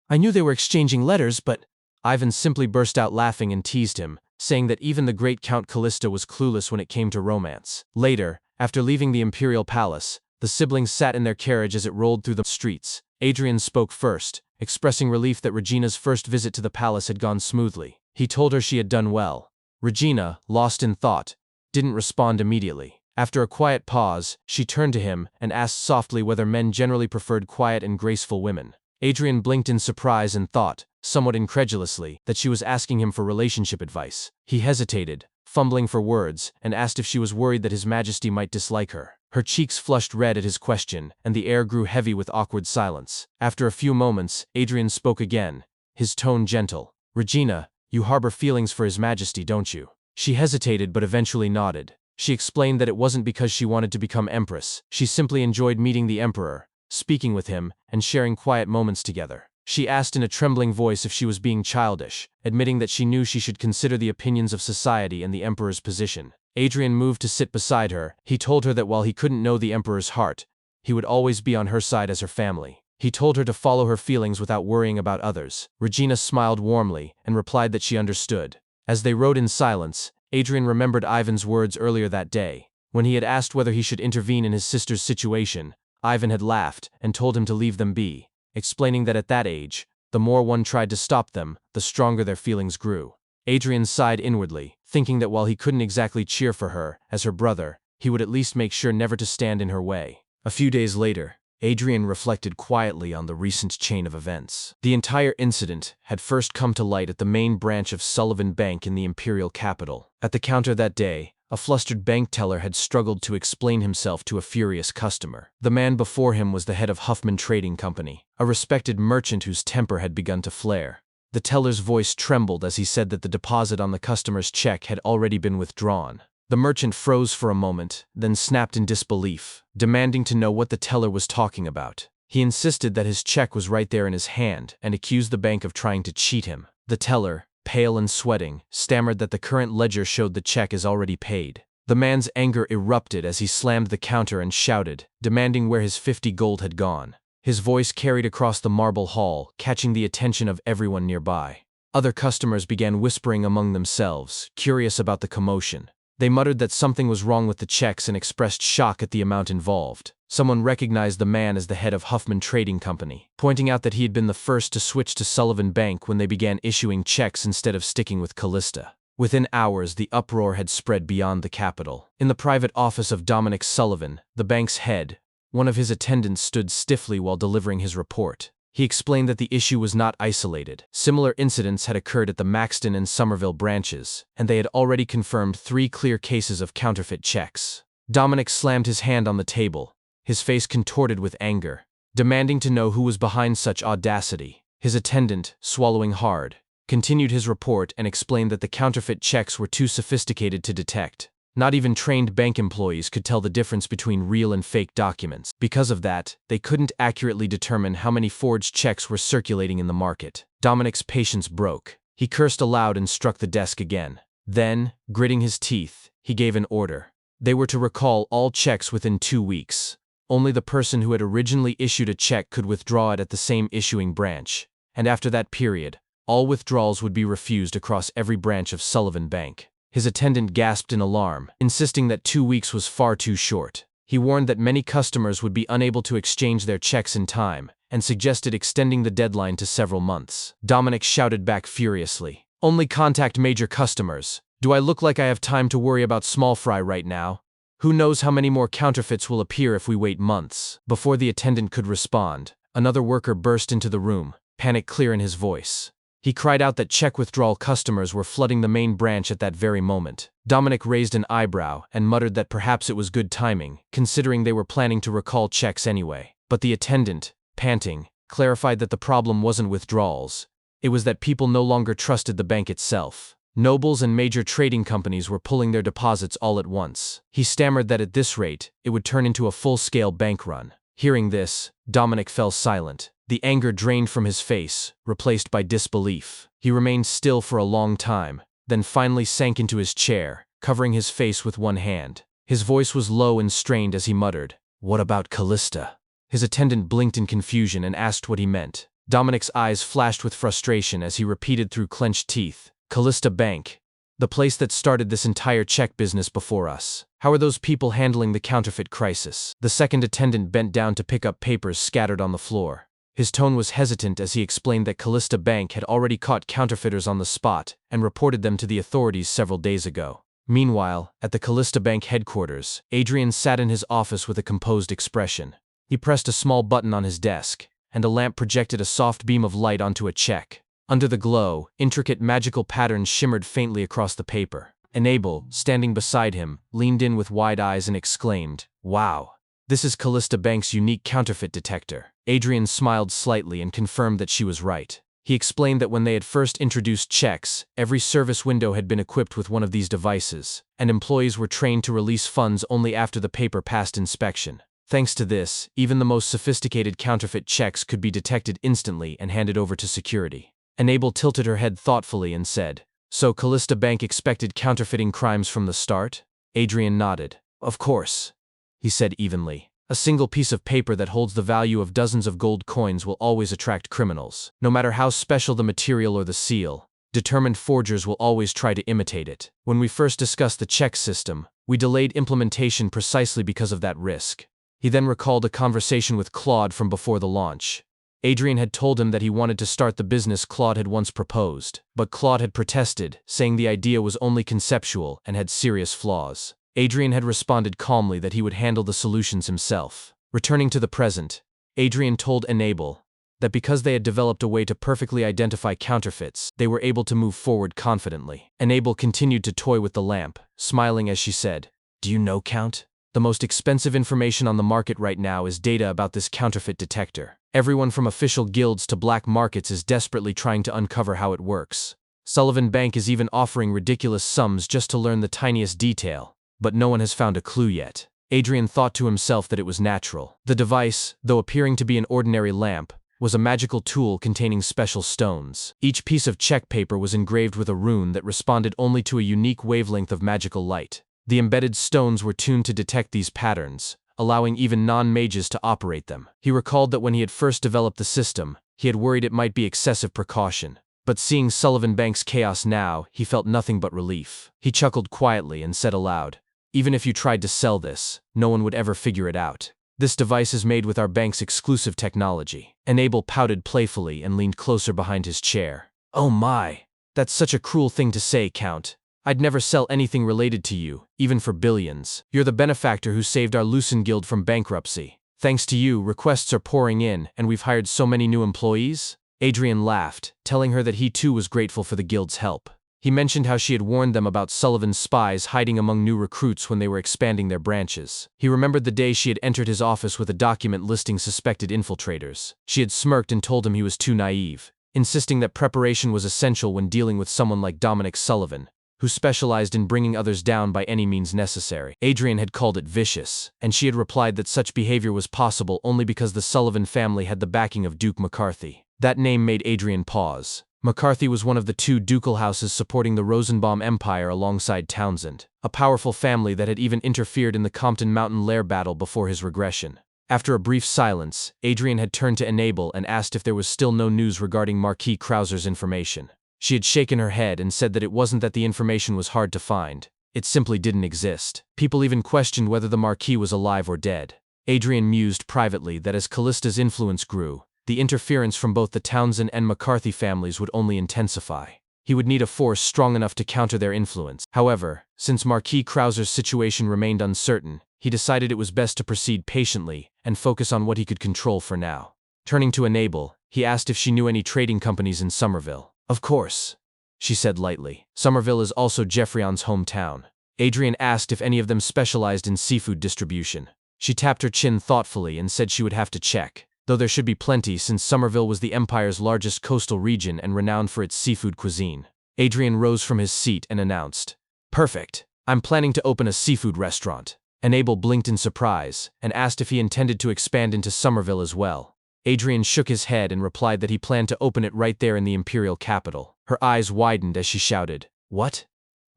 I knew they were exchanging letters, but—" Ivan simply burst out laughing and teased him, saying that even the great Count Callista was clueless when it came to romance. Later, after leaving the imperial palace, the siblings sat in their carriage as it rolled through the streets. Adrian spoke first, expressing relief that Regina's first visit to the palace had gone smoothly. He told her she had done well. Regina, lost in thought, didn't respond immediately. After a quiet pause, she turned to him and asked softly whether men generally preferred quiet and graceful women. Adrian blinked in surprise and thought, somewhat incredulously, that she was asking him for relationship advice. He hesitated, fumbling for words, and asked if she was worried that His Majesty might dislike her. Her cheeks flushed red at his question, and the air grew heavy with awkward silence. After a few moments, Adrian spoke again, his tone gentle. "Regina, you harbor feelings for His Majesty, don't you?" She hesitated but eventually nodded. She explained that it wasn't because she wanted to become empress. She simply enjoyed meeting the emperor, speaking with him, and sharing quiet moments together. She asked in a trembling voice if she was being childish, admitting that she knew she should consider the opinions of society and the emperor's position. Adrian moved to sit beside her. He told her that while he couldn't know the emperor's heart, he would always be on her side as her family. He told her to follow her feelings without worrying about others. Regina smiled warmly and replied that she understood. As they rode in silence, Adrian remembered Ivan's words earlier that day. When he had asked whether he should intervene in his sister's situation, Ivan had laughed and told him to leave them be, explaining that at that age, the more one tried to stop them, the stronger their feelings grew. Adrian sighed inwardly, thinking that while he couldn't exactly cheer for her, as her brother, he would at least make sure never to stand in her way. A few days later, Adrian reflected quietly on the recent chain of events. The entire incident had first come to light at the main branch of Sullivan Bank in the imperial capital. At the counter that day, a flustered bank teller had struggled to explain himself to a furious customer. The man before him was the head of Huffman Trading Company, a respected merchant whose temper had begun to flare. The teller's voice trembled as he said that the deposit on the customer's check had already been withdrawn. The merchant froze for a moment, then snapped in disbelief, demanding to know what the teller was talking about. He insisted that his check was right there in his hand and accused the bank of trying to cheat him. The teller, pale and sweating, stammered that the current ledger showed the check is already paid. The man's anger erupted as he slammed the counter and shouted, demanding where his 50 gold had gone. His voice carried across the marble hall, catching the attention of everyone nearby. Other customers began whispering among themselves, curious about the commotion. They muttered that something was wrong with the checks and expressed shock at the amount involved. Someone recognized the man as the head of Huffman Trading Company, pointing out that he had been the first to switch to Sullivan Bank when they began issuing checks instead of sticking with Callista. Within hours, the uproar had spread beyond the capital. In the private office of Dominic Sullivan, the bank's head, one of his attendants stood stiffly while delivering his report. He explained that the issue was not isolated. Similar incidents had occurred at the Maxton and Somerville branches, and they had already confirmed 3 clear cases of counterfeit checks. Dominic slammed his hand on the table, his face contorted with anger, demanding to know who was behind such audacity. His attendant, swallowing hard, continued his report and explained that the counterfeit checks were too sophisticated to detect. Not even trained bank employees could tell the difference between real and fake documents. Because of that, they couldn't accurately determine how many forged checks were circulating in the market. Dominic's patience broke. He cursed aloud and struck the desk again. Then, gritting his teeth, he gave an order. They were to recall all checks within 2 weeks. Only the person who had originally issued a check could withdraw it at the same issuing branch. And after that period, all withdrawals would be refused across every branch of Sullivan Bank. His attendant gasped in alarm, insisting that 2 weeks was far too short. He warned that many customers would be unable to exchange their checks in time, and suggested extending the deadline to several months. Dominic shouted back furiously, "Only contact major customers. Do I look like I have time to worry about small fry right now? Who knows how many more counterfeits will appear if we wait months?" Before the attendant could respond, another worker burst into the room, panic clear in his voice. He cried out that check withdrawal customers were flooding the main branch at that very moment. Dominic raised an eyebrow and muttered that perhaps it was good timing, considering they were planning to recall checks anyway. But the attendant, panting, clarified that the problem wasn't withdrawals. It was that people no longer trusted the bank itself. Nobles and major trading companies were pulling their deposits all at once. He stammered that at this rate, it would turn into a full-scale bank run. Hearing this, Dominic fell silent. The anger drained from his face, replaced by disbelief. He remained still for a long time, then finally sank into his chair, covering his face with one hand. His voice was low and strained as he muttered, "What about Callista?" His attendant blinked in confusion and asked what he meant. Dominic's eyes flashed with frustration as he repeated through clenched teeth, "Callista Bank. The place that started this entire check business before us. How are those people handling the counterfeit crisis? The second attendant bent down to pick up papers scattered on the floor. His tone was hesitant as he explained that Callista Bank had already caught counterfeiters on the spot and reported them to the authorities several days ago. Meanwhile, at the Callista Bank headquarters, Adrian sat in his office with a composed expression. He pressed a small button on his desk, and a lamp projected a soft beam of light onto a check. Under the glow, intricate magical patterns shimmered faintly across the paper. Enable, standing beside him, leaned in with wide eyes and exclaimed, "Wow! This is Callista Bank's unique counterfeit detector." Adrian smiled slightly and confirmed that she was right. He explained that when they had first introduced checks, every service window had been equipped with one of these devices, and employees were trained to release funds only after the paper passed inspection. Thanks to this, even the most sophisticated counterfeit checks could be detected instantly and handed over to security. Enable tilted her head thoughtfully and said, "So Callista Bank expected counterfeiting crimes from the start?" Adrian nodded. "Of course," he said evenly. "A single piece of paper that holds the value of dozens of gold coins will always attract criminals. No matter how special the material or the seal, determined forgers will always try to imitate it. When we first discussed the check system, we delayed implementation precisely because of that risk." He then recalled a conversation with Claude from before the launch. Adrian had told him that he wanted to start the business Claude had once proposed, but Claude had protested, saying the idea was only conceptual and had serious flaws. Adrian had responded calmly that he would handle the solutions himself. Returning to the present, Adrian told Enable that because they had developed a way to perfectly identify counterfeits, they were able to move forward confidently. Enable continued to toy with the lamp, smiling as she said, "Do you know, Count? The most expensive information on the market right now is data about this counterfeit detector. Everyone from official guilds to black markets is desperately trying to uncover how it works. Sullivan Bank is even offering ridiculous sums just to learn the tiniest detail, but no one has found a clue yet." Adrian thought to himself that it was natural. The device, though appearing to be an ordinary lamp, was a magical tool containing special stones. Each piece of check paper was engraved with a rune that responded only to a unique wavelength of magical light. The embedded stones were tuned to detect these patterns, allowing even non-mages to operate them. He recalled that when he had first developed the system, he had worried it might be excessive precaution. But seeing Sullivan Bank's chaos now, he felt nothing but relief. He chuckled quietly and said aloud, "Even if you tried to sell this, no one would ever figure it out. This device is made with our bank's exclusive technology." Enable pouted playfully and leaned closer behind his chair. "Oh my! That's such a cruel thing to say, Count. I'd never sell anything related to you, even for billions. You're the benefactor who saved our Lucen Guild from bankruptcy. Thanks to you, requests are pouring in, and we've hired so many new employees." Adrian laughed, telling her that he too was grateful for the guild's help. He mentioned how she had warned them about Sullivan's spies hiding among new recruits when they were expanding their branches. He remembered the day she had entered his office with a document listing suspected infiltrators. She had smirked and told him he was too naive, insisting that preparation was essential when dealing with someone like Dominic Sullivan, who specialized in bringing others down by any means necessary. Adrian had called it vicious, and she had replied that such behavior was possible only because the Sullivan family had the backing of Duke McCarthy. That name made Adrian pause. McCarthy was one of the two ducal houses supporting the Rosenbaum Empire alongside Townsend, a powerful family that had even interfered in the Compton Mountain Lair battle before his regression. After a brief silence, Adrian had turned to Enable and asked if there was still no news regarding Marquis Krauser's information. She had shaken her head and said that it wasn't that the information was hard to find. It simply didn't exist. People even questioned whether the Marquis was alive or dead. Adrian mused privately that as Callista's influence grew, the interference from both the Townsend and McCarthy families would only intensify. He would need a force strong enough to counter their influence. However, since Marquis Krauser's situation remained uncertain, he decided it was best to proceed patiently and focus on what he could control for now. Turning to Enable, he asked if she knew any trading companies in Somerville. "Of course," she said lightly. Somerville is also Jeffrion's hometown. Adrian asked if any of them specialized in seafood distribution. She tapped her chin thoughtfully and said she would have to check, though there should be plenty since Somerville was the Empire's largest coastal region and renowned for its seafood cuisine. Adrian rose from his seat and announced, "Perfect. I'm planning to open a seafood restaurant." Enable blinked in surprise and asked if he intended to expand into Somerville as well. Adrian shook his head and replied that he planned to open it right there in the imperial capital. Her eyes widened as she shouted, "What?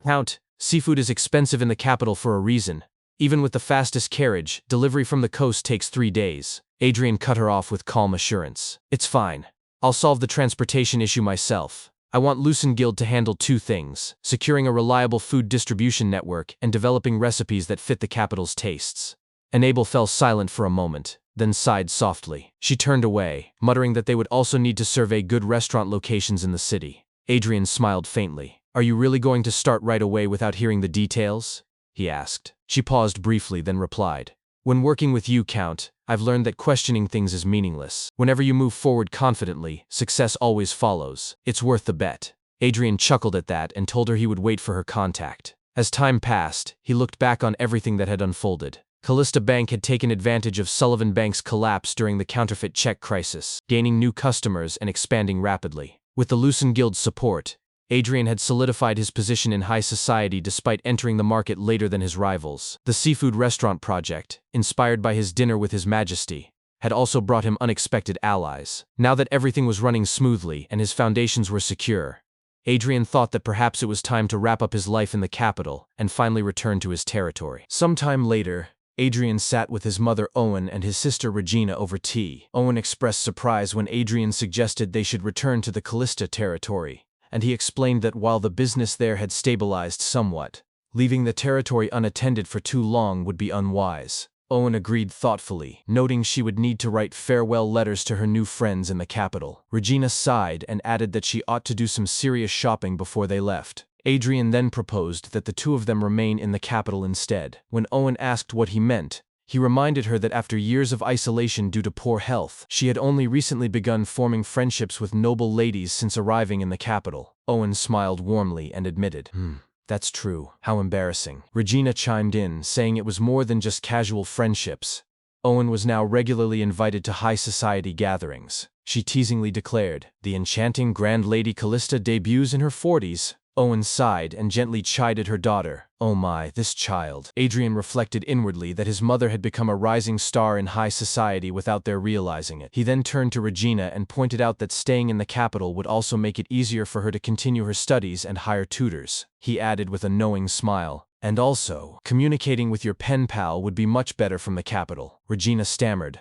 Count, seafood is expensive in the capital for a reason. Even with the fastest carriage, delivery from the coast takes 3 days. Adrian cut her off with calm assurance. "It's fine. I'll solve the transportation issue myself. I want Guild to handle two things: securing a reliable food distribution network and developing recipes that fit the capital's tastes. Enable fell silent for a moment, then sighed softly. She turned away, muttering that they would also need to survey good restaurant locations in the city. Adrian smiled faintly. Are you really going to start right away without hearing the details? He asked. She paused briefly, then replied. When working with you, Count, I've learned that questioning things is meaningless. Whenever you move forward confidently, success always follows. It's worth the bet. Adrian chuckled at that and told her he would wait for her contact. As time passed, he looked back on everything that had unfolded. Callista Bank had taken advantage of Sullivan Bank's collapse during the counterfeit check crisis, gaining new customers and expanding rapidly. With the Guild's support, Adrian had solidified his position in high society despite entering the market later than his rivals. The seafood restaurant project, inspired by his dinner with His Majesty, had also brought him unexpected allies. Now that everything was running smoothly and his foundations were secure, Adrian thought that perhaps it was time to wrap up his life in the capital and finally return to his territory. Sometime later, Adrian sat with his mother Owen and his sister Regina over tea. Owen expressed surprise when Adrian suggested they should return to the Callista territory, and he explained that while the business there had stabilized somewhat, leaving the territory unattended for too long would be unwise. Owen agreed thoughtfully, noting she would need to write farewell letters to her new friends in the capital. Regina sighed and added that she ought to do some serious shopping before they left. Adrian then proposed that the two of them remain in the capital instead. When Owen asked what he meant, he reminded her that after years of isolation due to poor health, she had only recently begun forming friendships with noble ladies since arriving in the capital. Owen smiled warmly and admitted, That's true. How embarrassing. Regina chimed in, saying it was more than just casual friendships. Owen was now regularly invited to high society gatherings. She teasingly declared, the enchanting grand lady Callista debuts in her 40s. Owen sighed and gently chided her daughter. Oh my, this child. Adrian reflected inwardly that his mother had become a rising star in high society without their realizing it. He then turned to Regina and pointed out that staying in the capital would also make it easier for her to continue her studies and hire tutors. He added with a knowing smile, and also, communicating with your pen pal would be much better from the capital. Regina stammered,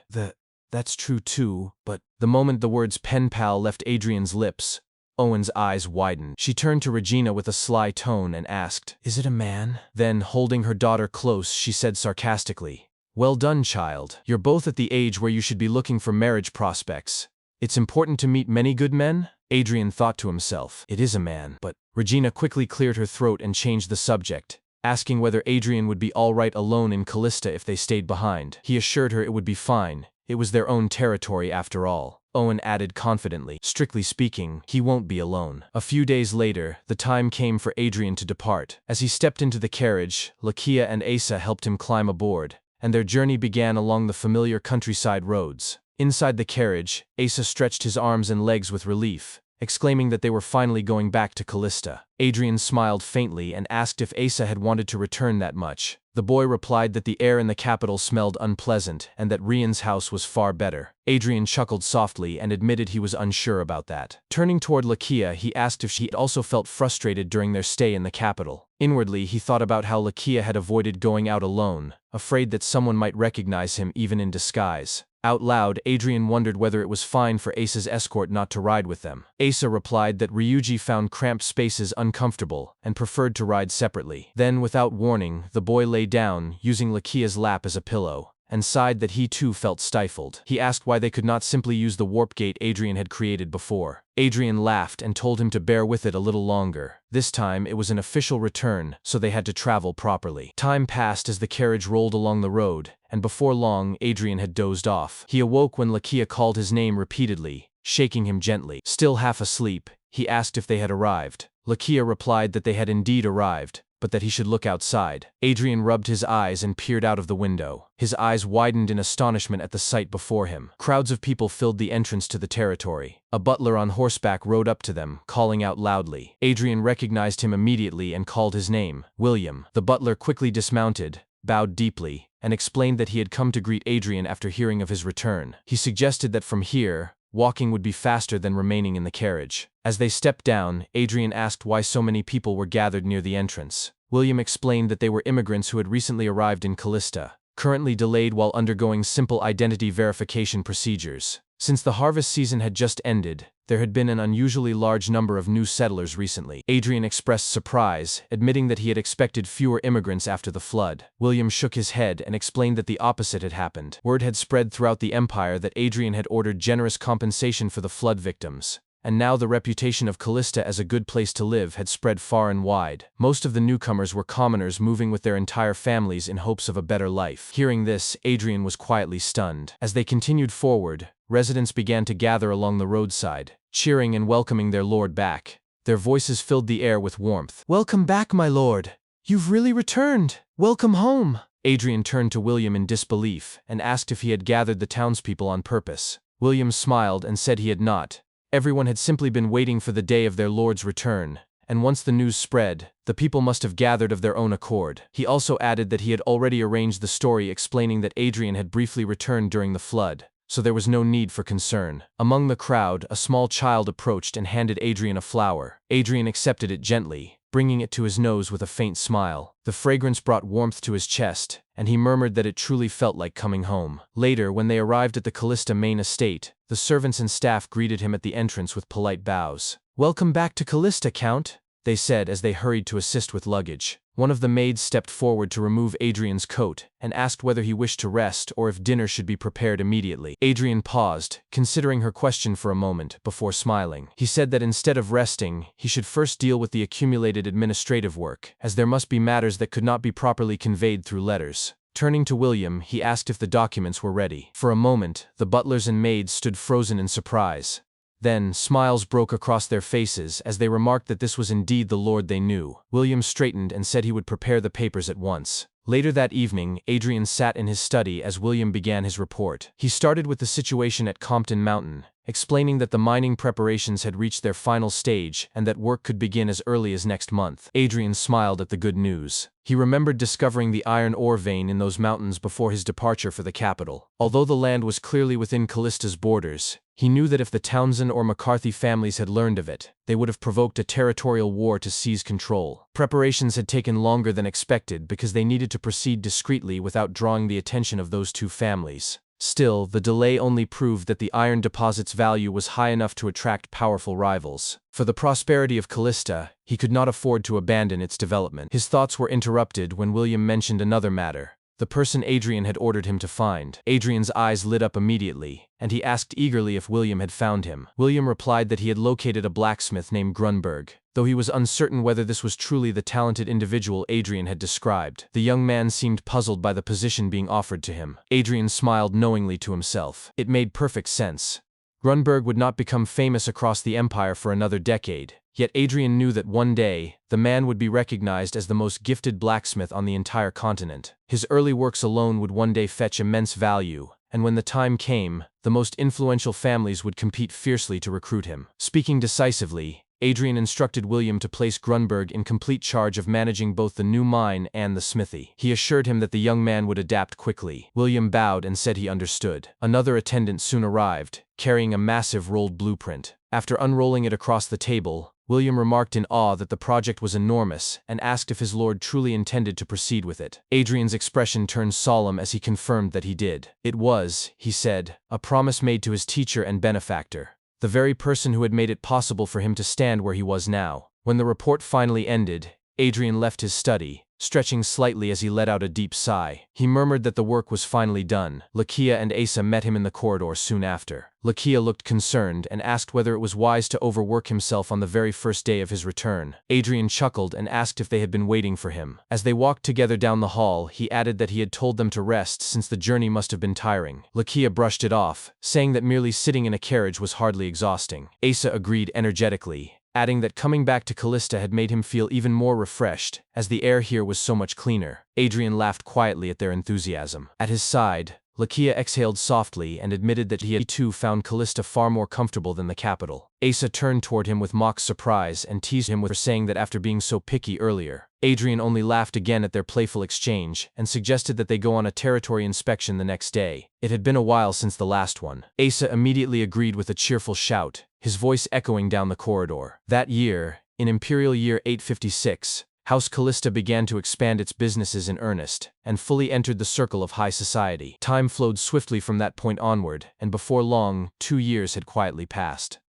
That's true too, but the moment the words pen pal left Adrian's lips, Owen's eyes widened. She turned to Regina with a sly tone and asked, Is it a man? Then, holding her daughter close, she said sarcastically, Well done, child. You're both at the age where you should be looking for marriage prospects. It's important to meet many good men? Adrian thought to himself, It is a man, but Regina quickly cleared her throat and changed the subject, asking whether Adrian would be all right alone in Callista if they stayed behind. He assured her it would be fine. It was their own territory after all. Owen added confidently, Strictly speaking, he won't be alone. A few days later, the time came for Adrian to depart. As he stepped into the carriage, Lakia and Asa helped him climb aboard, and their journey began along the familiar countryside roads. Inside the carriage, Asa stretched his arms and legs with relief, exclaiming that they were finally going back to Callista. Adrian smiled faintly and asked if Asa had wanted to return that much. The boy replied that the air in the capital smelled unpleasant and that Rian's house was far better. Adrian chuckled softly and admitted he was unsure about that. Turning toward Lakia, he asked if she also felt frustrated during their stay in the capital. Inwardly, he thought about how Lakia had avoided going out alone, afraid that someone might recognize him even in disguise. Out loud, Adrian wondered whether it was fine for Asa's escort not to ride with them. Asa replied that Ryuji found cramped spaces uncomfortable and preferred to ride separately. Then, without warning, the boy lay down, using Lakia's lap as a pillow, and sighed that he too felt stifled. He asked why they could not simply use the warp gate Adrian had created before. Adrian laughed and told him to bear with it a little longer. This time, it was an official return, so they had to travel properly. Time passed as the carriage rolled along the road, and before long, Adrian had dozed off. He awoke when Lakia called his name repeatedly, shaking him gently. Still half asleep, he asked if they had arrived. Lakia replied that they had indeed arrived, but that he should look outside. Adrian rubbed his eyes and peered out of the window. His eyes widened in astonishment at the sight before him. Crowds of people filled the entrance to the territory. A butler on horseback rode up to them, calling out loudly. Adrian recognized him immediately and called his name, William. The butler quickly dismounted, bowed deeply, and explained that he had come to greet Adrian after hearing of his return. He suggested that from here, walking would be faster than remaining in the carriage. As they stepped down, Adrian asked why so many people were gathered near the entrance. William explained that they were immigrants who had recently arrived in Callista, currently delayed while undergoing simple identity verification procedures. Since the harvest season had just ended, There had been an unusually large number of new settlers recently. Adrian expressed surprise, admitting that he had expected fewer immigrants after the flood. William shook his head and explained that the opposite had happened. Word had spread throughout the empire that Adrian had ordered generous compensation for the flood victims. And now the reputation of Callista as a good place to live had spread far and wide. Most of the newcomers were commoners moving with their entire families in hopes of a better life. Hearing this, Adrian was quietly stunned. As they continued forward, residents began to gather along the roadside, cheering and welcoming their lord back. Their voices filled the air with warmth. "Welcome back, my lord! You've really returned! Welcome home!" Adrian turned to William in disbelief and asked if he had gathered the townspeople on purpose. William smiled and said he had not. Everyone had simply been waiting for the day of their lord's return, and once the news spread, the people must have gathered of their own accord. He also added that he had already arranged the story explaining that Adrian had briefly returned during the flood, so there was no need for concern. Among the crowd, a small child approached and handed Adrian a flower. Adrian accepted it gently, bringing it to his nose with a faint smile. The fragrance brought warmth to his chest, and he murmured that it truly felt like coming home. Later, when they arrived at the Callista main estate, the servants and staff greeted him at the entrance with polite bows. "Welcome back to Callista, Count," they said as they hurried to assist with luggage. One of the maids stepped forward to remove Adrian's coat and asked whether he wished to rest or if dinner should be prepared immediately. Adrian paused, considering her question for a moment, before smiling. He said that instead of resting, he should first deal with the accumulated administrative work, as there must be matters that could not be properly conveyed through letters. Turning to William, he asked if the documents were ready. For a moment, the butlers and maids stood frozen in surprise. Then, smiles broke across their faces as they remarked that this was indeed the lord they knew. William straightened and said he would prepare the papers at once. Later that evening, Adrian sat in his study as William began his report. He started with the situation at Compton Mountain, explaining that the mining preparations had reached their final stage and that work could begin as early as next month. Adrian smiled at the good news. He remembered discovering the iron ore vein in those mountains before his departure for the capital. Although the land was clearly within Callista's borders, he knew that if the Townsend or McCarthy families had learned of it, they would have provoked a territorial war to seize control. Preparations had taken longer than expected because they needed to proceed discreetly without drawing the attention of those two families. Still, the delay only proved that the iron deposit's value was high enough to attract powerful rivals. For the prosperity of Callista, he could not afford to abandon its development. His thoughts were interrupted when William mentioned another matter: the person Adrian had ordered him to find. Adrian's eyes lit up immediately, and he asked eagerly if William had found him. William replied that he had located a blacksmith named Grunberg, though he was uncertain whether this was truly the talented individual Adrian had described. The young man seemed puzzled by the position being offered to him. Adrian smiled knowingly to himself. It made perfect sense. Grunberg would not become famous across the empire for another decade. Yet Adrian knew that one day, the man would be recognized as the most gifted blacksmith on the entire continent. His early works alone would one day fetch immense value, and when the time came, the most influential families would compete fiercely to recruit him. Speaking decisively, Adrian instructed William to place Grunberg in complete charge of managing both the new mine and the smithy. He assured him that the young man would adapt quickly. William bowed and said he understood. Another attendant soon arrived, carrying a massive rolled blueprint. After unrolling it across the table, William remarked in awe that the project was enormous and asked if his lord truly intended to proceed with it. Adrian's expression turned solemn as he confirmed that he did. It was, he said, a promise made to his teacher and benefactor, the very person who had made it possible for him to stand where he was now. When the report finally ended, Adrian left his study, stretching slightly as he let out a deep sigh. He murmured that the work was finally done. Lakia and Asa met him in the corridor soon after. Lakia looked concerned and asked whether it was wise to overwork himself on the very first day of his return. Adrian chuckled and asked if they had been waiting for him. As they walked together down the hall, he added that he had told them to rest since the journey must have been tiring. Lakia brushed it off, saying that merely sitting in a carriage was hardly exhausting. Asa agreed energetically, adding that coming back to Callista had made him feel even more refreshed, as the air here was so much cleaner. Adrian laughed quietly at their enthusiasm. At his side, Lakia exhaled softly and admitted that he too found Callista far more comfortable than the capital. Asa turned toward him with mock surprise and teased him for saying that after being so picky earlier. Adrian only laughed again at their playful exchange and suggested that they go on a territory inspection the next day. It had been a while since the last one. Asa immediately agreed with a cheerful shout, his voice echoing down the corridor. That year, in Imperial Year 856, House Callista began to expand its businesses in earnest, and fully entered the circle of high society. Time flowed swiftly from that point onward, and before long, 2 years had quietly passed.